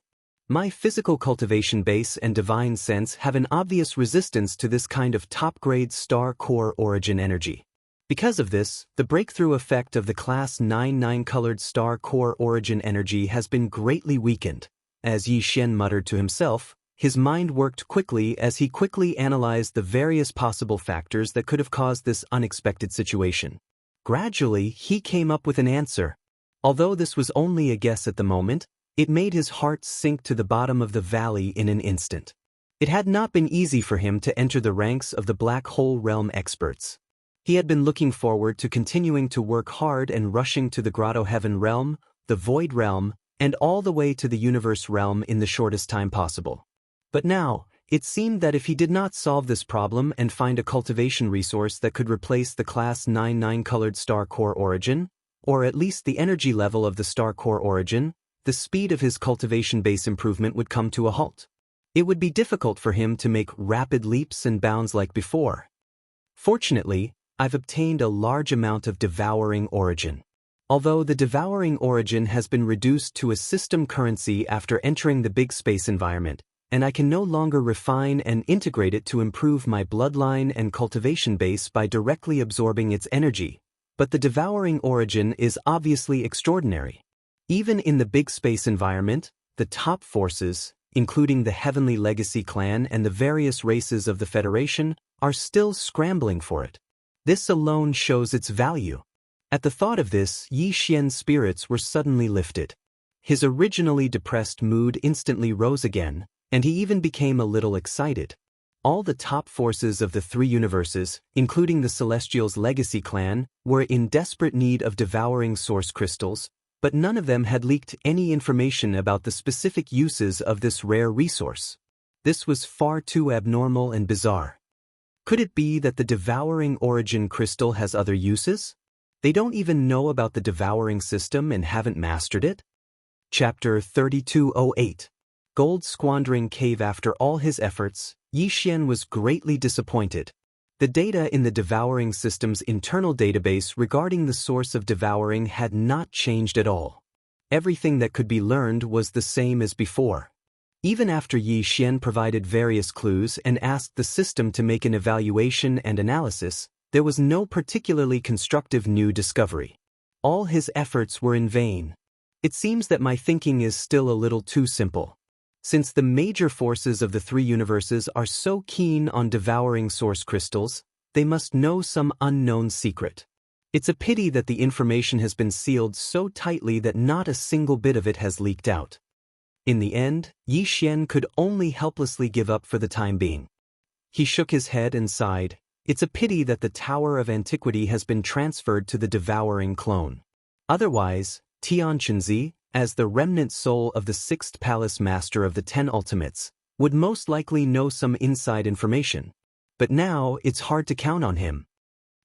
Speaker 1: My physical cultivation base and divine sense have an obvious resistance to this kind of top-grade star core origin energy. Because of this, the breakthrough effect of the Class 9 colored star core origin energy has been greatly weakened. As Yi Xian muttered to himself, his mind worked quickly as he quickly analyzed the various possible factors that could have caused this unexpected situation. Gradually, he came up with an answer. Although this was only a guess at the moment, it made his heart sink to the bottom of the valley in an instant. It had not been easy for him to enter the ranks of the black hole realm experts. He had been looking forward to continuing to work hard and rushing to the Grotto Heaven realm, the Void realm, and all the way to the Universe realm in the shortest time possible. But now, it seemed that if he did not solve this problem and find a cultivation resource that could replace the Class 9 colored star core origin, or at least the energy level of the star core origin, the speed of his cultivation base improvement would come to a halt. It would be difficult for him to make rapid leaps and bounds like before. Fortunately, I've obtained a large amount of devouring origin. Although the devouring origin has been reduced to a system currency after entering the big space environment, and I can no longer refine and integrate it to improve my bloodline and cultivation base by directly absorbing its energy, but the devouring origin is obviously extraordinary. Even in the big space environment, the top forces, including the Heavenly Legacy clan and the various races of the Federation, are still scrambling for it. This alone shows its value. At the thought of this, Yi Xian's spirits were suddenly lifted. His originally depressed mood instantly rose again, and he even became a little excited. All the top forces of the three universes, including the Celestials' Legacy clan, were in desperate need of devouring source crystals, but none of them had leaked any information about the specific uses of this rare resource. This was far too abnormal and bizarre. Could it be that the devouring origin crystal has other uses? They don't even know about the devouring system and haven't mastered it? Chapter 3208. Gold Squandering Cave. After all his efforts, Yi Xian was greatly disappointed. The data in the devouring system's internal database regarding the source of devouring had not changed at all. Everything that could be learned was the same as before. Even after Yi Xian provided various clues and asked the system to make an evaluation and analysis, there was no particularly constructive new discovery. All his efforts were in vain. It seems that my thinking is still a little too simple. Since the major forces of the three universes are so keen on devouring source crystals, they must know some unknown secret. It's a pity that the information has been sealed so tightly that not a single bit of it has leaked out. In the end, Yi Xian could only helplessly give up for the time being. He shook his head and sighed. It's a pity that the Tower of Antiquity has been transferred to the devouring clone. Otherwise, Tianqinzi, as the remnant soul of the Sixth Palace Master of the 10 Ultimates, would most likely know some inside information. But now it's hard to count on him.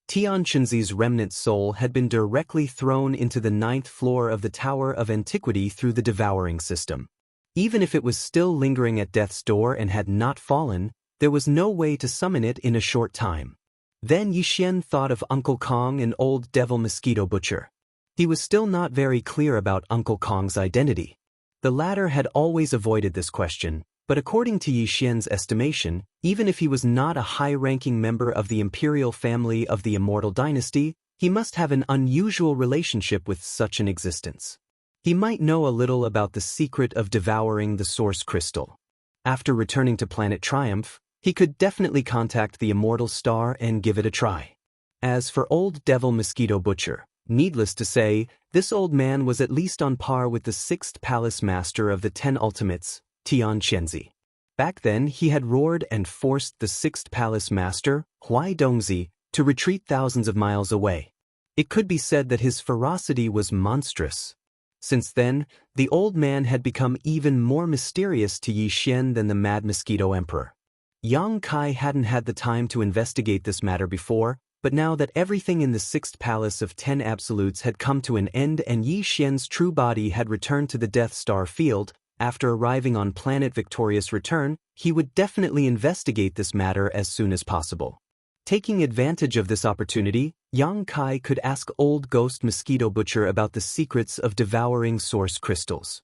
Speaker 1: Tianqinzi's remnant soul had been directly thrown into the 9th floor of the Tower of Antiquity through the devouring system. Even if it was still lingering at death's door and had not fallen, there was no way to summon it in a short time. Then Yi Xian thought of Uncle Kong and Old Devil Mosquito Butcher. He was still not very clear about Uncle Kong's identity. The latter had always avoided this question, but according to Yi Xian's estimation, even if he was not a high-ranking member of the imperial family of the Immortal Dynasty, he must have an unusual relationship with such an existence. He might know a little about the secret of devouring the source crystal. After returning to Planet Triumph, he could definitely contact the Immortal Star and give it a try. As for Old Devil Mosquito Butcher, needless to say, this old man was at least on par with the 6th Palace Master of the 10 Ultimates, Tianqinzi. Back then he had roared and forced the 6th Palace Master, Huai Dongzi, to retreat thousands of miles away. It could be said that his ferocity was monstrous. Since then, the old man had become even more mysterious to Yi Xian than the Mad Mosquito Emperor. Yang Kai hadn't had the time to investigate this matter before, but now that everything in the 6th Palace of 10 Absolutes had come to an end and Yi Xian's true body had returned to the Death Star field, after arriving on Planet Victorious Return, he would definitely investigate this matter as soon as possible. Taking advantage of this opportunity, Yang Kai could ask Old Ghost Mosquito Butcher about the secrets of devouring source crystals.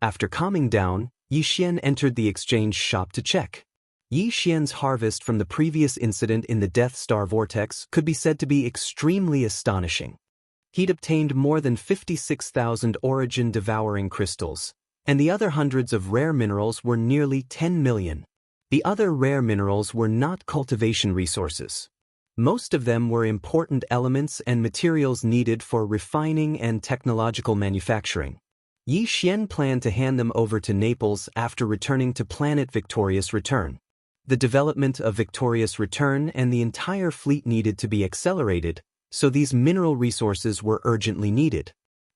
Speaker 1: After calming down, Yi Xian entered the exchange shop to check. Yi Xian's harvest from the previous incident in the Death Star Vortex could be said to be extremely astonishing. He'd obtained more than 56,000 origin devouring crystals, and the other hundreds of rare minerals were nearly 10 million. The other rare minerals were not cultivation resources. Most of them were important elements and materials needed for refining and technological manufacturing. Yi Xian planned to hand them over to Naples after returning to Planet Victorious Return. The development of Victorious Return and the entire fleet needed to be accelerated, so these mineral resources were urgently needed.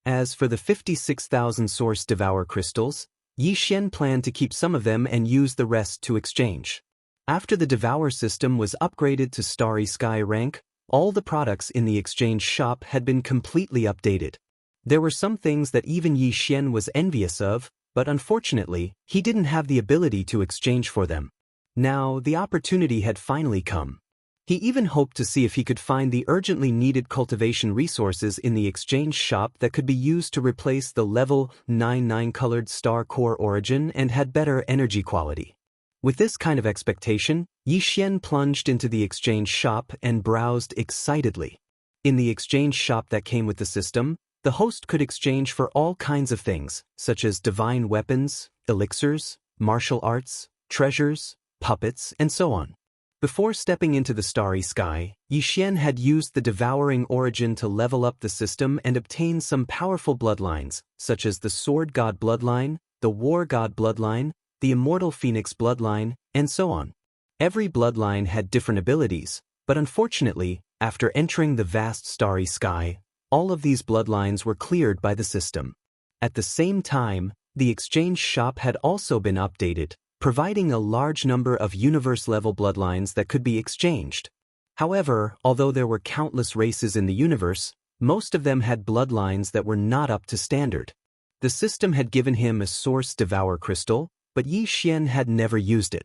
Speaker 1: As for the 56,000 source devour crystals, Yi Xian planned to keep some of them and use the rest to exchange. After the devour system was upgraded to Starry Sky rank, all the products in the exchange shop had been completely updated. There were some things that even Yi Xian was envious of, but unfortunately, he didn't have the ability to exchange for them. Now, the opportunity had finally come. He even hoped to see if he could find the urgently needed cultivation resources in the exchange shop that could be used to replace the level 99 colored star core origin and had better energy quality. With this kind of expectation, Yi Xian plunged into the exchange shop and browsed excitedly. In the exchange shop that came with the system, The host could exchange for all kinds of things, such as divine weapons, elixirs, martial arts, treasures, puppets, and so on. Before stepping into the starry sky, Yi Xian had used the devouring origin to level up the system and obtain some powerful bloodlines, such as the Sword God bloodline, the War God bloodline, the Immortal Phoenix bloodline, and so on. Every bloodline had different abilities, but unfortunately, after entering the vast starry sky, all of these bloodlines were cleared by the system. At the same time, the exchange shop had also been updated, providing a large number of universe-level bloodlines that could be exchanged. However, although there were countless races in the universe, most of them had bloodlines that were not up to standard. The system had given him a Source Devour Crystal, but Yi Xian had never used it.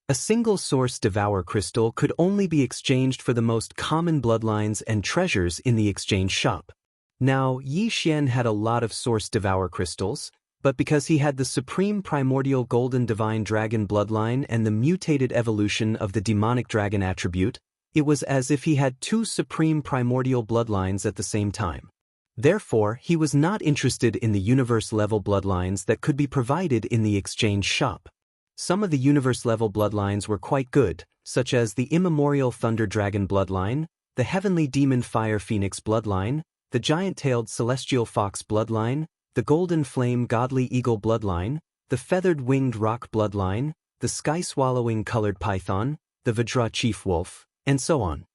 Speaker 1: A single Source Devour Crystal could only be exchanged for the most common bloodlines and treasures in the exchange shop. Now, Yi Xian had a lot of Source Devour Crystals, but because he had the Supreme Primordial Golden Divine Dragon bloodline and the mutated evolution of the Demonic Dragon attribute, it was as if he had two Supreme Primordial bloodlines at the same time. Therefore, he was not interested in the universe-level bloodlines that could be provided in the exchange shop. Some of the universe-level bloodlines were quite good, such as the Immemorial Thunder Dragon bloodline, the Heavenly Demon Fire Phoenix bloodline, the Giant-Tailed Celestial Fox bloodline, the Golden Flame Godly Eagle bloodline, the Feathered Winged Rock bloodline, the Sky-Swallowing Colored Python, the Vajra Chief Wolf, and so on.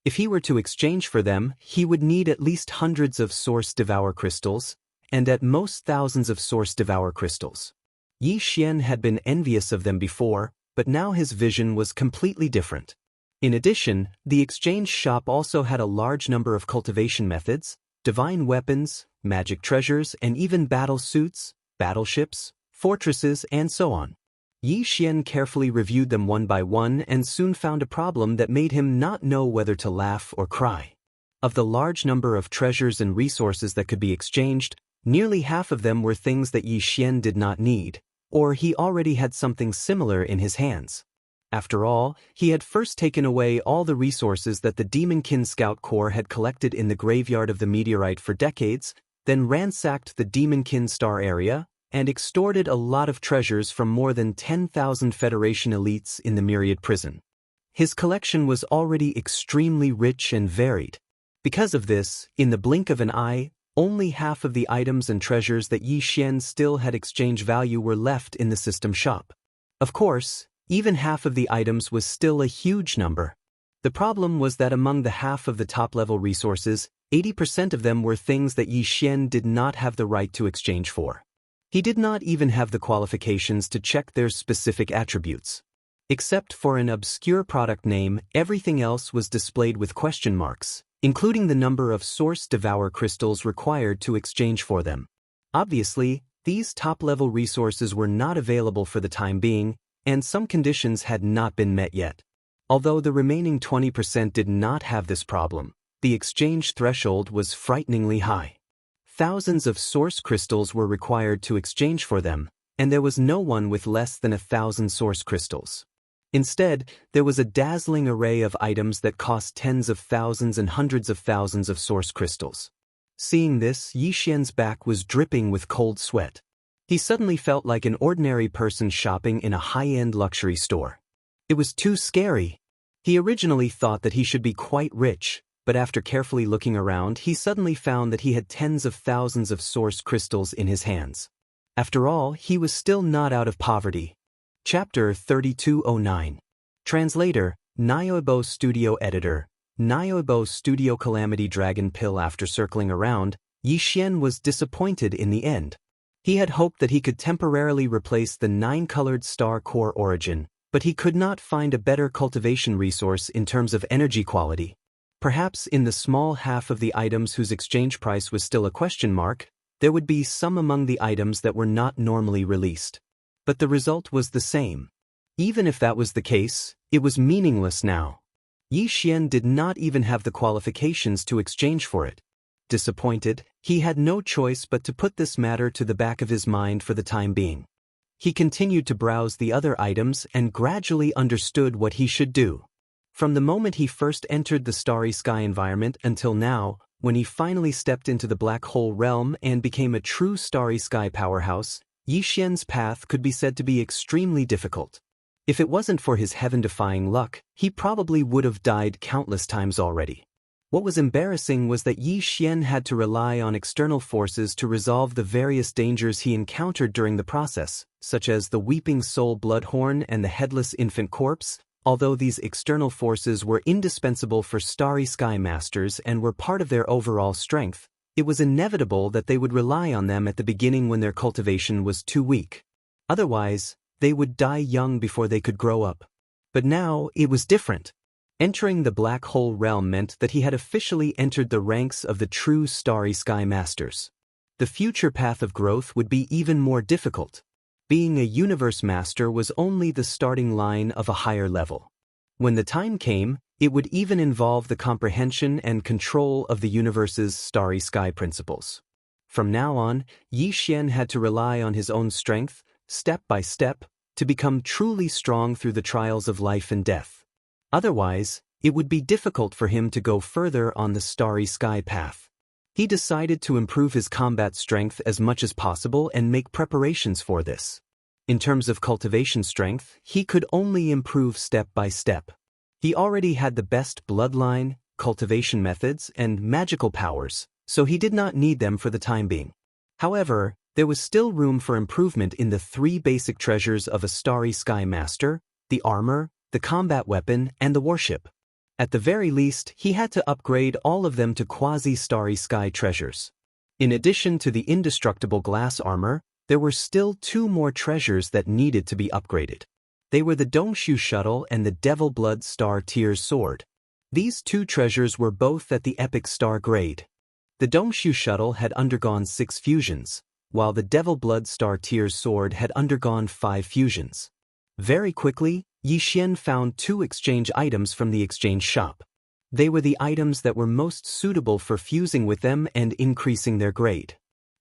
Speaker 1: If he were to exchange for them, he would need at least hundreds of Source Devour Crystals, and at most thousands of Source Devour Crystals. Yi Xian had been envious of them before, but now his vision was completely different. In addition, the exchange shop also had a large number of cultivation methods, divine weapons, magic treasures, and even battle suits, battleships, fortresses, and so on. Yi Xian carefully reviewed them one by one and soon found a problem that made him not know whether to laugh or cry. Of the large number of treasures and resources that could be exchanged, nearly half of them were things that Yi Xian did not need, or he already had something similar in his hands. After all, he had first taken away all the resources that the Demonkin Scout Corps had collected in the graveyard of the meteorite for decades, then ransacked the Demonkin Star area, and extorted a lot of treasures from more than 10,000 Federation elites in the Myriad prison. His collection was already extremely rich and varied. Because of this, in the blink of an eye, only half of the items and treasures that Yi Xian still had exchange value were left in the system shop. Of course, even half of the items was still a huge number. The problem was that among the half of the top-level resources, 80% of them were things that Yi Xian did not have the right to exchange for. He did not even have the qualifications to check their specific attributes. Except for an obscure product name, everything else was displayed with question marks, including the number of Source Devour Crystals required to exchange for them. Obviously, these top-level resources were not available for the time being, and some conditions had not been met yet. Although the remaining 20% did not have this problem, the exchange threshold was frighteningly high. Thousands of source crystals were required to exchange for them, and there was no one with less than 1,000 source crystals. Instead, there was a dazzling array of items that cost tens of thousands and hundreds of thousands of source crystals. Seeing this, Yi Xian's back was dripping with cold sweat. He suddenly felt like an ordinary person shopping in a high-end luxury store. It was too scary. He originally thought that he should be quite rich, but after carefully looking around, he suddenly found that he had tens of thousands of source crystals in his hands. After all, he was still not out of poverty. Chapter 3209. Translator, Nyoibo Studio Editor, Nyoibo Studio Calamity Dragon Pill. After circling around, Yi Xian was disappointed in the end. He had hoped that he could temporarily replace the 9-colored star core origin, but he could not find a better cultivation resource in terms of energy quality. Perhaps in the small half of the items whose exchange price was still a question mark, there would be some among the items that were not normally released. But the result was the same. Even if that was the case, it was meaningless now. Yi Xian did not even have the qualifications to exchange for it. Disappointed, he had no choice but to put this matter to the back of his mind for the time being. He continued to browse the other items and gradually understood what he should do. From the moment he first entered the starry sky environment until now, When he finally stepped into the black hole realm and became a true starry sky powerhouse, Yi Xian's path could be said to be extremely difficult. If it wasn't for his heaven-defying luck, he probably would have died countless times already. What was embarrassing was that Yi Xian had to rely on external forces to resolve the various dangers he encountered during the process, such as the Weeping Soul Bloodhorn and the Headless Infant Corpse. Although these external forces were indispensable for Starry Sky Masters and were part of their overall strength, it was inevitable that they would rely on them at the beginning when their cultivation was too weak. Otherwise, they would die young before they could grow up. But now, it was different. Entering the black hole realm meant that he had officially entered the ranks of the true Starry Sky Masters. The future path of growth would be even more difficult. Being a universe master was only the starting line of a higher level. When the time came, it would even involve the comprehension and control of the universe's starry sky principles. From now on, Yi Xian had to rely on his own strength, step by step, to become truly strong through the trials of life and death. Otherwise, it would be difficult for him to go further on the starry sky path. He decided to improve his combat strength as much as possible and make preparations for this. In terms of cultivation strength, he could only improve step by step. He already had the best bloodline, cultivation methods, and magical powers, so he did not need them for the time being. However, there was still room for improvement in the 3 basic treasures of a Starry Sky Master: the armor, the combat weapon, and the warship. At the very least, he had to upgrade all of them to quasi-starry sky treasures. In addition to the indestructible glass armor, there were still 2 more treasures that needed to be upgraded. They were the Dongshu shuttle and the Devil Blood Star Tier's sword. These 2 treasures were both at the epic star grade. The Dongshu shuttle had undergone 6 fusions, while the Devil Blood Star Tier's sword had undergone 5 fusions. Very quickly, Yi Xian found 2 exchange items from the exchange shop. They were the items that were most suitable for fusing with them and increasing their grade.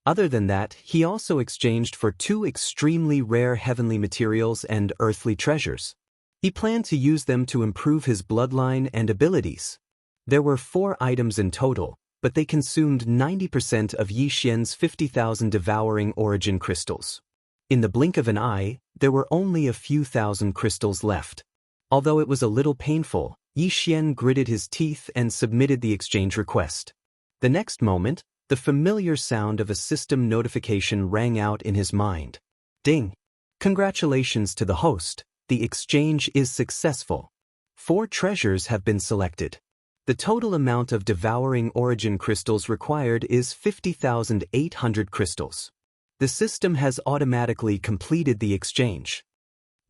Speaker 1: Other than that, he also exchanged for 2 extremely rare heavenly materials and earthly treasures. He planned to use them to improve his bloodline and abilities. There were 4 items in total, but they consumed 90% of Yi Xian's 50,000 devouring origin crystals. In the blink of an eye, there were only a few thousand crystals left. Although it was a little painful, Yi Xian gritted his teeth and submitted the exchange request. The next moment, the familiar sound of a system notification rang out in his mind. Ding! Congratulations to the host, the exchange is successful. 4 treasures have been selected. The total amount of devouring origin crystals required is 50,800 crystals. The system has automatically completed the exchange.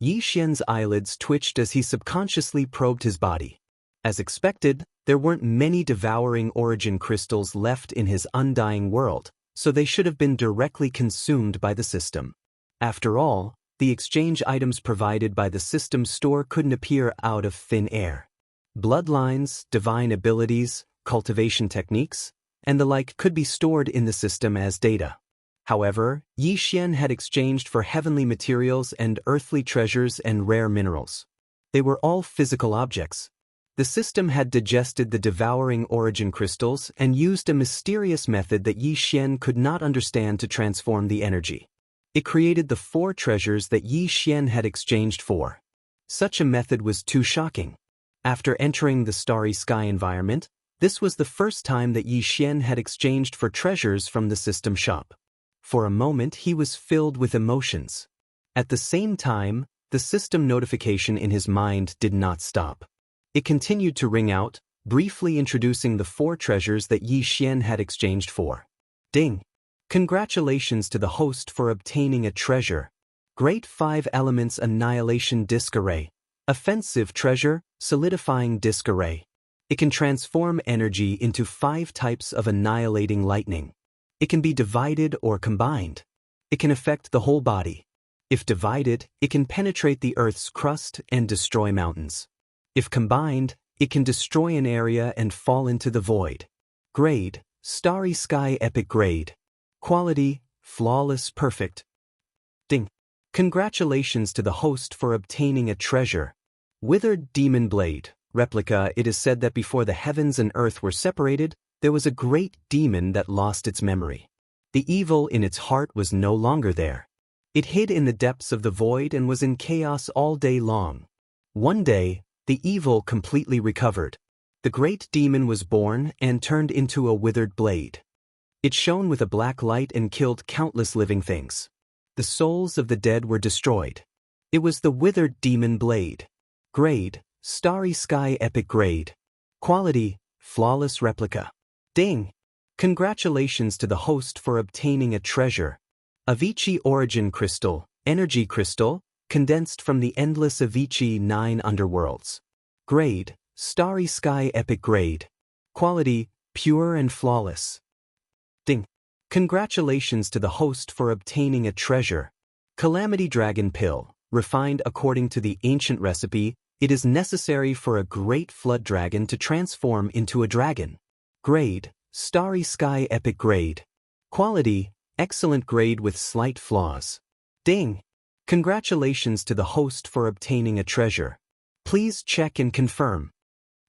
Speaker 1: Yi Xian's eyelids twitched as he subconsciously probed his body. As expected, there weren't many devouring origin crystals left in his undying world, so they should have been directly consumed by the system. After all, the exchange items provided by the system store couldn't appear out of thin air. Bloodlines, divine abilities, cultivation techniques, and the like could be stored in the system as data. However, Yi Xian had exchanged for heavenly materials and earthly treasures and rare minerals. They were all physical objects. The system had digested the devouring origin crystals and used a mysterious method that Yi Xian could not understand to transform the energy. It created the 4 treasures that Yi Xian had exchanged for. Such a method was too shocking. After entering the starry sky environment, this was the first time that Yi Xian had exchanged for treasures from the system shop. For a moment he was filled with emotions. At the same time, the system notification in his mind did not stop. It continued to ring out, briefly introducing the 4 treasures that Yi Xian had exchanged for. Ding! Congratulations to the host for obtaining a treasure. Great 5 Elements Annihilation Disc Array. Offensive treasure, Solidifying Disc Array. It can transform energy into 5 types of annihilating lightning. It can be divided or combined. It can affect the whole body. If divided, it can penetrate the Earth's crust and destroy mountains. If combined, it can destroy an area and fall into the void. Grade: Starry Sky Epic Grade. Quality: Flawless Perfect. Ding! Congratulations to the host for obtaining a treasure. Withered Demon Blade. Replica. It is said that before the heavens and earth were separated, There was a great demon that lost its memory. The evil in its heart was no longer there. It hid in the depths of the void and was in chaos all day long. One day, the evil completely recovered. The great demon was born and turned into a withered blade. It shone with a black light and killed countless living things. The souls of the dead were destroyed. It was the withered demon blade. Grade, Starry Sky Epic Grade. Quality, Flawless Replica. Ding! Congratulations to the host for obtaining a treasure. Avicii Origin Crystal, Energy Crystal, condensed from the endless Avicii 9 underworlds. Grade, Starry Sky Epic Grade. Quality, Pure and Flawless. Ding! Congratulations to the host for obtaining a treasure. Calamity Dragon Pill, refined according to the ancient recipe. It is necessary for a great flood dragon to transform into a dragon. Grade, Starry Sky Epic Grade. Quality, Excellent Grade with slight flaws. Ding! Congratulations to the host for obtaining a treasure. Please check and confirm.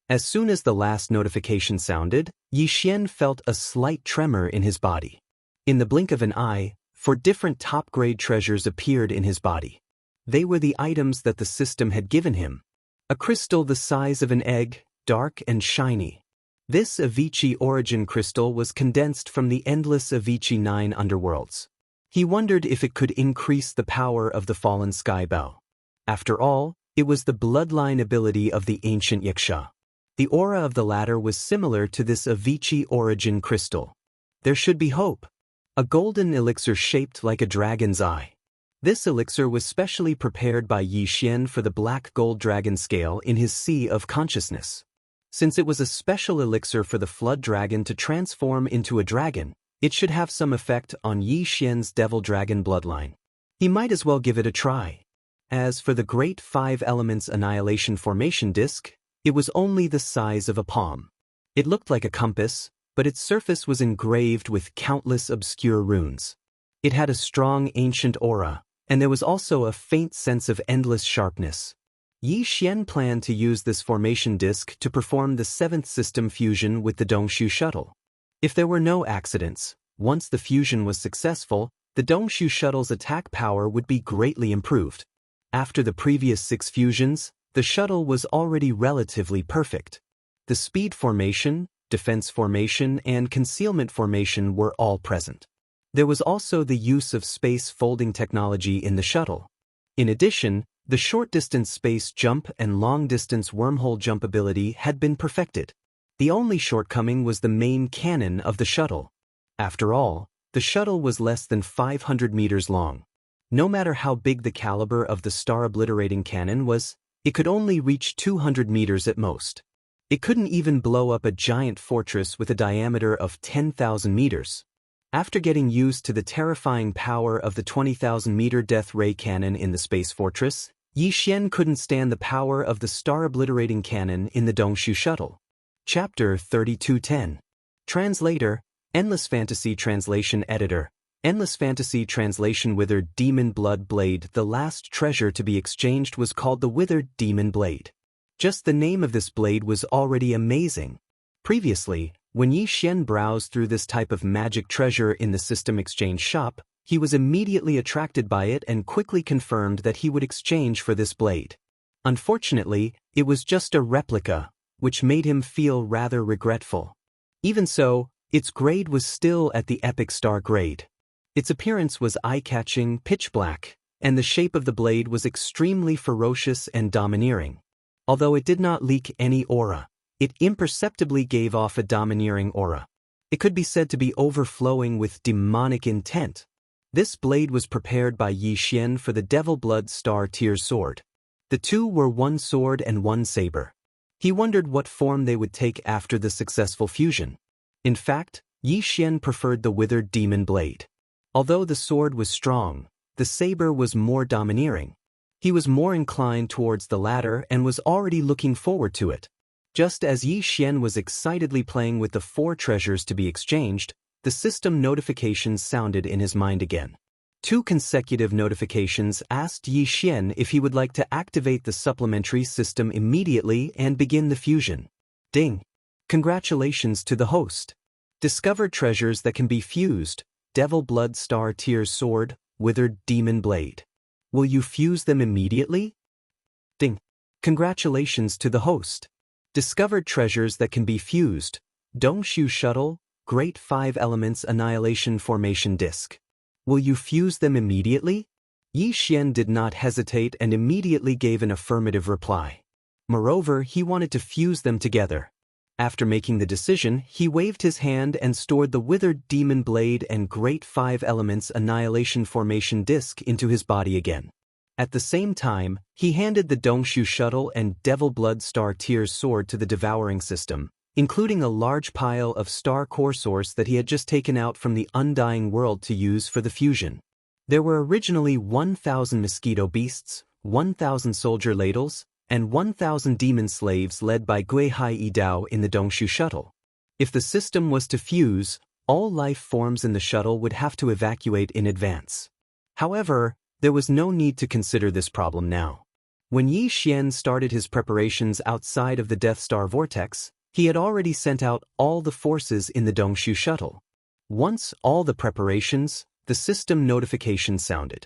Speaker 1: As soon as the last notification sounded, Yi Xian felt a slight tremor in his body. In the blink of an eye, 4 different top-grade treasures appeared in his body. They were the items that the system had given him. A crystal the size of an egg, dark and shiny. This Avicii Origin Crystal was condensed from the endless Avicii 9 underworlds. He wondered if it could increase the power of the fallen Skybow. After all, it was the bloodline ability of the ancient Yaksha. The aura of the latter was similar to this Avicii Origin Crystal. There should be hope. A golden elixir shaped like a dragon's eye. This elixir was specially prepared by Yi Xian for the black gold dragon scale in his Sea of Consciousness. Since it was a special elixir for the flood dragon to transform into a dragon, it should have some effect on Yi Xian's devil dragon bloodline. He might as well give it a try. As for the great 5 elements annihilation formation disc, it was only the size of a palm. It looked like a compass, but its surface was engraved with countless obscure runes. It had a strong ancient aura, and there was also a faint sense of endless sharpness. Yi Xian planned to use this formation disc to perform the 7th system fusion with the Dongshu shuttle. If there were no accidents, once the fusion was successful, the Dongshu shuttle's attack power would be greatly improved. After the previous 6 fusions, the shuttle was already relatively perfect. The speed formation, defense formation, and concealment formation were all present. There was also the use of space folding technology in the shuttle. In addition, the short-distance space jump and long-distance wormhole jump ability had been perfected. The only shortcoming was the main cannon of the shuttle. After all, the shuttle was less than 500 meters long. No matter how big the caliber of the star-obliterating cannon was, it could only reach 200 meters at most. It couldn't even blow up a giant fortress with a diameter of 10,000 meters. After getting used to the terrifying power of the 20,000-meter death ray cannon in the space fortress, Yi Xian couldn't stand the power of the star-obliterating cannon in the Dongshu shuttle. Chapter 3210. Translator, Endless Fantasy Translation Editor. Endless Fantasy Translation. Withered Demon Blood Blade. The last treasure to be exchanged was called the Withered Demon Blade. Just the name of this blade was already amazing. Previously, when Yi Xian browsed through this type of magic treasure in the system exchange shop, he was immediately attracted by it and quickly confirmed that he would exchange for this blade. Unfortunately, it was just a replica, which made him feel rather regretful. Even so, its grade was still at the epic star grade. Its appearance was eye-catching, pitch black, and the shape of the blade was extremely ferocious and domineering. Although it did not leak any aura, it imperceptibly gave off a domineering aura. It could be said to be overflowing with demonic intent. This blade was prepared by Yi Xian for the Devil Blood Star Tier sword. The two were one sword and one saber. He wondered what form they would take after the successful fusion. In fact, Yi Xian preferred the Withered Demon Blade. Although the sword was strong, the saber was more domineering. He was more inclined towards the latter and was already looking forward to it. Just as Yi Xian was excitedly playing with the 4 treasures to be exchanged, the system notifications sounded in his mind again. 2 consecutive notifications asked Yi Xian if he would like to activate the supplementary system immediately and begin the fusion. Ding! Congratulations to the host. Discover treasures that can be fused: Devil Blood Star Tears Sword, Withered Demon Blade. Will you fuse them immediately? Ding. Congratulations to the host. Discovered treasures that can be fused: Dongshu Shuttle, Great 5 Elements Annihilation Formation Disc. Will you fuse them immediately? Yi Xian did not hesitate and immediately gave an affirmative reply. Moreover, he wanted to fuse them together. After making the decision, he waved his hand and stored the Withered Demon Blade and Great 5 Elements Annihilation Formation Disc into his body again. At the same time, he handed the Dongshu Shuttle and Devil Blood Star Tears Sword to the devouring system, including a large pile of star core source that he had just taken out from the undying world to use for the fusion. There were originally 1,000 mosquito beasts, 1,000 soldier ladles, and 1,000 demon slaves led by Gui Hai Dao in the Dongshu Shuttle. If the system was to fuse, all life forms in the shuttle would have to evacuate in advance. However, there was no need to consider this problem now. When Yi Xian started his preparations outside of the Death Star Vortex, he had already sent out all the forces in the Dongshu Shuttle. Once all the preparations, the system notification sounded.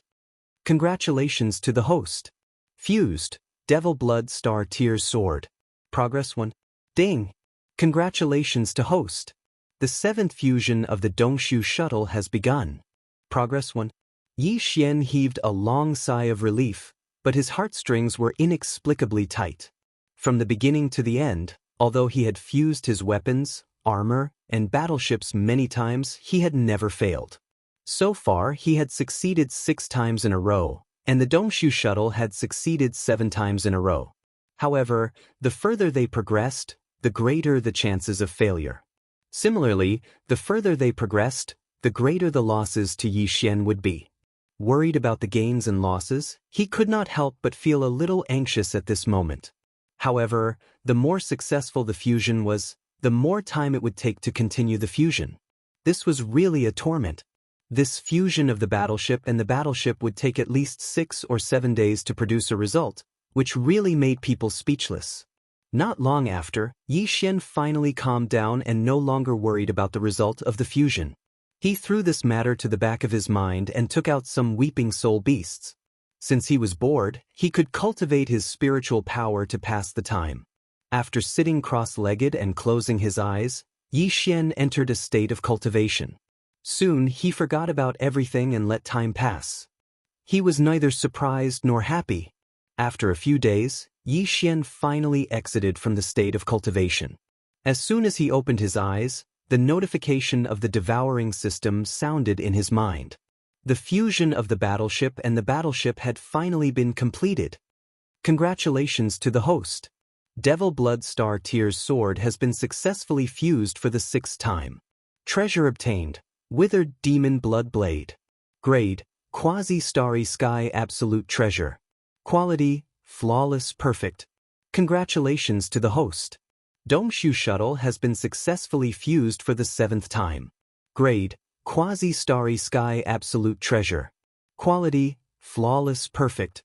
Speaker 1: Congratulations to the host. Fused, Devil Blood Star Tears Sword. Progress 1. Ding. Congratulations to host. The 7th fusion of the Dongshu Shuttle has begun. Progress 1. Yi Xian heaved a long sigh of relief, but his heartstrings were inexplicably tight. From the beginning to the end, although he had fused his weapons, armor, and battleships many times, he had never failed. So far, he had succeeded 6 times in a row, and the Dongshu Shuttle had succeeded 7 times in a row. However, the further they progressed, the greater the chances of failure. Similarly, the further they progressed, the greater the losses to Yi Xian would be. Worried about the gains and losses, he could not help but feel a little anxious at this moment. However, the more successful the fusion was, the more time it would take to continue the fusion. This was really a torment. This fusion of the battleship and the battleship would take at least 6 or 7 days to produce a result, which really made people speechless. Not long after, Yi Xian finally calmed down and no longer worried about the result of the fusion. He threw this matter to the back of his mind and took out some weeping soul beasts. Since he was bored, he could cultivate his spiritual power to pass the time. After sitting cross-legged and closing his eyes, Yi Xian entered a state of cultivation. Soon he forgot about everything and let time pass. He was neither surprised nor happy. After a few days, Yi Xian finally exited from the state of cultivation. As soon as he opened his eyes, the notification of the devouring system sounded in his mind. The fusion of the battleship and the battleship had finally been completed. Congratulations to the host. Devil Blood Star Tears Sword has been successfully fused for the 6th time. Treasure obtained: Withered Demon Blood Blade. Grade: Quasi-Starry Sky Absolute Treasure. Quality: Flawless Perfect. Congratulations to the host. Dongshu Shuttle has been successfully fused for the 7th time. Grade: Quasi-Starry Sky Absolute Treasure. Quality: Flawless Perfect.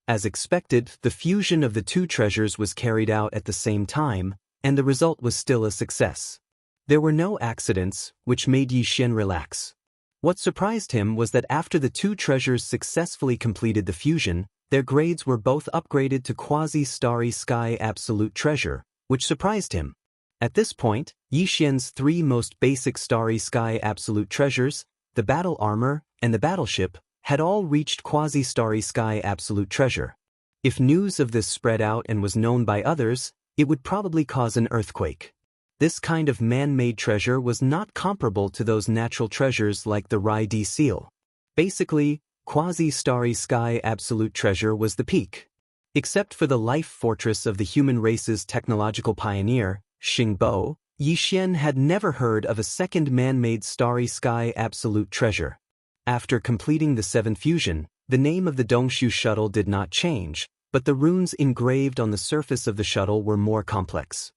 Speaker 1: As expected, the fusion of the 2 treasures was carried out at the same time, and the result was still a success. There were no accidents, which made Yi Xian relax. What surprised him was that after the 2 treasures successfully completed the fusion, their grades were both upgraded to Quasi-Starry Sky Absolute Treasure, which surprised him. At this point, Yi Xian's 3 most basic Starry Sky Absolute Treasures, the battle armor, and the battleship, had all reached Quasi-Starry Sky Absolute Treasure. If news of this spread out and was known by others, it would probably cause an earthquake. This kind of man-made treasure was not comparable to those natural treasures like the Rai D seal. Basically, Quasi-Starry Sky Absolute Treasure was the peak. Except for the life fortress of the human race's technological pioneer, Xingbo, Yi Xian had never heard of a second man-made Starry Sky Absolute Treasure. After completing the 7th fusion, the name of the Dongshu Shuttle did not change, but the runes engraved on the surface of the shuttle were more complex.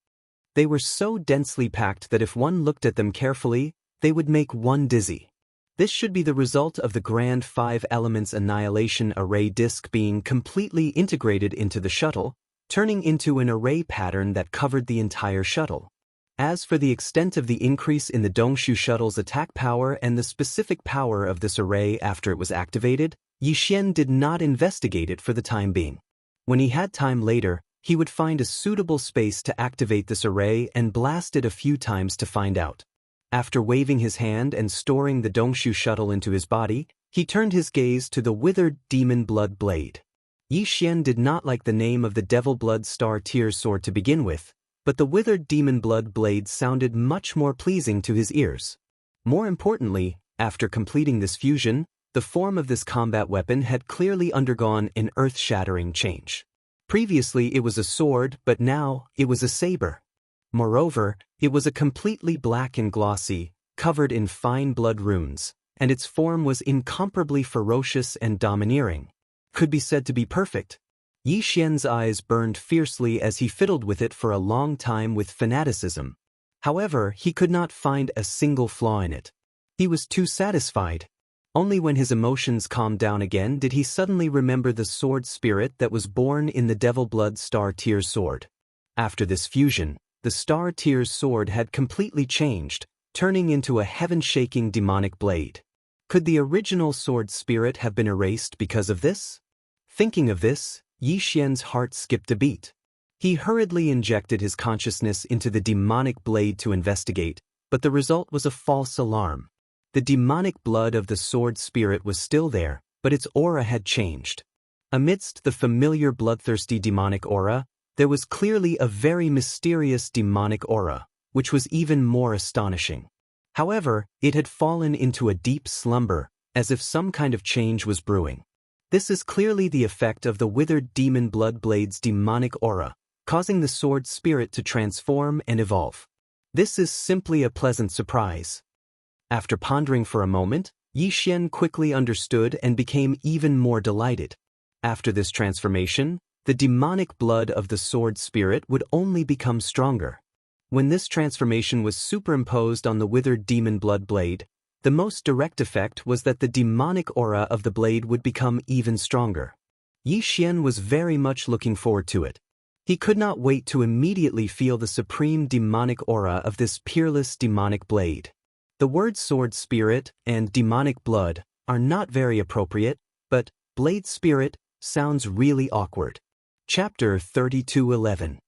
Speaker 1: They were so densely packed that if one looked at them carefully, they would make one dizzy. This should be the result of the Grand 5 Elements Annihilation Array disk being completely integrated into the shuttle, turning into an array pattern that covered the entire shuttle. As for the extent of the increase in the Dongshu shuttle's attack power and the specific power of this array after it was activated, Yi Xian did not investigate it for the time being. When he had time later, he would find a suitable space to activate this array and blast it a few times to find out. After waving his hand and storing the Dongshu shuttle into his body, he turned his gaze to the withered demon blood blade. Yi Xian did not like the name of the Devil Blood Star Tears sword to begin with, but the withered demon blood blade sounded much more pleasing to his ears. More importantly, after completing this fusion, the form of this combat weapon had clearly undergone an earth-shattering change. Previously it was a sword, but now it was a saber. Moreover, it was a completely black and glossy, covered in fine blood runes, and its form was incomparably ferocious and domineering. Could be said to be perfect. Yi Xian's eyes burned fiercely as he fiddled with it for a long time with fanaticism. However, he could not find a single flaw in it. He was too satisfied. Only when his emotions calmed down again did he suddenly remember the sword spirit that was born in the Devil Blood Star Tears sword. After this fusion, the Star Tears sword had completely changed, turning into a heaven-shaking demonic blade. Could the original sword spirit have been erased because of this? Thinking of this, Yi Xian's heart skipped a beat. He hurriedly injected his consciousness into the demonic blade to investigate, but the result was a false alarm. The demonic blood of the sword spirit was still there, but its aura had changed. Amidst the familiar bloodthirsty demonic aura, there was clearly a very mysterious demonic aura, which was even more astonishing. However, it had fallen into a deep slumber, as if some kind of change was brewing. This is clearly the effect of the withered demon blood blade's demonic aura, causing the sword spirit to transform and evolve. This is simply a pleasant surprise. After pondering for a moment, Yi Xian quickly understood and became even more delighted. After this transformation, the demonic blood of the sword spirit would only become stronger. When this transformation was superimposed on the withered demon blood blade, the most direct effect was that the demonic aura of the blade would become even stronger. Yi Xian was very much looking forward to it. He could not wait to immediately feel the supreme demonic aura of this peerless demonic blade. The words sword spirit and demonic blood are not very appropriate, but blade spirit sounds really awkward. Chapter 32:11.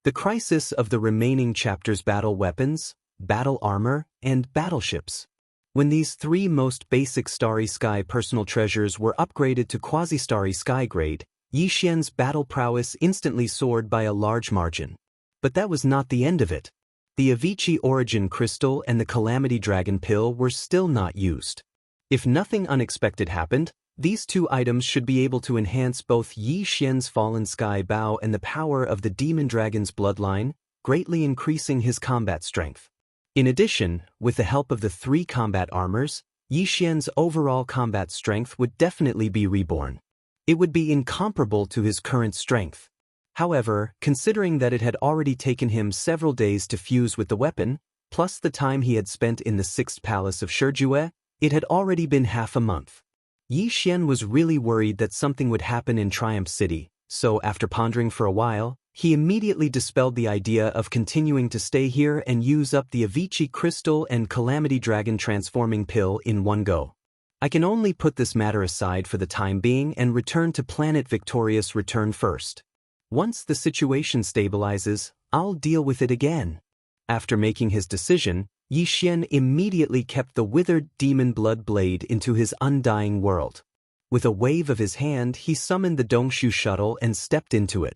Speaker 1: The crisis of the remaining chapters: battle weapons, battle armor, and battleships. When these three most basic Starry Sky personal treasures were upgraded to Quasi-Starry Sky grade, Yi Xian's battle prowess instantly soared by a large margin. But that was not the end of it. The Avicii Origin Crystal and the Calamity Dragon Pill were still not used. If nothing unexpected happened, these two items should be able to enhance both Yi Xian's Fallen Sky Bow and the power of the Demon Dragon's bloodline, greatly increasing his combat strength. In addition, with the help of the three combat armors, Yi Xian's overall combat strength would definitely be reborn. It would be incomparable to his current strength. However, considering that it had already taken him several days to fuse with the weapon, plus the time he had spent in the 6th Palace of Shijue, it had already been half a month. Yi Xian was really worried that something would happen in Triumph City, so after pondering for a while, he immediately dispelled the idea of continuing to stay here and use up the Avicii Crystal and Calamity Dragon transforming pill in one go. I can only put this matter aside for the time being and return to Planet Victorious Return first. Once the situation stabilizes, I'll deal with it again. After making his decision, Yi Xian immediately kept the withered demon blood blade into his undying world. With a wave of his hand, he summoned the Dongshu shuttle and stepped into it.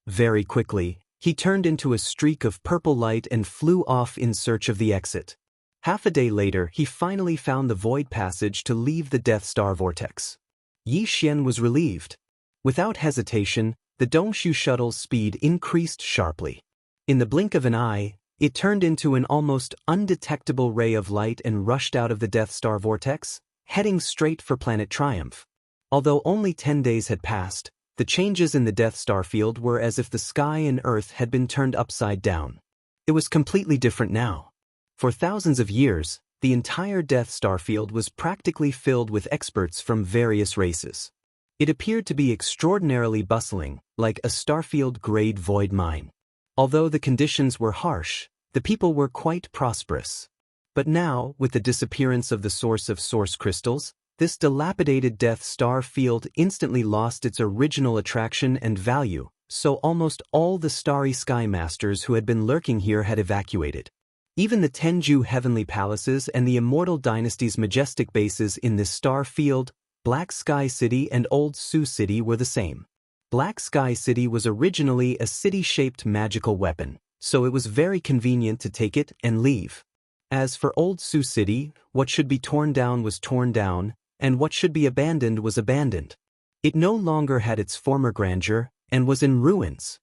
Speaker 1: Very quickly, he turned into a streak of purple light and flew off in search of the exit. Half a day later, he finally found the void passage to leave the Death Star vortex. Yi Xian was relieved. Without hesitation, the Dongshu shuttle's speed increased sharply. In the blink of an eye, it turned into an almost undetectable ray of light and rushed out of the Death Star vortex, heading straight for Planet Triumph. Although only 10 days had passed, the changes in the Death Star field were as if the sky and Earth had been turned upside down. It was completely different now. For thousands of years, the entire Death Star field was practically filled with experts from various races. It appeared to be extraordinarily bustling, like a Starfield-grade void mine. Although the conditions were harsh, The people were quite prosperous. But now, with the disappearance of the source of source crystals, this dilapidated Death Star field instantly lost its original attraction and value, so almost all the starry sky masters who had been lurking here had evacuated. Even the Tenju heavenly palaces and the immortal dynasty's majestic bases in this star field, Black Sky City and Old Sioux City, were the same. Black Sky City was originally a city-shaped magical weapon, so it was very convenient to take it and leave. As for Old Sioux City, what should be torn down was torn down, and what should be abandoned was abandoned. It no longer had its former grandeur, and was in ruins.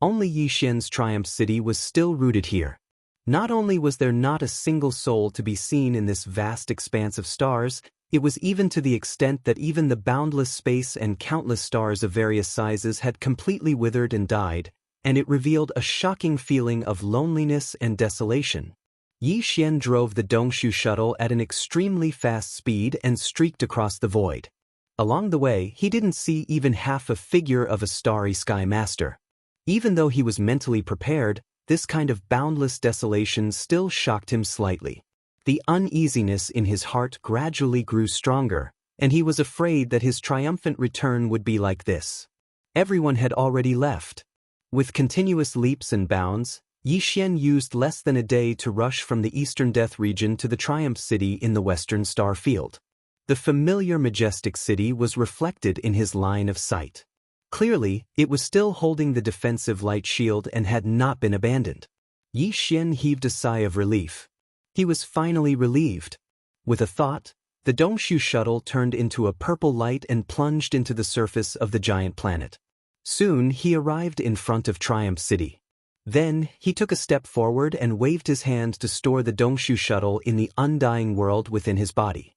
Speaker 1: Only Yixian's Triumph City was still rooted here. Not only was there not a single soul to be seen in this vast expanse of stars, it was even to the extent that even the boundless space and countless stars of various sizes had completely withered and died, and it revealed a shocking feeling of loneliness and desolation. Yi Xian drove the Dongshu shuttle at an extremely fast speed and streaked across the void. Along the way, he didn't see even half a figure of a starry sky master. Even though he was mentally prepared, this kind of boundless desolation still shocked him slightly. The uneasiness in his heart gradually grew stronger, and he was afraid that his triumphant return would be like this. Everyone had already left. With continuous leaps and bounds, Yi Xian used less than a day to rush from the Eastern Death region to the Triumph City in the Western Star Field. The familiar majestic city was reflected in his line of sight. Clearly, it was still holding the defensive light shield and had not been abandoned. Yi Xian heaved a sigh of relief. He was finally relieved. With a thought, the Dongshu shuttle turned into a purple light and plunged into the surface of the giant planet. Soon he arrived in front of Triumph City. Then, he took a step forward and waved his hand to store the Dongshu shuttle in the undying world within his body.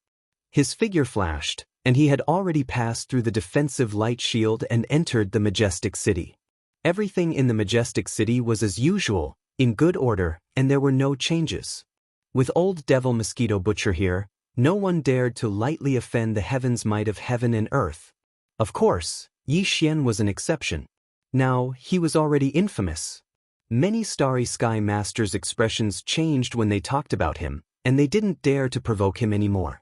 Speaker 1: His figure flashed, and he had already passed through the defensive light shield and entered the majestic city. Everything in the majestic city was as usual, in good order, and there were no changes. With old devil Mosquito Butcher here, no one dared to lightly offend the heaven's might of heaven and earth. Of course, Yi Xian was an exception. Now, he was already infamous. Many starry sky masters' expressions changed when they talked about him, and they didn't dare to provoke him anymore.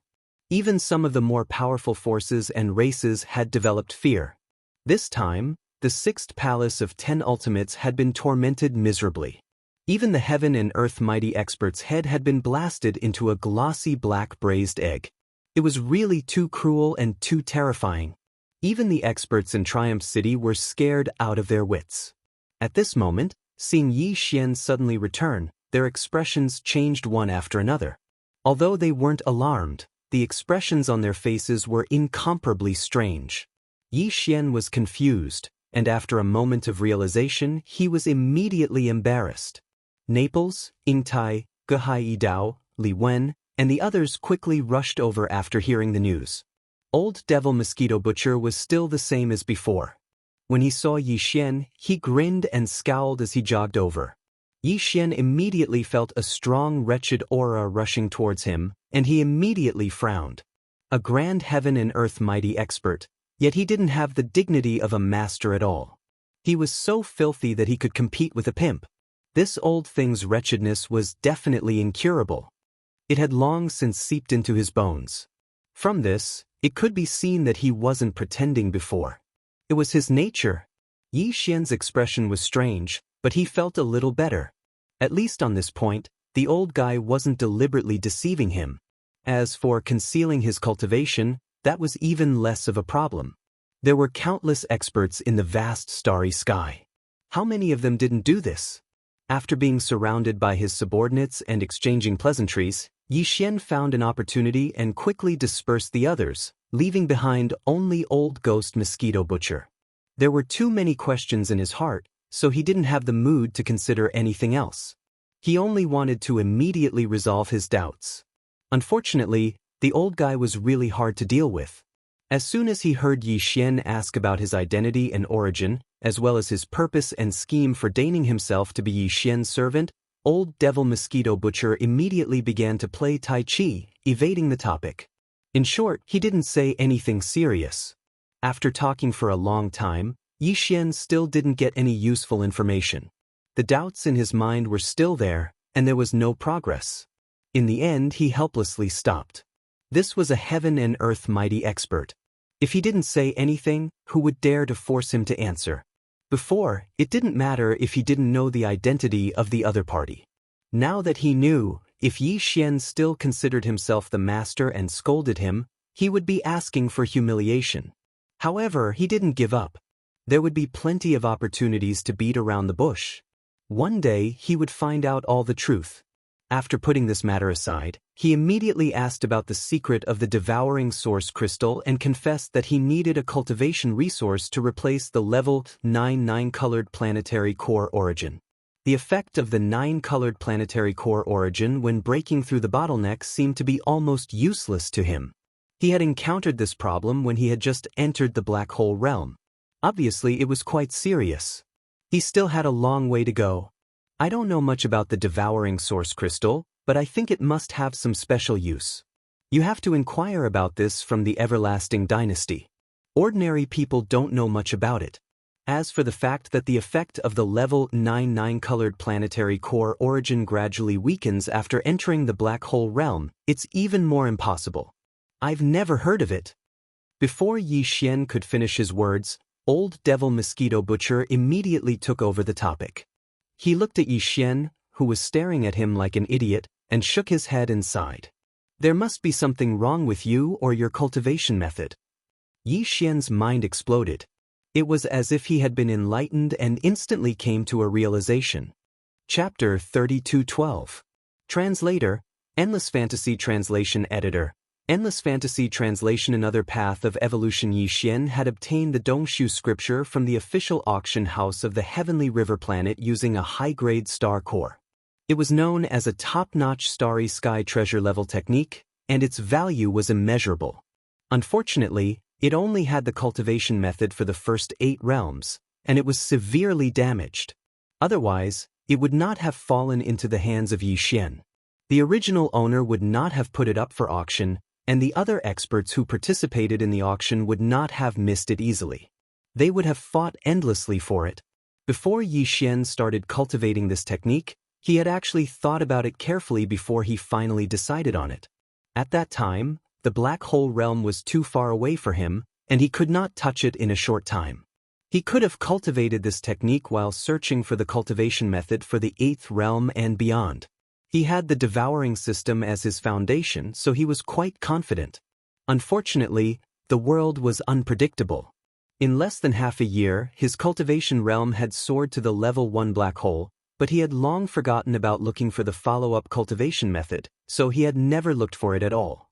Speaker 1: Even some of the more powerful forces and races had developed fear. This time, the sixth palace of 10 ultimates had been tormented miserably. Even the heaven and earth mighty expert's head had been blasted into a glossy black braised egg. It was really too cruel and too terrifying. Even the experts in Triumph City were scared out of their wits. At this moment, seeing Yi Xian suddenly return, their expressions changed one after another. Although they weren't alarmed, the expressions on their faces were incomparably strange. Yi Xian was confused, and after a moment of realization, he was immediately embarrassed. Naples, Yingtai, Gehai Dao, Li Wen, and the others quickly rushed over after hearing the news. Old Devil Mosquito Butcher was still the same as before. When he saw Yi Xian, he grinned and scowled as he jogged over. Yi Xian immediately felt a strong wretched aura rushing towards him, and he immediately frowned. A grand heaven and earth mighty expert, yet he didn't have the dignity of a master at all. He was so filthy that he could compete with a pimp. This old thing's wretchedness was definitely incurable. It had long since seeped into his bones. From this, it could be seen that he wasn't pretending before. It was his nature. Yi Xian's expression was strange, but he felt a little better. At least on this point, the old guy wasn't deliberately deceiving him. As for concealing his cultivation, that was even less of a problem. There were countless experts in the vast starry sky. How many of them didn't do this? After being surrounded by his subordinates and exchanging pleasantries, Yi Xian found an opportunity and quickly dispersed the others, leaving behind only old ghost Mosquito Butcher. There were too many questions in his heart, so he didn't have the mood to consider anything else. He only wanted to immediately resolve his doubts. Unfortunately, the old guy was really hard to deal with. As soon as he heard Yi Xian ask about his identity and origin, as well as his purpose and scheme for deigning himself to be Yi Xian's servant, old Devil Mosquito Butcher immediately began to play Tai Chi, evading the topic. In short, he didn't say anything serious. After talking for a long time, Yi Xian still didn't get any useful information. The doubts in his mind were still there, and there was no progress. In the end, he helplessly stopped. This was a heaven and earth mighty expert. If he didn't say anything, who would dare to force him to answer? Before, it didn't matter if he didn't know the identity of the other party. Now that he knew, if Yi Xian still considered himself the master and scolded him, he would be asking for humiliation. However, he didn't give up. There would be plenty of opportunities to beat around the bush. One day, he would find out all the truth. After putting this matter aside, he immediately asked about the secret of the devouring source crystal and confessed that he needed a cultivation resource to replace the level 9 9-colored planetary core origin. The effect of the 9-colored planetary core origin when breaking through the bottleneck seemed to be almost useless to him. He had encountered this problem when he had just entered the black hole realm. Obviously, it was quite serious. He still had a long way to go. I don't know much about the devouring source crystal, but I think it must have some special use. You have to inquire about this from the everlasting dynasty. Ordinary people don't know much about it. As for the fact that the effect of the level 9 9-colored planetary core origin gradually weakens after entering the black hole realm, it's even more impossible. I've never heard of it. Before Yi Xian could finish his words, Old Devil Mosquito Butcher immediately took over the topic. He looked at Yi Xian, who was staring at him like an idiot, and shook his head and sighed. There must be something wrong with you or your cultivation method. Yi Xian's mind exploded. It was as if he had been enlightened and instantly came to a realization. Chapter 32:12. Translator, Endless Fantasy Translation Editor. Endless Fantasy Translation. Another path of evolution. Yi Xian had obtained the Dongshu scripture from the official auction house of the Heavenly River planet using a high-grade star core. It was known as a top-notch starry sky treasure level technique, and its value was immeasurable. Unfortunately, it only had the cultivation method for the first 8 realms, and it was severely damaged. Otherwise, it would not have fallen into the hands of Yi Xian. The original owner would not have put it up for auction, and the other experts who participated in the auction would not have missed it easily. They would have fought endlessly for it. Before Yi Xian started cultivating this technique, he had actually thought about it carefully before he finally decided on it. At that time, the black hole realm was too far away for him, and he could not touch it in a short time. He could have cultivated this technique while searching for the cultivation method for the 8th realm and beyond. He had the devouring system as his foundation, so he was quite confident. Unfortunately, the world was unpredictable. In less than half a year, his cultivation realm had soared to the level 1 black hole, but he had long forgotten about looking for the follow-up cultivation method, so he had never looked for it at all.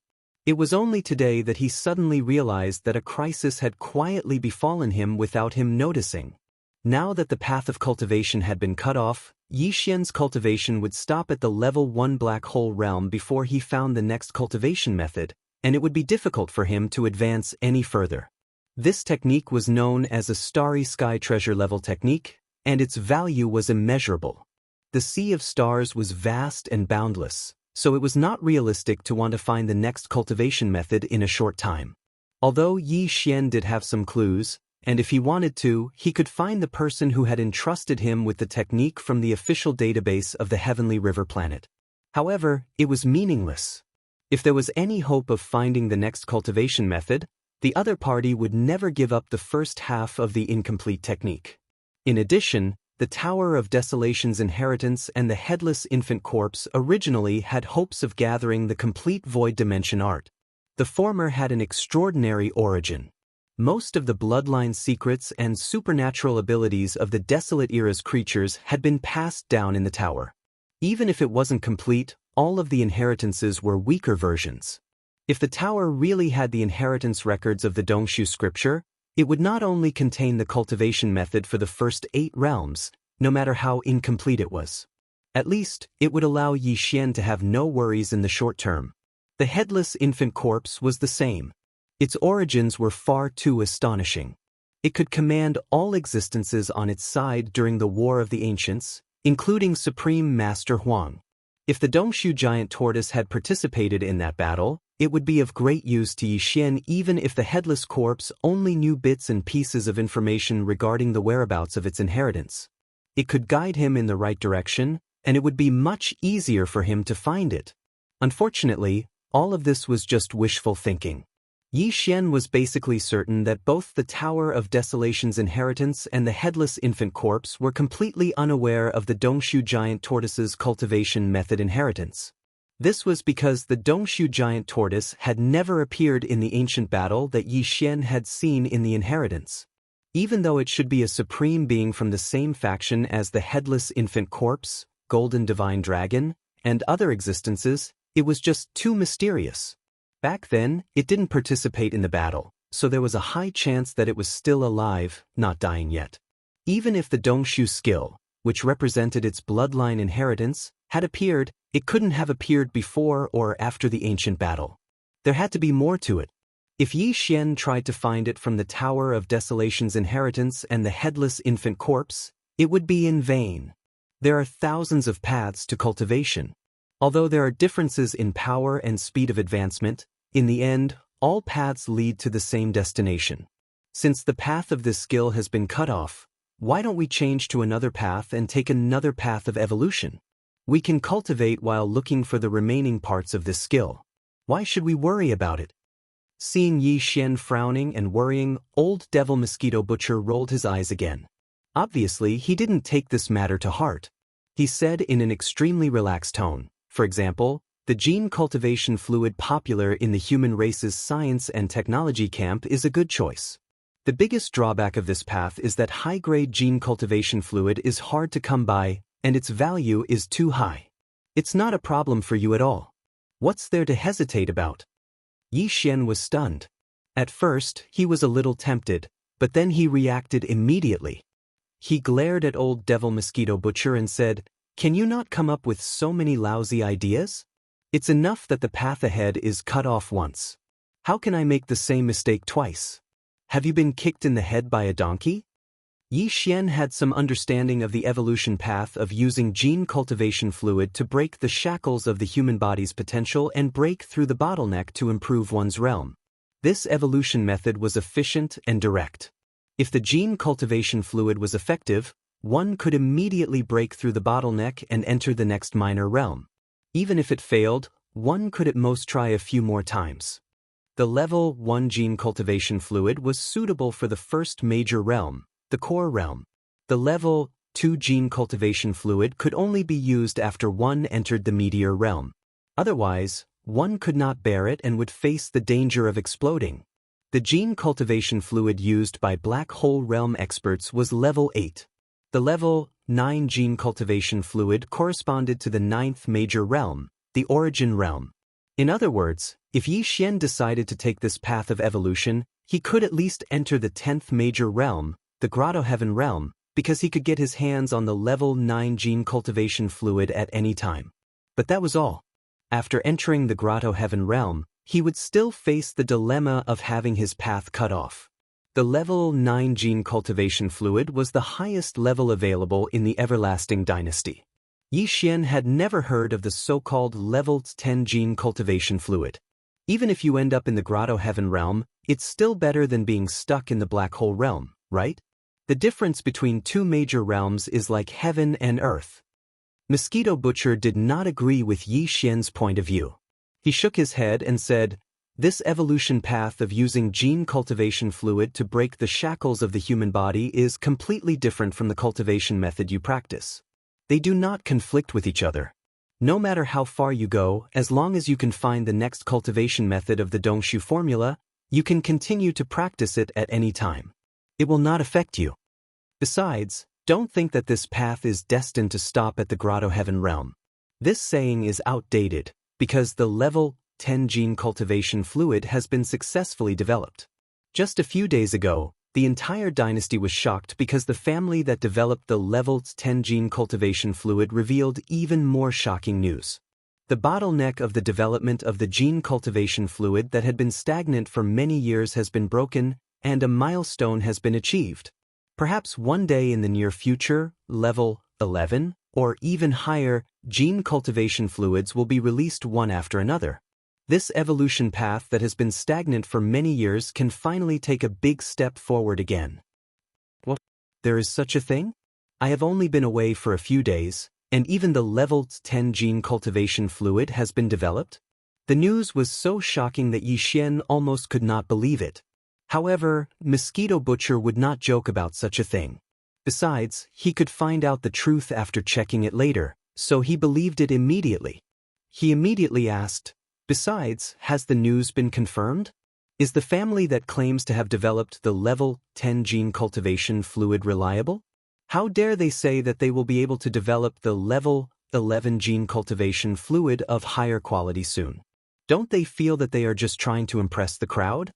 Speaker 1: It was only today that he suddenly realized that a crisis had quietly befallen him without him noticing. Now that the path of cultivation had been cut off, Yi Xian's cultivation would stop at the level 1 black hole realm before he found the next cultivation method, and it would be difficult for him to advance any further. This technique was known as a starry sky treasure level technique, and its value was immeasurable. The sea of stars was vast and boundless, so it was not realistic to want to find the next cultivation method in a short time. Although Yi Xian did have some clues, and if he wanted to, he could find the person who had entrusted him with the technique from the official database of the Heavenly River planet. However, it was meaningless. If there was any hope of finding the next cultivation method, the other party would never give up the first half of the incomplete technique. In addition, the Tower of Desolation's inheritance and the Headless Infant Corpse originally had hopes of gathering the complete Void Dimension art. The former had an extraordinary origin. Most of the bloodline secrets and supernatural abilities of the Desolate Era's creatures had been passed down in the tower. Even if it wasn't complete, all of the inheritances were weaker versions. If the tower really had the inheritance records of the Dongshu scripture, it would not only contain the cultivation method for the first 8 realms, no matter how incomplete it was. At least, it would allow Yi Xian to have no worries in the short term. The Headless Infant Corpse was the same. Its origins were far too astonishing. It could command all existences on its side during the War of the Ancients, including Supreme Master Huang. If the Dongshu giant tortoise had participated in that battle, it would be of great use to Yi Xian even if the Headless Corpse only knew bits and pieces of information regarding the whereabouts of its inheritance. It could guide him in the right direction, and it would be much easier for him to find it. Unfortunately, all of this was just wishful thinking. Yi Xian was basically certain that both the Tower of Desolation's inheritance and the headless infant corpse were completely unaware of the Dongshu giant tortoise's cultivation method inheritance. This was because the Dongshu giant tortoise had never appeared in the ancient battle that Yi Xian had seen in the inheritance. Even though it should be a supreme being from the same faction as the headless infant corpse, golden divine dragon, and other existences, it was just too mysterious. Back then, it didn't participate in the battle, so there was a high chance that it was still alive, not dying yet. Even if the Dongshu skill, which represented its bloodline inheritance, had appeared, it couldn't have appeared before or after the ancient battle. There had to be more to it. If Yi Xian tried to find it from the Tower of Desolation's inheritance and the headless infant corpse, it would be in vain. There are thousands of paths to cultivation. Although there are differences in power and speed of advancement, in the end, all paths lead to the same destination. Since the path of this skill has been cut off, why don't we change to another path and take another path of evolution? We can cultivate while looking for the remaining parts of this skill. Why should we worry about it? Seeing Yi Xian frowning and worrying, old devil mosquito butcher rolled his eyes again. Obviously, he didn't take this matter to heart. He said in an extremely relaxed tone, for example, the gene cultivation fluid popular in the human race's science and technology camp is a good choice. The biggest drawback of this path is that high-grade gene cultivation fluid is hard to come by, and its value is too high. It's not a problem for you at all. What's there to hesitate about? Yi Xian was stunned. At first, he was a little tempted, but then he reacted immediately. He glared at old devil mosquito butcher and said, "Can you not come up with so many lousy ideas? It's enough that the path ahead is cut off once. How can I make the same mistake twice? Have you been kicked in the head by a donkey?" Yi Xian had some understanding of the evolution path of using gene cultivation fluid to break the shackles of the human body's potential and break through the bottleneck to improve one's realm. This evolution method was efficient and direct. If the gene cultivation fluid was effective, one could immediately break through the bottleneck and enter the next minor realm. Even if it failed, one could at most try a few more times. The level 1 gene cultivation fluid was suitable for the first major realm, the core realm. The level 2 gene cultivation fluid could only be used after one entered the meteor realm. Otherwise, one could not bear it and would face the danger of exploding. The gene cultivation fluid used by black hole realm experts was level 8. The level 9 gene cultivation fluid corresponded to the 9th major realm, the origin realm. In other words, if Yi Xian decided to take this path of evolution, he could at least enter the 10th major realm, the Grotto Heaven realm, because he could get his hands on the level 9 gene cultivation fluid at any time. But that was all. After entering the Grotto Heaven realm, he would still face the dilemma of having his path cut off. The level 9 gene cultivation fluid was the highest level available in the Everlasting Dynasty. Yi Xian had never heard of the so-called level 10 gene cultivation fluid. Even if you end up in the Grotto Heaven realm, it's still better than being stuck in the black hole realm, right? The difference between two major realms is like heaven and earth. Mosquito Butcher did not agree with Yi Xian's point of view. He shook his head and said, "This evolution path of using gene cultivation fluid to break the shackles of the human body is completely different from the cultivation method you practice. They do not conflict with each other. No matter how far you go, as long as you can find the next cultivation method of the Dongshu formula, you can continue to practice it at any time. It will not affect you. Besides, don't think that this path is destined to stop at the Grotto Heaven realm. This saying is outdated, because the level 10 gene cultivation fluid has been successfully developed. Just a few days ago, the entire dynasty was shocked because the family that developed the level 10 gene cultivation fluid revealed even more shocking news. The bottleneck of the development of the gene cultivation fluid that had been stagnant for many years has been broken, and a milestone has been achieved. Perhaps one day in the near future, level 11, or even higher, gene cultivation fluids will be released one after another. This evolution path that has been stagnant for many years can finally take a big step forward again. What? There is such a thing? I have only been away for a few days, and even the level 10 gene cultivation fluid has been developed? The news was so shocking that Yi Xian almost could not believe it. However, Mosquito Butcher would not joke about such a thing. Besides, he could find out the truth after checking it later, so he believed it immediately. He immediately asked, "Besides, has the news been confirmed? Is the family that claims to have developed the level 10 gene cultivation fluid reliable? How dare they say that they will be able to develop the level 11 gene cultivation fluid of higher quality soon? Don't they feel that they are just trying to impress the crowd?"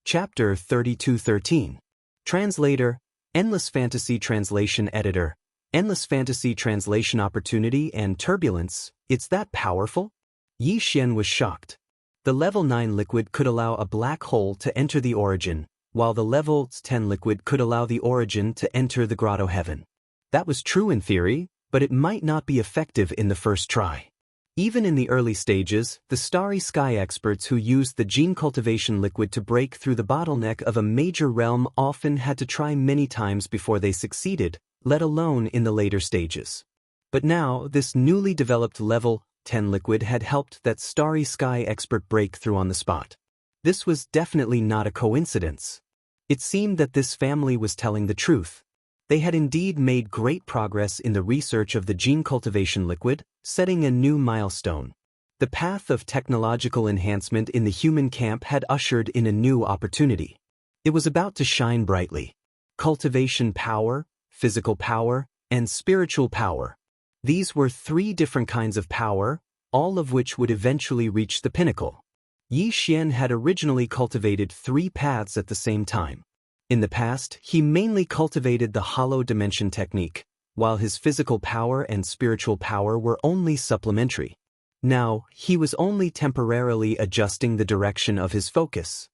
Speaker 1: Chapter 32:13. Translator, Endless Fantasy Translation Editor, Endless Fantasy Translation Opportunity and Turbulence, it's that powerful? Yi Xian was shocked. The level 9 liquid could allow a black hole to enter the origin, while the level 10 liquid could allow the origin to enter the grotto heaven. That was true in theory, but it might not be effective in the first try. Even in the early stages, the starry sky experts who used the gene cultivation liquid to break through the bottleneck of a major realm often had to try many times before they succeeded, let alone in the later stages. But now, this newly developed level 10 liquid had helped that starry sky expert break through on the spot. This was definitely not a coincidence. It seemed that this family was telling the truth. They had indeed made great progress in the research of the gene cultivation liquid, setting a new milestone. The path of technological enhancement in the human camp had ushered in a new opportunity. It was about to shine brightly. Cultivation power, physical power, and spiritual power. These were three different kinds of power, all of which would eventually reach the pinnacle. Yi Xian had originally cultivated three paths at the same time. In the past, he mainly cultivated the hollow dimension technique, while his physical power and spiritual power were only supplementary. Now, he was only temporarily adjusting the direction of his focus.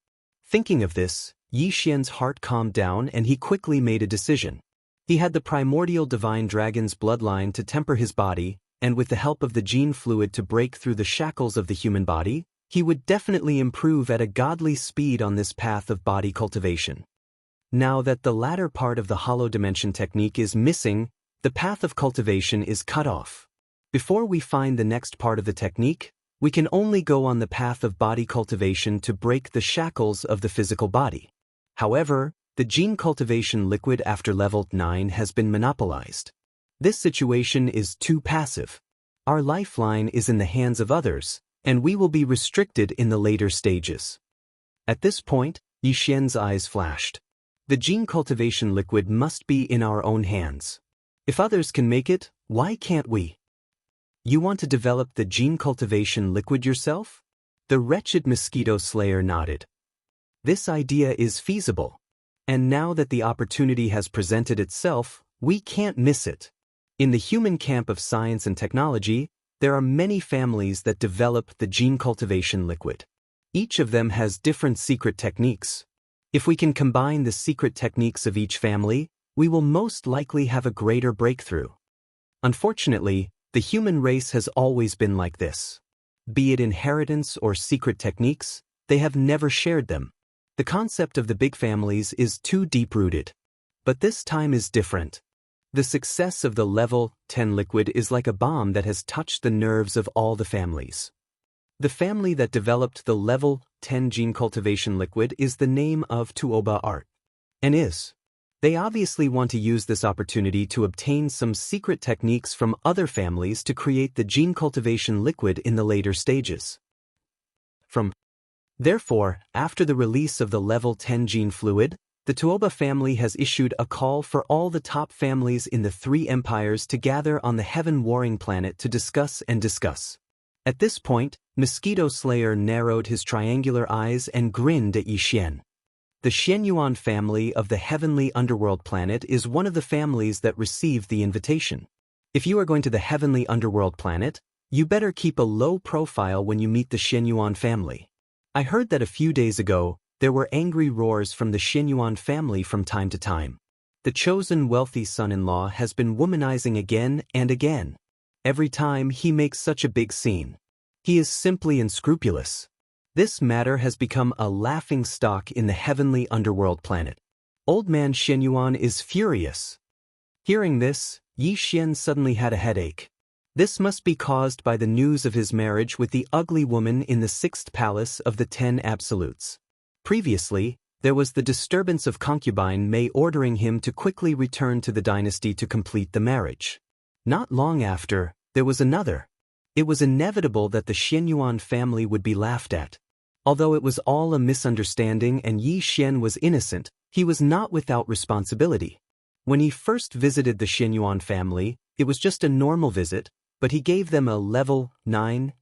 Speaker 1: Thinking of this, Yi Xian's heart calmed down and he quickly made a decision. He had the primordial divine dragon's bloodline to temper his body, and with the help of the gene fluid to break through the shackles of the human body, he would definitely improve at a godly speed on this path of body cultivation. Now that the latter part of the hollow dimension technique is missing, the path of cultivation is cut off. Before we find the next part of the technique, we can only go on the path of body cultivation to break the shackles of the physical body. However, the gene cultivation liquid after level 9 has been monopolized. This situation is too passive. Our lifeline is in the hands of others, and we will be restricted in the later stages. At this point, Yi Xian's eyes flashed. The gene cultivation liquid must be in our own hands. If others can make it, why can't we? You want to develop the gene cultivation liquid yourself? The wretched mosquito slayer nodded. This idea is feasible. And now that the opportunity has presented itself, we can't miss it. In the human camp of science and technology, there are many families that develop the gene cultivation liquid. Each of them has different secret techniques. If we can combine the secret techniques of each family, we will most likely have a greater breakthrough. Unfortunately, the human race has always been like this. Be it inheritance or secret techniques, they have never shared them. The concept of the big families is too deep-rooted. But this time is different. The success of the level 10 liquid is like a bomb that has touched the nerves of all the families. The family that developed the level 10 gene cultivation liquid is the name of Tuoba Art. And is. They obviously want to use this opportunity to obtain some secret techniques from other families to create the gene cultivation liquid in the later stages. Therefore, after the release of the level 10 gene fluid, the Tuoba family has issued a call for all the top families in the three empires to gather on the heaven-warring planet to discuss. At this point, Mosquito Slayer narrowed his triangular eyes and grinned at Yi Xian. The Xianyuan family of the heavenly underworld planet is one of the families that received the invitation. If you are going to the heavenly underworld planet, you better keep a low profile when you meet the Xianyuan family. I heard that a few days ago, there were angry roars from the Xianyuan family from time to time. The chosen wealthy son-in-law has been womanizing again and again. Every time he makes such a big scene. He is simply unscrupulous. This matter has become a laughing stock in the heavenly underworld planet. Old man Xianyuan is furious. Hearing this, Yi Xian suddenly had a headache. This must be caused by the news of his marriage with the ugly woman in the 6th palace of the 10 Absolutes. Previously, there was the disturbance of concubine Mei ordering him to quickly return to the dynasty to complete the marriage. Not long after, there was another. It was inevitable that the Xianyuan family would be laughed at. Although it was all a misunderstanding and Yi Xian was innocent, he was not without responsibility. When he first visited the Xianyuan family, it was just a normal visit, but he gave them a level 9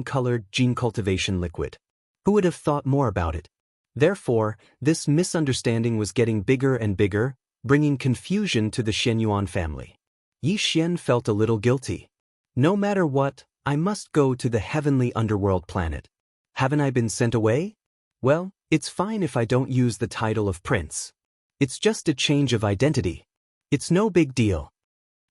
Speaker 1: colored gene cultivation liquid. Who would have thought more about it? Therefore, this misunderstanding was getting bigger and bigger, bringing confusion to the Xianyuan family. Yi Xian felt a little guilty. No matter what, I must go to the heavenly underworld planet. Haven't I been sent away? Well, it's fine if I don't use the title of prince. It's just a change of identity. It's no big deal.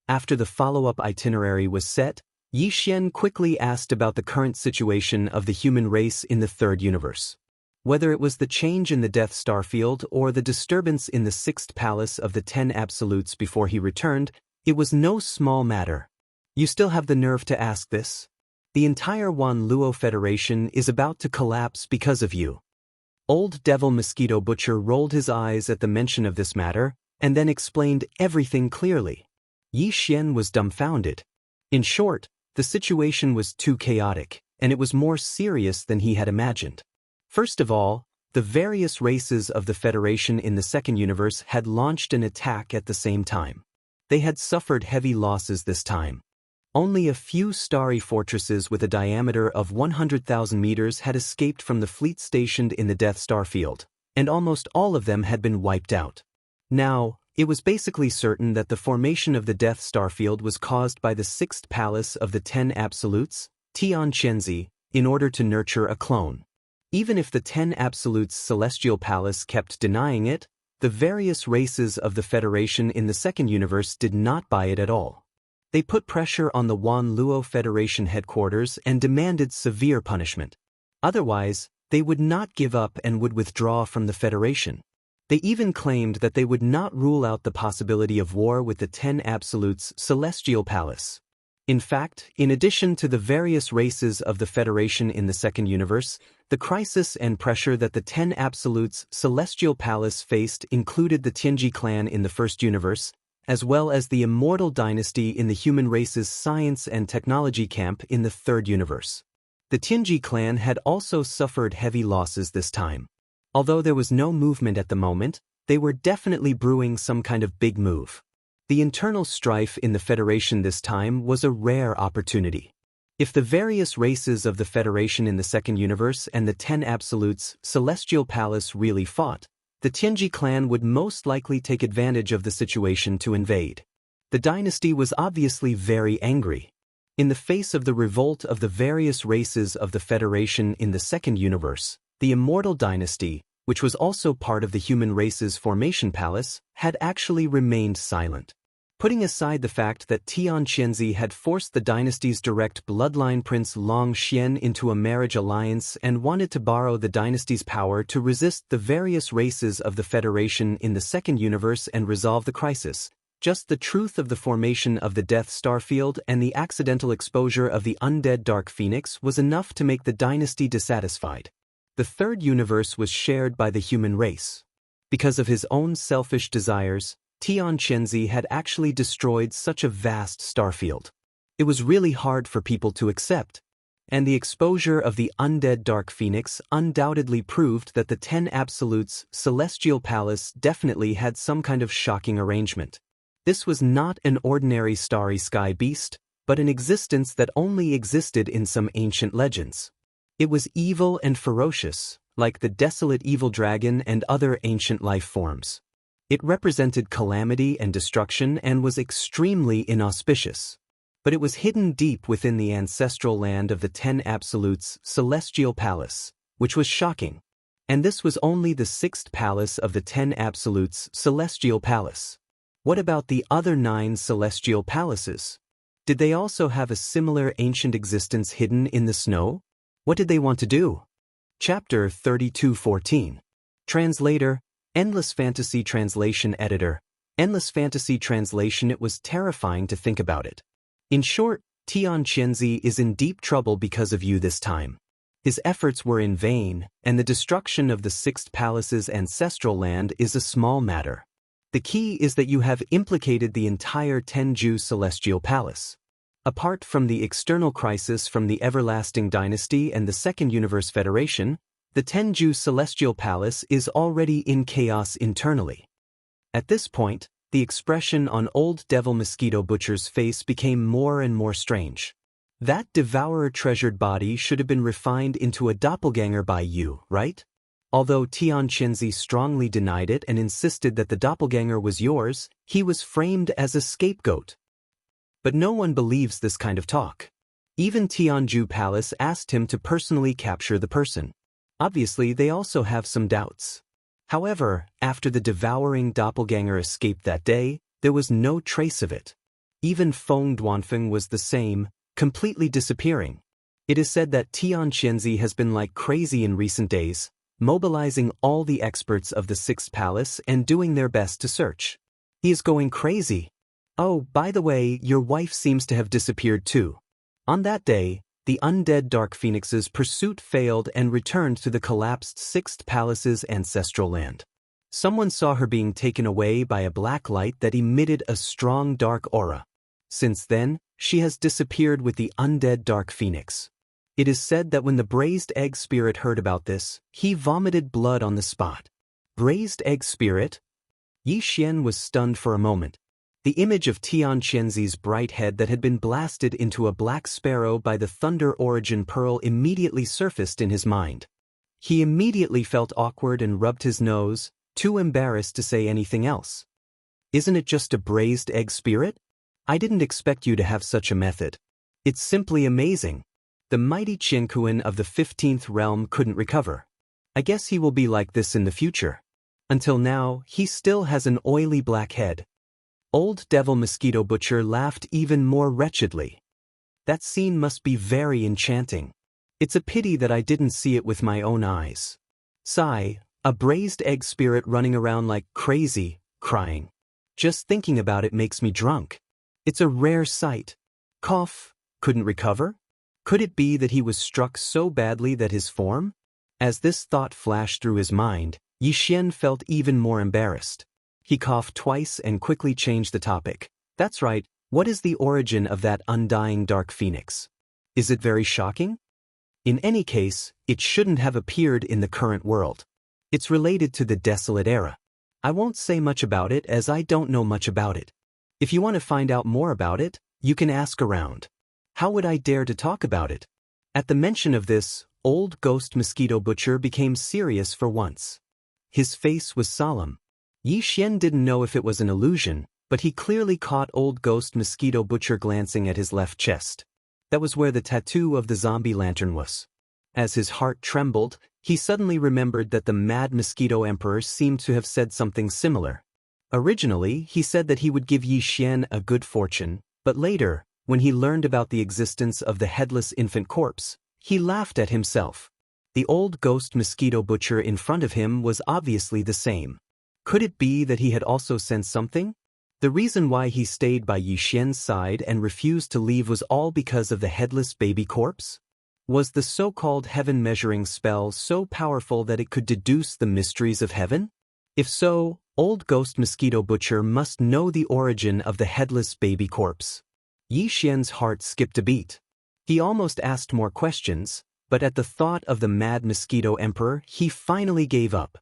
Speaker 1: After the follow-up itinerary was set, Yi Xian quickly asked about the current situation of the human race in the 3rd universe. Whether it was the change in the Death Star field or the disturbance in the 6th palace of the 10 Absolutes before he returned, it was no small matter. You still have the nerve to ask this? The entire Wan Luo Federation is about to collapse because of you. Old Devil Mosquito Butcher rolled his eyes at the mention of this matter, and then explained everything clearly. Yi Xian was dumbfounded. In short, the situation was too chaotic, and it was more serious than he had imagined. First of all, the various races of the Federation in the 2nd universe had launched an attack at the same time. They had suffered heavy losses this time. Only a few starry fortresses with a diameter of 100,000 meters had escaped from the fleet stationed in the Death Star field, and almost all of them had been wiped out. Now, it was basically certain that the formation of the Death Star field was caused by the 6th palace of the 10 Absolutes, Tian Chenzi, in order to nurture a clone. Even if the 10 Absolutes' celestial palace kept denying it, the various races of the Federation in the 2nd universe did not buy it at all. They put pressure on the Wan Luo Federation headquarters and demanded severe punishment. Otherwise, they would not give up and would withdraw from the Federation. They even claimed that they would not rule out the possibility of war with the 10 Absolutes' celestial palace. In fact, in addition to the various races of the Federation in the 2nd universe, the crisis and pressure that the 10 Absolutes' celestial palace faced included the Tianji clan in the 1st universe, as well as the immortal dynasty in the human race's science and technology camp in the 3rd universe. The Tianji clan had also suffered heavy losses this time. Although there was no movement at the moment, they were definitely brewing some kind of big move. The internal strife in the Federation this time was a rare opportunity. If the various races of the Federation in the 2nd universe and the 10 Absolutes' celestial palace really fought, the Tianji clan would most likely take advantage of the situation to invade. The dynasty was obviously very angry. In the face of the revolt of the various races of the Federation in the 2nd universe, the immortal dynasty, which was also part of the human race's formation palace, had actually remained silent. Putting aside the fact that Tian Chenzi had forced the dynasty's direct bloodline Prince Long Xian into a marriage alliance and wanted to borrow the dynasty's power to resist the various races of the Federation in the 2nd universe and resolve the crisis, just the truth of the formation of the Death Star field and the accidental exposure of the undead Dark Phoenix was enough to make the dynasty dissatisfied. The 3rd universe was shared by the human race. Because of his own selfish desires, Tian Chenzi had actually destroyed such a vast starfield. It was really hard for people to accept, and the exposure of the undead Dark Phoenix undoubtedly proved that the 10 Absolutes' celestial palace definitely had some kind of shocking arrangement. This was not an ordinary starry sky beast, but an existence that only existed in some ancient legends. It was evil and ferocious, like the desolate evil dragon and other ancient life forms. It represented calamity and destruction and was extremely inauspicious. But it was hidden deep within the ancestral land of the 10 Absolutes' celestial palace, which was shocking. And this was only the 6th palace of the 10 Absolutes' celestial palace. What about the other 9 celestial palaces? Did they also have a similar ancient existence hidden in the snow? What did they want to do? Chapter 32:14. Translator, Endless Fantasy Translation Editor, Endless fantasy translation. It was terrifying to think about it. In short, Tian Qianzi is in deep trouble because of you this time. His efforts were in vain, and the destruction of the Sixth Palace's ancestral land is a small matter. The key is that you have implicated the entire Tenju Celestial Palace. Apart from the external crisis from the Everlasting Dynasty and the Second Universe Federation, the Tenju Celestial Palace is already in chaos internally. At this point, the expression on Old Devil Mosquito Butcher's face became more and more strange. That devourer treasured body should have been refined into a doppelganger by you, right? Although Tian Qianzi strongly denied it and insisted that the doppelganger was yours, he was framed as a scapegoat. But no one believes this kind of talk. Even Tianju Palace asked him to personally capture the person. Obviously, they also have some doubts. However, after the devouring doppelganger escaped that day, there was no trace of it. Even Feng Duanfeng was the same, completely disappearing. It is said that Tian Qianzi has been like crazy in recent days, mobilizing all the experts of the Sixth Palace and doing their best to search. He is going crazy. Oh, by the way, your wife seems to have disappeared too. On that day, the undead Dark Phoenix's pursuit failed and returned to the collapsed Sixth Palace's ancestral land. Someone saw her being taken away by a black light that emitted a strong dark aura. Since then, she has disappeared with the undead Dark Phoenix. It is said that when the Braised Egg Spirit heard about this, he vomited blood on the spot. Braised Egg Spirit? Yi Xian was stunned for a moment. The image of Tian Qianzi's bright head that had been blasted into a black sparrow by the Thunder Origin Pearl immediately surfaced in his mind. He immediately felt awkward and rubbed his nose, too embarrassed to say anything else. Isn't it just a Braised Egg Spirit? I didn't expect you to have such a method. It's simply amazing. The mighty Qin Kuan of the 15th realm couldn't recover. I guess he will be like this in the future. Until now, he still has an oily black head. Old Devil Mosquito Butcher laughed even more wretchedly. That scene must be very enchanting. It's a pity that I didn't see it with my own eyes. Sigh, a Braised Egg Spirit running around like crazy, crying. Just thinking about it makes me drunk. It's a rare sight. Cough, couldn't recover? Could it be that he was struck so badly that his form? As this thought flashed through his mind, Yi Xian felt even more embarrassed. He coughed twice and quickly changed the topic. That's right, what is the origin of that undying Dark Phoenix? Is it very shocking? In any case, it shouldn't have appeared in the current world. It's related to the Desolate Era. I won't say much about it as I don't know much about it. If you want to find out more about it, you can ask around. How would I dare to talk about it? At the mention of this, Old Ghost Mosquito Butcher became serious for once. His face was solemn. Yi Xian didn't know if it was an illusion, but he clearly caught Old Ghost Mosquito Butcher glancing at his left chest. That was where the tattoo of the zombie lantern was. As his heart trembled, he suddenly remembered that the Mad Mosquito Emperor seemed to have said something similar. Originally, he said that he would give Yi Xian a good fortune, but later, when he learned about the existence of the headless infant corpse, he laughed at himself. The Old Ghost Mosquito Butcher in front of him was obviously the same. Could it be that he had also sensed something? The reason why he stayed by Yi Xian's side and refused to leave was all because of the headless baby corpse? Was the so-called heaven measuring spell so powerful that it could deduce the mysteries of heaven? If so, Old Ghost Mosquito Butcher must know the origin of the headless baby corpse. Yi Xian's heart skipped a beat. He almost asked more questions, but at the thought of the Mad Mosquito Emperor, he finally gave up.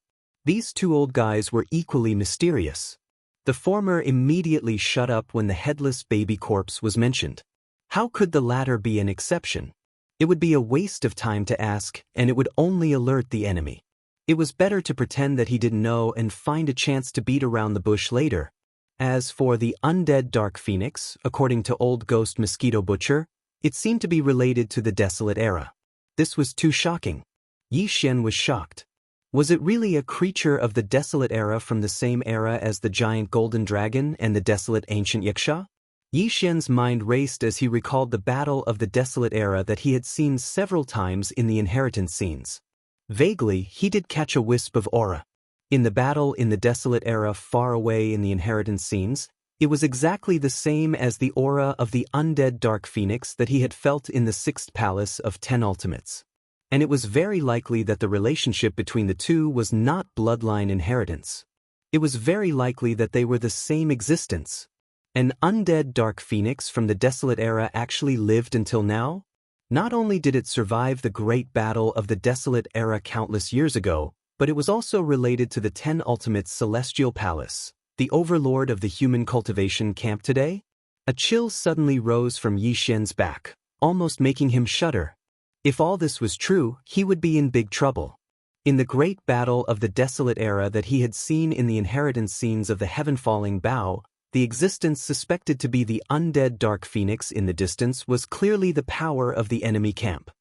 Speaker 1: These two old guys were equally mysterious. The former immediately shut up when the headless baby corpse was mentioned. How could the latter be an exception? It would be a waste of time to ask, and it would only alert the enemy. It was better to pretend that he didn't know and find a chance to beat around the bush later. As for the undead Dark Phoenix, according to Old Ghost Mosquito Butcher, it seemed to be related to the Desolate Era. This was too shocking. Yi Xian was shocked. Was it really a creature of the Desolate Era from the same era as the giant golden dragon and the desolate ancient Yaksha? Yi Xian's mind raced as he recalled the battle of the Desolate Era that he had seen several times in the inheritance scenes. Vaguely, he did catch a wisp of aura. In the battle in the desolate era far away in the inheritance scenes, it was exactly the same as the aura of the undead Dark Phoenix that he had felt in the sixth palace of 10 Ultimates. And it was very likely that the relationship between the two was not bloodline inheritance. It was very likely that they were the same existence. An undead Dark Phoenix from the desolate era actually lived until now? Not only did it survive the great battle of the desolate era countless years ago, but it was also related to the 10 Ultimates Celestial Palace, the overlord of the human cultivation camp today? A chill suddenly rose from Yi Xian's back, almost making him shudder. If all this was true, he would be in big trouble. In the great battle of the desolate era that he had seen in the inheritance scenes of the heaven-falling Bao, the existence suspected to be the undead Dark Phoenix in the distance was clearly the power of the enemy camp.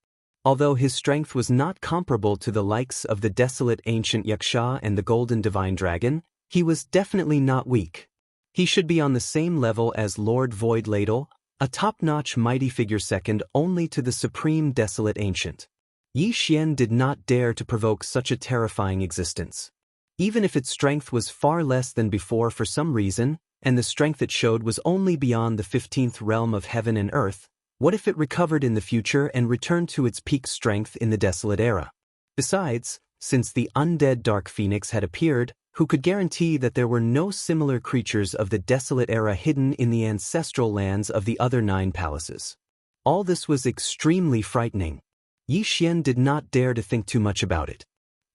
Speaker 1: Although his strength was not comparable to the likes of the desolate ancient Yaksha and the golden divine dragon, he was definitely not weak. He should be on the same level as Lord Void Ladle, a top-notch mighty figure second only to the supreme desolate ancient. Yi Xian did not dare to provoke such a terrifying existence. Even if its strength was far less than before for some reason, and the strength it showed was only beyond the 15th realm of heaven and earth, what if it recovered in the future and returned to its peak strength in the desolate era? Besides, since the undead Dark Phoenix had appeared, who could guarantee that there were no similar creatures of the desolate era hidden in the ancestral lands of the other 9 palaces? All this was extremely frightening. Yi Xian did not dare to think too much about it.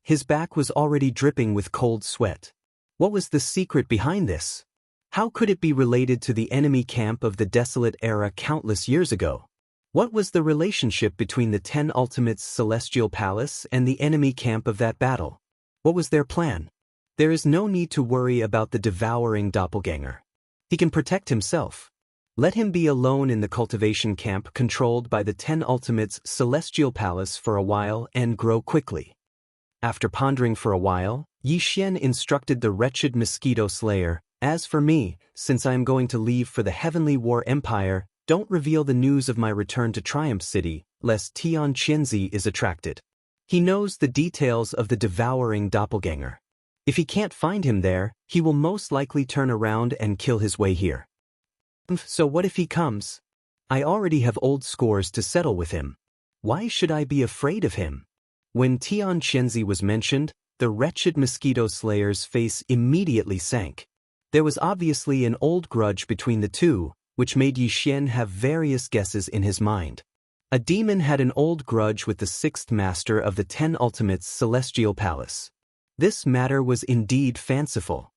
Speaker 1: His back was already dripping with cold sweat. What was the secret behind this? How could it be related to the enemy camp of the desolate era countless years ago? What was the relationship between the 10 Ultimates Celestial Palace and the enemy camp of that battle? What was their plan? There is no need to worry about the devouring doppelganger. He can protect himself. Let him be alone in the cultivation camp controlled by the 10 Ultimates Celestial Palace for a while and grow quickly. After pondering for a while, Yi Xian instructed the wretched mosquito slayer, "As for me, since I am going to leave for the Heavenly War Empire, don't reveal the news of my return to Triumph City, lest Tian Qianzi is attracted. He knows the details of the devouring doppelganger. If he can't find him there, he will most likely turn around and kill his way here. So what if he comes? I already have old scores to settle with him. Why should I be afraid of him?" When Tian Qianzi was mentioned, the wretched mosquito slayer's face immediately sank. There was obviously an old grudge between the two, which made Yi Xian have various guesses in his mind. A demon had an old grudge with the 6th master of the 10 Ultimates Celestial Palace. This matter was indeed fanciful.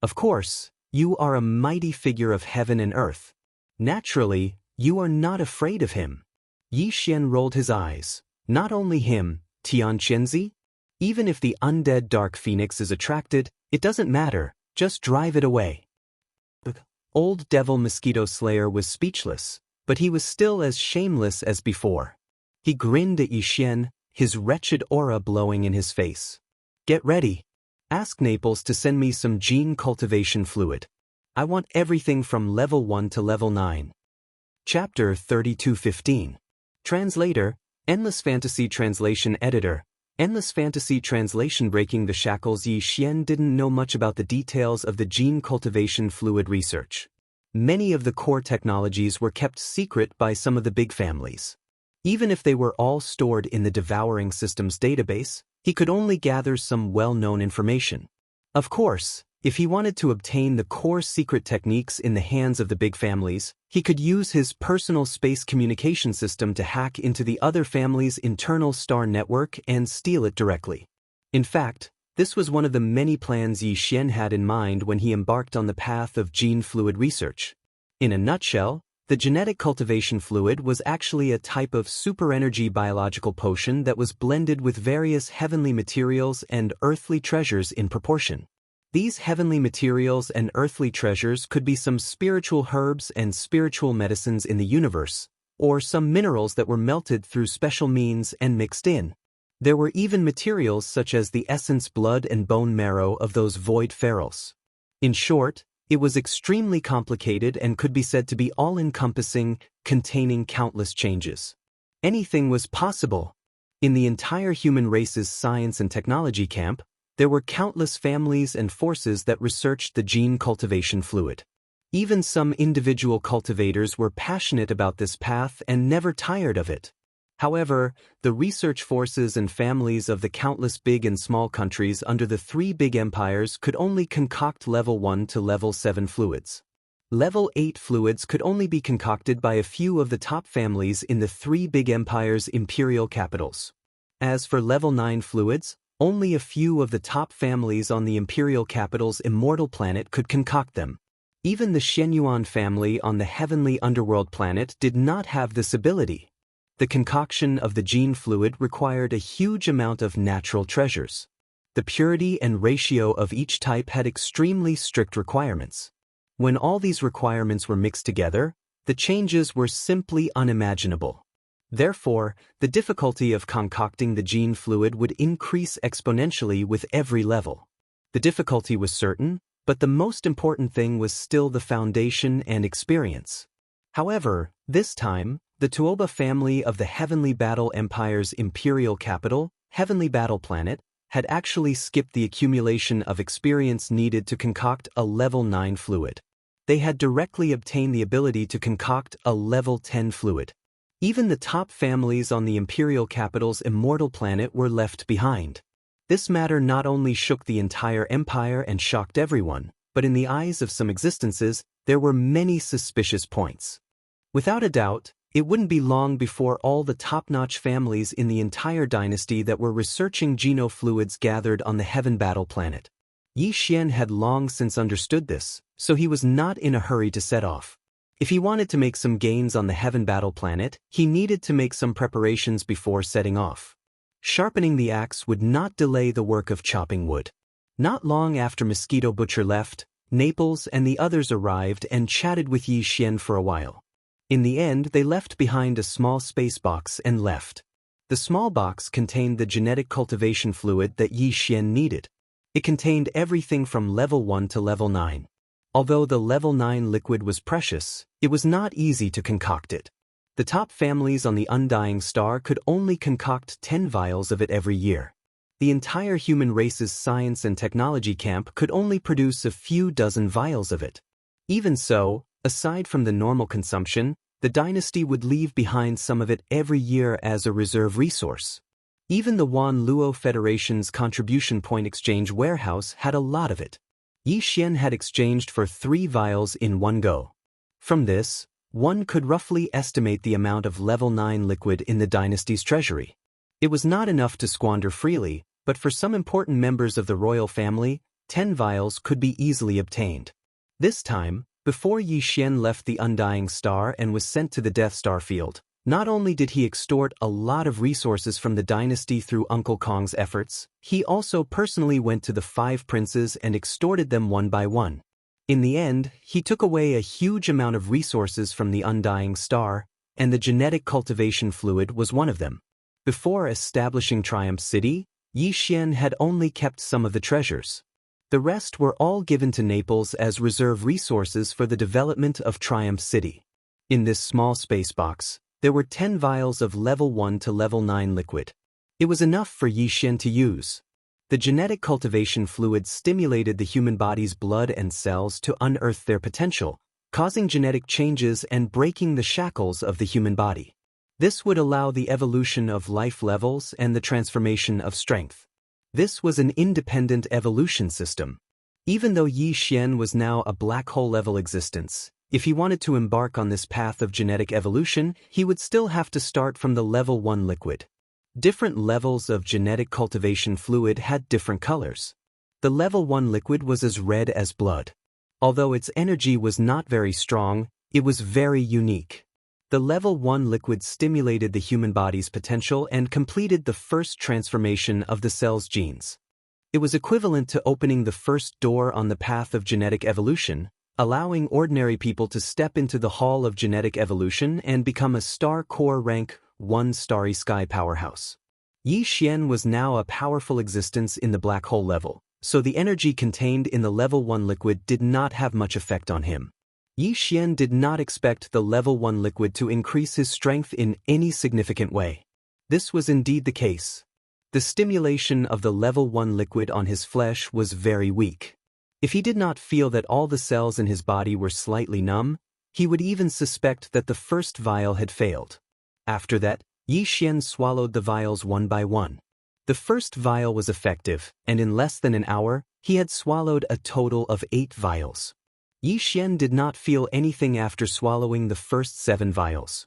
Speaker 1: Of course, you are a mighty figure of heaven and earth. Naturally, you are not afraid of him. Yi Xian rolled his eyes. Not only him, Tian Qianzi? Even if the undead Dark Phoenix is attracted, it doesn't matter, just drive it away. The old devil mosquito slayer was speechless, but he was still as shameless as before. He grinned at Yi Xian, his wretched aura blowing in his face. "Get ready. Ask Naples to send me some gene cultivation fluid. I want everything from level 1 to level 9. Chapter 32:15. Translator, Endless Fantasy Translation Editor. Endless Fantasy Translation. Breaking the shackles. Yi Xian didn't know much about the details of the gene cultivation fluid research. Many of the core technologies were kept secret by some of the big families. Even if they were all stored in the Devouring Systems database, he could only gather some well-known information. Of course, if he wanted to obtain the core secret techniques in the hands of the big families, he could use his personal space communication system to hack into the other family's internal star network and steal it directly. In fact, this was one of the many plans Yi Xian had in mind when he embarked on the path of gene fluid research. In a nutshell, the genetic cultivation fluid was actually a type of super-energy biological potion that was blended with various heavenly materials and earthly treasures in proportion. These heavenly materials and earthly treasures could be some spiritual herbs and spiritual medicines in the universe, or some minerals that were melted through special means and mixed in. There were even materials such as the essence, blood and bone marrow of those void pharaohs. In short, it was extremely complicated and could be said to be all-encompassing, containing countless changes. Anything was possible. In the entire human race's science and technology camp, There were countless families and forces that researched the gene cultivation fluid. Even some individual cultivators were passionate about this path and never tired of it. However, the research forces and families of the countless big and small countries under the three big empires could only concoct level 1 to level 7 fluids. Level 8 fluids could only be concocted by a few of the top families in the three big empires' imperial capitals. As for level 9 fluids, only a few of the top families on the imperial capital's immortal planet could concoct them. Even the Shenyuan family on the heavenly underworld planet did not have this ability. The concoction of the gene fluid required a huge amount of natural treasures. The purity and ratio of each type had extremely strict requirements. When all these requirements were mixed together, the changes were simply unimaginable. Therefore, the difficulty of concocting the gene fluid would increase exponentially with every level. The difficulty was certain, but the most important thing was still the foundation and experience. However, this time, the Tuoba family of the Heavenly Battle Empire's imperial capital, Heavenly Battle Planet, had actually skipped the accumulation of experience needed to concoct a level 9 fluid. They had directly obtained the ability to concoct a level 10 fluid. Even the top families on the imperial capital's immortal planet were left behind. This matter not only shook the entire empire and shocked everyone, but in the eyes of some existences, there were many suspicious points. Without a doubt, it wouldn't be long before all the top-notch families in the entire dynasty that were researching genofluids gathered on the Heaven Battle planet. Yi Xian had long since understood this, so he was not in a hurry to set off. If he wanted to make some gains on the Heaven Battle planet, he needed to make some preparations before setting off. Sharpening the axe would not delay the work of chopping wood. Not long after Mosquito Butcher left, Naples and the others arrived and chatted with Yi Xian for a while. In the end, they left behind a small space box and left. The small box contained the genetic cultivation fluid that Yi Xian needed. It contained everything from level 1 to level 9. Although the level 9 liquid was precious, it was not easy to concoct it. The top families on the Undying Star could only concoct 10 vials of it every year. The entire human race's science and technology camp could only produce a few dozen vials of it. Even so, aside from the normal consumption, the dynasty would leave behind some of it every year as a reserve resource. Even the Wan Luo Federation's contribution point exchange warehouse had a lot of it. Yi Xian had exchanged for 3 vials in one go. From this, one could roughly estimate the amount of level 9 liquid in the dynasty's treasury. It was not enough to squander freely, but for some important members of the royal family, 10 vials could be easily obtained. This time, before Yi Xian left the Undying Star and was sent to the Death Star field, not only did he extort a lot of resources from the dynasty through Uncle Kong's efforts, he also personally went to the 5 princes and extorted them one by one. In the end, he took away a huge amount of resources from the Undying Star, and the genetic cultivation fluid was one of them. Before establishing Triumph City, Yi Xian had only kept some of the treasures. The rest were all given to Naples as reserve resources for the development of Triumph City. In this small space box, there were 10 vials of level 1 to level 9 liquid. It was enough for Yi Xian to use. The genetic cultivation fluid stimulated the human body's blood and cells to unearth their potential, causing genetic changes and breaking the shackles of the human body. This would allow the evolution of life levels and the transformation of strength. This was an independent evolution system. Even though Yi Xian was now a black hole-level existence, if he wanted to embark on this path of genetic evolution, he would still have to start from the level 1 liquid. Different levels of genetic cultivation fluid had different colors. The level 1 liquid was as red as blood. Although its energy was not very strong, it was very unique. The level 1 liquid stimulated the human body's potential and completed the first transformation of the cell's genes. It was equivalent to opening the first door on the path of genetic evolution, allowing ordinary people to step into the hall of genetic evolution and become a star core rank 1 starry sky powerhouse. Yi Xian was now a powerful existence in the black hole level, so the energy contained in the level 1 liquid did not have much effect on him. Yi Xian did not expect the level 1 liquid to increase his strength in any significant way. This was indeed the case. The The stimulation of the level 1 liquid on his flesh was very weak. If he did not feel that all the cells in his body were slightly numb, he would even suspect that the first vial had failed. After that, Yi Xian swallowed the vials one by one. The first vial was effective, and in less than an hour, he had swallowed a total of 8 vials. Yi Xian did not feel anything after swallowing the first 7 vials.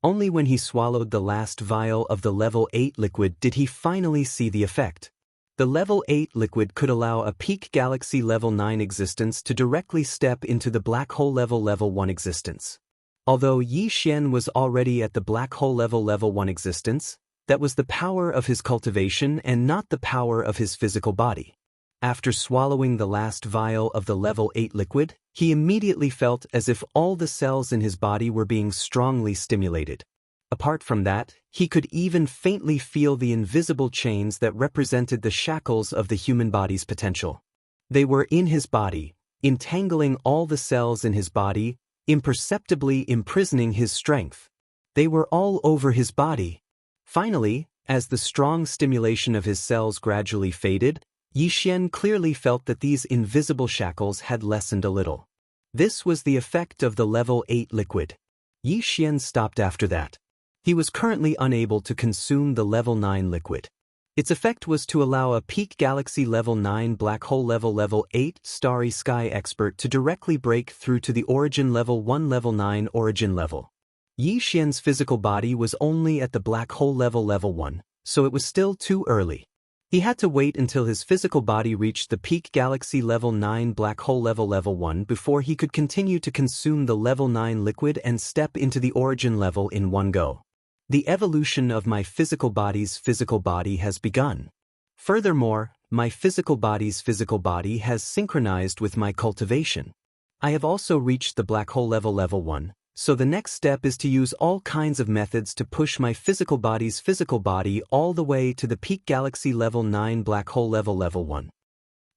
Speaker 1: Only when he swallowed the last vial of the level 8 liquid did he finally see the effect. The level 8 liquid could allow a peak galaxy level 9 existence to directly step into the black hole level 1 existence. Although Yi Xian was already at the black hole level 1 existence, that was the power of his cultivation and not the power of his physical body. After swallowing the last vial of the level 8 liquid, he immediately felt as if all the cells in his body were being strongly stimulated. Apart from that, he could even faintly feel the invisible chains that represented the shackles of the human body's potential. They were in his body, entangling all the cells in his body, imperceptibly imprisoning his strength. They were all over his body. Finally, as the strong stimulation of his cells gradually faded, Yi Xian clearly felt that these invisible shackles had lessened a little. This was the effect of the level 8 liquid. Yi Xian stopped after that. He was currently unable to consume the level 9 liquid. Its effect was to allow a peak galaxy level 9 black hole level 8 starry sky expert to directly break through to the origin level 1 level 9 origin level. Yi Xian's physical body was only at the black hole level 1, so it was still too early. He had to wait until his physical body reached the peak galaxy level 9 black hole level 1 before he could continue to consume the level 9 liquid and step into the origin level in one go. The evolution of my physical body's physical body has begun. Furthermore, my physical body's physical body has synchronized with my cultivation. I have also reached the black hole level 1, so the next step is to use all kinds of methods to push my physical body's physical body all the way to the peak galaxy level 9 black hole level 1.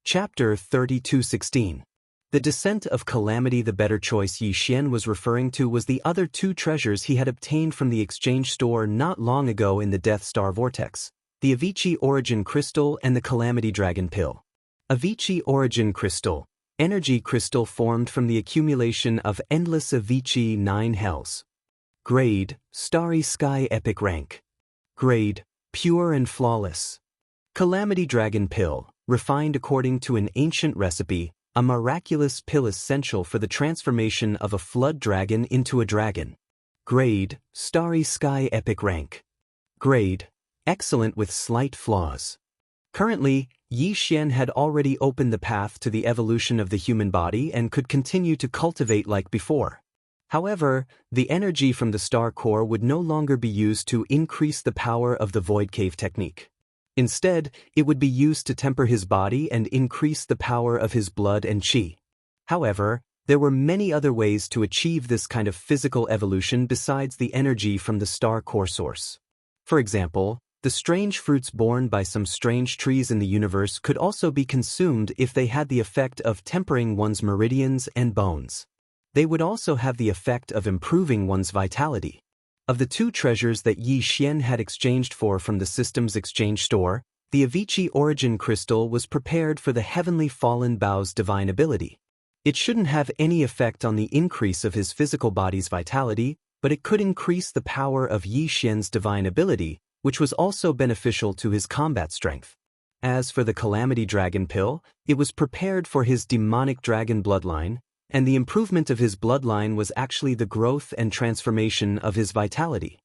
Speaker 1: Chapter 32:16. The descent of calamity. The better choice Yi Xian was referring to was the other 2 treasures he had obtained from the exchange store not long ago in the Death Star Vortex, the Avicii Origin Crystal and the Calamity Dragon Pill. Avicii Origin Crystal, energy crystal formed from the accumulation of endless Avicii 9 hells. Grade, Starry Sky Epic Rank. Grade, Pure and Flawless. Calamity Dragon Pill, refined according to an ancient recipe, a miraculous pill essential for the transformation of a flood dragon into a dragon. Grade, Starry Sky Epic Rank. Grade, excellent with slight flaws. Currently, Yi Xian had already opened the path to the evolution of the human body and could continue to cultivate like before. However, the energy from the star core would no longer be used to increase the power of the void cave technique. Instead, it would be used to temper his body and increase the power of his blood and qi. However, there were many other ways to achieve this kind of physical evolution besides the energy from the star core source. For example, the strange fruits borne by some strange trees in the universe could also be consumed if they had the effect of tempering one's meridians and bones. They would also have the effect of improving one's vitality. Of the 2 treasures that Yi Xian had exchanged for from the system's exchange store, the Avicii Origin Crystal was prepared for the Heavenly Fallen Bao's divine ability. It shouldn't have any effect on the increase of his physical body's vitality, but it could increase the power of Yi Xian's divine ability, which was also beneficial to his combat strength. As for the Calamity Dragon Pill, it was prepared for his demonic dragon bloodline, and the improvement of his bloodline was actually the growth and transformation of his vitality.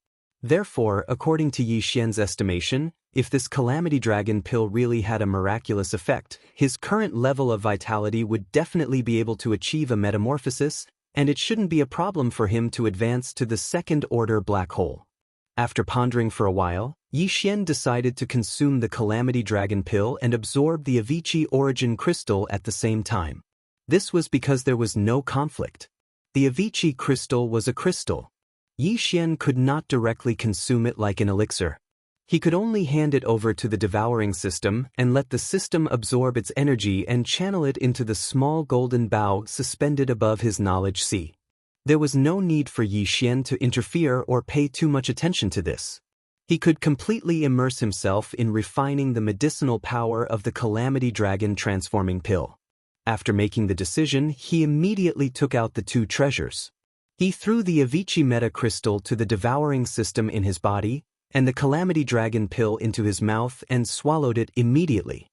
Speaker 1: Therefore, according to Yi Xian's estimation, if this Calamity Dragon Pill really had a miraculous effect, his current level of vitality would definitely be able to achieve a metamorphosis, and it shouldn't be a problem for him to advance to the second-order black hole. After pondering for a while, Yi Xian decided to consume the Calamity Dragon Pill and absorb the Avicii Origin Crystal at the same time. This was because there was no conflict. The Avicii crystal was a crystal. Yi Xian could not directly consume it like an elixir. He could only hand it over to the devouring system and let the system absorb its energy and channel it into the small golden bow suspended above his knowledge sea. There was no need for Yi Xian to interfere or pay too much attention to this. He could completely immerse himself in refining the medicinal power of the Calamity Dragon transforming pill. After making the decision, he immediately took out the two treasures. He threw the Avicii Meta Crystal to the devouring system in his body, and the Calamity Dragon pill into his mouth and swallowed it immediately.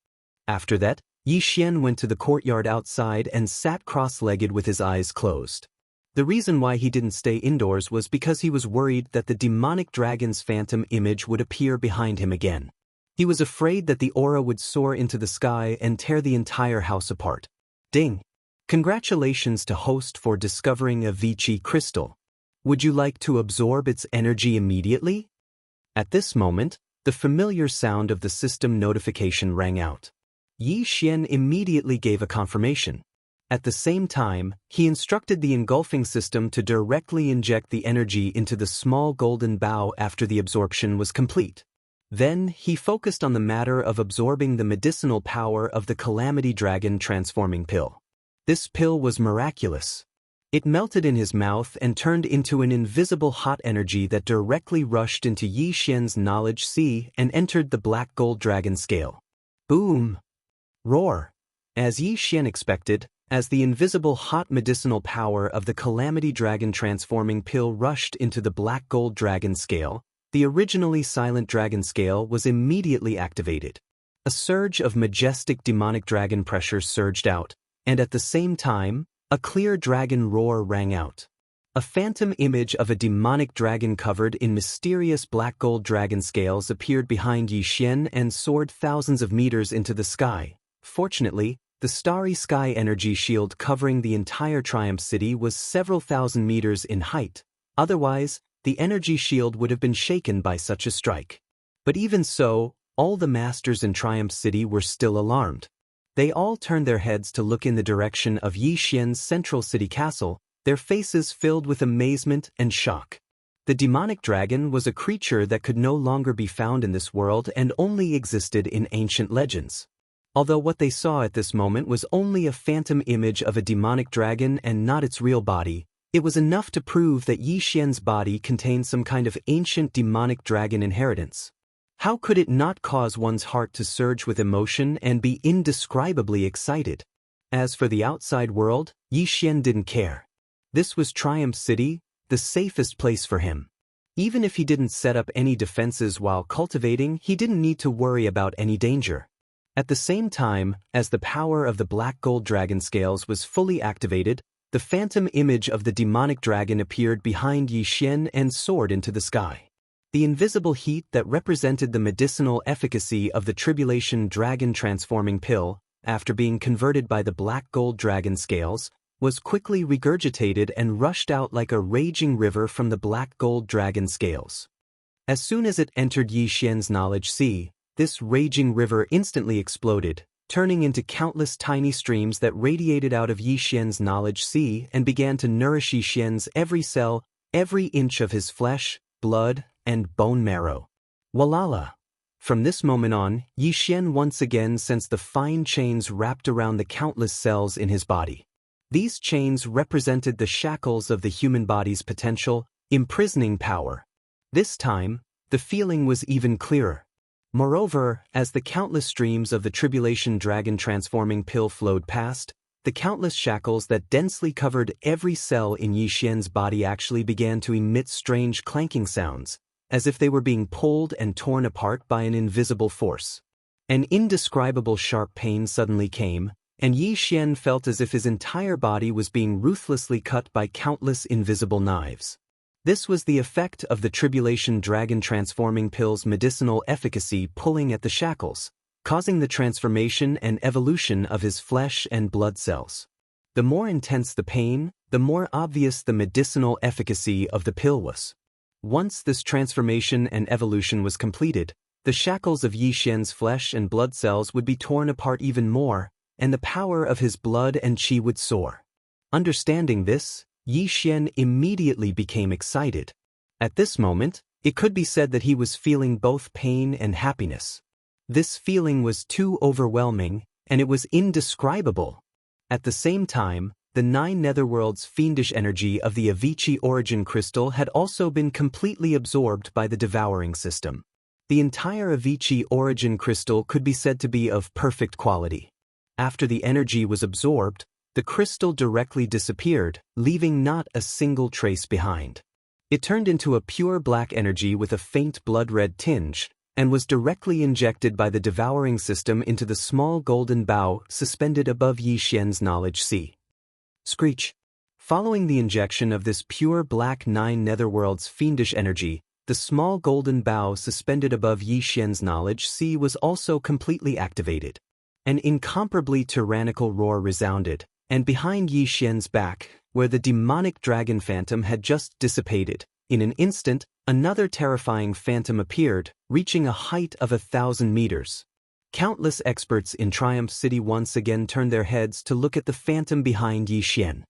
Speaker 1: After that, Yi Xian went to the courtyard outside and sat cross-legged with his eyes closed. The reason why he didn't stay indoors was because he was worried that the demonic dragon's phantom image would appear behind him again. He was afraid that the aura would soar into the sky and tear the entire house apart. Ding! Congratulations to host for discovering a Avicii crystal. Would you like to absorb its energy immediately? At this moment, the familiar sound of the system notification rang out. Yi Xian immediately gave a confirmation. At the same time, he instructed the engulfing system to directly inject the energy into the small golden bow after the absorption was complete. Then, he focused on the matter of absorbing the medicinal power of the Calamity Dragon transforming pill. This pill was miraculous. It melted in his mouth and turned into an invisible hot energy that directly rushed into Yi Xian's knowledge sea and entered the black gold dragon scale. Boom! Roar! As Yi Xian expected, as the invisible hot medicinal power of the Calamity Dragon transforming pill rushed into the black gold dragon scale, the originally silent dragon scale was immediately activated. A surge of majestic demonic dragon pressure surged out, and at the same time, a clear dragon roar rang out. A phantom image of a demonic dragon covered in mysterious black gold dragon scales appeared behind Yi Xian and soared thousands of meters into the sky. Fortunately, the starry sky energy shield covering the entire Triumph City was several thousand meters in height. Otherwise, the energy shield would have been shaken by such a strike. But even so, all the masters in Triumph City were still alarmed. They all turned their heads to look in the direction of Yi Xian's central city castle, their faces filled with amazement and shock. The demonic dragon was a creature that could no longer be found in this world and only existed in ancient legends. Although what they saw at this moment was only a phantom image of a demonic dragon and not its real body, it was enough to prove that Yi Xian's body contained some kind of ancient demonic dragon inheritance. How could it not cause one's heart to surge with emotion and be indescribably excited? As for the outside world, Yi Xian didn't care. This was Triumph City, the safest place for him. Even if he didn't set up any defenses while cultivating, he didn't need to worry about any danger. At the same time, as the power of the black gold dragon scales was fully activated, the phantom image of the demonic dragon appeared behind Yi Xian and soared into the sky. The invisible heat that represented the medicinal efficacy of the Tribulation Dragon transforming pill, after being converted by the black gold dragon scales, was quickly regurgitated and rushed out like a raging river from the black gold dragon scales. As soon as it entered Yi Xian's knowledge sea, this raging river instantly exploded, turning into countless tiny streams that radiated out of Yi Xian's knowledge sea and began to nourish Yi Xian's every cell, every inch of his flesh, blood, and bone marrow. Walala! From this moment on, Yi Xian once again sensed the fine chains wrapped around the countless cells in his body. These chains represented the shackles of the human body's potential, imprisoning power. This time, the feeling was even clearer. Moreover, as the countless streams of the Tribulation Dragon transforming pill flowed past, the countless shackles that densely covered every cell in Yi Xian's body actually began to emit strange clanking sounds, as if they were being pulled and torn apart by an invisible force. An indescribable sharp pain suddenly came, and Yi Xian felt as if his entire body was being ruthlessly cut by countless invisible knives. This was the effect of the Tribulation Dragon transforming pill's medicinal efficacy pulling at the shackles, causing the transformation and evolution of his flesh and blood cells. The more intense the pain, the more obvious the medicinal efficacy of the pill was. Once this transformation and evolution was completed, the shackles of Yi Xian's flesh and blood cells would be torn apart even more, and the power of his blood and qi would soar. Understanding this, Yi Xian immediately became excited. At this moment, it could be said that he was feeling both pain and happiness. This feeling was too overwhelming, and it was indescribable. At the same time, the 9 netherworlds' fiendish energy of the Avicii origin crystal had also been completely absorbed by the devouring system. The entire Avicii origin crystal could be said to be of perfect quality. After the energy was absorbed, the crystal directly disappeared, leaving not a single trace behind. It turned into a pure black energy with a faint blood-red tinge, and was directly injected by the devouring system into the small golden bow suspended above Yi Xian's knowledge sea. Screech. Following the injection of this pure black 9 netherworlds fiendish energy, the small golden bow suspended above Yi Xian's knowledge sea was also completely activated. An incomparably tyrannical roar resounded, and behind Yi Xian's back, where the demonic dragon phantom had just dissipated, in an instant, another terrifying phantom appeared, reaching a height of 1,000 meters. Countless experts in Triumph City once again turned their heads to look at the phantom behind Yi Xian.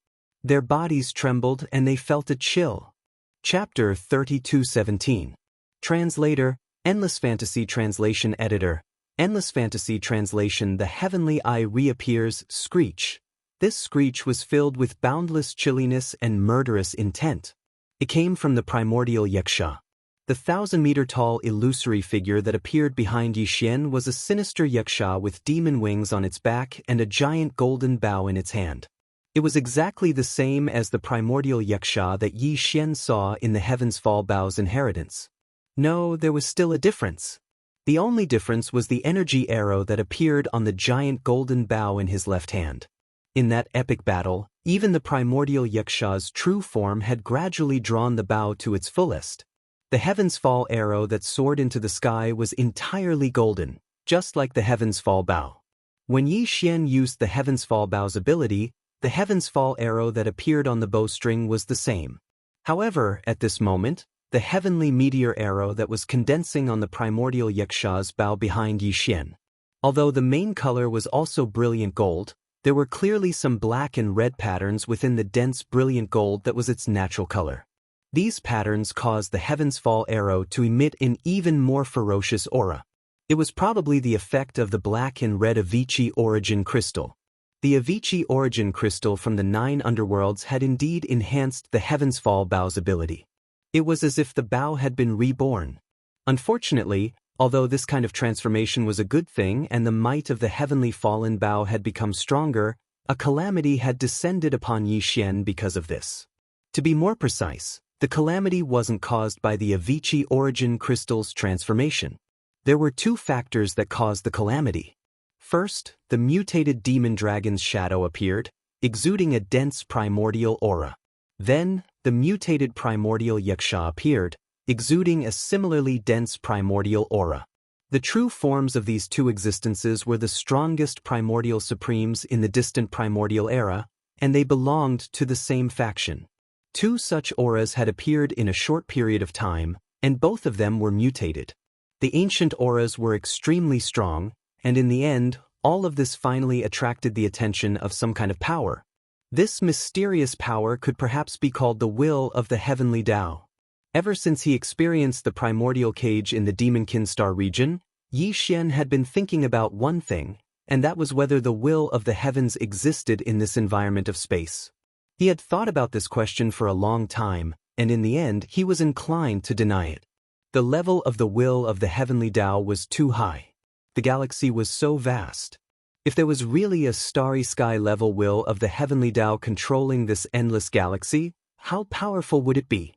Speaker 1: Their bodies trembled and they felt a chill. Chapter 32:17. Translator, Endless Fantasy Translation Editor. Endless Fantasy Translation. The heavenly eye reappears. Screech. This screech was filled with boundless chilliness and murderous intent. It came from the primordial Yaksha. The 1,000-meter-tall illusory figure that appeared behind Yi Xian was a sinister Yaksha with demon wings on its back and a giant golden bow in its hand. It was exactly the same as the primordial Yaksha that Yi Xian saw in the Heaven's Fall Bow's inheritance. No, there was still a difference. The only difference was the energy arrow that appeared on the giant golden bow in his left hand. In that epic battle, even the primordial Yaksha's true form had gradually drawn the bow to its fullest. The Heaven's Fall arrow that soared into the sky was entirely golden, just like the Heaven's Fall bow. When Yi Xian used the Heaven's Fall bow's ability, the Heaven's Fall arrow that appeared on the bowstring was the same. However, at this moment, the heavenly meteor arrow that was condensing on the primordial Yaksha's bow behind Yi Xian. Although the main color was also brilliant gold, there were clearly some black and red patterns within the dense brilliant gold that was its natural color. These patterns caused the Heaven's Fall arrow to emit an even more ferocious aura. It was probably the effect of the black and red Avicii origin crystal. The Avicii origin crystal from the 9 underworlds had indeed enhanced the Heaven's Fall bow's ability. It was as if the bow had been reborn. Unfortunately, although this kind of transformation was a good thing and the might of the heavenly fallen bow had become stronger, a calamity had descended upon Yi Xian because of this. To be more precise, the calamity wasn't caused by the Avicii origin crystal's transformation. There were 2 factors that caused the calamity. First, the mutated demon dragon's shadow appeared, exuding a dense primordial aura. Then, the mutated primordial Yaksha appeared, exuding a similarly dense primordial aura. The true forms of these 2 existences were the strongest primordial supremes in the distant primordial era, and they belonged to the same faction. 2 such auras had appeared in a short period of time, and both of them were mutated. The ancient auras were extremely strong, and in the end, all of this finally attracted the attention of some kind of power. This mysterious power could perhaps be called the will of the heavenly Tao. Ever since he experienced the primordial cage in the Demonkin Star region, Yi Xian had been thinking about one thing, and that was whether the will of the heavens existed in this environment of space. He had thought about this question for a long time, and in the end he was inclined to deny it. The level of the will of the heavenly Tao was too high. The galaxy was so vast. If there was really a starry sky level will of the heavenly Tao controlling this endless galaxy, how powerful would it be?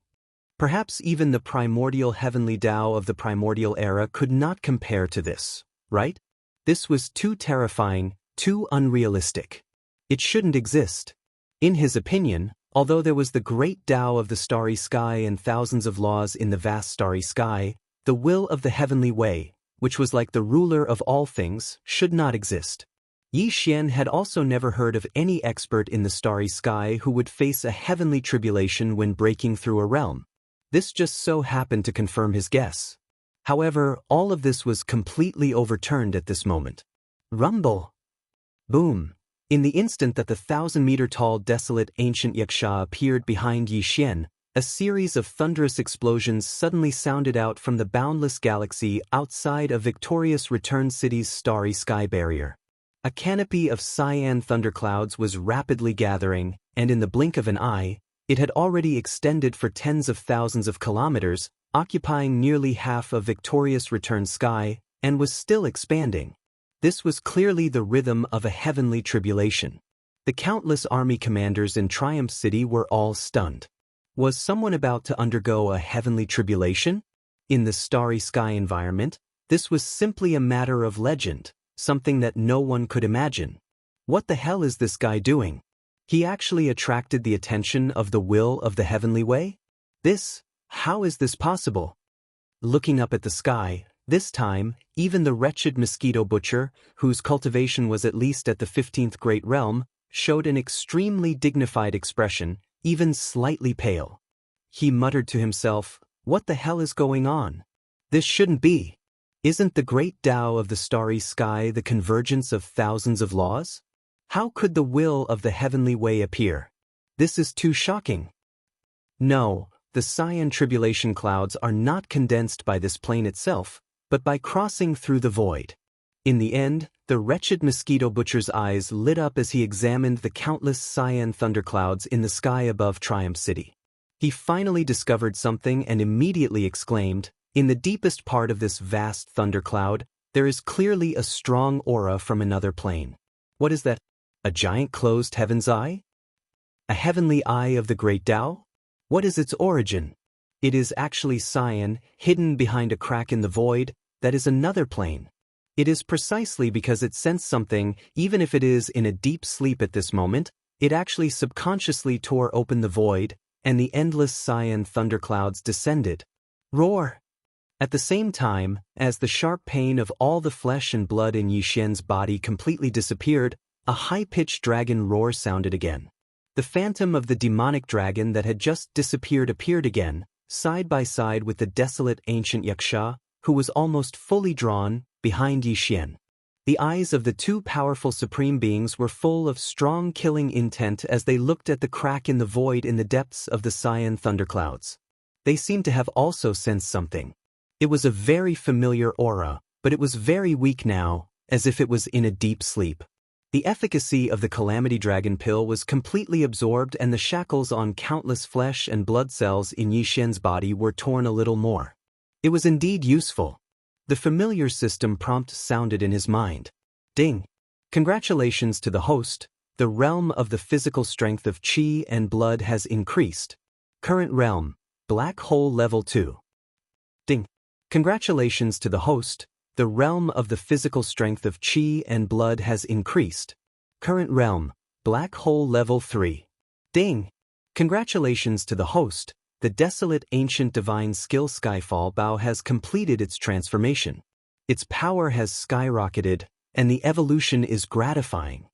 Speaker 1: Perhaps even the primordial heavenly Tao of the primordial era could not compare to this, right? This was too terrifying, too unrealistic. It shouldn't exist. In his opinion, although there was the great Tao of the starry sky and thousands of laws in the vast starry sky, the will of the heavenly way, which was like the ruler of all things, should not exist. Yi Xian had also never heard of any expert in the starry sky who would face a heavenly tribulation when breaking through a realm. This just so happened to confirm his guess. However, all of this was completely overturned at this moment. Rumble! Boom! In the instant that the 1,000-meter-tall desolate ancient Yaksha appeared behind Yi Xian, a series of thunderous explosions suddenly sounded out from the boundless galaxy outside of Victorious Return City's starry sky barrier. A canopy of cyan thunderclouds was rapidly gathering, and in the blink of an eye, it had already extended for tens of thousands of kilometers, occupying nearly half of Victoria's return sky, and was still expanding. This was clearly the rhythm of a heavenly tribulation. The countless army commanders in Triumph City were all stunned. Was someone about to undergo a heavenly tribulation? In the starry sky environment, this was simply a matter of legend, something that no one could imagine. What the hell is this guy doing? He actually attracted the attention of the will of the heavenly way? How is this possible? Looking up at the sky, this time, even the wretched mosquito butcher, whose cultivation was at least at the 15th great realm, showed an extremely dignified expression, even slightly pale. He muttered to himself, "What the hell is going on? This shouldn't be. Isn't the great Tao of the starry sky the convergence of thousands of laws? How could the will of the heavenly way appear? This is too shocking." No, the cyan tribulation clouds are not condensed by this plane itself, but by crossing through the void. In the end, the wretched mosquito butcher's eyes lit up as he examined the countless cyan thunderclouds in the sky above Triumph City. He finally discovered something and immediately exclaimed, "In the deepest part of this vast thundercloud, there is clearly a strong aura from another plane. What is that? A giant closed heaven's eye? A heavenly eye of the great Tao? What is its origin? It is actually cyan, hidden behind a crack in the void, that is another plane. It is precisely because it sensed something, even if it is in a deep sleep at this moment, it actually subconsciously tore open the void, and the endless cyan thunderclouds descended. Roar! At the same time, as the sharp pain of all the flesh and blood in Yixian's body completely disappeared, a high-pitched dragon roar sounded again. The phantom of the demonic dragon that had just disappeared appeared again, side by side with the desolate ancient Yaksha, who was almost fully drawn behind Yixian. The eyes of the two powerful supreme beings were full of strong killing intent as they looked at the crack in the void in the depths of the cyan thunderclouds. They seemed to have also sensed something. It was a very familiar aura, but it was very weak now, as if it was in a deep sleep. The efficacy of the Calamity Dragon pill was completely absorbed, and the shackles on countless flesh and blood cells in Yixian's body were torn a little more. It was indeed useful. The familiar system prompt sounded in his mind. Ding! Congratulations to the host, the realm of the physical strength of Qi and blood has increased. Current realm, Black Hole Level 2. Ding! Congratulations to the host, the realm of the physical strength of Qi and blood has increased. Current realm, Black Hole Level 3. Ding! Congratulations to the host, the desolate ancient divine skill Skyfall Bow has completed its transformation. Its power has skyrocketed, and the evolution is gratifying.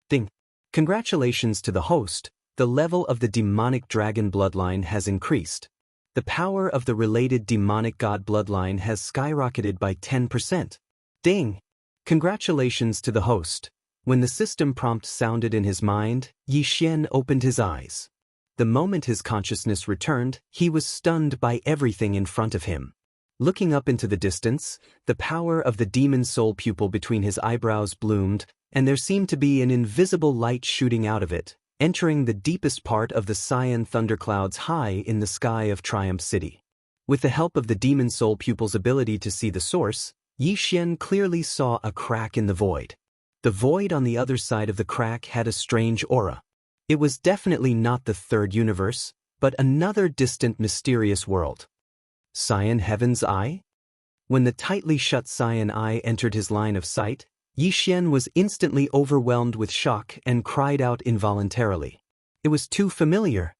Speaker 1: Ding! Congratulations to the host, the level of the demonic dragon bloodline has increased. The power of the related demonic god bloodline has skyrocketed by 10%. Ding! Congratulations to the host. When the system prompt sounded in his mind, Yixian opened his eyes. The moment his consciousness returned, he was stunned by everything in front of him. Looking up into the distance, the power of the demon soul pupil between his eyebrows bloomed, and there seemed to be an invisible light shooting out of it, entering the deepest part of the cyan thunderclouds high in the sky of Triumph City. With the help of the demon soul pupil's ability to see the source, Yixian clearly saw a crack in the void. The void on the other side of the crack had a strange aura. It was definitely not the third universe, but another distant mysterious world. Cyan Heaven's Eye? When the tightly shut cyan eye entered his line of sight, Yixian was instantly overwhelmed with shock and cried out involuntarily. It was too familiar.